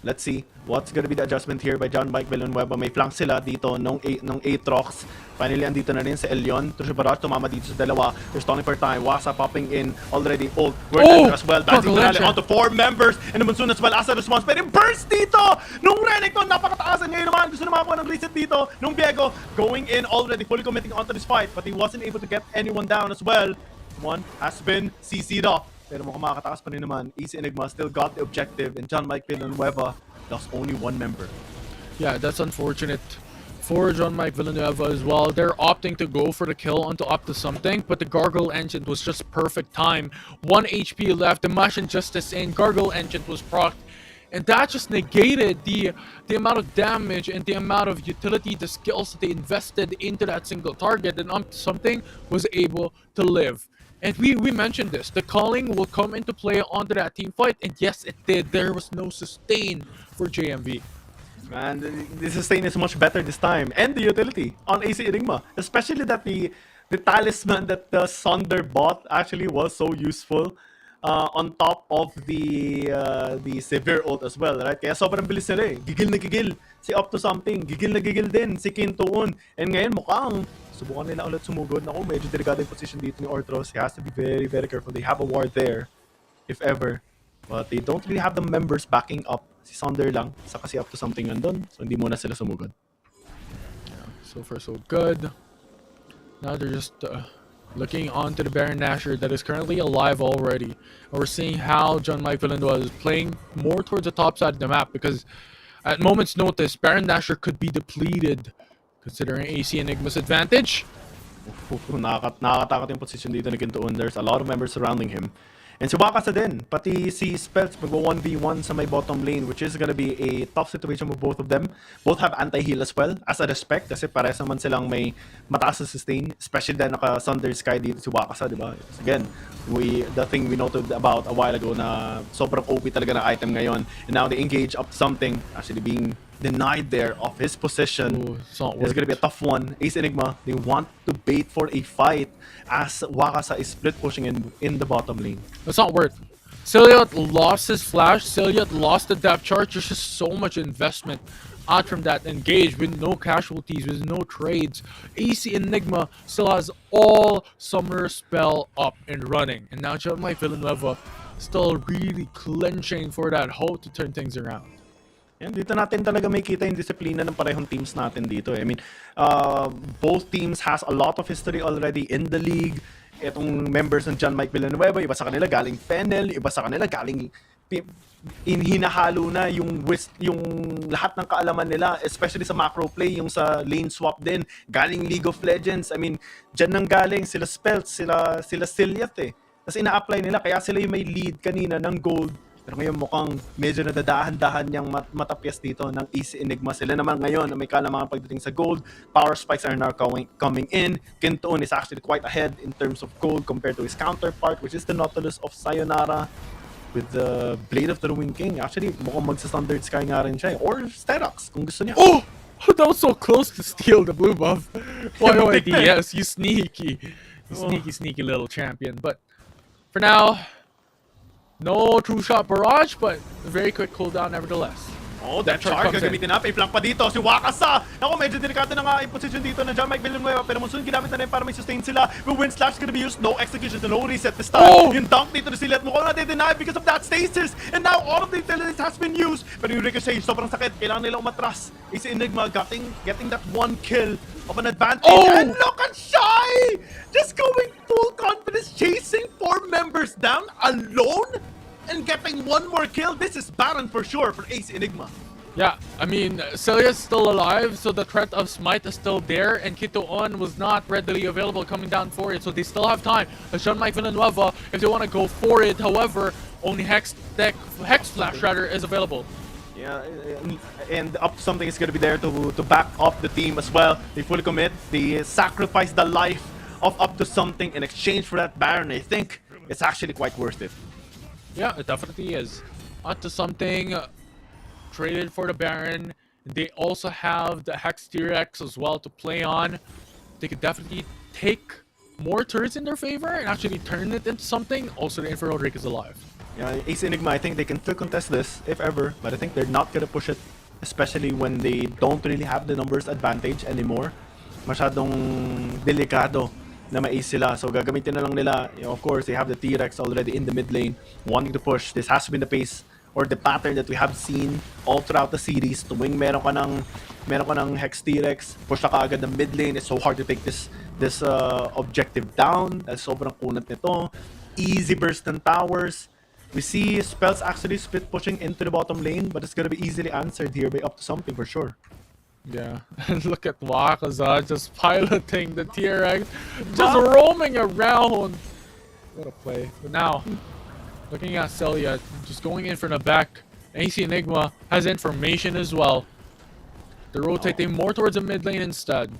Let's see what's gonna be the adjustment here by John Mike Villanueva. May flank sila dito nung Aatrox. Finally, andito na rin si Elion. Tushubarat tumama dito sa dalawa. They're stalling for time. Wasa popping in already. Ult. Word as well. Dancing finale onto 4 members. And the Monsoon as well as a response. Pero burst dito! Nung Renekton, napakataasan ngayon naman. Gusto na makakuha ng reset dito. Nung Viego, going in already, fully committing onto this fight. But he wasn't able to get anyone down as well. One has been CC'd off. Pero mukhang makakatakas pa rin naman. Ace Enigma still got the objective, and John Mike Villanueva lost only 1 member. Yeah, that's unfortunate for John Mike Villanueva as well. They're opting to go for the kill onto up to something, but the Gargoyle Ancient was just perfect time. 1 HP left, the Mash Injustice in, Gargoyle Ancient was procced, and that just negated the amount of damage and the amount of utility, the skills that they invested into that single target, and up to something was able to live. And we mentioned this. The calling will come into play onto that team fight, and yes, it did. There was no sustain for JMV. Man, the sustain is much better this time, and the utility on AC Enigma, especially that the talisman that the Sonder bought actually was so useful. On top of the severe ult as well, right? Kaya sobrang bilis nila eh. Gigil na gigil si Up to Something. Gigil na gigil din si Kinto-un. And ngayon mukhang subukan nila ulit sumugod. Naku, medyo delikado yung position dito ni Orthros. He has to be very, very careful. They have a ward there, if ever. But they don't really have the members backing up. Si Sonder lang. Saka si Up to Something nandun. So hindi muna sila sumugod. Yeah, so far so good. Now they're just looking onto the Baron Nashor that is currently alive already. And we're seeing how John Mike Villanueva is playing more towards the top side of the map, because at moment's notice, Baron Nashor could be depleted, considering AC Enigma's advantage. Nakakatakot yung position dito ni Kinto-un. There's a lot of members surrounding him. And si Wakasa din, pati si Spells mag-1v1 sa may bottom lane, which is gonna be a tough situation with both of them. Both have anti-heal as well, as a respect, kasi parehas naman silang may mataas na sustain, especially dahil naka-Thunder Sky dito si Wakasa, di ba? Again, the thing we noted about a while ago na sobrang OP talaga na item ngayon, and now they engage up to something, actually being denied there of his position. Ooh, it's gonna be a tough one. Ace Enigma, they want to bait for a fight as Wakasa is split pushing in the bottom lane. It's not worth. Ciliot lost his flash. Ciliot lost the depth charge. There's just so much investment out from that engage with no casualties, with no trades. AC Enigma still has all Summoner Spell up and running. And now John Mike Villanueva still really clenching for that hope to turn things around. Yan, dito natin talaga may kita yung disiplina ng parehong teams natin dito. I mean, both teams has a lot of history already in the league. Itong members ng John Mike Villanueva, iba sa kanila galing Fennel, iba sa kanila galing hinahalo na yung lahat ng kaalaman nila, especially sa macro play, yung sa lane swap din, galing League of Legends. I mean, dyan nang galing sila Spells, sila Ciliat eh. Tapos ina-apply nila, kaya sila yung may lead kanina ng gold Pero ngayon mukhang medyo nadadahan-dahan niyang matapyas dito ng Easy Enigma. Sila naman ngayon na may kalamangan pagdating sa gold. Power spikes are now coming in. Kintoon is actually quite ahead in terms of gold compared to his counterpart, which is the Nautilus of Sayonara with the Blade of the Ruin King. Actually, mukhang magsa-Standard Sky nga rin siya. Or Sterox, kung gusto niya. Oh! That was so close to steal the blue buff. YYDS, you sneaky. You sneaky little champion. But for now, no true shot barrage, but a very quick cooldown nevertheless. Oh, that charge gagamitin na. Pay-flank pa dito. Si Wakasa. Ako, medyo delikado na nga yung position dito na John Mike Villanueva. Pero Monsoon ginamit na rin para may sustain sila. Will Wind Slash gonna be used. No execution. No reset this time. Oh! Yung dunk dito na sila at mukhang na-deny because of that stasis. And now all of the abilities has been used. Pero yung Ricochet, sobrang sakit. Kailangan nila umatras. Easy Enigma getting that one kill of an advantage. Oh! And look at Shy! Just going full confidence, chasing 4 members down alone and getting one more kill. This is Baron for sure for Ace Enigma. Yeah, I mean, Celia's still alive, so the threat of Smite is still there, and Kito-on was not readily available coming down for it, so they still have time. Jean Mike Villanueva, if they want to go for it, however, only Hex Flash rather is available. Yeah, and up something is going to be there to back up the team as well. They fully commit. They sacrifice the life of up to something in exchange for that Baron. I think it's actually quite worth it. Yeah, it definitely is. Up to something. Traded for the Baron. They also have the Hex T-Rex as well to play on. They could definitely take more turrets in their favor and actually turn it into something. Also, the Infernal Drake is alive. Yeah, Ace Enigma, I think they can still contest this, if ever, but I think they're not gonna push it, especially when they don't really have the numbers advantage anymore. Masyadong delikado na ma-ace sila. So gagamitin na lang nila, of course, they have the T-Rex already in the mid lane, wanting to push. This has been the pace or the pattern that we have seen all throughout the series. Tuwing meron ka ng Hex T-Rex, push na ka agad ng mid lane. It's so hard to take this objective down. Sobrang kunat nito. Easy burst ng towers. We see spells actually split pushing into the bottom lane, but it's gonna be easily answered here by up to something for sure. Yeah, and look at Wakaza just piloting the T-Rex, just roaming around. What a play. But now, looking at Celia, just going in from the back. AC Enigma has information as well. They're rotating more towards the mid lane instead.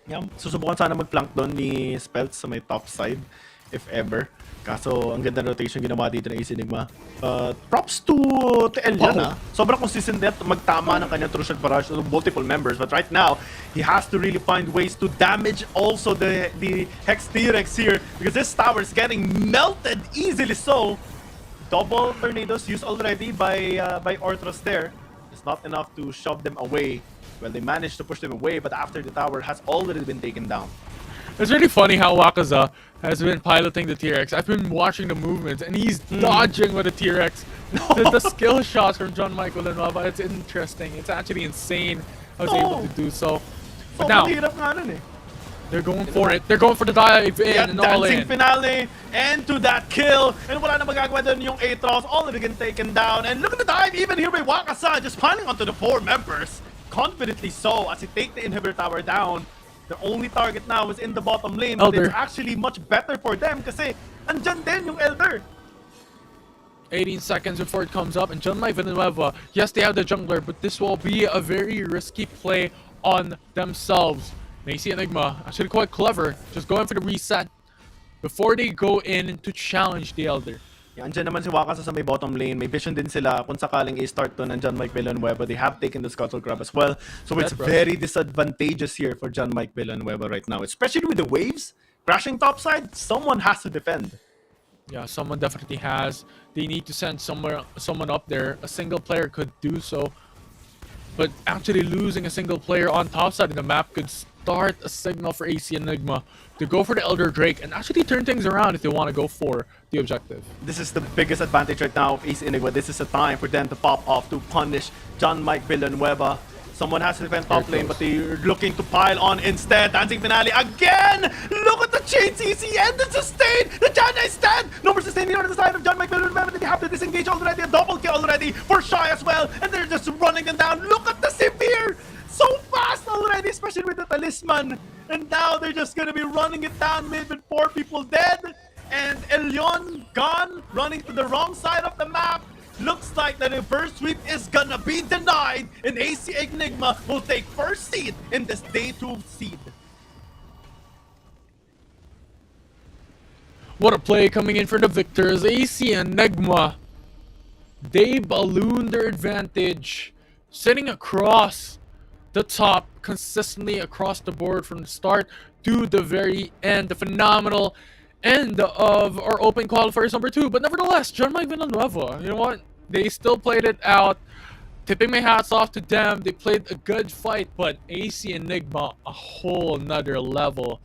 Yeah, susubukan sana mag-flank doon ni Spells sa may top side, if ever. Kaso, ang ganda rotation ginawa dito ng AC Enigma. Props to Eliana. Sobrang consistent at magtama ng kanyang true shot barrage to multiple members. But right now, he has to really find ways to damage also the Hex T-Rex here. Because this tower is getting melted easily so. Double tornadoes used already by Orthros there. It's not enough to shove them away. Well, they managed to push them away, but after the tower has already been taken down. It's really funny how Wakaza has been piloting the T-Rex. I've been watching the movements, and he's dodging with the T-Rex. The skill shots from John Michael Villanueva, it's interesting. It's actually insane how he's able to do so. But now, they're going for it. They're going for the dive in and all in. Dancing finale, and to that kill. And wala na magagawa doon yung Atrox, already been taken down. And look at the dive, even here by Wakaza, just piling onto the 4 members. Confidently so, as he take the inhibitor tower down. The only target now is in the bottom lane, but it's actually much better for them kasi andyan din yung Elder. 18 seconds before it comes up, and John Mike Villanueva, yes, they have the jungler, but this will be a very risky play on themselves. Macy Enigma, actually quite clever, just going for the reset before they go in to challenge the Elder. Andyan naman si Wakasa sa may bottom lane. May vision din sila kung sakaling i-start to ng John Mike Villanueva. They have taken the Scuttle Crab as well. So it's very disadvantageous here for John Mike Villanueva right now. Especially with the waves crashing topside, someone has to defend. Yeah, someone definitely has. They need to send someone up there. A single player could do so. But actually losing a single player on topside in the map could start a signal for AC Enigma to go for the Elder Drake and actually turn things around if they want to go for the objective. This is the biggest advantage right now of AC Enigma. This is a time for them to pop off to punish John Mike Villanueva. Someone has to defend top lane, but they're looking to pile on instead. Dancing finale again! Look at the chain CC and the sustain! The Janna is dead! No more sustain here on the side of John Mike Villanueva. They have to disengage already. A double kill already for Shy as well. And they're just running them down. Look at the Severe! So fast already, especially with the Talisman. And now they're just gonna be running it down mid with 4 people dead. And Elion gone, running to the wrong side of the map. looks like that the first sweep is gonna be denied, and AC Enigma will take first seed in this day 2 seed. What a play coming in for the victors. AC Enigma. They ballooned their advantage, sitting across the top consistently across the board from the start to the very end. The phenomenal end of our open qualifiers number 2. But nevertheless, John Mike Villanueva, you know what? They still played it out. Tipping my hats off to them. They played a good fight, but AC Enigma, a whole nother level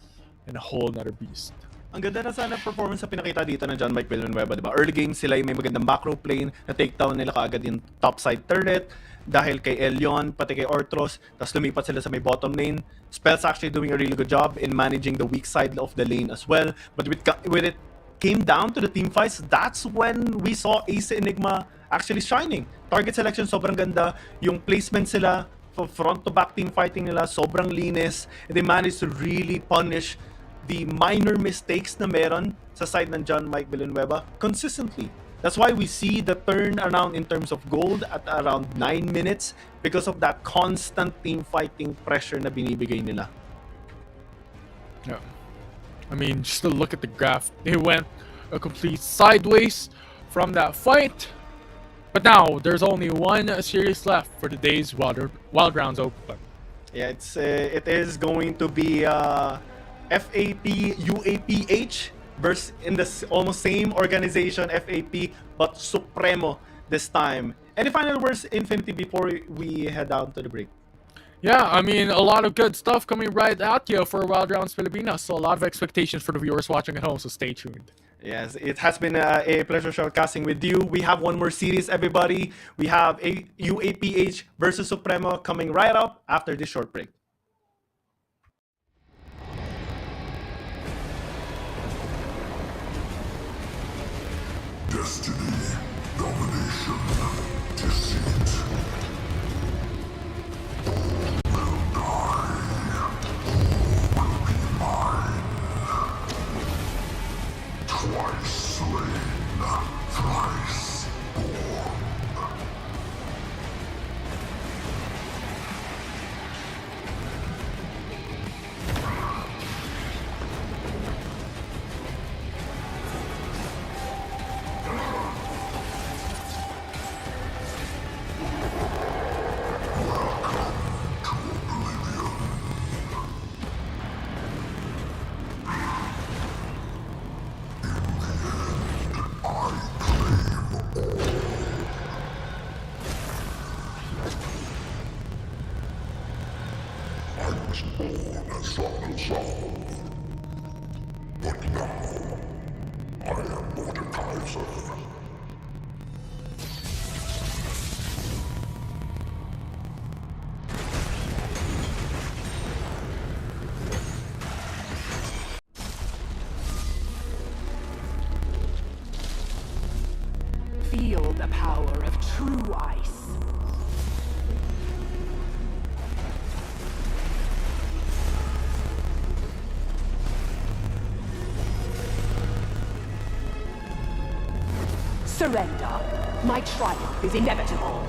and a whole nother beast. Ang ganda na sana performance sa pinakita dito ng John Mike Villanueva, diba? Early game sila may magandang macro plane, na takedown nila kaagad yung top side turret dahil kay Elion, pati kay Ortros, tapos lumipat sila sa may bottom lane. Spell's actually doing a really good job in managing the weak side of the lane as well. But when it came down to the team fights, that's when we saw AC Enigma actually shining. Target selection sobrang ganda, yung placement sila front to back team fighting nila sobrang linis, and they managed to really punish the minor mistakes na meron sa side ng John Mike Villanueva consistently. That's why we see the turnaround in terms of gold at around 9 minutes because of that constant team fighting pressure na binibigay nila. Yeah. I mean, just to look at the graph, they went a complete sideways from that fight. But now, there's only one series left for the day's Wild Rounds Open. Yeah, it is going to be FAP UAPH versus in the almost same organization, FAP, but Supremo this time. Any final words, Infinity, before we head down to the break? Yeah, I mean, a lot of good stuff coming right at you for Wild Rounds Pilipinas. So a lot of expectations for the viewers watching at home, so stay tuned. Yes, it has been a pleasure showcasing with you. We have one more series, everybody. We have a UAPH versus Supremo coming right up after this short break. Destiny, domination, deceit. All will die. All will be mine. Twice slain, thrice born. I was born as Sokol, but now I am Mordekaiser. Feel the power of true ice. Surrender. My triumph is inevitable.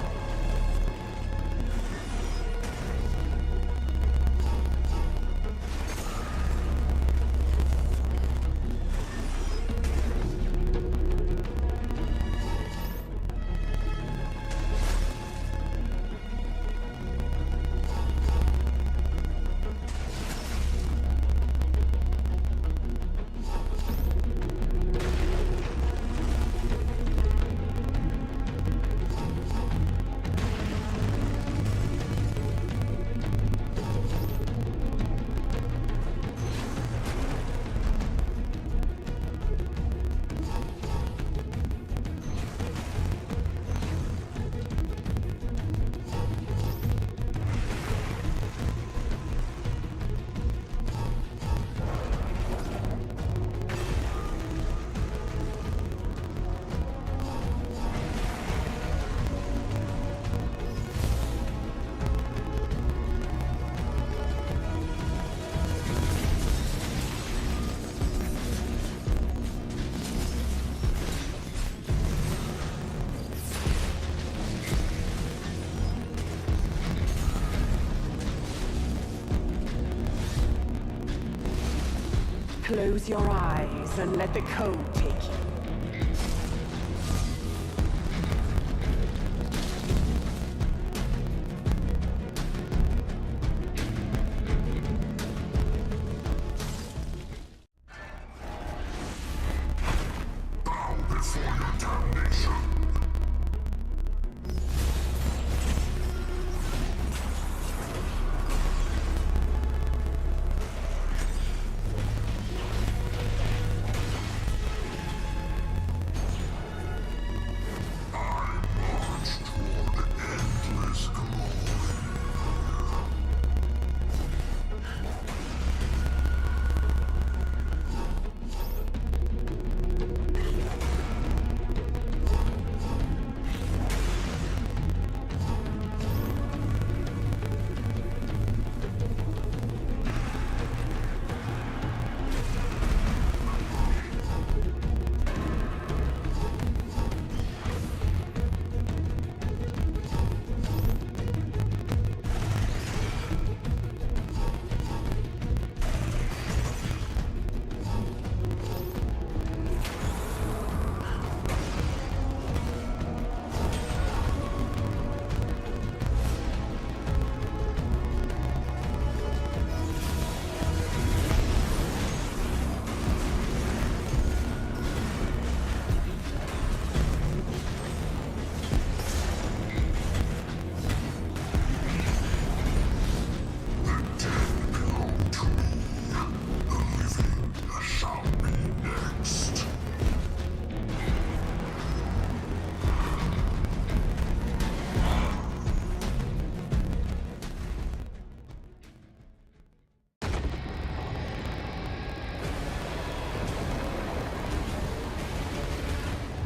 Close your eyes and let the code take you. Bow before your damnation.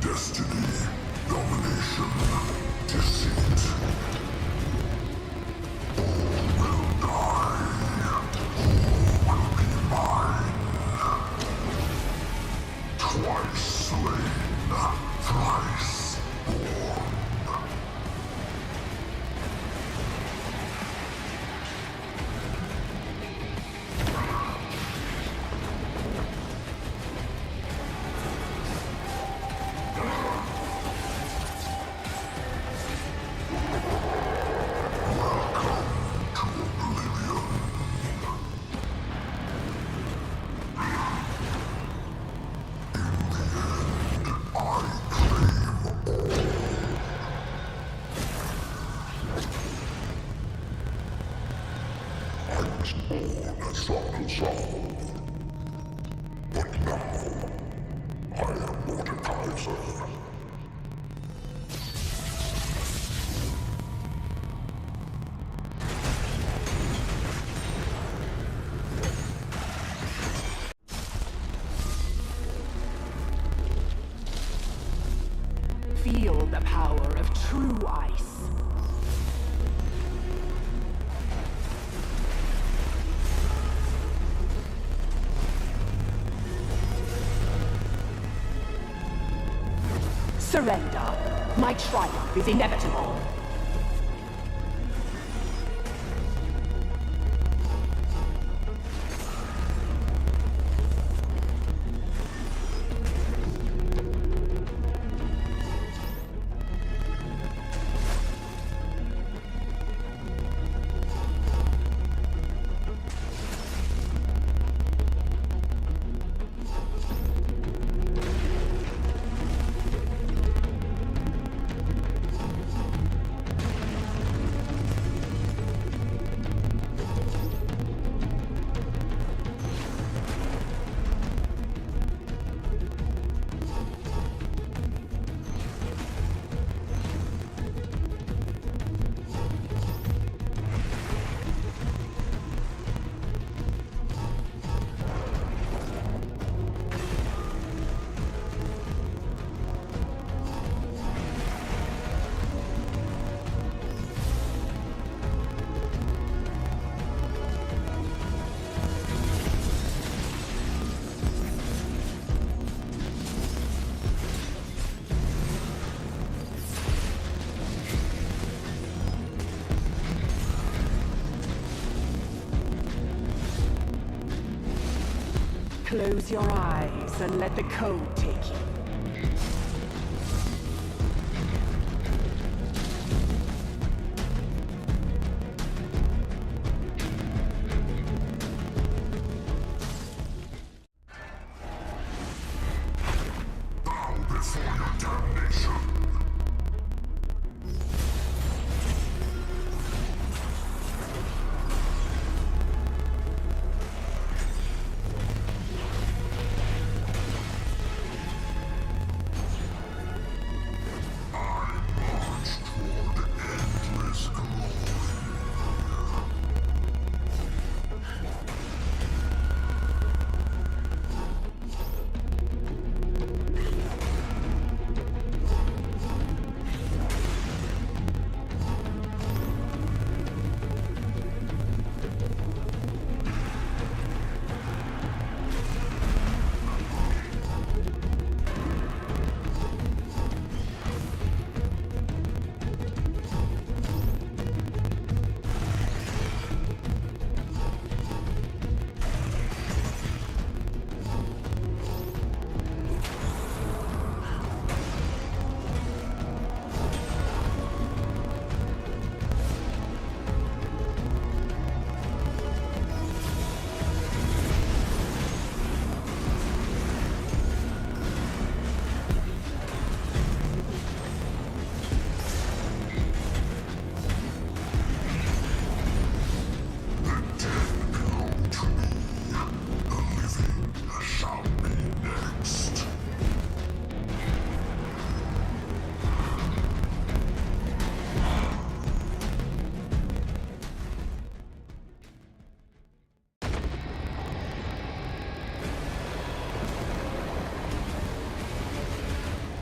Destiny, domination, deceit. All will die. All will be mine. Twice slain, thrice born. Struggle solved. But now, I am Mordekaiser. Feel the power of true ice. Surrender. My triumph is inevitable. Close your eyes and let the code take you. Bow before your damnation.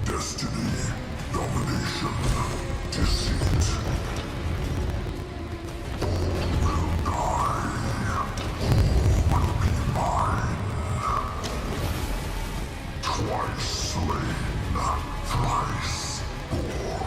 Destiny, domination, deceit. All will die. All will be mine. Twice slain, thrice born.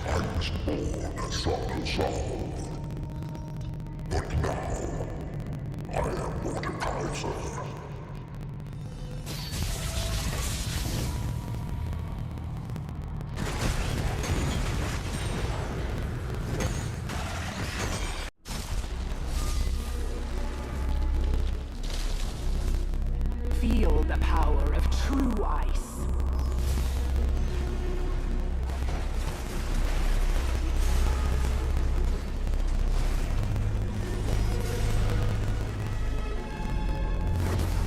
I was born a soccer soul, but now I am Mordekaiser. Feel the power of true ice.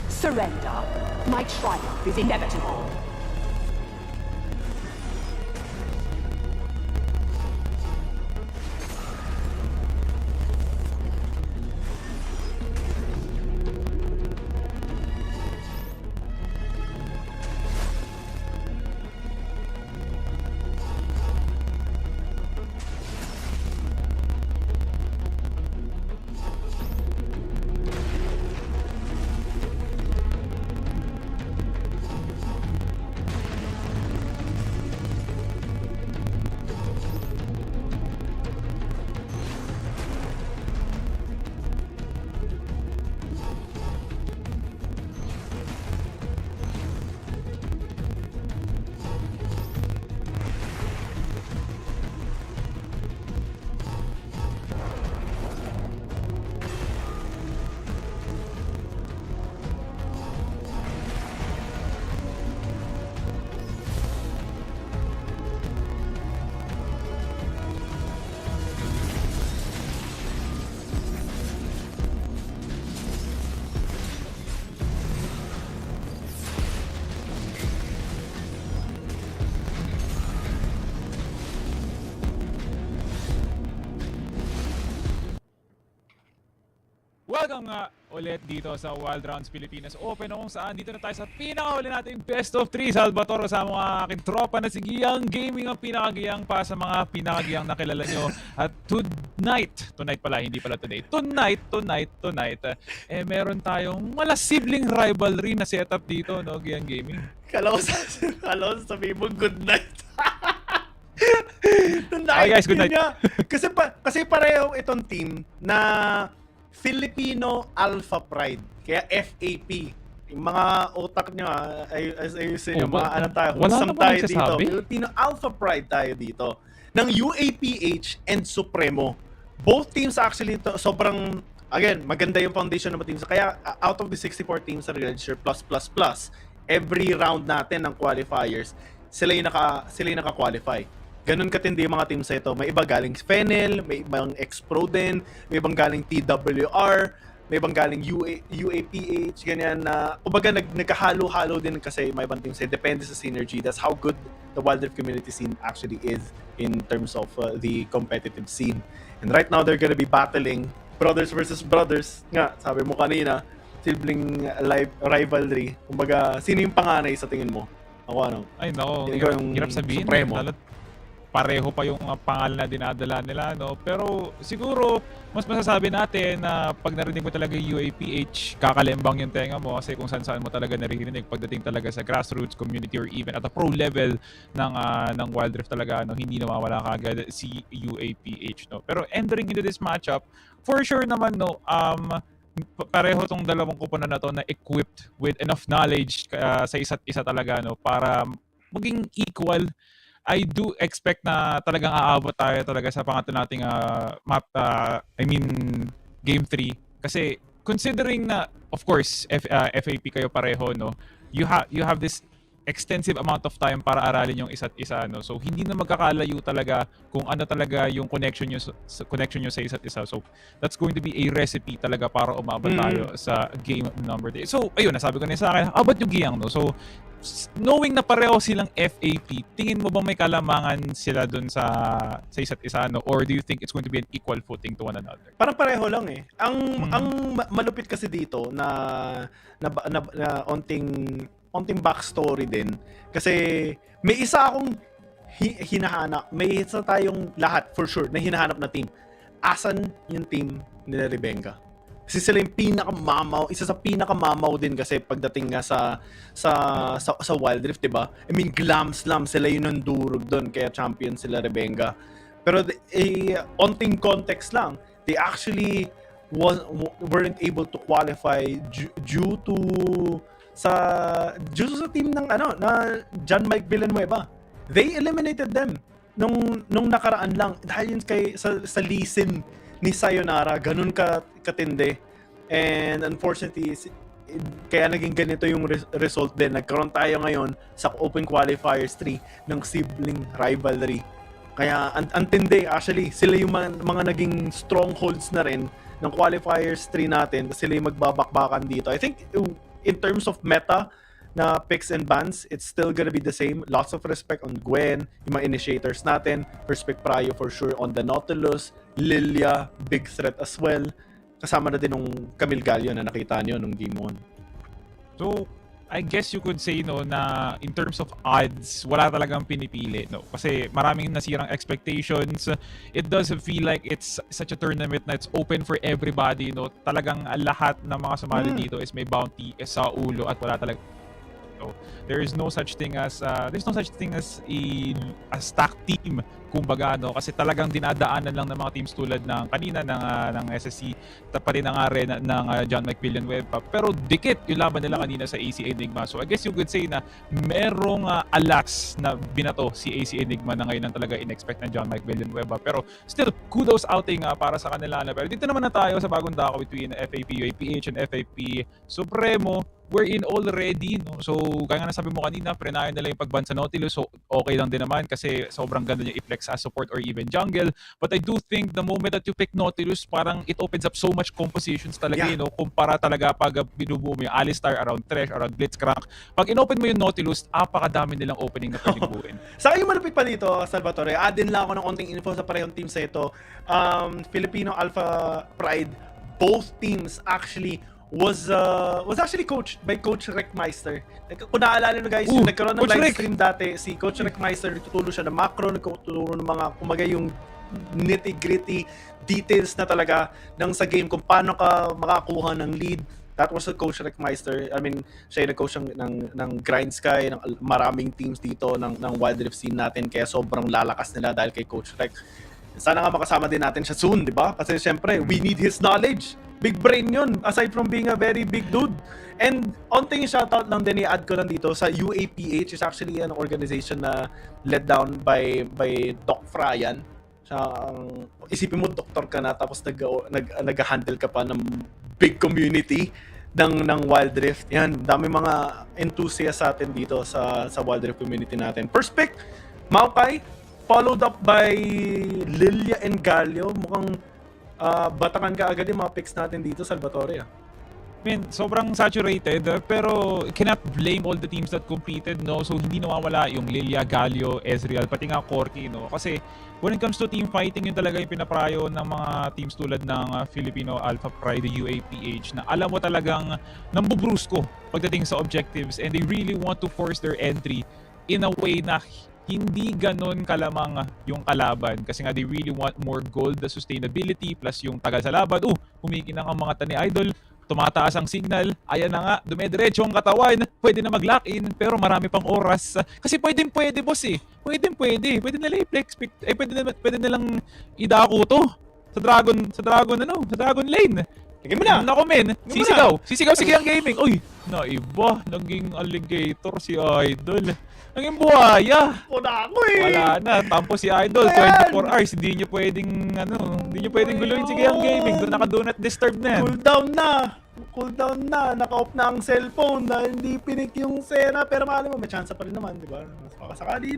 Surrender. My triumph is inevitable. Welcome nga ulit dito sa Wild Rounds Pilipinas Open kung saan dito na tayo sa pinakahuli nating best of 3 Salvatore sa mga aking tropa na si Giyang Gaming ang pinakagiyang pa sa mga pinakagiyang nakilala nyo. At tonight pala, hindi pala today, tonight, meron tayong wala sibling rivalry na setup dito, no, Giyang Gaming. Kala ko sabihin mo good night. Hi guys, good night. Kasi pareho itong team na Filipino Alpha Pride, kaya FAP. Yung mga otak nyo, ayusin nyo, mga ano tayo, wholesome tayo dito. Filipino Alpha Pride tayo dito. Ng UAPH and Supremo. Both teams actually, sobrang, again, maganda yung foundation ng mga teams. Kaya out of the 64 teams na register, plus, every round natin ng qualifiers, sila yung naka-qualify. Ganun katindi yung mga teams ito. May iba galing Fennel, may ibang X-Pro din, may ibang galing TWR, may ibang galing UAPH, ganyan na, kumbaga nagkahalo-halo din kasi may ibang teams. Depende sa synergy. That's how good the Wild Rift community scene actually is in terms of the competitive scene. And right now, they're gonna be battling brothers versus brothers. Nga, sabi mo kanina, sibling rivalry. Kumbaga, sino yung panganay sa tingin mo? Ako ano? Ay nako, hirap sabihin. Supremo. Pareho pa yung pangalan na dinadala nila, no? Pero siguro mas masasabi natin na pag narinig mo talaga yung UAPH, kakalembang yung tenga mo kasi kung saan mo talaga naririnig pagdating talaga sa grassroots community or even at the pro level ng Wild Rift talaga, no, hindi nawawala kagad si UAPH, no. Pero entering into this matchup, for sure naman, no, pareho tong dalawang kupunan na to na equipped with enough knowledge sa isa't isa talaga, no, para maging equal. I do expect na talagang aabot tayo talaga sa pangatlo nating game 3 kasi considering na of course FAP kayo pareho, no, you have this extensive amount of time para aralin yung isa't isa, no, so hindi na magkakalayo talaga kung ano talaga yung connection nyo sa isa't isa, so that's going to be a recipe talaga para umabot tayo sa game number 3. So ayun, nasabi ko na sa akin, abot yung Giyang, no, so knowing na pareho silang FAP, tingin mo ba may kalamangan sila dun sa isa't isa, no? Or do you think it's going to be an equal footing to one another? Parang pareho lang eh. Ang malupit kasi dito na onting backstory din. Kasi may isa akong hinahanap. May isa tayong lahat for sure na hinahanap na team. Asan yung team nila Rebenga? Kasi sila yung pinakamamaw, isa sa pinakamamaw din kasi pagdating nga sa Wild Rift, 'di ba? I mean, Glam Slam sila yung nandurog doon kaya champion sila Rebenga. Pero onting context lang, they actually weren't able to qualify due to sa team ng na John Mike Villanueva. They eliminated them nung nakaraan lang dahil yun sa leasin ni Sayonara, ganun katindi. And unfortunately, kaya naging ganito yung result din. Nagkaroon tayo ngayon sa Open Qualifiers 3 ng sibling rivalry. Kaya antindi, actually, sila yung mga naging strongholds na rin ng Qualifiers 3 natin. Sila yung magbabakbakan dito. I think in terms of meta na picks and bans, it's still gonna be the same. Lots of respect on Gwen, yung mga initiators natin. Respect Prayo for sure on the Nautilus. Lilia, big threat as well. Kasama na din nung Camille Gallo na nakita nyo nung Game 1. So, I guess you could say, no, na in terms of odds, wala talagang pinipili, no? Kasi maraming nasirang expectations. It does feel like it's such a tournament na it's open for everybody, no? Talagang lahat ng mga sumali dito is may bounty sa ulo at wala talaga. So, there is no such thing as a stacked team, kumbaga, no, kasi talagang dinadaanan lang ng mga teams tulad ng kanina ng SSC, pa rin nga rin ng John Mike Villanueva, pero dikit yung laban nila kanina sa AC Enigma. So I guess you could say na merong alas na binato si AC Enigma na ngayon ang talaga in-expect ng John Mike Villanueva, pero still kudos outing para sa kanila na. Pero dito naman na tayo sa bagong dako between FAP UAPH and FAP Supremo. We're in already, no? So kaya nga nasabi mo kanina, prenayan nila yung pagban sa Nautilus, so okay lang din naman kasi sobrang ganda niya i-flex as support or even jungle. But I do think the moment that you pick Nautilus, parang it opens up so much compositions talaga, you know, kumpara talaga pag binubuo mo yung Alistar around Thresh, around Blitzcrank. Pag inopen mo yung Nautilus, apakadami nilang opening na pwedeng buuin. Sa akin yung malupit pa dito, Salvatore, add din lang ako ng konting info sa parehong team sa ito. Filipino Alpha Pride, both teams actually was actually coached by Coach Reckmeister. Kung naalala nyo guys, yung nagkaroon ng Coach live Rick. stream dati, si Coach Reckmeister, nagtuturo siya ng macro, nagtuturo ng mga, kumaga yung nitty-gritty details na talaga ng sa game kung paano ka makakuha ng lead. That was Coach Reckmeister. I mean, siya yung nag-coach ng Grind Sky, ng maraming teams dito, ng Wild Rift scene natin, kaya sobrang lalakas nila dahil kay Coach Reck. Sana nga makasama din natin siya soon, di ba? Kasi syempre, we need his knowledge. Big brain yun, aside from being a very big dude. And onting shoutout lang din i-add ko lang dito sa UAPH, is actually an organization na led down by Doc Fryan. Siya, isipin mo, doktor ka na, tapos nag-handle ka pa ng big community ng Wild Rift. Yan, dami mga enthusiasts sa atin dito sa Wild Rift community natin. First pick, Maokai, followed up by Lilia and Galio. Mukhang batakan ka agad yung mga picks natin dito, Salvatore. I mean, sobrang saturated, pero cannot blame all the teams that competed, no? So, hindi nawawala yung Lilia, Galio, Ezreal, pati nga Corki, no? Kasi, when it comes to team fighting, yun talaga yung pinaprayo ng mga teams tulad ng Filipino Alpha Pride, UAPH, na alam mo talagang nambubrusko pagdating sa objectives, and they really want to force their entry in a way na hindi ganon kalamang yung kalaban. Kasi nga, they really want more gold, the sustainability, plus yung tagal sa laban. Kumikinang ang mga tani idol, tumataas ang signal, ayan na nga, dumediretso ang katawan, pwede na mag-lock in, pero marami pang oras. Kasi pwede boss eh. Pwede nila i-flex, pwede nilang idako to sa Dragon Lane. Tingin mo na! Nako men, sisigaw sige ang gaming. Uy, naiba, naging alligator si Idol. Naging buhaya. Wala ako eh! Wala na, tampo si Idol, 24 hours, hindi nyo pwedeng guluhin sige ang gaming. Doon naka-do not disturb na yan. Cool down na, naka-off na ang cellphone dahil hindi pinik yung Sena, pero mahal mo, may chance pa rin naman, di ba? Baka sakali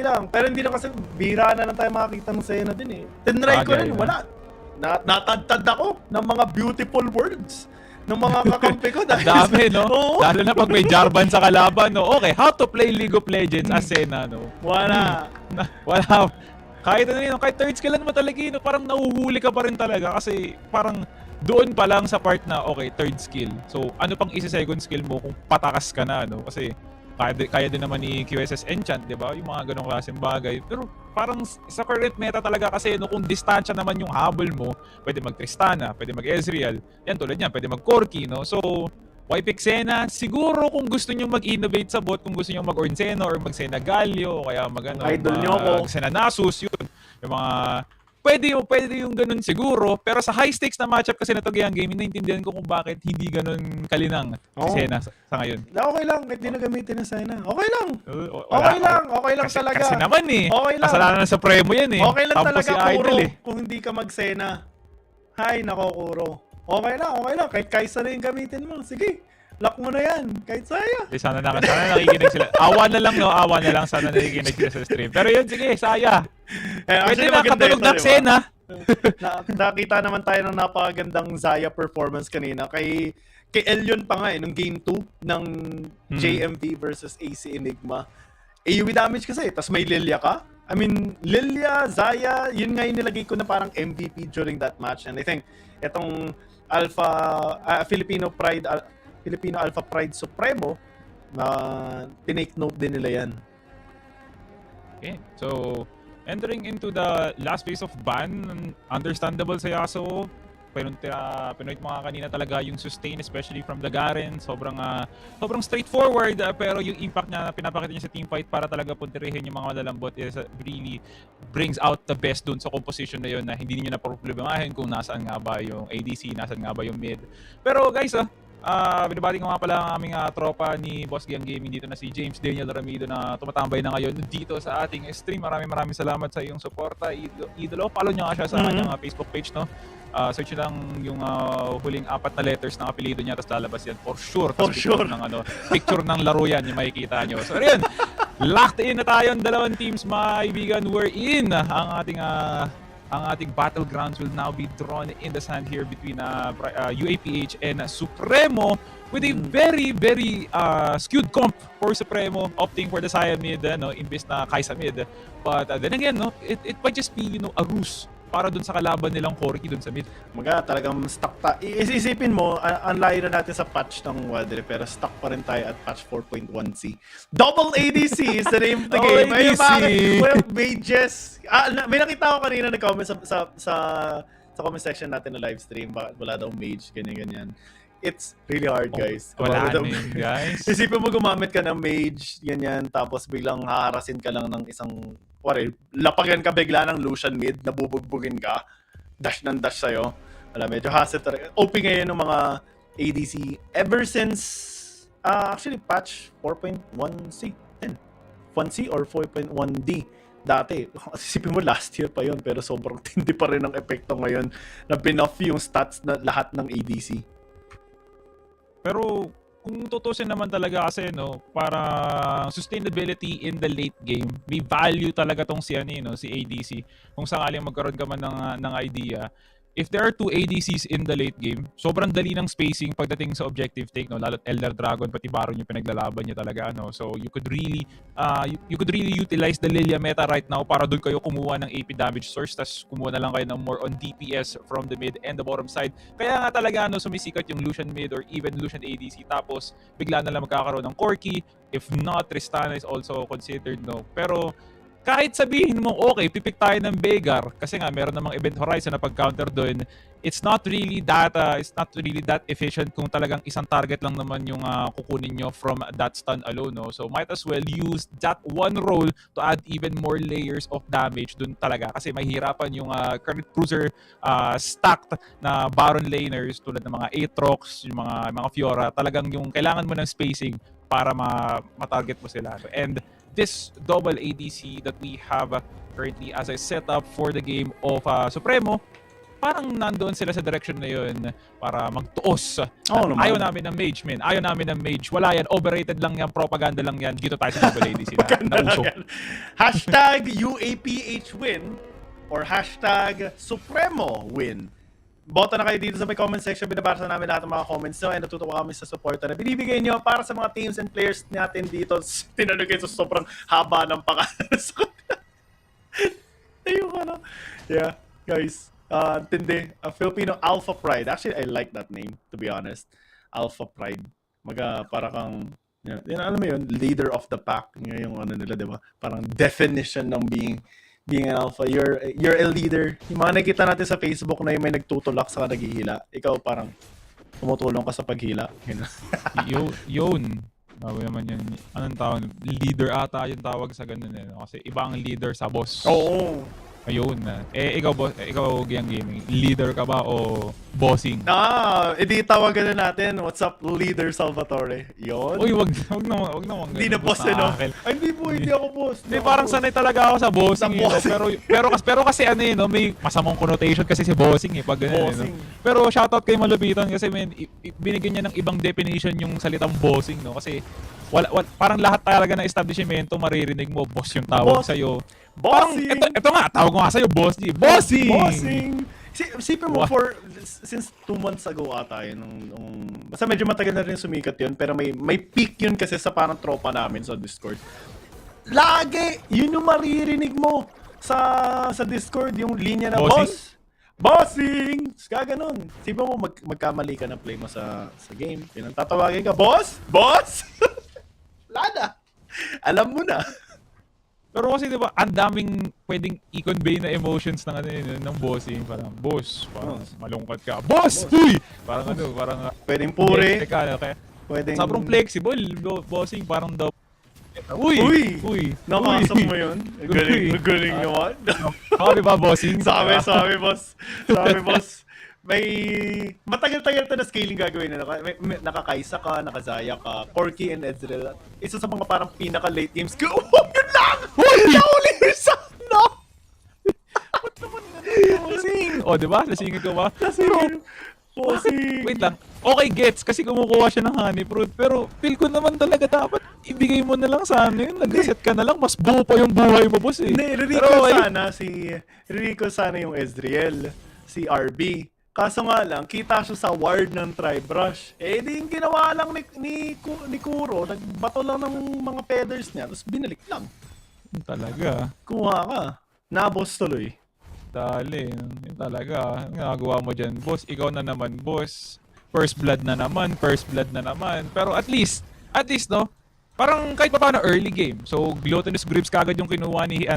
lang. Pero hindi na kasi, bira na lang tayo makakita ng Sena din eh. Tinry ko rin, wala. Natadtad ako ng mga beautiful words ng mga kakampi ko. Dami, no? Oo. Lalo na pag may Jarvan sa kalaban, no? Okay, how to play League of Legends as Sena, no? Wala. Wala. Kahit third skill mo talaga, no? Parang nauhuli ka pa rin talaga kasi parang doon pa lang sa part na, okay, third skill. So, ano pang isa-second skill mo kung patakas ka na, no? Kasi kaya din naman ni QSS Enchant, di ba? Yung mga ganong klaseng bagay. Pero parang sa current meta talaga kasi, no, kung distansya naman yung habol mo, pwede mag-Tristana, pwede mag-Ezreal. Yan, tulad yan, pwede mag-Corki, no? So, why pick Sena? Siguro kung gusto nyo mag-innovate sa bot, kung gusto nyo mag-Ornsena or mag-Sena Galio, o kaya Idol nyo ako. Sena Nasus, yun. Yung mga pwede yung ganun siguro, pero sa high stakes na matchup kasi na to Gayang Gaming, naintindihan ko kung bakit hindi ganun kalinang si Sena sa ngayon. Okay lang, kahit di na gamitin na Sena. Okay lang. Okay lang Kasi, talaga. Kasi naman eh. Okay lang. Kasalanan na sa premo yan eh. Okay lang Tampo talaga, si Kuro, Idol eh. kung hindi ka mag-Sena. Hay, nako, Kuro. Okay lang. Kahit Kaysa na yung gamitin mo. Sige, lock mo na yan. Kahit saya. Sana nakikinig sila. Awa na lang. Sana nakikinig sila sa stream. Pero yun, sige, saya. Pwede na katulog ng Sena. Nakita naman tayo ng napakagandang Zaya performance kanina. Kay Elion pa nga nung game 2 ng JMV versus AC Enigma. AoE damage kasi, tas may Lilia ka. I mean, Lilia, Zaya, yun nga yung nilagay ko na parang MVP during that match. And I think, itong Filipino Alpha Pride Supremo, na tinake note din nila yan. Okay, so entering into the last phase of ban, understandable sa Yasuo. Pinoit mo nga kanina talaga yung sustain, especially from the Garen. Sobrang straightforward, pero yung impact niya pinapakita niya sa teamfight para talaga punterihin yung mga malalambot is really brings out the best dun sa composition na yun na hindi niyo na problemahin kung nasaan nga ba yung ADC, nasaan nga ba yung mid. Pero guys, binabati ko nga pala ang aming tropa ni Boss Gayang Gaming dito na si James Daniel Ramido na tumatambay na ngayon dito sa ating stream. Maraming salamat sa iyong suporta, idolo. Follow nyo nga siya sa kanyang Facebook page, no? Search lang yung huling 4 na letters ng apelido niya, tapos lalabas yan for sure. Picture ng laro yan, yung makikita nyo. So ayun, locked in na tayo ang dalawang teams, mga kaibigan. We're in ang ating battlegrounds will now be drawn in the sand here between UAPH and Supremo, with a very skewed comp for Supremo, opting for the Saya mid, imbes na Kaysa mid. But then again, no, it might just be, a ruse para dun sa kalaban nilang Corki dun sa mid. Talagang stuck isipin mo, ang layo na natin sa patch ng Wild Rift, pero stuck pa rin tayo at patch 4.1c. Double ADC is the name of the game. Well, mages. May nakita ko kanina nag-comment sa comment section natin na live stream, bakit wala daw mage, ganyan. It's really hard, guys. Wala na yun, guys. Isipin mo gumamit ka ng mage, ganyan, tapos biglang haharasin ka lang ng isang, lapagan ka bigla ng Lucian mid, nabubugbugin ka, dash ng dash sa'yo. Medyo hassle talaga. OP ngayon ng mga ADC ever since, actually, patch 4.1c, 1c or 4.1d. Dati, isipin mo last year pa yun, pero sobrang tindi pa rin ang epekto ngayon na binoff yung stats na lahat ng ADC. Pero kung tutusin naman talaga kasi para sustainability in the late game, may value talaga tong si ADC. Kung sakaling magkaroon ka man ng idea, if there are 2 ADCs in the late game, sobrang dali ng spacing pagdating sa objective take, lalo't Elder Dragon pati Baron yung pinaglalaban niya talaga, So you could really utilize the Lilia meta right now para doon kayo kumuha ng AP damage source, tas kumuha na lang kayo ng more on DPS from the mid and the bottom side. Kaya nga talaga sumisikat yung Lucian mid or even Lucian ADC, tapos bigla na lang magkakaroon ng Corki. If not, Tristana is also considered, Pero kahit sabihin mo, okay, pipik tayo ng Veigar kasi nga meron namang Event Horizon na pag-counter doon, it's not really that efficient kung talagang isang target lang naman yung kukunin nyo from that stun alone, So might as well use that one roll to add even more layers of damage doon talaga kasi mahirapan yung current cruiser stacked na Baron laners tulad ng mga Aatrox, yung mga Fiora, talagang yung kailangan mo ng spacing para ma-target mo sila. And this double ADC that we have currently as a setup for the game of Supremo, parang nandoon sila sa direction na yun para magtuos. Ayaw namin ng mage, man. Ayaw namin ng mage. Wala yan. Overrated lang yan. Propaganda lang yan. Dito tayo sa double ADC na uso. Hashtag UAPH win or hashtag Supremo win. Bota na kayo dito sa may comment section. Binabasa namin lahat ng mga comments nyo and natutuwa kami sa support na binibigay nyo para sa mga teams and players natin dito. Tinanong kayo sa sobrang haba ng pangalan sa kanila. Yeah, guys. Tindi. Filipino Alpha Pride. Actually, I like that name, to be honest. Alpha Pride. Para kang, alam mo yun, leader of the pack. Yung nila, di ba? Parang definition ng being an alpha, you're a leader. Yung mga nakita natin sa Facebook na yung may nagtutulak sa naghihila, ikaw parang tumutulong ka sa paghila. Yun. Bago naman yun. Anong tawag? Leader ata yung tawag sa ganun. Kasi iba ang leader sa boss. Oo. Ayun na. Ikaw Gyang Gaming, leader ka ba o bossing? Edi tawagan na natin. What's up, Leader Salvatore? Yun. Uy, wag naman. Hindi na boss, Ay, hindi ako boss. Hindi, parang sanay talaga ako sa bossing. Pero kasi may masamang connotation kasi si bossing pag ganun. Pero shoutout kay Malupitan kasi binigyan niya ng ibang definition yung salitang bossing, Kasi parang lahat talaga ng establishmento maririnig mo, boss yung tawag sa'yo. Bossing! Ito nga, tawag ko nga sa'yo, boss G. Bossing! Sipin mo, since 2 months ago ata yun, basta medyo matagal na rin sumikat yun, pero may peak yun kasi sa parang tropa namin sa Discord. Lagi! Yun yung maririnig mo sa Discord, yung linya na boss! Bossing! Kaganon. Sipin mo, magkamali ka na play mo sa game. Yun ang tatawagin ka, boss! Boss! Lada! Alam mo na. Pero kasi diba, ang daming pwedeng i-convey na emotions ng bossing. Parang, boss, parang malungkot ka. Boss! Uy! Parang pwedeng puri. Pwedeng sobrang flexible. Bossing, parang daw. Uy! Nakasap mo yun? Galing naman. Sabi ba, bossing? Sabi, boss. May matagal-tagal na scaling gagawin na nakakaisa ka, nakazaya ka, Corki and Ezreal. Isa sa mga parang pinaka-late games ko. Yun lang! Nauli yung no! Ba't naman Lasing! Diba? Lasingin ko ba? Bossing! Wait lang. Okay, gets. Kasi kumukuha siya ng honey fruit. Pero feel ko naman talaga dapat ibigay mo na lang sa amin. Nag-reset ka na lang. Mas buo pa yung buhay mo, boss Ririko sana yung Ezreal, si RB. Kaso nga lang, kita siya sa ward ng Tribrush. Di yung ginawa lang ni Kuro, nagbato lang ng mga feathers niya, tapos binalik lang. Talaga. Kuha ka. Nabos tuloy. Dali, yun talaga. Ang ginagawa mo dyan, boss. Ikaw na naman, boss. First blood na naman. Pero at least, no? Parang kahit pa paano early game. So, glutinous grapes kagad yung kinuha ni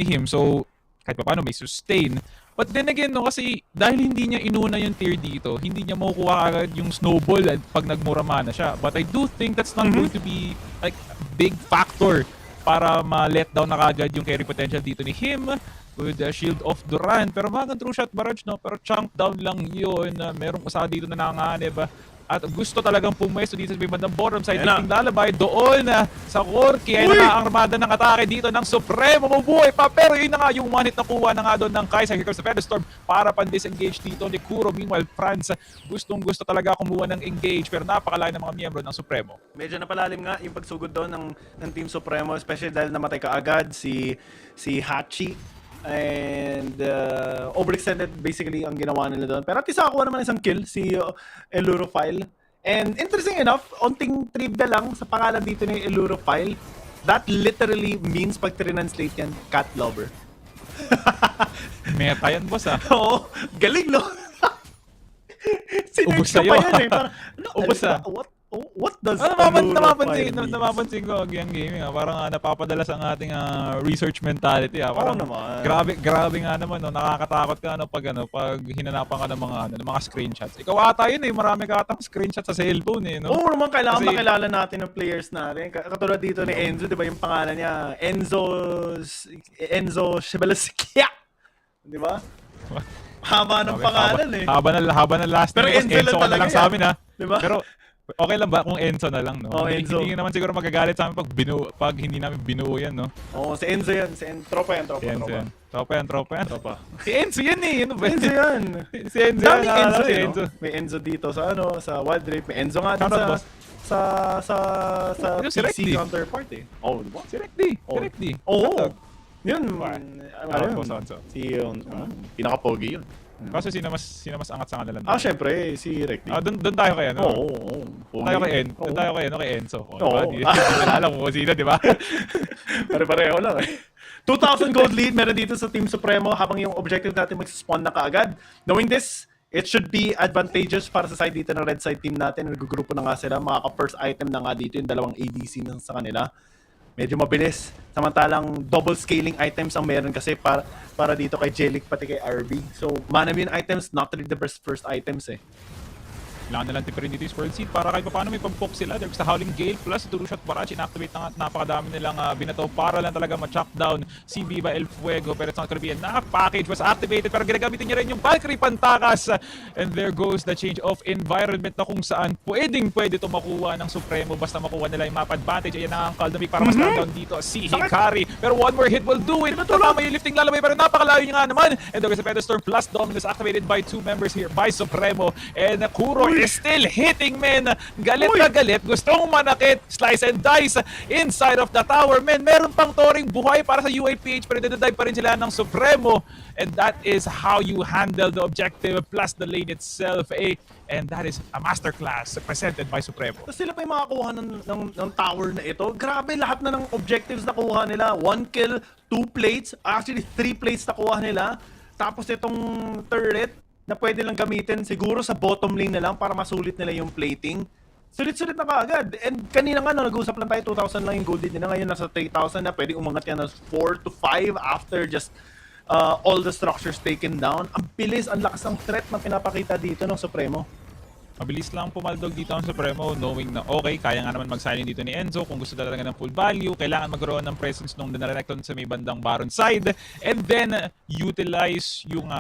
him. So, kahit pa paano may sustain. But then again, no, kasi dahil hindi niya inuna yung tier dito, hindi niya makukuha agad yung snowball at pag nagmurama na siya. But I do think that's not going to be like a big factor para ma-let down na kagad yung carry potential dito ni him with the shield of Duran. Pero magang true shot barrage, no? Pero chunk down lang yun. Merong usaha dito na nanganib. At gusto talagang pumwesto dito sa bandang bottom side. Ting lalabay doon sa Corky. Ay naka-armada ng atake dito ng Supremo. Mabuhay pa. Pero yun na nga yung one hit na kuha na nga doon ng Kaisa. Here comes the Featherstorm para pan-disengage dito ni Kuro. Meanwhile, Franz gustong-gusto talaga kumuha ng engage. Pero napakalayo ng mga miyembro ng Supremo. Medyo napalalim nga yung pagsugod doon ng Team Supremo, especially dahil namatay kaagad si Hachi. And overextended basically ang ginawa nila doon. Pero at least nakakuha naman isang kill si Elurophile. And interesting enough, onting trivia lang sa pangalan dito ni Elurophile. That literally means pag translate yan, cat lover. Meta yan, boss Oo, galing no? Ubus Sinerge sa'yo, pa yan eh. Parang, Ubus What does napapansin means? ko ang gaming parang napapadala sa ating research mentality parang naman. grabe nga naman no, nakakatakot ka pag hinanapan ka ng mga screenshots. Ikaw ata yun marami ka atang screenshots sa cellphone no. Oo naman, kailangan makilala natin ng players natin. Katulad dito ni Enzo, 'di ba yung pangalan niya? Enzo Shibelasikia. 'Di ba? Haba ng pangalan Haba na last pero name. Enzo ka na lang sa amin Diba? Pero okay lang ba kung Enzo na lang, no? Enzo. Hindi naman siguro magagalit sa amin pag hindi namin binuo yan, no? Si Enzo yan. Tropa yan. Tropa. Si Enzo yan Ano ba? Enzo yan. Si Enzo yan. Dami Enzo. May Enzo dito sa Wild Rift. May Enzo nga din sa Si Recti. PC counterpart diba? Si Recti. Oo. Yun. Si pinaka-pogi yun. Kaso sino mas angat sa kanila? Syempre, si Recti. Doon tayo kay Doon tayo kay Enzo. Alam mo sino, di ba? Pare-pareho lang 2,000 gold lead meron dito sa Team Supremo habang yung objective natin mag-spawn na kaagad. Knowing this, it should be advantageous para sa side dito ng red side team natin. Nagugrupo na nga sila. Makaka-first item na nga dito yung dalawang ADC na sa kanila. Medyo mabilis. Samantalang double scaling items ang meron kasi para dito kay Jelik pati kay RB. So, mana win items, not really the best first items Kailangan nalang tipirin dito yung Sword Seed para kahit paano may pag-poke sila. There's the Howling Gale plus True Shot Barrage. In-activate na napakadami nilang binato para lang talaga ma-chop down si Viva El Fuego. Pero it's not gonna be enough. Package was activated pero ginagamitin niya rin yung Valkyrie Pantakas. And there goes the change of environment na kung saan pwede ito makuha ng Supremo basta makuha nila yung map advantage. Ayan ang Kaldamik para mas down dito si Hikari. Pero one more hit will do it. Tama yung lifting lalabay pero napakalayo niya nga naman. And there goes the Featherstorm plus Dominus activated by 2 members here by Supremo. And Kuro is still hitting, men. Galit na galit. Gustong manakit. Slice and dice inside of the tower. Men, meron pang toring buhay para sa UAPH pero dinadive pa rin sila ng Supremo. And that is how you handle the objective plus the lane itself. And that is a masterclass presented by Supremo. Tapos sila pa yung makakuha ng tower na ito. Grabe, lahat na ng objectives na kuha nila. 1 kill, 2 plates. Actually, 3 plates na kuha nila. Tapos itong turret na pwede lang gamitin siguro sa bottom lane na lang para masulit nila yung plating. Sulit-sulit na kaagad. And kanina nga, nag-uusap lang tayo, 2,000 lang yung gold nila. Ngayon, nasa 3,000 na. Pwede umangat yan na 4 to 5 after just all the structures taken down. Ang bilis, ang lakas ng threat na pinapakita dito ng Supremo. Mabilis lang pumaldog dito ang Supremo knowing na okay, kaya nga naman mag-silent dito ni Enzo kung gusto talaga ng full value. Kailangan magkaroon ng presence nung Dinarecton sa may bandang Baron side and then utilize yung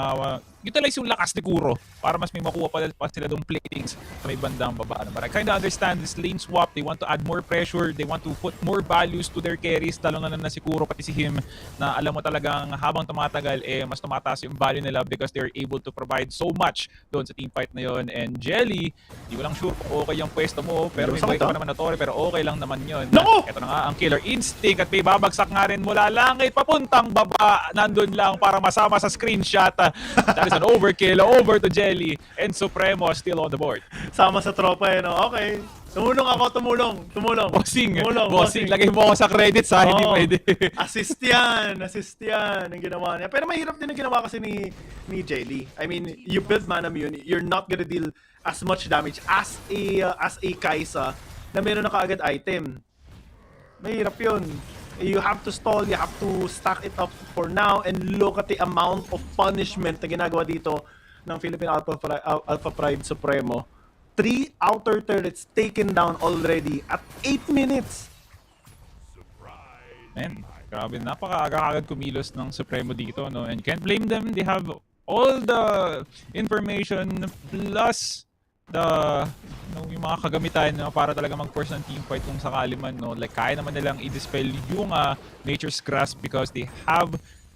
lakas ni Kuro para mas may makuha pa sila dong platings sa may bandang baba. But I kinda understand this lane swap. They want to add more pressure. They want to put more values to their carries. Talo na si Kuro pati si him na alam mo talagang habang tumatagal mas tumataas yung value nila because they're able to provide so much doon sa team fight na yon. And Jelly, di ko lang sure kung okay yung pwesto mo pero may bite pa naman na Torre pero okay lang naman yun. Ito na nga ang Killer Instinct at may babagsak nga rin mula langit papuntang baba. Nandun lang para masama sa screenshot. That is an overkill over to Jelly and Supremo still on the board. Sama sa tropa no? Okay. Tumulong ako, tumulong. Bossing, Bossing. lagay mo ako sa credits ha, hindi Oo. pwede. Assist yan ang ginawa niya. Pero mahirap din ang ginawa kasi ni Jelly. I mean, you build mana immune, you're not gonna deal as much damage as a Kai'Sa na meron na kaagad item. Mahirap yun. You have to stall, you have to stack it up for now, and look at the amount of punishment na ginagawa dito ng Philippine Alpha Pride Supremo. 3 outer turrets taken down already at 8 minutes. Man, grabe, napaka-agad kumilos ng Supremo dito, no? And can't blame them. They have all the information plus yung mga kagamitan, no, para talaga mag-force ng teamfight kung sakali man, no? Like, kaya naman nilang i-dispel yung Nature's Grasp because they have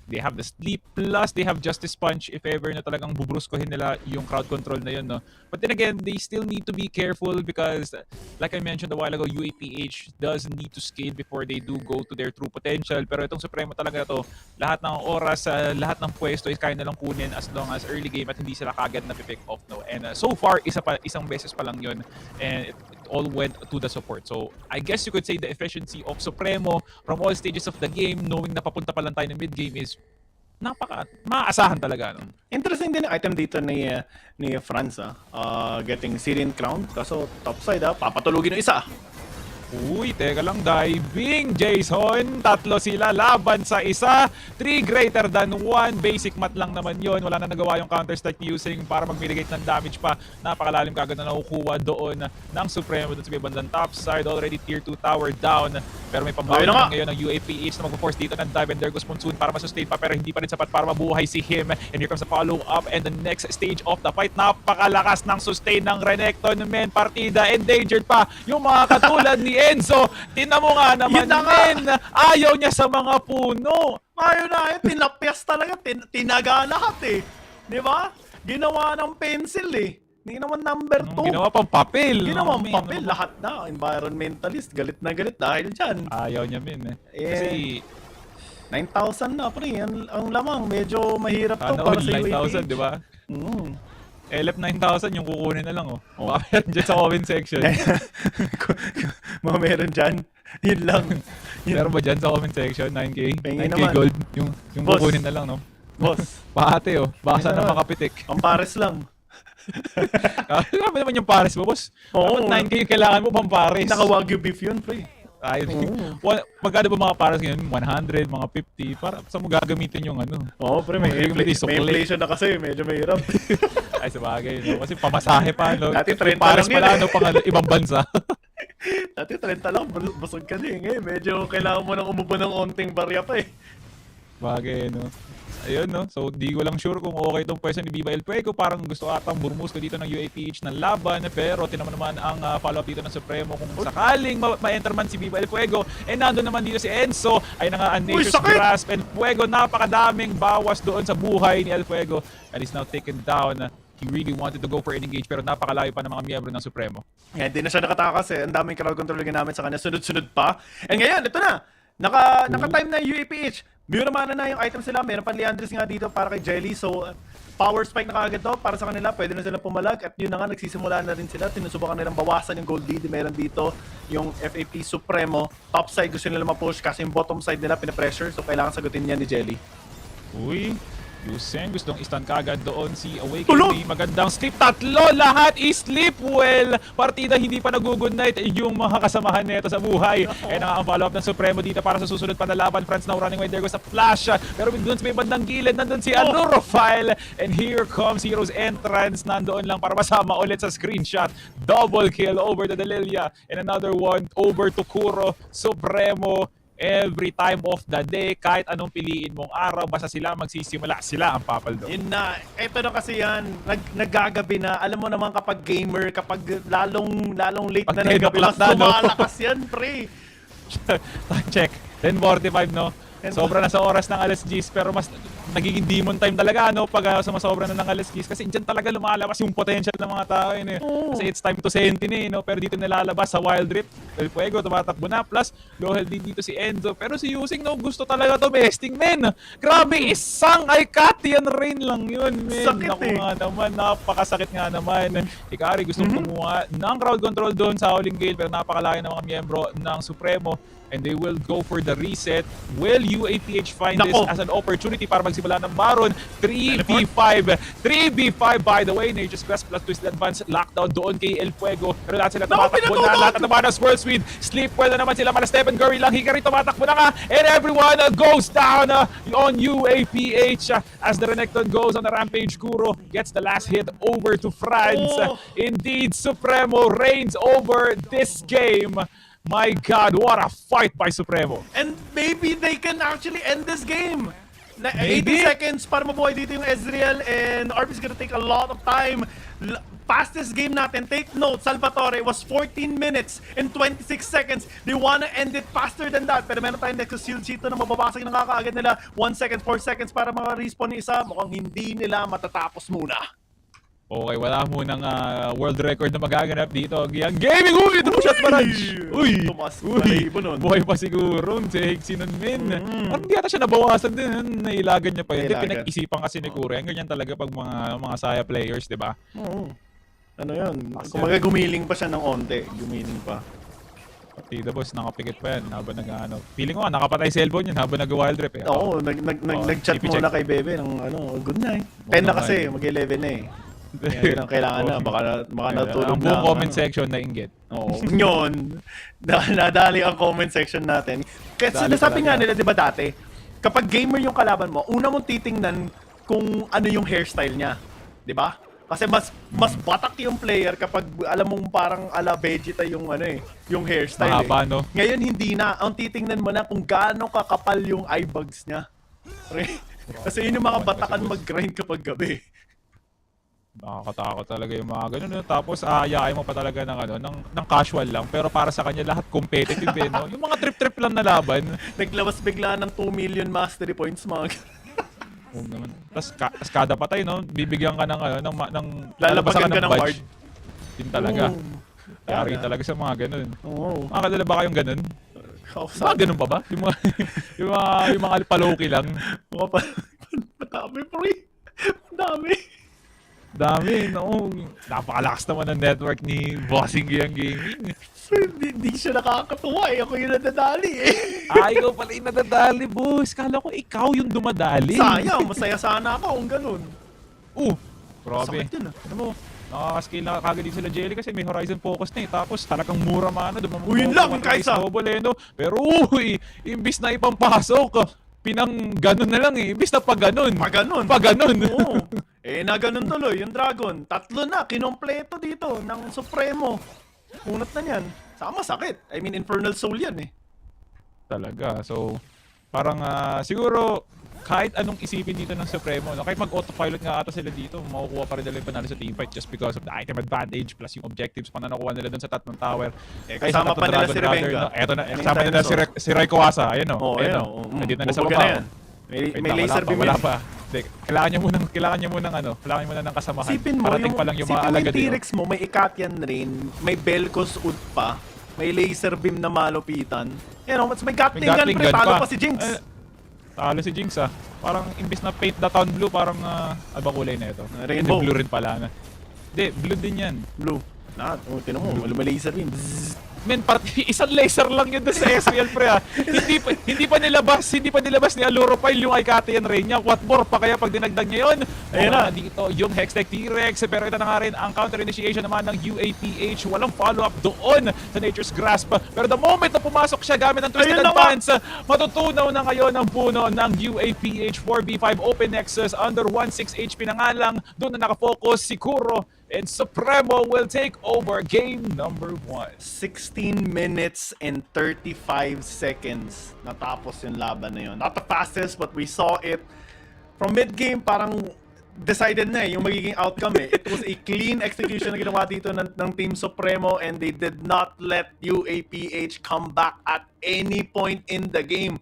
the sleep plus they have Justice Punch if ever na talagang bubruskohin nila yung crowd control na yun, no? But then again, they still need to be careful because like I mentioned a while ago, UAPH does need to scale before they do go to their true potential. Pero itong Supremo talaga to, lahat ng oras, lahat ng pwesto is kaya nilang kunin as long as early game at hindi sila kagad na pick off, no? And so far, isang beses pa lang yun, and it all went to the support. So I guess you could say the efficiency of Supremo from all stages of the game, knowing na papunta pa lang tayo ng mid game, is maasahan talaga, no? Interesting din yung item dito ni Franz, getting Syrian Crown. Kaso topside, papatulugin yung isa. Uy, teka lang, diving Jason, tatlo sila laban sa isa, 3 greater than 1, basic mat lang naman yon. Wala na nagawa yung counter strike using para mag-mitigate ng damage pa. Napakalalim kagad na nakukuha doon ng Supremo doon sa may bandang top side, already tier 2 tower down, pero may pambawi naman ngayon ng UAPH na mag-force dito ng dive, and there goes Monsoon para masustain pa, pero hindi pa rin sapat para mabuhay si him. And here comes the follow up and the next stage of the fight. Napakalakas ng sustain ng Renekton, men, partida endangered pa yung mga katulad ni Enzo. Tinan mo nga naman, men, ayaw niya sa mga puno. Ayaw na, tinapyas talaga, tinaga lahat eh. Di ba? Ginawa ng pencil eh. Hindi naman number 2. Ginawa pang papel. Ginawang papel, lahat na. Environmentalist, galit na galit dahil dyan. Ayaw niya, men. Eh, kasi 9,000 na, pre. Ang lamang, medyo mahirap to Sana para all sa 9,000, di ba? LF 9,000 yung kukunin na lang, oh. Baka meron dyan sa comment section. Mga meron dyan. Yun lang. Meron ba dyan sa comment section? 9K? Pengi 9K naman. gold? Yung Boss. kukunin na lang, no? Boss, Pahate, oh. Baka sana naman. makapitik. pampares lang. Grabe naman yung pares mo, boss. Oo. Dapat 9K yung kailangan mo pang pares. Naka-wagyu beef yun, pre. Magkano ba mga pares ngayon? 100, mga 50? Para sa mo gagamitin yung ano? Oo, pre. May inflation na kasi. Medyo mahirap. Ay, sabagay, no? Kasi pamasahe pa, no? Dati 30 pares lang yun, pala, eh. no? Pang ibang bansa. Dati 30 lang, busog ka din. Ngayon, medyo kailangan mo nang umubo ng onting barya pa eh. Bagay, no? Ayun, no? So, di ko lang sure kung okay itong pwesto ni Viva El Fuego. Parang gusto atang burmusto dito ng UAPH ng laban. Pero tinaman naman ang follow-up dito ng Supremo kung sakaling ma-enter man si Viva El Fuego. And nandun naman dito si Enzo. Ay nga Nature's Grasp and Fuego. Napakadaming bawas doon sa buhay ni El Fuego. And he's now taken down. He really wanted to go for an engage pero napakalayo pa ng mga miyembro ng Supremo. Hindi na siya nakatakas eh. Ang daming crowd control ginamit sa kanya. Sunod-sunod pa. And ngayon, ito na. Naka-time na yung UAPH. Mura na yung items sila. Meron pa Leandris nga dito para kay Jelly. So, power spike na kagad to para sa kanila. Pwede na sila pumalag. At yun na nga, nagsisimula na rin sila. Sinusubukan nilang bawasan yung gold lead. Meron dito yung FAP Supremo. Top side gusto nila ma-push kasi yung bottom side nila pinapressure. So, kailangan sagutin niya ni Jelly. Uy, Yusen, gustong i-stun kagad doon si Awakening. Magandang sleep. Tatlo, lahat is-sleep well. Partida hindi pa nag-good night yung mga kasamahan nito sa buhay. And ang follow-up ng Supremo dito para sa susunod pa na laban. France now running away. There goes a flash. Pero doon sa may bandang gilid, nandun si Anurophile. And here comes Hero's entrance. Nandoon lang para masama ulit sa screenshot. Double kill over to Delilia. And another one over to Kuro. Supremo. Every time of the day, kahit anong piliin mong araw, basta sila magsisimula, sila ang papaldo. Yun na, eto na kasi yan, naggagabi na. Alam mo naman kapag gamer, kapag lalong late Pag na ng gabi, 10 o'clock mas na, no? lumalakas yan, pre. Check. 10:45, no? Sobra na sa oras ng alas 10 pero mas nagiging demon time talaga pag sumasobra na ng alas 10 kasi diyan talaga lumalabas yung potential ng mga tao Kasi it's time to sentin pero dito nilalabas sa Wild Rift. El Fuego tumatakbo na plus low health din dito si Enzo pero si Yusing gusto talaga to besting men. Grabe isang Icatian Rain lang yun men. Sakit Naku nga naman, napakasakit nga naman. Ikari gustong kumuha ng crowd control doon sa Howling Gale pero napakalaki ng mga miyembro ng Supremo. And they will go for the reset. Will UAPH find this as an opportunity para magsimula ng Baron? 3v5. 3v5 by the way. Nature's Quest plus Twisted Advance. Lockdown doon kay El Fuego. Pero lahat sila tumatakbo na. Lahat naman ng Swirl Speed. Sleepwell na naman sila. Mala Stephen Curry lang. Hikari tumatakbo na nga. And everyone goes down on UAPH as the Renekton goes on the rampage. Kuro gets the last hit over to France. Indeed, Supremo reigns over this game. My God, what a fight by Supremo. And maybe they can actually end this game. Maybe? 80 seconds para mabuhay dito yung Ezreal and RP's gonna take a lot of time. Fastest game natin, take note, Salvatore was 14 minutes and 26 seconds. They wanna end it faster than that. Pero meron tayong Nexus Shield dito na mababasag na kakaagad nila. 1 second, 4 seconds para maka-respawn yung isa. Mukhang hindi nila matatapos muna. Okay, wala munang world record na magaganap dito. Ang gaming! Uy! Ito shot barrage! Uy! Buhay pa siguro. Si nun men. Parang hindi ata siya nabawasan din. Nailagan niya pa yun. Pinag-isipan kasi ni Kure. Ganyan talaga pag mga Saya players, di ba? Oo. Ano yun? Kung gumiling pa siya ng onte. Gumiling pa. Tita boss, nakapikit pa yan habang feeling ko nakapatay cellphone yun habang nag-wild rip Oo, nag-chat muna kay Bebe ng good night. 10 na kasi, mag-11 na kailangan na, baka natulog ang na. buong comment section na inggit. Oo, yun. Nadali ang comment section natin. Kasi nasabi nga nila, di ba dati, kapag gamer yung kalaban mo, una mong titingnan kung ano yung hairstyle niya. Di ba? Kasi mas batak yung player kapag alam mong parang ala Vegeta yung yung hairstyle. Mahaba, no? Ngayon hindi na. Ang titingnan mo na kung gaano kakapal yung eye bags niya. Kasi yun yung mga batakan mag-grind kapag gabi. Nakakatakot talaga yung mga ganun. Tapos aayain mo pa talaga ng casual lang. Pero para sa kanya lahat competitive no? Yung mga trip-trip lang na laban. Naglabas bigla ng 2 million mastery points mga naman. Tapos kada patay bibigyan ka ng lalabasan ka ng badge. Din talaga. Yari talaga sa mga ganun. Makakadala ba kayong ganun? Mga ganun pa ba? Yung mga paloki lang. Madami pre. Dami, napakalakas naman ng network ni Bossing Yang Gaming. Hindi siya nakakatuwa Ako yung nadadali Ikaw pala yung nadadali, boss. Kala ko ikaw yung dumadali. Sayang, masaya sana ako kung ganun. Grabe. Sakit yun Ano mo, nakaka-scale na kagad din sila Jelly kasi may Horizon Focus na Tapos talagang mura mana. Yun lang, Kaisa. Pero imbis na ipampasok, pinang-ganon na lang Imbis na pag-ganon. Pag-ganon. Oo. Na-ganon tuloy yung Dragon. 3 na, kinompleto dito ng Supremo. Unat na yan. Sama sakit. I mean, Infernal Soul yan Talaga. So, parang siguro kahit anong isipin dito ng Supremo, kahit mag-autopilot nga ata sila dito, makukuha pa rin nila yung panalo sa teamfight just because of the item advantage plus yung objectives pa na nakuha nila dun sa tatlong tower. Kasama pa nila si Revenga. Eto na, kasama nila si Rayquaza. Ayun Nandito na sa baba. May laser beam. Wala pa. Kailangan niya muna ng kasamahan. Sipin mo, parating pa lang yung mga alagad yung T-Rex mo, may Icatian Rain, may Belcos Ud pa, may laser beam na malupitan. May Gatling gun pre, talo pa si Jinx. Talo si Jinx Parang imbis na paint the town blue, parang ba kulay na ito? Rainbow. Blue rin pala Hindi, blue din yan. Blue. Tinan mo, may laser beam. Men, isang laser lang yun doon sa Ezreal pre hindi pa nilabas ni Aluropile yung Icatian Rain niya. What more pa kaya pag dinagdag niya yun? Ayun na, dito yung Hextech T-Rex. Pero ito na nga rin ang counter initiation naman ng UAPH. Walang follow-up doon sa Nature's Grasp. Pero the moment na pumasok siya gamit ang Twisted Advance, matutunaw na ngayon ang puno ng UAPH 4v5 Open Nexus under 16 HP na nga lang. Doon na nakafocus si Kuro. And Supremo will take over game number 1. 16 minutes and 35 seconds. Natapos yung laban na yun. Not the fastest, but we saw it. From mid-game, parang decided na yung magiging outcome It was a clean execution na ginawa dito ng Team Supremo and they did not let UAPH come back at any point in the game.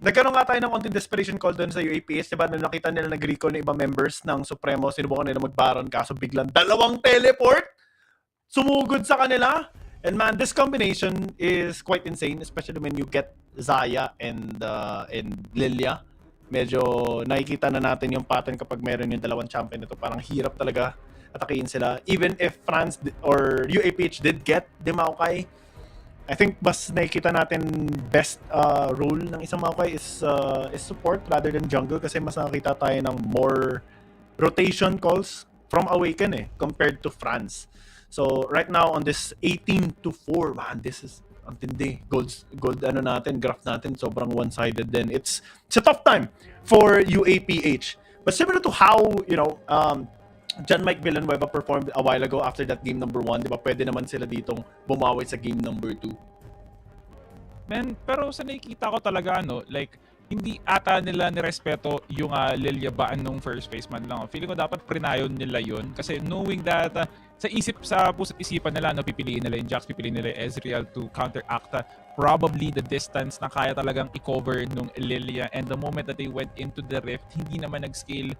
nagkaroon nga tayo ng konting desperation call doon sa UAPH, diba? Na nakita nila nag-recall ng ibang members ng Supremo, sinubukan nila mag-baron, kaso biglang dalawang teleport sumugod sa kanila. And man, this combination is quite insane, especially when you get Zaya and Lilia. Medyo nakikita na natin yung pattern kapag meron yung dalawang champion nito. Parang hirap talaga atakihin sila. Even if France or UAPH did get the Maokai, I think mas nakikita natin best role ng isang Maokai is support rather than jungle, kasi mas nakikita tayo ng more rotation calls from Awaken compared to France. So right now on this 18-4, man, this is ang tindi. Gold ano natin, graph natin sobrang one-sided din. It's a tough time for UAPH. But similar to how, John Mike Villanueva performed a while ago after that game number 1, di ba? Pwede naman sila ditong bumawi sa game number 2. Man, pero sa nakikita ko talaga, like, hindi ata nila nirespeto yung Lilia Baan nung first phase man lang. Feeling ko dapat prinayon nila yun. Kasi knowing that sa puso't isipan nila, pipiliin nila yung Jax, pipiliin nila yung Ezreal to counteract probably the distance na kaya talagang i-cover nung Lilia. And the moment that they went into the rift, hindi naman nag-scale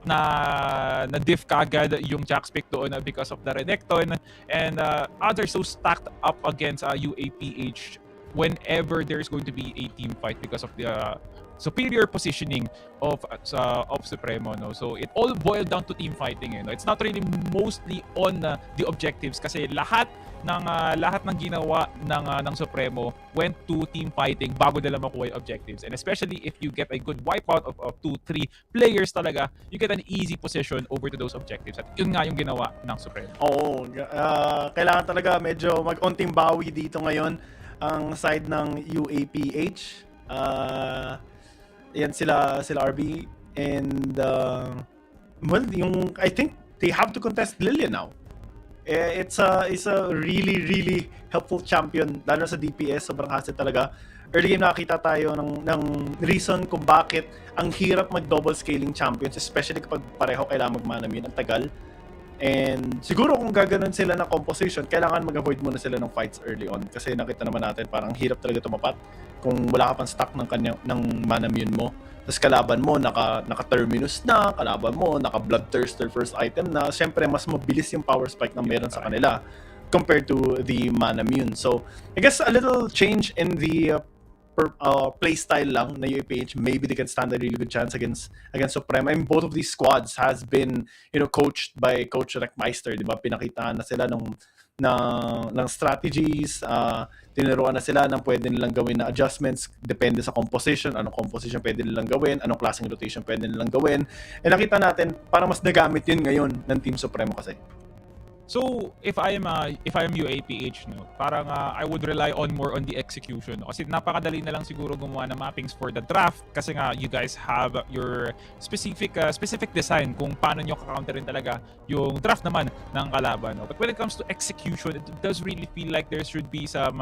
na diff kagad yung Jax pick doon because of the Renekton, and others so stacked up against UAPH whenever there's going to be a team fight because of the superior positioning of Supremo, no? So it all boiled down to team fighting, It's not really mostly on the objectives, kasi lahat ng ginawa ng Supremo went to team fighting bago nila makuha yung objectives. And especially if you get a good wipeout of 2-3 players talaga, you get an easy position over to those objectives. At yun nga yung ginawa ng Supremo. Oo, kailangan talaga medyo mag-onting bawi dito ngayon ang side ng UAPH. Yan sila RB, and well, I think they have to contest Lilia now. It's a really helpful champion, lalo sa DPS. Sobrang hassle talaga. Early game nakakita tayo ng reason kung bakit ang hirap mag-double scaling champions, especially kapag pareho kailangan mag-mana-min. Ang tagal. And siguro kung gaganon sila ng composition, kailangan mag-avoid muna sila ng fights early on, kasi nakita naman natin parang hirap talaga tumapat kung wala ka pang stock ng mana-min mo. Tapos kalaban mo, naka-terminus na, kalaban mo, naka-bloodthirster first item na. Siyempre, mas mabilis yung power spike na meron sa kanila compared to the mana-mune. So, I guess a little change in the playstyle lang na UAPH. Maybe they can stand a really good chance against Supreme. And both of these squads has been, coached by Coach Rekmeister. Diba? Pinakitaan na sila ng strategies, tinuruan na sila ng pwede nilang gawin na adjustments depende sa composition, anong composition pwede nilang gawin, anong klaseng rotation pwede nilang gawin. And nakita natin parang mas nagamit yun ngayon ng Team Supremo kasi. So, if I am UAPH, parang I would rely more on the execution. Kasi napakadali na lang siguro gumawa ng mappings for the draft, kasi nga you guys have your specific design kung paano nyo ka-counterin talaga yung draft naman ng kalaban. But when it comes to execution, it does really feel like there should be some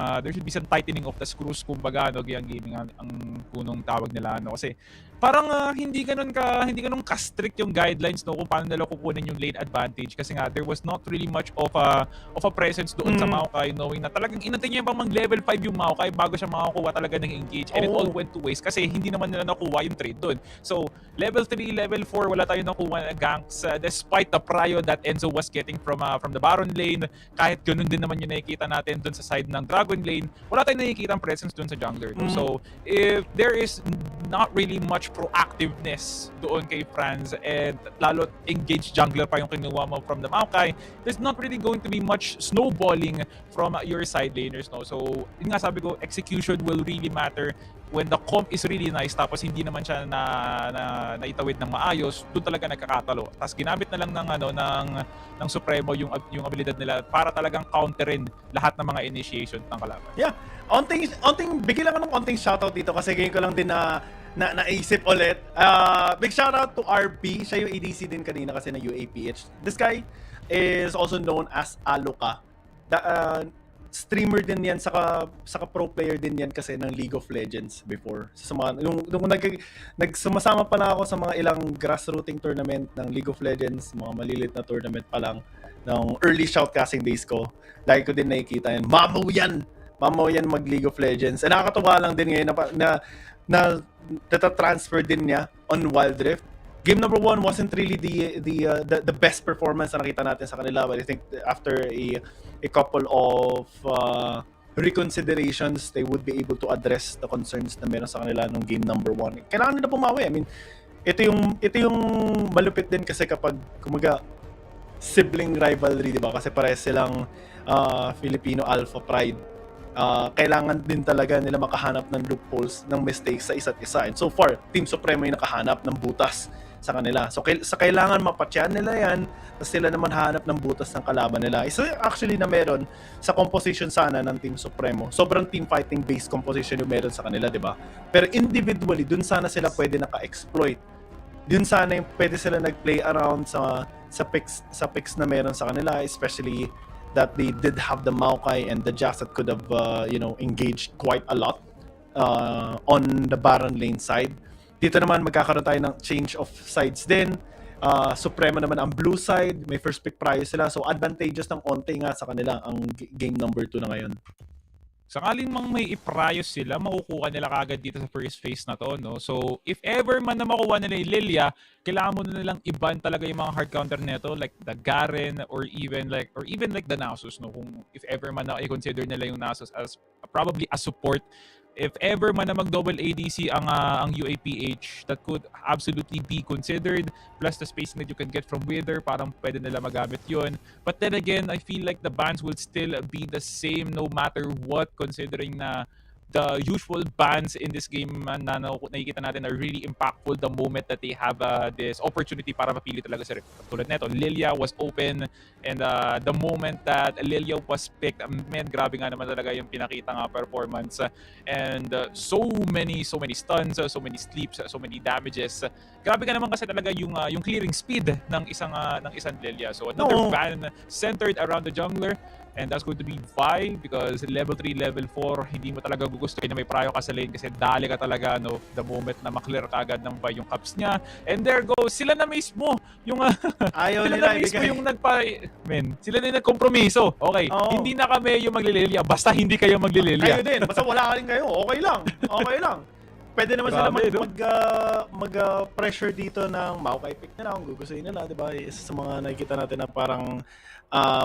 tightening of the screws, kumbaga, Giyang Gaming ang punong tawag nila, kasi parang hindi ganun ka-strict yung guidelines, kung paano nila kukunin yung lane advantage, kasi nga there was not really much of a presence doon sa Maokai, knowing na talagang inantay niya pang mag-level 5 yung Maokai bago siya makakuha talaga ng engage, and it all went to waste kasi hindi naman nila nakuha yung trade doon. So level 3, level 4, wala tayong nakuha na ganks, despite the prio that Enzo was getting from the Baron lane. Kahit ganun din naman yung nakikita natin doon sa side ng Dragon lane, wala tayong nakikita ang presence doon sa jungler. So if there is not really much proactiveness doon kay Franz, and lalo engaged jungler pa yung kinuha mo from the Maokai, there's not really going to be much snowballing from your side laners, So yun nga, sabi ko, execution will really matter. When the comp is really nice, tapos hindi naman siya naitawid ng maayos, doon talaga nagkakatalo. Tapos ginamit na lang ng Supremo yung abilidad nila para talagang counterin lahat ng mga initiation ng kalaban. Yeah. Bigyan lang ako ng konting shoutout dito kasi ngayon ko lang din naisip ulit. Big shoutout to RP. Siya yung ADC din kanina kasi na UAPH. This guy is also known as Aloka. Streamer din yan, saka pro player din yan kasi ng League of Legends before. Nung sumasama pa na ako sa mga ilang grassrooting tournament ng League of Legends, mga malilit na tournament pa lang, ng early shoutcasting days ko, lagi ko din nakikita yan. Mamaw yan mag League of Legends. And nakakatuwa lang din ngayon na tata-transfer din niya on Wild Rift. Game number 1 wasn't really the best performance na nakita natin sa kanila, but I think after a couple of reconsiderations, they would be able to address the concerns na meron sa kanila nung game number 1. Kailangan nila pumawi. I mean, ito yung malupit din kasi kapag kumaga sibling rivalry, di ba? Kasi parehas silang Filipino Alpha Pride. Kailangan din talaga nila makahanap ng loopholes, ng mistakes sa isa't isa. And so far, Team Supremo yung nakahanap ng butas sa kanila. So, kailangan mapatyan nila yan, tapos sila naman hanap ng butas ng kalaban nila. Isa actually na meron sa composition sana ng Team Supremo. Sobrang team fighting based composition yung meron sa kanila, di ba? Pero individually, dun sana sila pwede naka-exploit. Dun sana yung pwede sila nag-play around sa picks na meron sa kanila, especially that they did have the Maokai and the Jax that could have engaged quite a lot on the Baron lane side. Dito naman magkakaroon tayo ng change of sides din. Supremo naman ang blue side, may first pick prior sila, so advantageous ng onte nga sa kanila ang game number 2 na ngayon. Sakaling mang may iprayos sila, makukuha nila kagad dito sa first phase na to, no? So, if ever man na makuha nila yung Lilia, kailangan mo na nilang iban talaga yung mga hard counter nito, like the Garen or even like the Nasus, no? Kung if ever man na i-consider nila yung Nasus as probably a support. If ever man na mag-double ADC ang UAPH, that could absolutely be considered. Plus the spacing that you can get from Wither, parang pwede nila magamit yun. But then again, I feel like the bans will still be the same no matter what, considering na the usual bans in this game na nakikita natin are really impactful the moment that they have this opportunity para mapili talaga sa tulad neto. Lilia was open and the moment that Lilia was picked, man, grabe nga naman talaga yung pinakita nga performance and so many stuns, so many sleeps, so many damages. Grabe ka naman kasi talaga yung clearing speed ng isang Lilia. So another ban centered around the jungler. And that's going to be Vi because level 3, level 4, hindi mo talaga gugustuhin na may prayo ka sa lane kasi dali ka talaga the moment na maklear ka agad ng Vi yung caps niya. And there goes, sila na mismo yung ayaw sila nila na mismo yung sila na yung nagkompromiso. Okay, hindi na kami yung maglililia basta hindi kayo maglililia. Kayo din, basta wala ka rin kayo, okay lang. Okay lang. Pwede naman sila mag-pressure dito ng Maokai pick nila kung gugustuhin nila, di ba? Isa sa mga nakikita natin na parang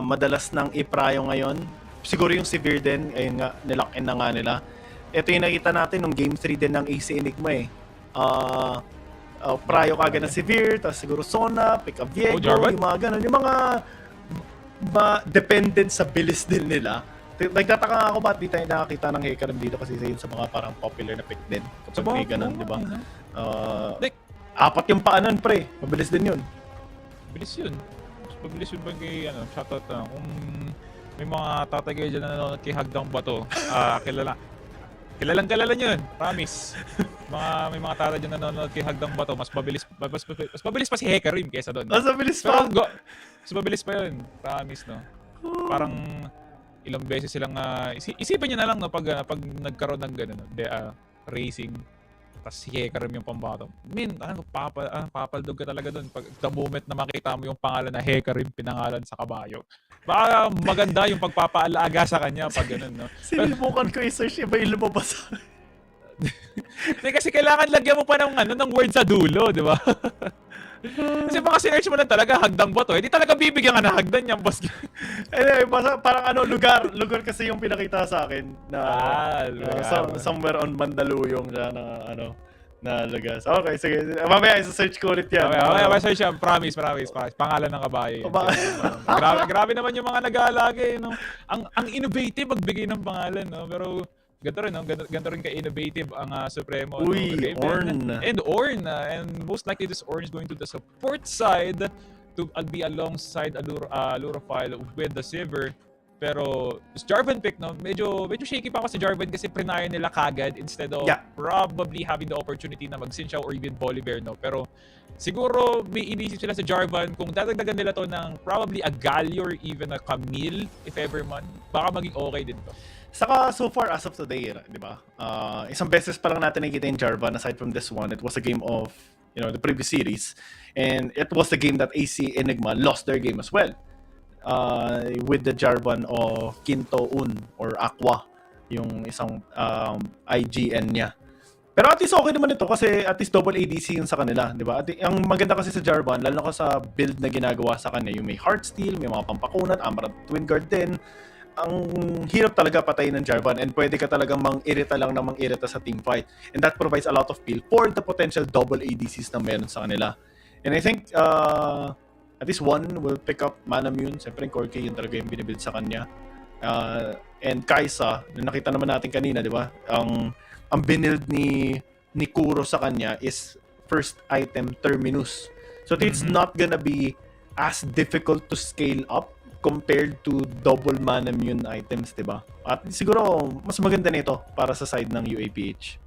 madalas ng iprayo ngayon. Siguro yung Severe din, ayun nga, nilock-in na nga nila. Ito yung nakita natin nung Game 3 din ng AC Enigma eh. Prayo kagad ng Severe, tapos siguro Sona, pick up Viego, yung mga ganun. Yung mga dependent sa bilis din nila. Nagtataka nga ako ba't di tayo nakakita ng Hecarim dito kasi yun sa mga parang popular na pick din. Kapag may ganun, di ba? Apat yung paanan, pre. Mabilis din yun. Mabilis yun. Mabilis yun ba kay, shoutout kung may mga tatay kayo dyan na nanonood kay Hagdang Bato, kilalang nyo yun, promise. May mga tatay dyan na nanonood kay Hagdang Bato, mas mabilis pa si Hecarim kesa doon. Mas mabilis pa? Mas mabilis pa yun, promise, no? Parang ilang beses silang, isipin nyo na lang, no, pag nagkaroon ng gano'n, racing, tapos si Hecarim yung pambato. Papaldog ka talaga doon. Pag the moment na makita mo yung pangalan na Hecarim pinangalan sa kabayo. Baka maganda yung pagpapaalaga sa kanya pag ganun, no? Sinibukan ko i-search, iba yung lumabas. Kasi kailangan lagyan mo pa ng word sa dulo, di ba? Kasi baka sinerch mo lang talaga, Hagdang Bato. Hindi talaga bibigyan ka na hagdan niyang boss. Anyway, parang lugar kasi yung pinakita sa akin na somewhere on Mandaluyong siya na lugar. Okay, sige. Mamaya isa-search ko ulit yan. Mamaya search yan. Promise. Pangalan ng kabayo. Grabe naman yung mga nag-aalaga, no? Ang innovative magbigay ng pangalan, no? Pero ganito rin ka-innovative ang Supremo. Uy, Ornn. And Ornn. And most likely this Ornn is going to the support side to be alongside Alurophile with the Sivir. Pero Jarvan pick, no? Medyo shaky pa ako si Jarvan kasi prinayan nila kagad instead of probably having the opportunity na mag-Xin or even Bolivar, no? Pero siguro may inisip sila sa Jarvan kung dadagdagan nila to ng probably a Galio or even a Camille if ever man, baka maging okay din to. Saka so far as of today, di ba? Isang beses pa lang natin nakikita yung Jarvan aside from this one. It was a game of, the previous series. And it was the game that AC Enigma lost their game as well. With the Jarvan of Quinto Un or Aqua, yung isang IGN niya. Pero at least okay naman ito kasi at least double ADC yun sa kanila, di ba? Ang maganda kasi sa Jarvan, lalo na sa build na ginagawa sa kanya, yung may Heartsteel, may mga pampakunat, Amaranth Twin Guard din. Ang hirap talaga patayin ng Jarvan and pwede ka talagang mang-irita lang na mang-irita sa teamfight. And that provides a lot of peel for the potential double ADCs na meron sa kanila. And I think at least one will pick up Manamune. Siyempre, Corki yun talaga yung binibuild sa kanya. And Kai'Sa, na nakita naman natin kanina, di ba? Ang binild ni Kuro sa kanya is first item Terminus. So it's not gonna be as difficult to scale up compared to double Manamune items, di ba? At siguro, mas maganda nito para sa side ng UAPH.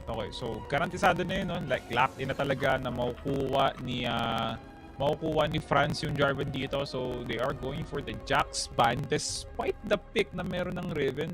Okay, so garantisado na yun, no? Like, locked in na talaga na makukuha ni France yung Jarvan dito. So, they are going for the Jax ban despite the pick na meron ng Riven.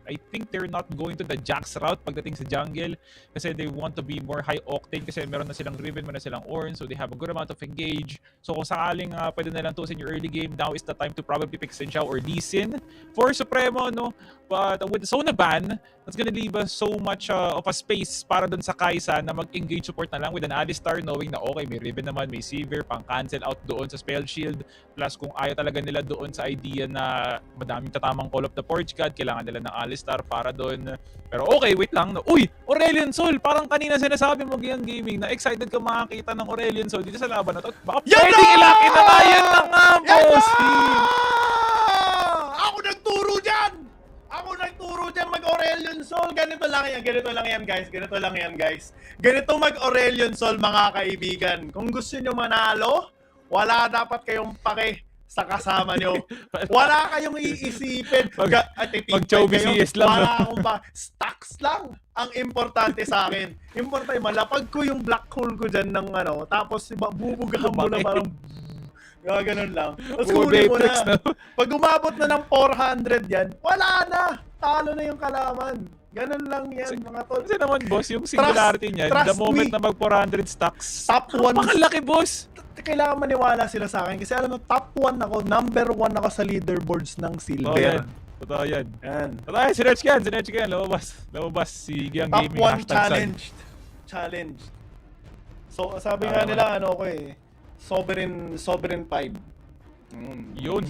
I think they're not going to the Jax route pagdating sa jungle kasi they want to be more high octane kasi meron na silang Riven, meron na silang Ornn, so they have a good amount of engage. So, kung sakaling pwede na lang tusin yung early game, now is the time to probably pick Xin Zhao or Lee Sin for Supremo, no? But with the Sona ban, that's gonna leave us so much of a space para dun sa Kai'Sa na mag-engage support na lang with an Alistar, knowing na okay, may Riven naman, may Sivir, pang-cancel out doon sa Spell Shield. Plus, kung ayaw talaga nila doon sa idea na madaming tatamang Call of the Forge God, kailangan nila ng Alistar para doon. Pero okay, wait lang. Uy! Aurelion Sol! Parang kanina sinasabi mo, Gian Gaming, na excited ka makakita ng Aurelion Sol dito sa laban na to. Baka pwedeng ilakin na yan na nga, boss! Ako nagturo dyan! Ako nagturo dyan mag-Aurelion Sol. Ganito lang yan, guys. Ganito mag-Aurelion Sol, mga kaibigan. Kung gusto nyo manalo, wala dapat kayong pake sa kasama nyo. Wala kayong iisipin. Mag-Chobi CS lang. Wala akong stocks lang ang importante sa akin. Importante, malapag ko yung black hole ko dyan ng tapos bubugahan mo na parang ganun lang. Tapos kunin mo na. Pag umabot na ng 400 yan, wala na. Talo na yung kalaman. Ganun lang yan, mga tol. Kasi naman, boss, yung singularity niyan, the moment na mag 400 stocks, top 1. Napakalaki, boss! Kailangan maniwala sila sa akin. Kasi alam mo, top 1 ako, number 1 ako sa leaderboards ng Silver. Totoo yan. Yan. Totoo yan, sinerch ka yan. Lumabas si Gian Top Gaming. 1 challenged. So, sabi nga nila, Sovereign 5. Yun.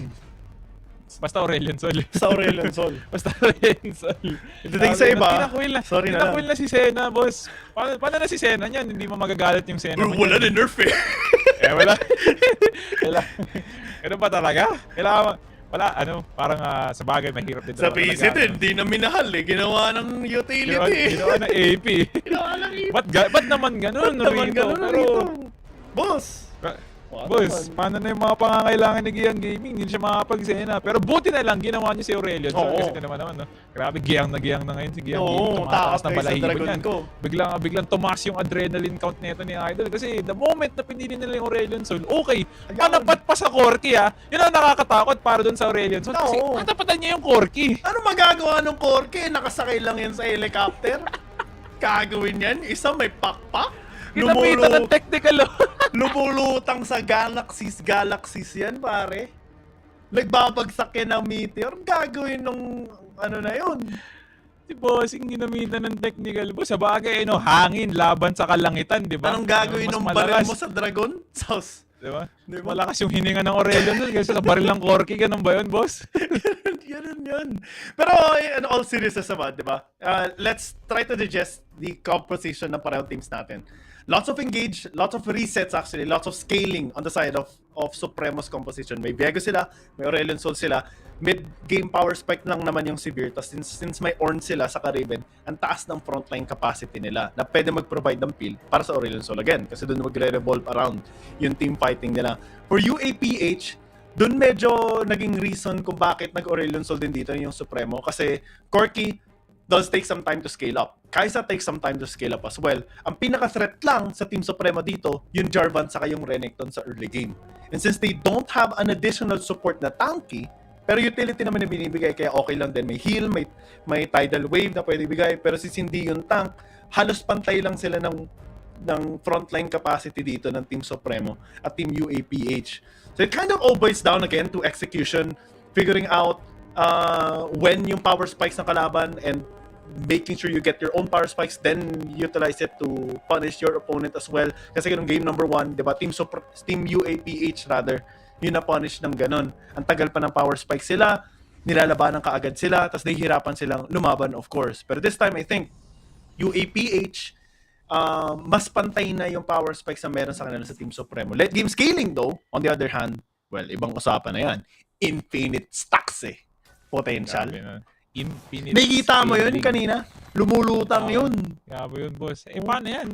Basta Aurelion Sol. Sa Aurelion Sol. Basta Aurelion Sol. Ito sa iba. Sorry na lang. Tinakwil na si Senna, boss. Paano na si Senna niyan? Hindi mo magagalit yung Senna. Pero wala na nerf eh. Wala. Ganun ba talaga? Wala, parang sa bagay mahirap din. Sa PC din, hindi na minahal eh. Ginawa ng utility. Ginawa ng AP. Ginawa ng AP. Ba't naman ganun? Boss, paano na yung mga pangangailangan ni Gian Gaming? Hindi siya makapag-Senna. Pero buti na lang, ginawa niya si Aurelion. So, kasi ito naman, no? Grabe, giyang na ngayon si Gian Gaming. Tumataas na balahibo niyan. Biglang tumaas yung adrenaline count nito ni Idol. Kasi the moment na pinili nila yung Aurelion Sol, okay, manapat pa sa Corki, yun ang nakakatakot para dun sa Aurelion Sol. Kasi matapatan niya yung Corki. Ano magagawa ng Corki? Nakasakay lang yan sa helicopter? Gagawin yan? Isa may pakpak? Kinapitan ng technical. Lumulutang sa galaxies yan, pare. Nagbabagsak yan ng meteor. Gagawin nung na yun. Si Bossing ginamitan ng technical. Sa bagay, hangin, laban sa kalangitan, di ba? Anong gagawin ng baril mo sa dragon? Sauce. Di ba? Malakas yung hininga ng Aurelion nun kasi sa baril ng Corki. Ganun ba yun, boss? Ganun yun. Pero in all seriousness naman, di ba? Let's try to digest the composition ng parehong teams natin. Lots of engage, lots of resets actually, lots of scaling on the side of Supremo's composition. May Viego sila, may Aurelion Sol sila. Mid-game power spike lang naman yung Sivir. Tapos since may Ornn sila sa Riven, ang taas ng frontline capacity nila na pwede mag-provide ng peel para sa Aurelion Sol again. Kasi doon magre-revolve around yung team fighting nila. For UAPH, doon medyo naging reason kung bakit nag-Aurelion Sol din dito yung Supremo. Kasi Corki does take some time to scale up. Kai'Sa takes some time to scale up as well. Ang pinaka-threat lang sa Team Supremo dito, yung Jarvan saka yung Renekton sa early game. And since they don't have an additional support na tanky, pero utility naman na binibigay, kaya okay lang din. May heal, may tidal wave na pwede bigay, pero since hindi yung tank, halos pantay lang sila ng frontline capacity dito ng Team Supremo at Team UAPH. So it kind of all boils down again to execution, figuring out when yung power spikes ng kalaban and making sure you get your own power spikes, then utilize it to punish your opponent as well. Kasi ganun game number 1, di ba? Team UAPH rather, yun na punish ng ganun. Ang tagal pa ng power spikes sila, nilalabanan kaagad sila, tapos nahihirapan silang lumaban, of course. Pero this time, I think, UAPH, mas pantay na yung power spikes na meron sa kanila sa Team Supremo. Late game scaling though, on the other hand, well, ibang usapan na yan. Infinite stacks potential. Infinite. Nakikita mo yun scaling. kanina? Lumulutang yun. Grabe yun, boss. Paano yan?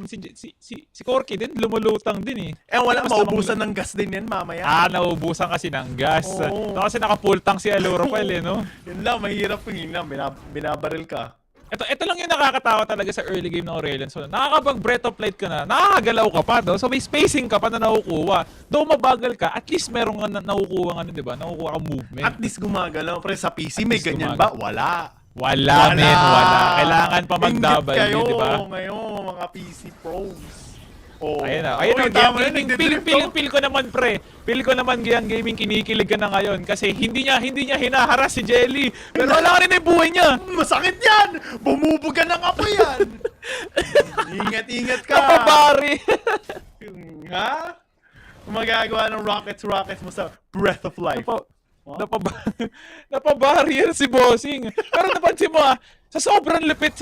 Si Corky din, lumulutang din Wala, Basta maubusan ng gas din yan mamaya. naubusan kasi ng gas. Oo. Kasi naka-full tank si Aluropel, no? Yun lang, mahirap yung binabaril ka. Ito lang yung nakakatawa talaga sa early game ng Aurelion. So, nakakapag breath of light ka na, nakakagalaw ka pa, no? So, may spacing ka pa na nakukuha. Though mabagal ka, at least meron ka na nakukuha ka, di ba? Nakukuha ka movement. At least gumagalaw. Pero sa PC, may least ganyan gumagalaw. ba? Wala. Wala. Kailangan pa mag-double kayo, di ba? ngayon, mga PC pros. Oh. Ayun na. Tama yun, Feel ko naman, pre. Feel ko naman yung gaming kinikilig ka na ngayon kasi hindi niya hinaharas si Jelly. Pero wala ka rin yung buhay niya. Masakit yan! Bumubuga ng apoy yan! Ingat ka! Kapabari. Ha? Magagawa ng rockets mo sa Breath of Life. Napabarrier si Bossing. Pero napansin mo sa sobrang lupit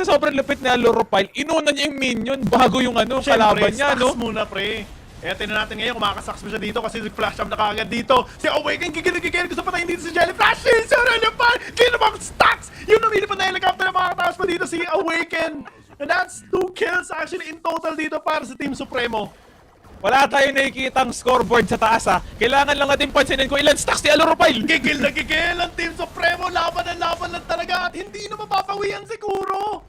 ni Aluropile, inuna niya yung minion bago yung kalaban niya, no? Stacks muna, pre. Tingnan natin ngayon kung makakasaks mo siya dito kasi flash up na kagad dito. Si Awaken, gigil gusto patayin dito si Jelly. Flash in! Sorry, Aluropile! Ginamang stacks! Yung namilipad na helicopter na makakatawas pa dito si Awaken. And that's 2 kills actually in total dito para sa Team Supremo. Wala tayong nakikitang scoreboard sa taas, Kailangan lang natin pansinin kung ilan stacks ni Aluropile. Gigil na gigil ang Team Supremo. Laban lang talaga at hindi na mapapawian siguro.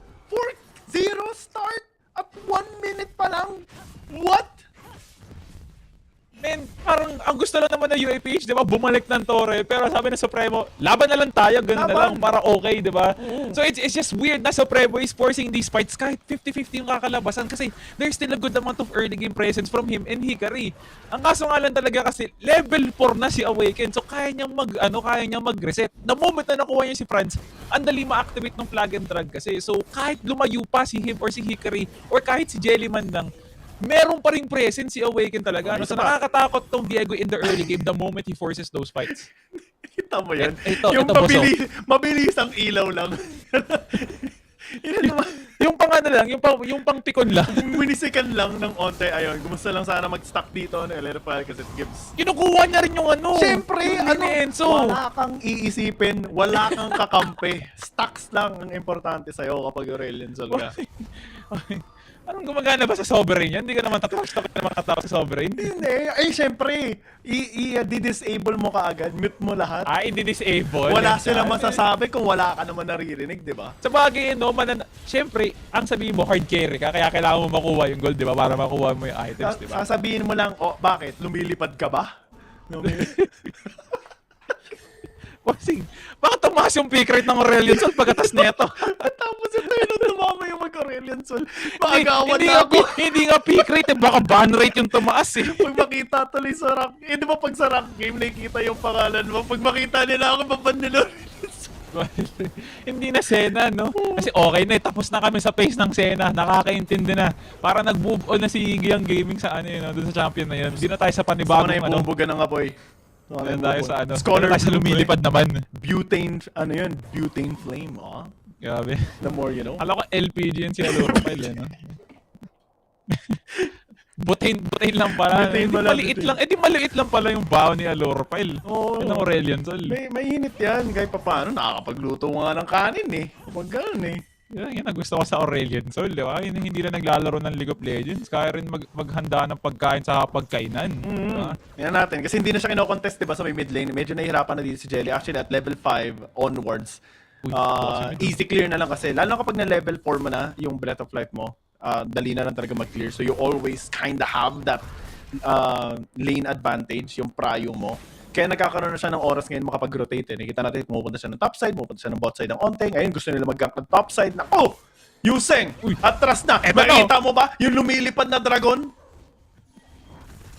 4-0 start at 1 minute pa lang. What? Men, parang ang gusto lang naman ng UAPH, di ba? Bumalik ng Torre. Pero sabi ng Supremo, laban na lang tayo, ganun na lang, para okay, di ba? So it's just weird na Supremo is forcing these fights kahit 50-50 yung kakalabasan kasi there's still a good amount of early game presence from him and Hikari. Ang kaso nga lang talaga kasi level 4 na si Awaken, so kaya niyang mag-reset. The moment na nakuha niya si Franz, ang dali ma-activate ng flag and drag kasi. So kahit lumayo pa si him or si Hikari or kahit si Jellyman lang, meron pa ring presence si Awaken talaga. So nakakatakot tong Diego in the early game the moment he forces those fights. Kita mo yan? Ito, Yung boso. mabilis ang ilaw lang. Yung pang pikon lang. Minisikan lang ng onte. Ayun, gusto lang sana mag-stack dito on Elera kasi it gives... Kinukuha niya rin yung Siyempre, yung Enzo. wala kang iisipin, wala kang kakampi. Stacks lang ang importante sa'yo kapag Aurelion Sol ka. Anong gumagana ba sa Sovereign yan? Hindi ka naman tatrash na mga tao sa Sovereign? Hindi. Ay, siyempre, i-disable mo kaagad, mute mo lahat. I-disable. Wala silang masasabi kung wala ka naman naririnig, di ba? Sa bagay, siyempre, ang sabihin mo, hard carry ka, kaya kailangan mo makuha yung gold, di ba? Para makuha mo yung items, di ba? Sasabihin mo lang, bakit? Lumilipad ka ba? Bossing, bakit tumaas yung peak rate ng Aurelion Sol pagkatas neto? Tapos ito yung tumama yung mag-Aurelion Sol. Makagawan na ako. Hindi nga peak rate, baka ban rate yung tumaas eh. Pag makita tuloy sa rank, di ba pag sa rank game, nakikita yung pangalan mo. Pag makita nila ako, baban nila Aurelion Sol. Hindi na Sena, no? Kasi okay na, tapos na kami sa phase ng Sena. Nakakaintindi na. Para nag-move on na si Iggy gaming sa dun sa champion na yun. Hindi na tayo sa panibagong na yung bumubuga ng apoy. Doon tayo sa Scholar tayo sa lumilipad naman. Butane, butane flame, Grabe. The more you know. Alam ko LPG yan si Aluropile, no? Butane lang pala. Butane pala, Di maliit lang pala yung bao ni Aluropile. Oo. Yan ang Aurelion Sol. May init yan. Kahit pa paano, nakakapagluto nga ng kanin Huwag ganun Yan ang gusto ko sa Aurelion Sol, di ba? Yan hindi lang naglalaro ng League of Legends. Kaya rin maghanda ng pagkain sa pagkainan. Diba? Yan natin. Kasi hindi na siya kino-contest, diba, sa may mid lane. Medyo nahihirapan na dito si Jelly. Actually, at level 5 onwards, easy clear na lang kasi. Lalo kapag na level 4 mo na yung Breath of Life mo, dali na lang talaga mag-clear. So you always kinda have that lane advantage, yung prayo mo. Kaya nagkakaroon na siya ng oras ngayon makapag-rotate. Nakita natin, pumupunta siya ng top side, pumupunta siya ng bot side ng onte. Ngayon gusto nila mag-gank ng top side. Nako! Yuseng! Atras na! Nakita mo ba yung lumilipad na dragon?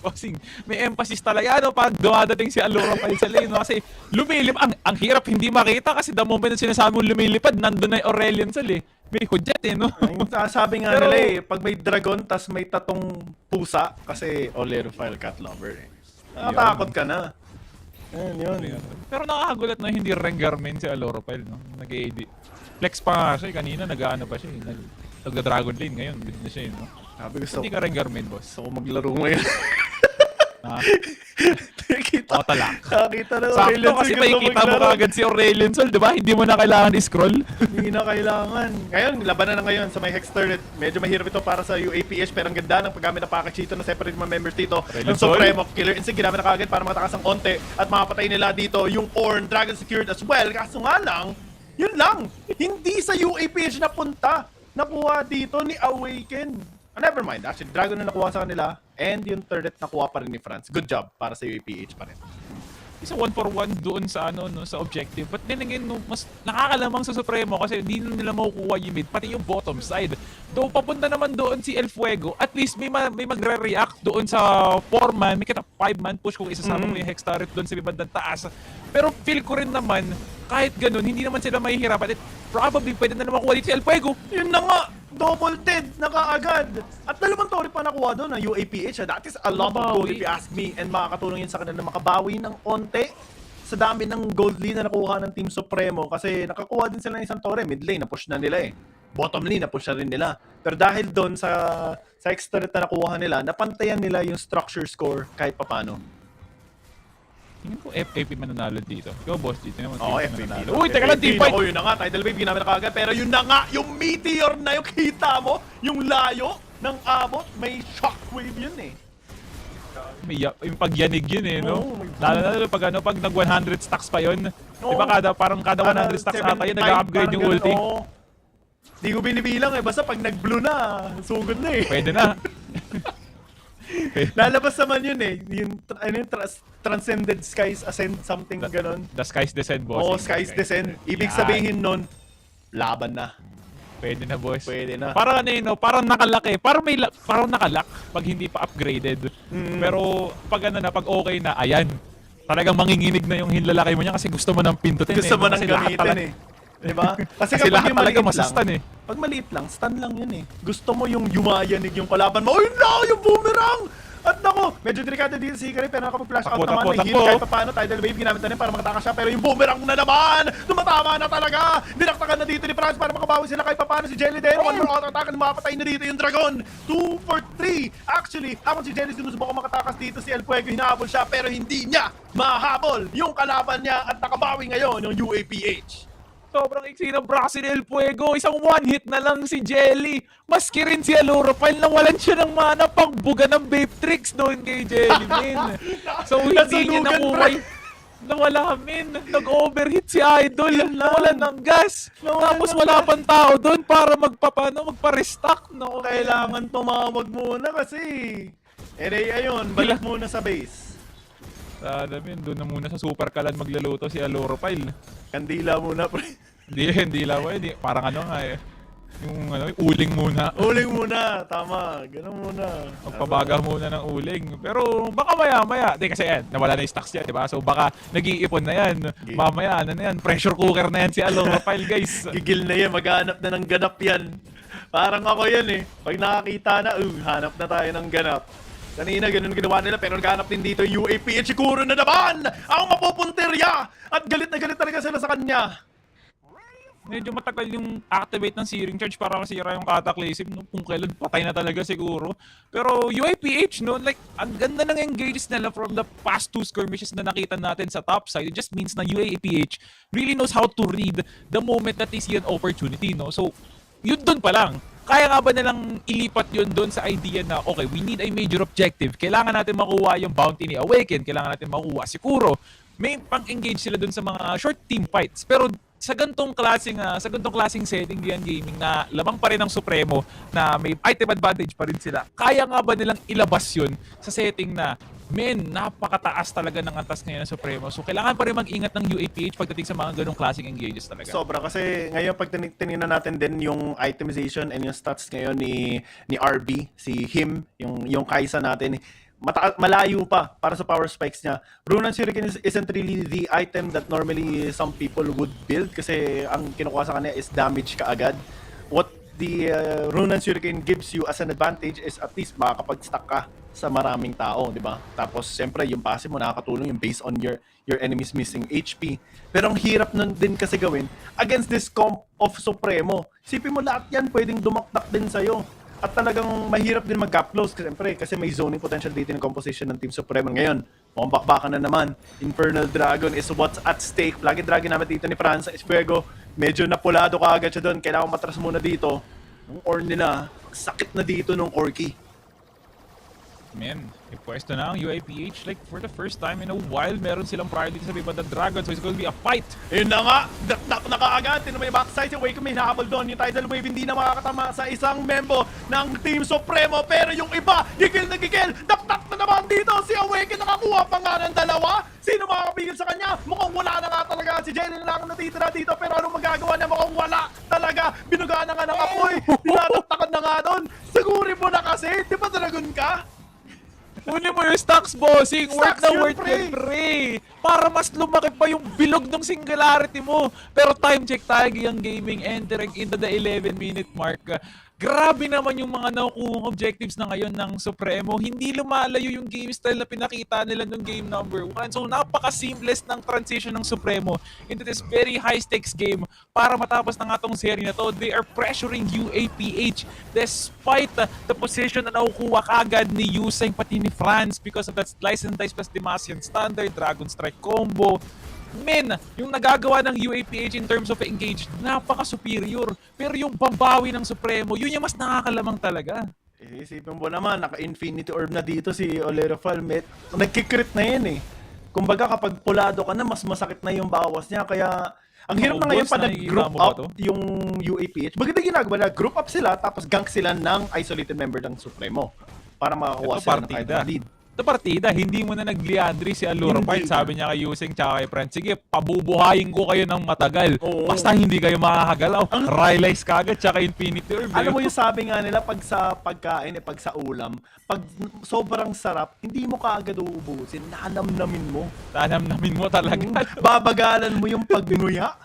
Bossing, may emphasis talaga pag dumadating si Aluropile sa lane, no? Kasi lumilipad, ang hirap hindi makita kasi the moment na sinasabi mong lumilipad, nandun na yung Aurelion Sol may hudyat no? Yung sabi nga Pero- nila pag may dragon tas may tatong pusa, kasi olerophile cat lover natatakot ka na. Yun. Pero nakakagulat na hindi Rengarmin si Aloropel, no? Nag-AD. Flex pa nga siya, kanina nag-ano pa siya, nagda-Dragon Lane ngayon, hindi na siya, no? Sabi gusto Hindi ka Rengarmin, boss. ko maglaro ngayon. Ah, Nakita talak. na Sakto kasi makikita mo kagad si Aurelion Sol, di ba? Hindi mo na kailangan i-scroll. Hindi na kailangan. Ngayon, labanan na ngayon sa may Hex Turret. Medyo mahirap ito para sa UAPH, pero ang ganda ng paggamit ng package dito na separate mga members dito. Aurelion Yung Sol. Supremo Killer Instinct, ginamit na kagad para matakas ang onte at makapatay nila dito yung Ornn, Dragon Secured as well. Kaso nga lang, yun lang. Hindi sa UAPH napunta. Nakuha dito ni Awaken. Never mind. Actually, Dragon na nakuha sa kanila and yung turret nakuha pa rin ni France. Good job para sa UAPH pa rin. Isa 1-for-1 doon sa sa objective. But then again, mas nakakalamang sa Supremo kasi hindi na nila makukuha yung mid, pati yung bottom side. Though papunta naman doon si El Fuego, at least may magre-react doon sa 4-man, may kita 5-man push kung isasama mo yung Hex turret doon sa bandang taas. Pero feel ko rin naman, kahit ganun, hindi naman sila mahihirapan. At probably pwede na naman kuha dito si El Fuego. Yun na nga! Double TED na kaagad. At dalawang tori pa nakuha doon ng UAPH. That is a lot of gold if you ask me. And makakatulong yun sa kanila na makabawi ng onte sa dami ng gold lead na nakuha ng Team Supremo. Kasi nakakuha din sila ng isang tore. Mid lane, na-push na nila Bottom lane, na-push na rin nila. Pero dahil doon sa extra na nakuha nila, napantayan nila yung structure score kahit papano. Tingin ko FAP mananalo dito. Ikaw boss dito naman. Oo, FAP FAP. mananalo. Uy, teka lang, team fight! Yun na nga, Tidal Wave ginamit na kagad. Pero yun na nga, yung meteor na yung kita mo, yung layo ng abot, may shockwave yun May yung pagyanig yun no? Oo, may- Lalo pag nag 100 stacks pa yun. Di ba parang kada 100 stacks ata yun, nag-upgrade yung ulti. Di ko binibilang basta pag nag-blue na, sugod na Pwede na. Lalabas naman yun yung, Transcended Skies Ascend, something ganon. The skies descend, boss. Oo, Skies Descend. Ibig Yan. sabihin nun, laban na. Pwede na, boss. Pwede na. Parang parang nakalak parang nakalak pag hindi pa upgraded. Pero pag pag okay na, ayan. Talagang manginginig na yung hinlalaki mo niya kasi gusto mo ng pindutin. Gusto mo nang Kasi lahat gamitin Diba? Kasi kapag lahat yung talaga maliit masastan lang, pag maliit lang, stun lang yun Gusto mo yung yumayanig yung kalaban mo. Ayun na! Yung boomerang! At nako, medyo delikado dito si Hikari pero nakapag-flash out naman. May heal kahit paano. Tidal Wave ginamit na rin para makatakas siya. Pero yung boomerang na naman! Tumatama na talaga! Dinaktakan na dito ni France para makabawi sila kahit paano si Jelly din. One more auto attack and mapatay na dito yung Dragon. 2 for 3! Actually, habang si Jelly sinusubok makatakas dito si El Fuego, hinahabol siya pero hindi niya mahabol yung kalaban niya at nakabawi ngayon yung UAPH. sobrang iksi ng braso ni El Fuego. Isang one hit na lang si Jelly. Maski rin si Aloropile nang walan siya ng mana pagbuga ng Babe Tricks doon kay Jelly, min. So hindi niya Nasunugan, nakuha. Nawala, min. Nag-overheat si Idol. Nawalan ng gas. Tapos wala pang tao doon para magpa-restock. No, Kailangan tumawag muna kasi. Ayun, balik muna sa base. Alamin, doon na muna sa Super Kalan magluluto si Aloropile. Kandila muna, pre. Hindi lang, parang yung uling muna. Uling muna, tama. Ganun muna. Magpabaga muna ng uling. Pero baka maya-maya. Kasi nawala na yung stocks yan, di ba? So baka nag-iipon na yan. Mamaya, na yan? Pressure cooker na yan si Aloropile, guys. Gigil na yan, maghanap na ng ganap yan. Parang ako yan Pag nakakita na, hanap na tayo ng ganap. Kanina ganun ginawa nila pero naghanap din dito yung UAPH. Siguro na naman ang mapupunterya at galit na galit talaga sila sa kanya. Medyo matagal yung activate ng searing charge para masira yung Cataclysm. No? Kung kailan patay na talaga siguro. Pero UAPH, ang ganda ng engages nila from the past 2 skirmishes na nakita natin sa top side. It just means na UAPH really knows how to read the moment that they see an opportunity. No? So, yun dun pa lang. Kaya nga ba nilang ilipat yun doon sa idea na, okay, we need a major objective. Kailangan natin makuha yung bounty ni Awaken. Kailangan natin makuha si Kuro. May pang-engage sila doon sa mga short team fights. Pero sa ganitong klaseng setting diyan gaming na lamang pa rin ng Supremo na may item advantage pa rin sila. Kaya nga ba nilang ilabas yun sa setting na napakataas talaga ng antas ngayon ng Supremo. So, kailangan pa rin mag-ingat ng UAPH pagdating sa mga ganong klaseng engages talaga. Sobra kasi ngayon pag tinignan natin din yung itemization and yung stats ngayon ni RB, si Him, yung Kaisa natin, malayo pa para sa power spikes niya. Runan Shuriken isn't really the item that normally some people would build kasi ang kinukuha sa kanya is damage kaagad. what the Runan Shuriken gives you as an advantage is at least makakapag-stack ka sa maraming tao, di ba? Tapos, siyempre, yung passive mo nakakatulong yung based on your enemy's missing HP. Pero ang hirap nun din kasi gawin against this comp of Supremo. Isipin mo lahat yan pwedeng dumakdak din sa'yo. At talagang mahirap din mag-gap close kasi may zoning potential dito ng composition ng Team Supremo. Ngayon, mukhang bakbakan na naman. Infernal Dragon is what's at stake. Lagi Dragon naman dito ni Franza is Fuego. Medyo napulado ka agad siya doon. Kailangan matras muna dito. Yung Orn nila, sakit na dito nung Orky. Man, ipwesto na ang UAPH like for the first time in a while. Meron silang priority sa Viva the Dragon, so it's going to be a fight. Yun na nga, dakdak na kaagad. Tinan mo yung backside, si Wake may hinahabol doon. Yung tidal wave hindi na makakatama sa isang member ng Team Supremo. Pero yung iba, gigil na gigil. Dakdak na naman dito. Si Awake nakakuha pa nga ng dalawa. Sino makakapigil sa kanya? Mukhang wala na nga talaga. Si Jelly na lang ang natitira dito. Pero anong magagawa niya? Mukhang wala talaga. Binuga na nga ng apoy. Dinadaktakan na nga doon. Sigurin mo na kasi. Di ba Dragon ka? Uli mo yung stocks, bossing. Worth Stocks na yun, worth pre. yun, pre. Para mas lumaki pa yung bilog ng singularity mo. Pero time check tayo yung gaming entering into the 11-minute mark. Grabe naman yung mga nakukuhang objectives na ngayon ng Supremo. Hindi lumalayo yung game style na pinakita nila nung game number 1. So napaka-seamless ng transition ng Supremo into this very high-stakes game para matapos na nga tong series na to. They are pressuring UAPH despite the position na nakukuha kagad ni Yuseng pati ni Franz because of that slice and dice plus Demacian standard, Dragon Strike combo. Men, yung nagagawa ng UAPH in terms of engage, napaka-superior. Pero yung babawi ng Supremo, yun yung mas nakakalamang talaga. Isipin mo naman, naka-infinity orb na dito si Olero Falmet. Nagkikrit na yan eh. Kumbaga kapag pulado ka na, mas masakit na yung bawas niya. Kaya, ang hirap na ngayon pa nag-group up yung UAPH. Maganda ginagawa na, group up sila, tapos gank sila ng isolated member ng Supremo. Para makakuha sila ng kahit lead. Ito partida, hindi mo na nag-Leandri si Allura Fight. Sabi niya kay Yuseng tsaka kay Friend, sige, pabubuhayin ko kayo ng matagal. Oo. Basta hindi kayo makakagalaw. Realize kagad tsaka Infinity Orb. Alam mo yung sabi nga nila, pag sa pagkain, pag sa ulam, pag sobrang sarap, hindi mo kaagad uubusin, nanamnamin mo. Tanamnamin mo talaga. Babagalan mo yung pagnuya.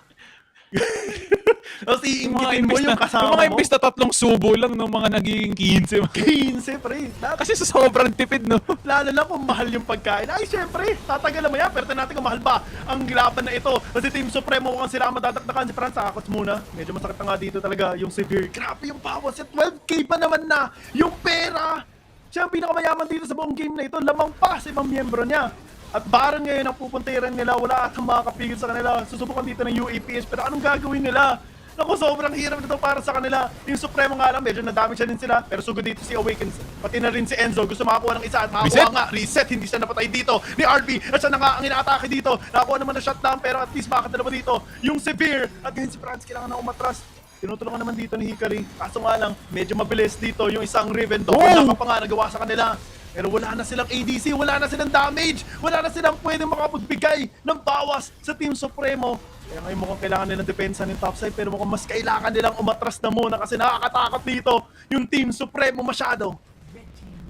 Tapos iingitin mo yung kasama mga mo. imbis na 3 subo lang ng mga nagiging 15. 15, pre. Kasi sa sobrang tipid, no? Lalo na kung mahal yung pagkain. Ay, syempre, tatagalan mo yan. Pero natin kung mahal ba ang laban na ito. Kasi Team Supremo kung sila madadakdakan. Si Franz, akakots muna. Medyo masakit na nga dito talaga yung severe. Grabe yung bawas. 12K pa naman na yung pera. Siya ang pinakamayaman dito sa buong game na ito. Lamang pa sa ibang miyembro niya. At Baron ngayon ang pupuntiran nila. Wala at makakapigil sa kanila. Susubukan dito ng UAPS. Pero anong gagawin nila? Naku, sobrang hirap nito para sa kanila. Yung Supremo nga lang, medyo na-damage din sila. Pero sugod dito si Awakens. Pati na rin si Enzo. Gusto makakuha ng isa at makakuha nga. Reset, hindi siya napatay dito ni RB. At siya na nga ang inaatake dito. Nakakuha naman na shutdown pero at least makakadalawa dito. Yung Severe. At ngayon si Franz kailangan na umatras. Tinutulungan naman dito ni Hikari. Kaso nga lang, medyo mabilis dito yung isang Riven. Wala ka pa nga nagawa sa kanila. Pero wala na silang ADC, wala na silang damage, wala na silang pwedeng makapagbigay ng bawas sa Team Supremo. Kaya ngayon mukhang kailangan nilang depensa ng topside pero mukhang mas kailangan nilang umatras na muna kasi nakakatakot dito yung Team Supremo masyado.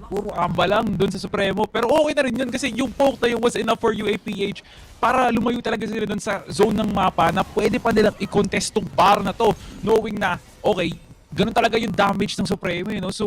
Puro amba lang dun sa Supremo. Pero okay na rin yun kasi yung poke tayo was enough for UAPH para lumayo talaga sila dun sa zone ng mapa na pwede pa nilang i-contest tong bar na to knowing na, okay, ganun talaga yung damage ng Supremo, you know? So,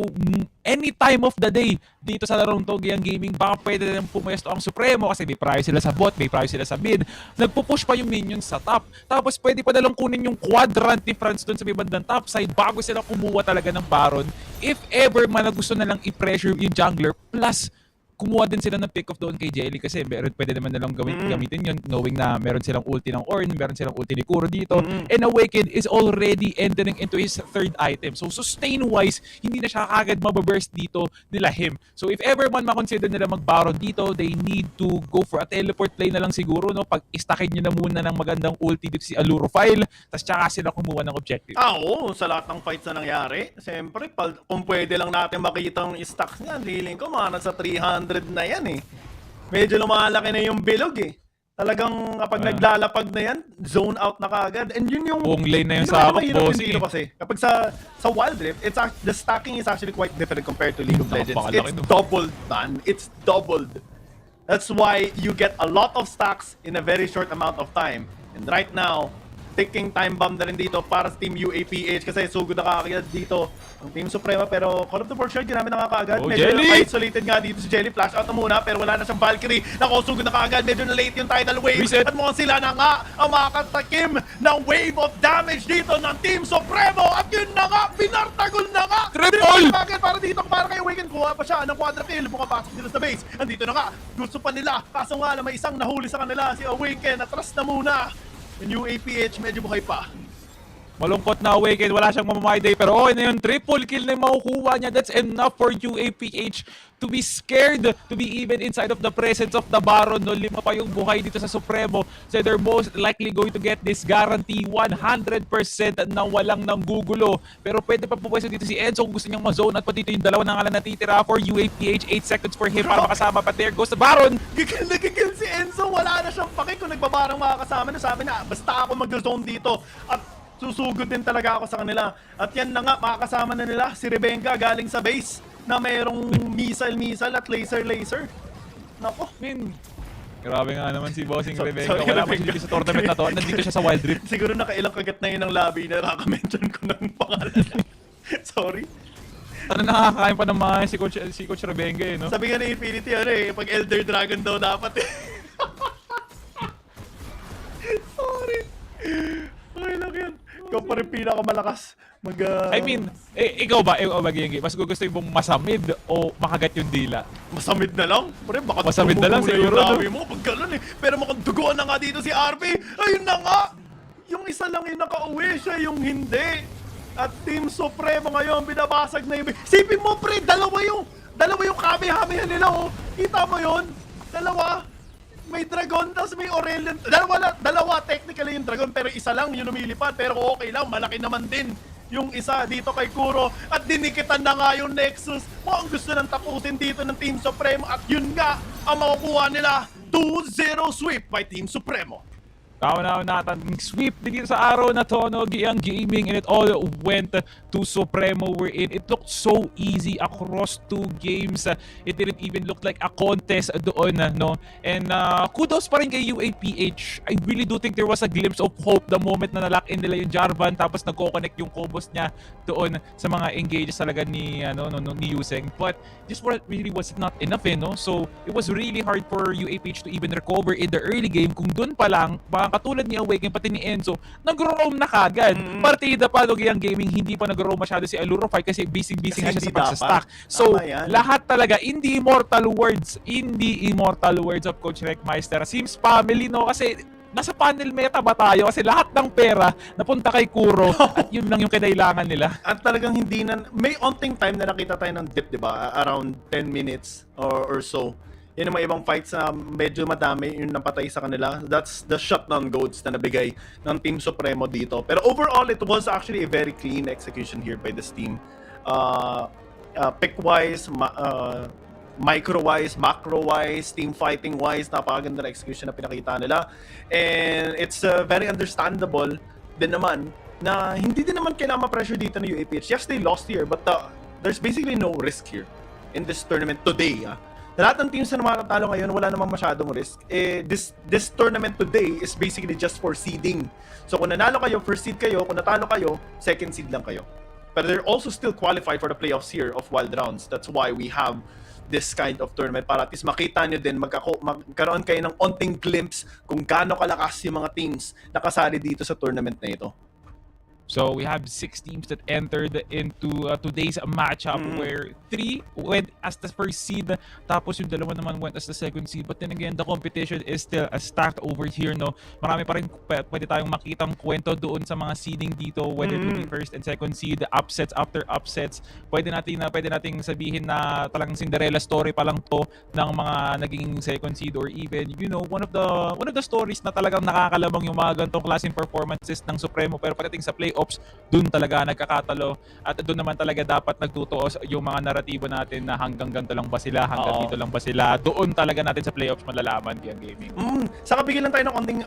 any time of the day dito sa larong Togeang Gaming, baka pwede nilang pumwesto ang Supremo kasi may prior sila sa bot, may prior sila sa mid. Nagpupush pa yung minions sa top. Tapos pwede pa nalang kunin yung quadrant ni Franz doon sa may bandang top side bago sila kumuha talaga ng Baron. If ever man na gusto nalang i-pressure yung jungler, plus kumuha din sila ng pick off doon kay Jelly kasi pwede naman nilang gamitin yun knowing na meron silang ulti ng Ornn, meron silang ulti ni Kuro dito, and Awaken is already entering into his third item. So sustain-wise, hindi na siya kagad mababurst dito nila him. So if ever man makonsider nila mag-Baron dito, they need to go for a teleport play na lang siguro, no? Pag-istakin nyo na muna ng magandang ulti dito si Allurofile, tapos tsaka sila kumuha ng objective. Oo, sa lahat ng fights na nangyari, siyempre, kung pwede lang natin makita ang stocks niyan, feeling ko mga nasa 300 na yan eh. Medyo lumalaki na yung bilog eh. Talagang kapag naglalapag na yan, zone out na kaagad. And yun yung... Buong lane na yung sakop, bossy. Dito kasi. Kapag sa Wild Rift, the stacking is actually quite different compared to League of Legends. It's doubled, man. It's doubled. That's why you get a lot of stacks in a very short amount of time. And right now, ticking time bomb na rin dito para sa Team UAPH kasi sugod na kakagad dito ang Team Suprema, pero Call of the Fortune ginamit na kakagad. Oh, Medyo Jelly! isolated nga dito si Jelly, flash out na muna pero wala na siyang Valkyrie. Nako, sugod na kakagad, medyo na late yung tidal wave. Reset. At mukhang sila na nga ang makakatakim ng wave of damage dito ng Team Supremo. At yun na nga, pinartagol na nga. Triple! Para dito, para kay Awaken, kuha pa siya ng quadra kill. Pumapasok sila sa base. Andito na nga, gusto pa nila. Kaso nga, may isang nahuli sa kanila, si Awaken. Atras na muna. Yung UAPH, medyo buhay pa. Malungkot na Awaken, wala siyang mamamayday, pero okay na yun, triple kill na yung makukuha niya. That's enough for UAPH to be scared, to be even inside of the presence of the Baron. No, 5 pa yung buhay dito sa Supremo, so they're most likely going to get this guarantee 100% na walang nanggugulo. Pero pwede pa pupwesto dito si Enzo kung gusto niyang ma-zone, at pa dito yung dalawa na nga lang natitira for UAPH. 8 seconds for him para makasama, but there goes the Baron. Nagkikill si Enzo, wala na siyang pake kung nagbabarang makakasama na. Sabi na, basta ako mag-zone dito at susugod din talaga ako sa kanila. At yan na nga, makakasama na nila si Rebenga galing sa base na mayroong missile at laser. Nako, Grabe nga naman si Bossing Rebecca. sorry, Wala Rebecca. man dito sa tournament na to. Nandito siya sa Wild Rift. siguro nakailang kagat na yun ng labi na nakaka-mention ko ng pangalan. Sorry. Ano, nakakain pa ng mga si Coach Rebecca no? Sabi nga ni Infinity, pag Elder Dragon daw dapat Sorry. Okay lang yan. Ikaw pa rin pinakamalakas. Ikaw ba, Gengi, mas gusto mong masamid o makagat yung dila? Masamid na lang. Pre, baka Masamid na lang, siguro, yung labi mo pag gano'n Pero makaduguan na nga dito si RP. Ayun na nga. Yung isa lang yung nakauwi, siya yung hindi. At Team Supremo ngayon, binabasag na yung... Sipin mo, pre, dalawa yung kabe-habehan nila, oh. Kita mo yun? Dalawa. May dragon, tapos may Aurelion. Dalawa technically yung dragon, pero isa lang yung lumilipad. Pero okay lang, malaki naman din yung isa dito kay Kuro. At dinikitan na nga yung Nexus. Mukhang gusto nang tapusin dito ng Team Supremo. At yun nga, ang makukuha nila, 2-0 sweep by Team Supremo. Kauna natin sweep dito sa araw na to, no, Giyang Gaming, and it all went to Supremo. We're in. It looked so easy across 2 games. It didn't even look like a contest doon, no. And kudos pa rin kay UAPH. I really do think there was a glimpse of hope the moment na nalock in nila yung Jarvan, tapos nagko-connect yung combos niya doon sa mga engages talaga ni ni Yuseng. But just what really was not enough, no. So it was really hard for UAPH to even recover in the early game. Kung doon pa lang, katulad ni Awaken pati ni Enzo, nag-roam na kagad. Partida pa Giyang Gaming, hindi pa nag-roam masyado si Alurofy kasi busy nga siya sa pagsa-stack. So, lahat talaga, hindi immortal words of Coach Reckmeister. Seems family, no? Kasi nasa panel meta ba tayo? Kasi lahat ng pera napunta kay Kuro at yun lang yung kailangan nila. At talagang hindi na... May onting time na nakita tayo ng dip, di ba? Around 10 minutes or so. Yan ang mga ibang fights na medyo madami yung napatay sa kanila. That's the shutdown goals na nabigay ng Team Supremo dito. Pero overall, it was actually a very clean execution here by this team. Pick-wise, micro-wise, macro-wise, team fighting-wise, napakaganda na execution na pinakita nila. And it's very understandable din naman na hindi din naman kailangan ma-pressure dito ng UAPH. Yes, they lost here, but there's basically no risk here in this tournament today. Lahat ng teams na matatalo ngayon, wala namang masyadong risk. This tournament today is basically just for seeding. So kung nanalo kayo, first seed kayo. Kung natalo kayo, second seed lang kayo. But they're also still qualified for the playoffs here of wild rounds. That's why we have this kind of tournament. Para at least makita nyo din, magkaroon kayo ng onting glimpse kung gaano kalakas yung mga teams na kasali dito sa tournament na ito. So we have 6 teams that entered into today's matchup where 3 went as the first seed, tapos yung dalawa naman went as the second seed. But then again, the competition is still stacked over here, no. Marami pa rin pwede tayong makitang kwento doon sa mga seeding dito, whether it will be first and second seed, upsets after upsets. Pwede nating sabihin na talagang Cinderella story pa lang to ng mga naging second seed, or even one of the stories na talagang nakakalabang yung mga ganitong klaseng performances ng Supremo. Pero pagdating sa playoffs, doon talaga nagkakatalo, at doon naman talaga dapat nagtutuos yung mga naratibo natin na hanggang ganito lang ba sila, hanggang dito lang ba sila. Doon talaga natin sa playoffs malalaman Giyang Gaming. Saka bigyan lang tayo ng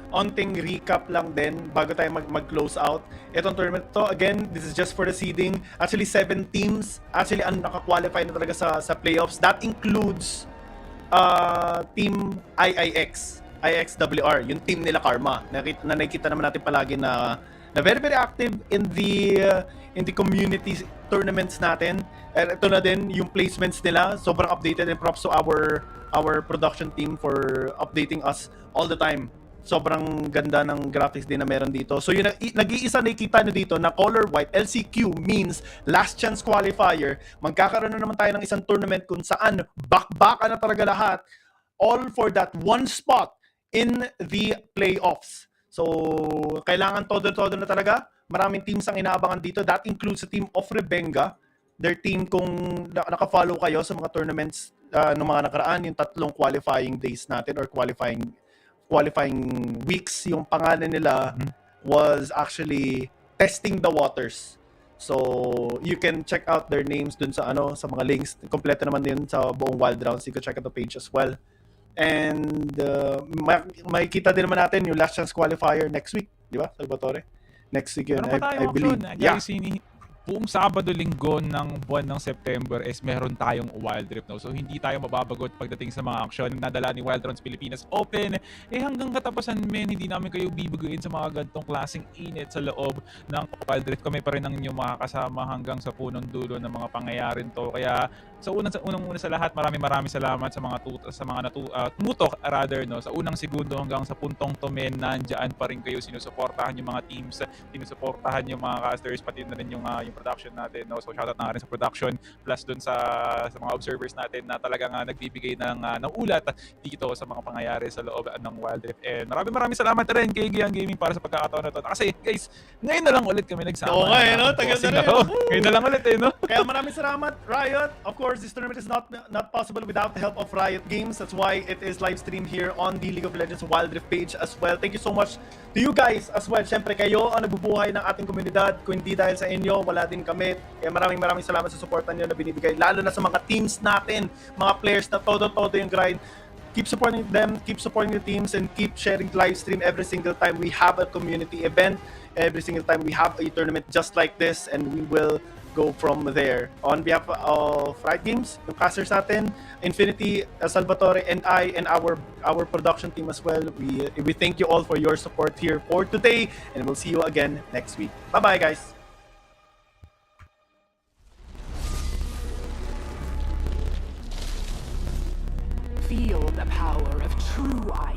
onting recap lang din bago tayo mag-close out. Itong tournament to, again, this is just for the seeding. Actually, 7 teams actually ang naka-qualify na talaga sa playoffs. That includes Team IIX. IXWR, yung team nila Karma. Nakikita naman natin palagi na very very active in the community tournaments natin. Ito na din yung placements nila, sobrang updated, and props to our production team for updating us all the time. Sobrang ganda ng graphics din na meron dito. So yung nag-iisa nakikita nyo dito na color white, LCQ means last chance qualifier. Magkakaroon na naman tayo ng isang tournament kung saan back-backa na talaga lahat, all for that one spot in the playoffs. So kailangan todo-todo na talaga. Maraming teams ang inaabangan dito. That includes the team of Rebenga. Their team, kung naka-follow kayo sa mga tournaments ng mga nakaraan, yung 3 qualifying days natin or qualifying weeks, yung pangalan nila was actually testing the waters. So you can check out their names dun sa sa mga links. Kompleto naman din sa buong Wild Rounds. You can check out the page as well. And makikita din naman natin yung last chance qualifier next week, di ba, Salvatore? Next week yun, I believe. Guys, buong Sabado, Linggo ng buwan ng September is meron tayong Wild Rift, no? So hindi tayo mababagot pagdating sa mga aksyon na nadala ni Wild Rounds Pilipinas Open. Hanggang katapusan, men, hindi namin kayo bibigoyin sa mga gantong klaseng init sa loob ng Wild Rift. Kami pa rin ang inyong makakasama hanggang sa punong dulo ng mga pangyayarin to. Kaya sa unang-una sa lahat, maraming salamat sa mga tumutok, no? Sa unang segundo hanggang sa puntong to, men, nandiyan pa rin kayo, sinusuportahan yung mga teams, sinusuportahan yung mga casters, pati na rin yung production natin, no? So shoutout na rin sa production, plus dun sa mga observers natin na talagang nagbibigay ng ulat dito sa mga pangyayari sa loob ng Wild Rift. And maraming salamat rin kay Gian Gaming para sa pagkakataon na to. Kasi guys, ngayon na lang ulit kami nagsama. Oo nga, no? Tagal na rin. Ngayon na lang ulit, no? Kaya maraming salamat, Riot. Of course, this tournament is not possible without the help of Riot Games. That's why it is live streamed here on the League of Legends Wild Rift page as well. Thank you so much to you guys as well. Siyempre, kayo ang nagbubuhay ng ating komunidad. Kung hindi dahil sa inyo, wala din kami. Kaya maraming salamat sa suporta niyo na binibigay, lalo na sa mga teams natin, mga players na todo yung grind. Keep supporting them, keep supporting the teams, and keep sharing live stream every single time we have a community event, every single time we have a tournament just like this, and we will go from there. On behalf of Riot Games, yung casters natin, Infinity, Salvatore, and I, and our production team as well, we thank you all for your support here for today, and we'll see you again next week. Bye-bye, guys! Feel the power of true ice.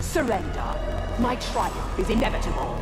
Surrender. My triumph is inevitable.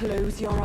Close your eyes.